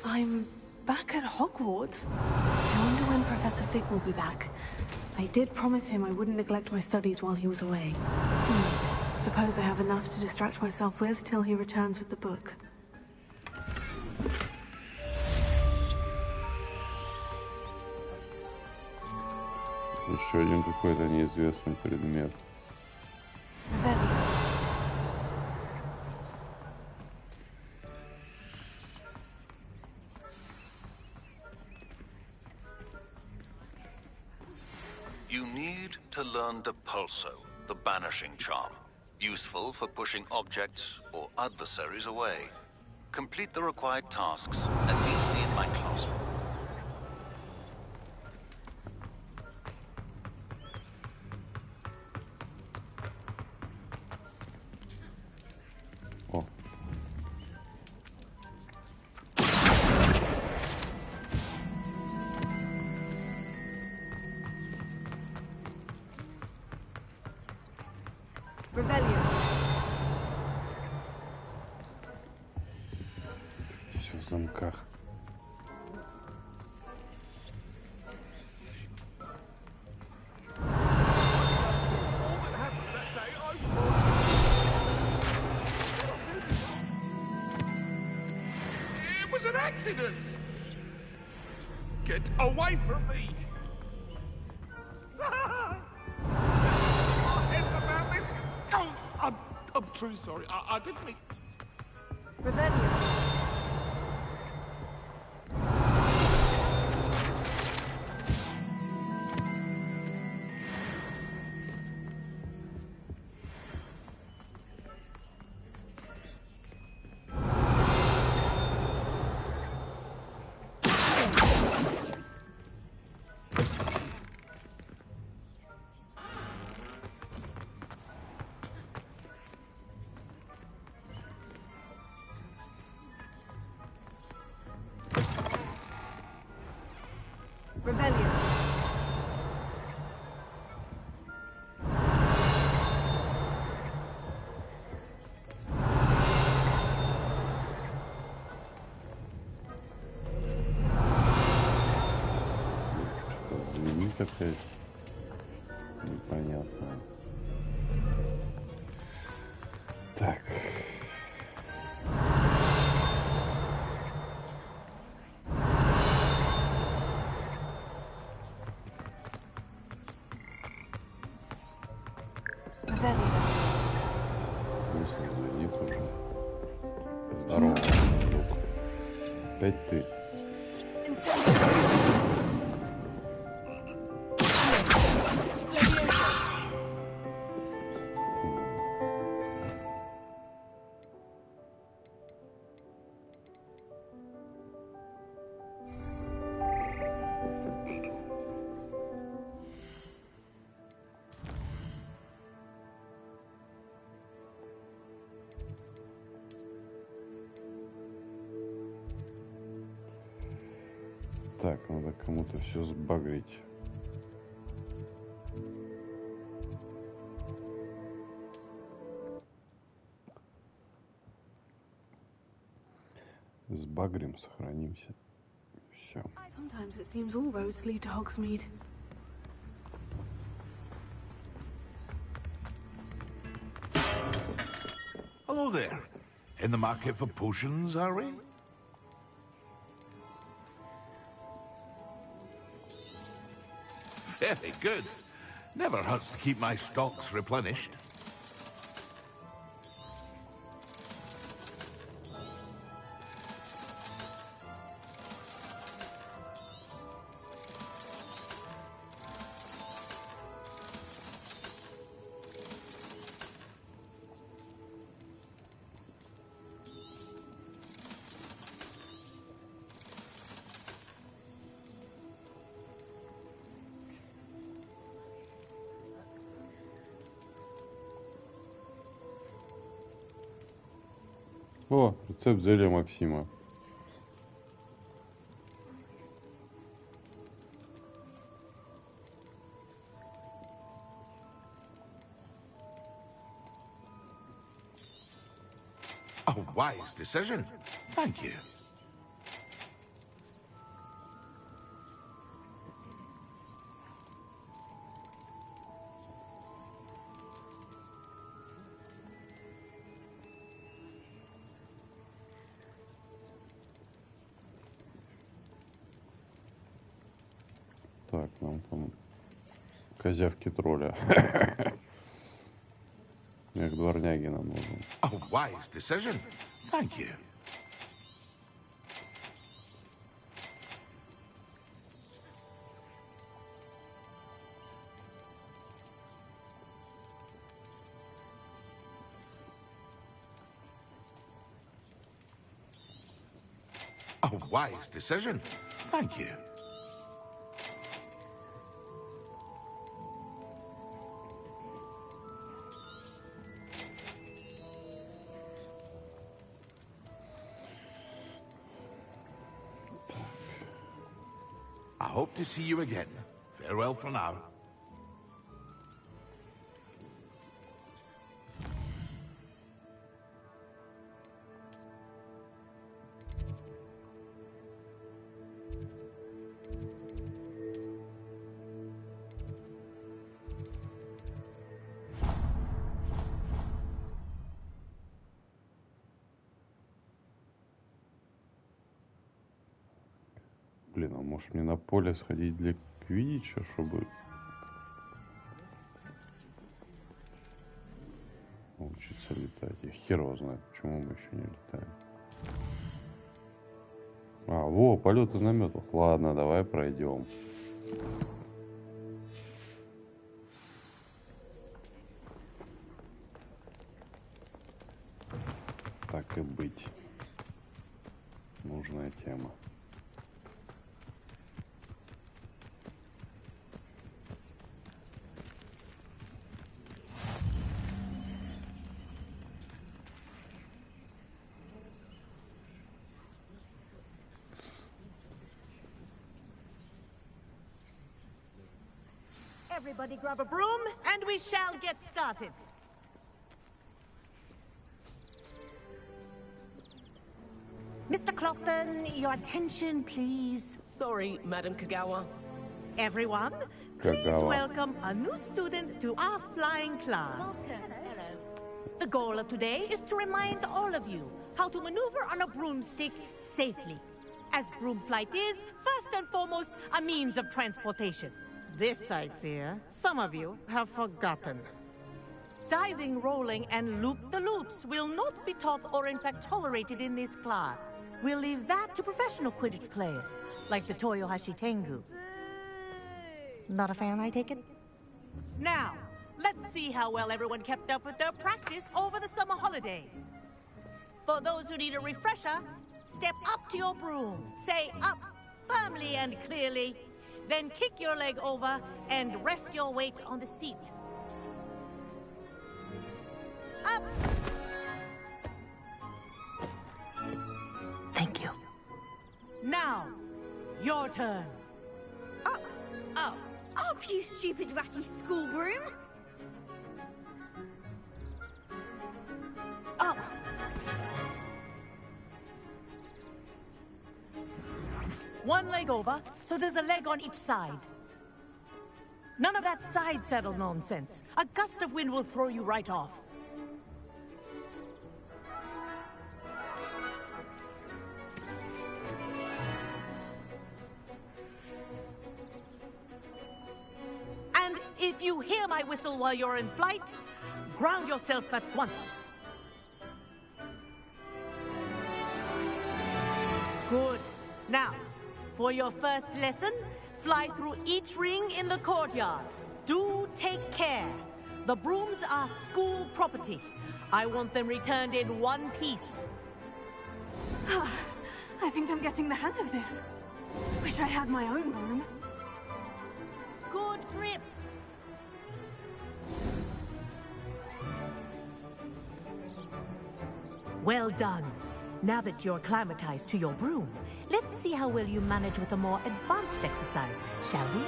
I'm back at Hogwarts. I wonder when Professor Fig will be back. I did promise him I wouldn't neglect my studies while he was away. Suppose I have enough to distract myself with till he returns with the book. Еще один какой-то неизвестный предмет. You need to learn Depulso, the banishing charm. Useful for pushing objects or adversaries away. Complete the required tasks and meet me in my classroom. Все в замках. It was an accident! Get away from me! About this? Oh, I'm truly sorry. I didn't mean... Звенит опять. Непонятно. Так. Если звенит уже. Здорово, друг. Опять ты. Так, надо кому-то все сбагрить. Сбагрим, сохранимся. Все. Все. Sometimes it seems all roads lead to Hogsmeade. Hello there. In the market for potions, are we? Very good. Never hurts to keep my stocks replenished. О, рецепт зелья Максима. A wise decision. Thank you. Так, нам там козявки тролля. Как дворняги нам нужен. A wise decision. Thank you. A wise decision. Thank you. I hope to see you again. Farewell for now. Блин, а может мне на поле сходить для квиддича, чтобы научиться летать? Я хер его знает, почему мы еще не летаем. А, во, полет из наметов. Ладно, давай пройдем. Так и быть. Нужная тема. Everybody grab a broom, and we shall get started. Mr. Clockton, your attention, please. Sorry, Madam Kagawa. Everyone, please Kagawa. welcome a new student to our flying class. Hello. The goal of today is to remind all of you how to maneuver on a broomstick safely, as broom flight is, first and foremost, a means of transportation. This, I fear, some of you have forgotten. Diving, rolling, and loop-the-loops will not be taught or in fact tolerated in this class. We'll leave that to professional Quidditch players, like the Toyohashi Tengu. Not a fan, I take it? Now, let's see how well everyone kept up with their practice over the summer holidays. For those who need a refresher, step up to your broom, say up firmly and clearly, then kick your leg over and rest your weight on the seat. Up! Thank you. Now, your turn. Up! Up! Up, you stupid ratty school broom! Up! One leg over, so there's a leg on each side. None of that side saddle nonsense. A gust of wind will throw you right off. And if you hear my whistle while you're in flight, ground yourself at once. Good. Now, for your first lesson, fly through each ring in the courtyard. Do take care. The brooms are school property. I want them returned in one piece. I think I'm getting the hang of this. Wish I had my own broom. Good grip. Well done. Now that you're acclimatized to your broom, let's see how well you manage with a more advanced exercise, shall we?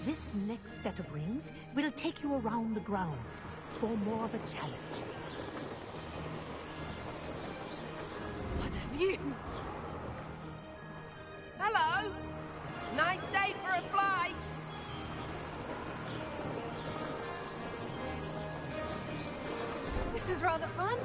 This next set of rings will take you around the grounds for more of a challenge. What have you? Hello! Nice day for a flight! This is rather fun.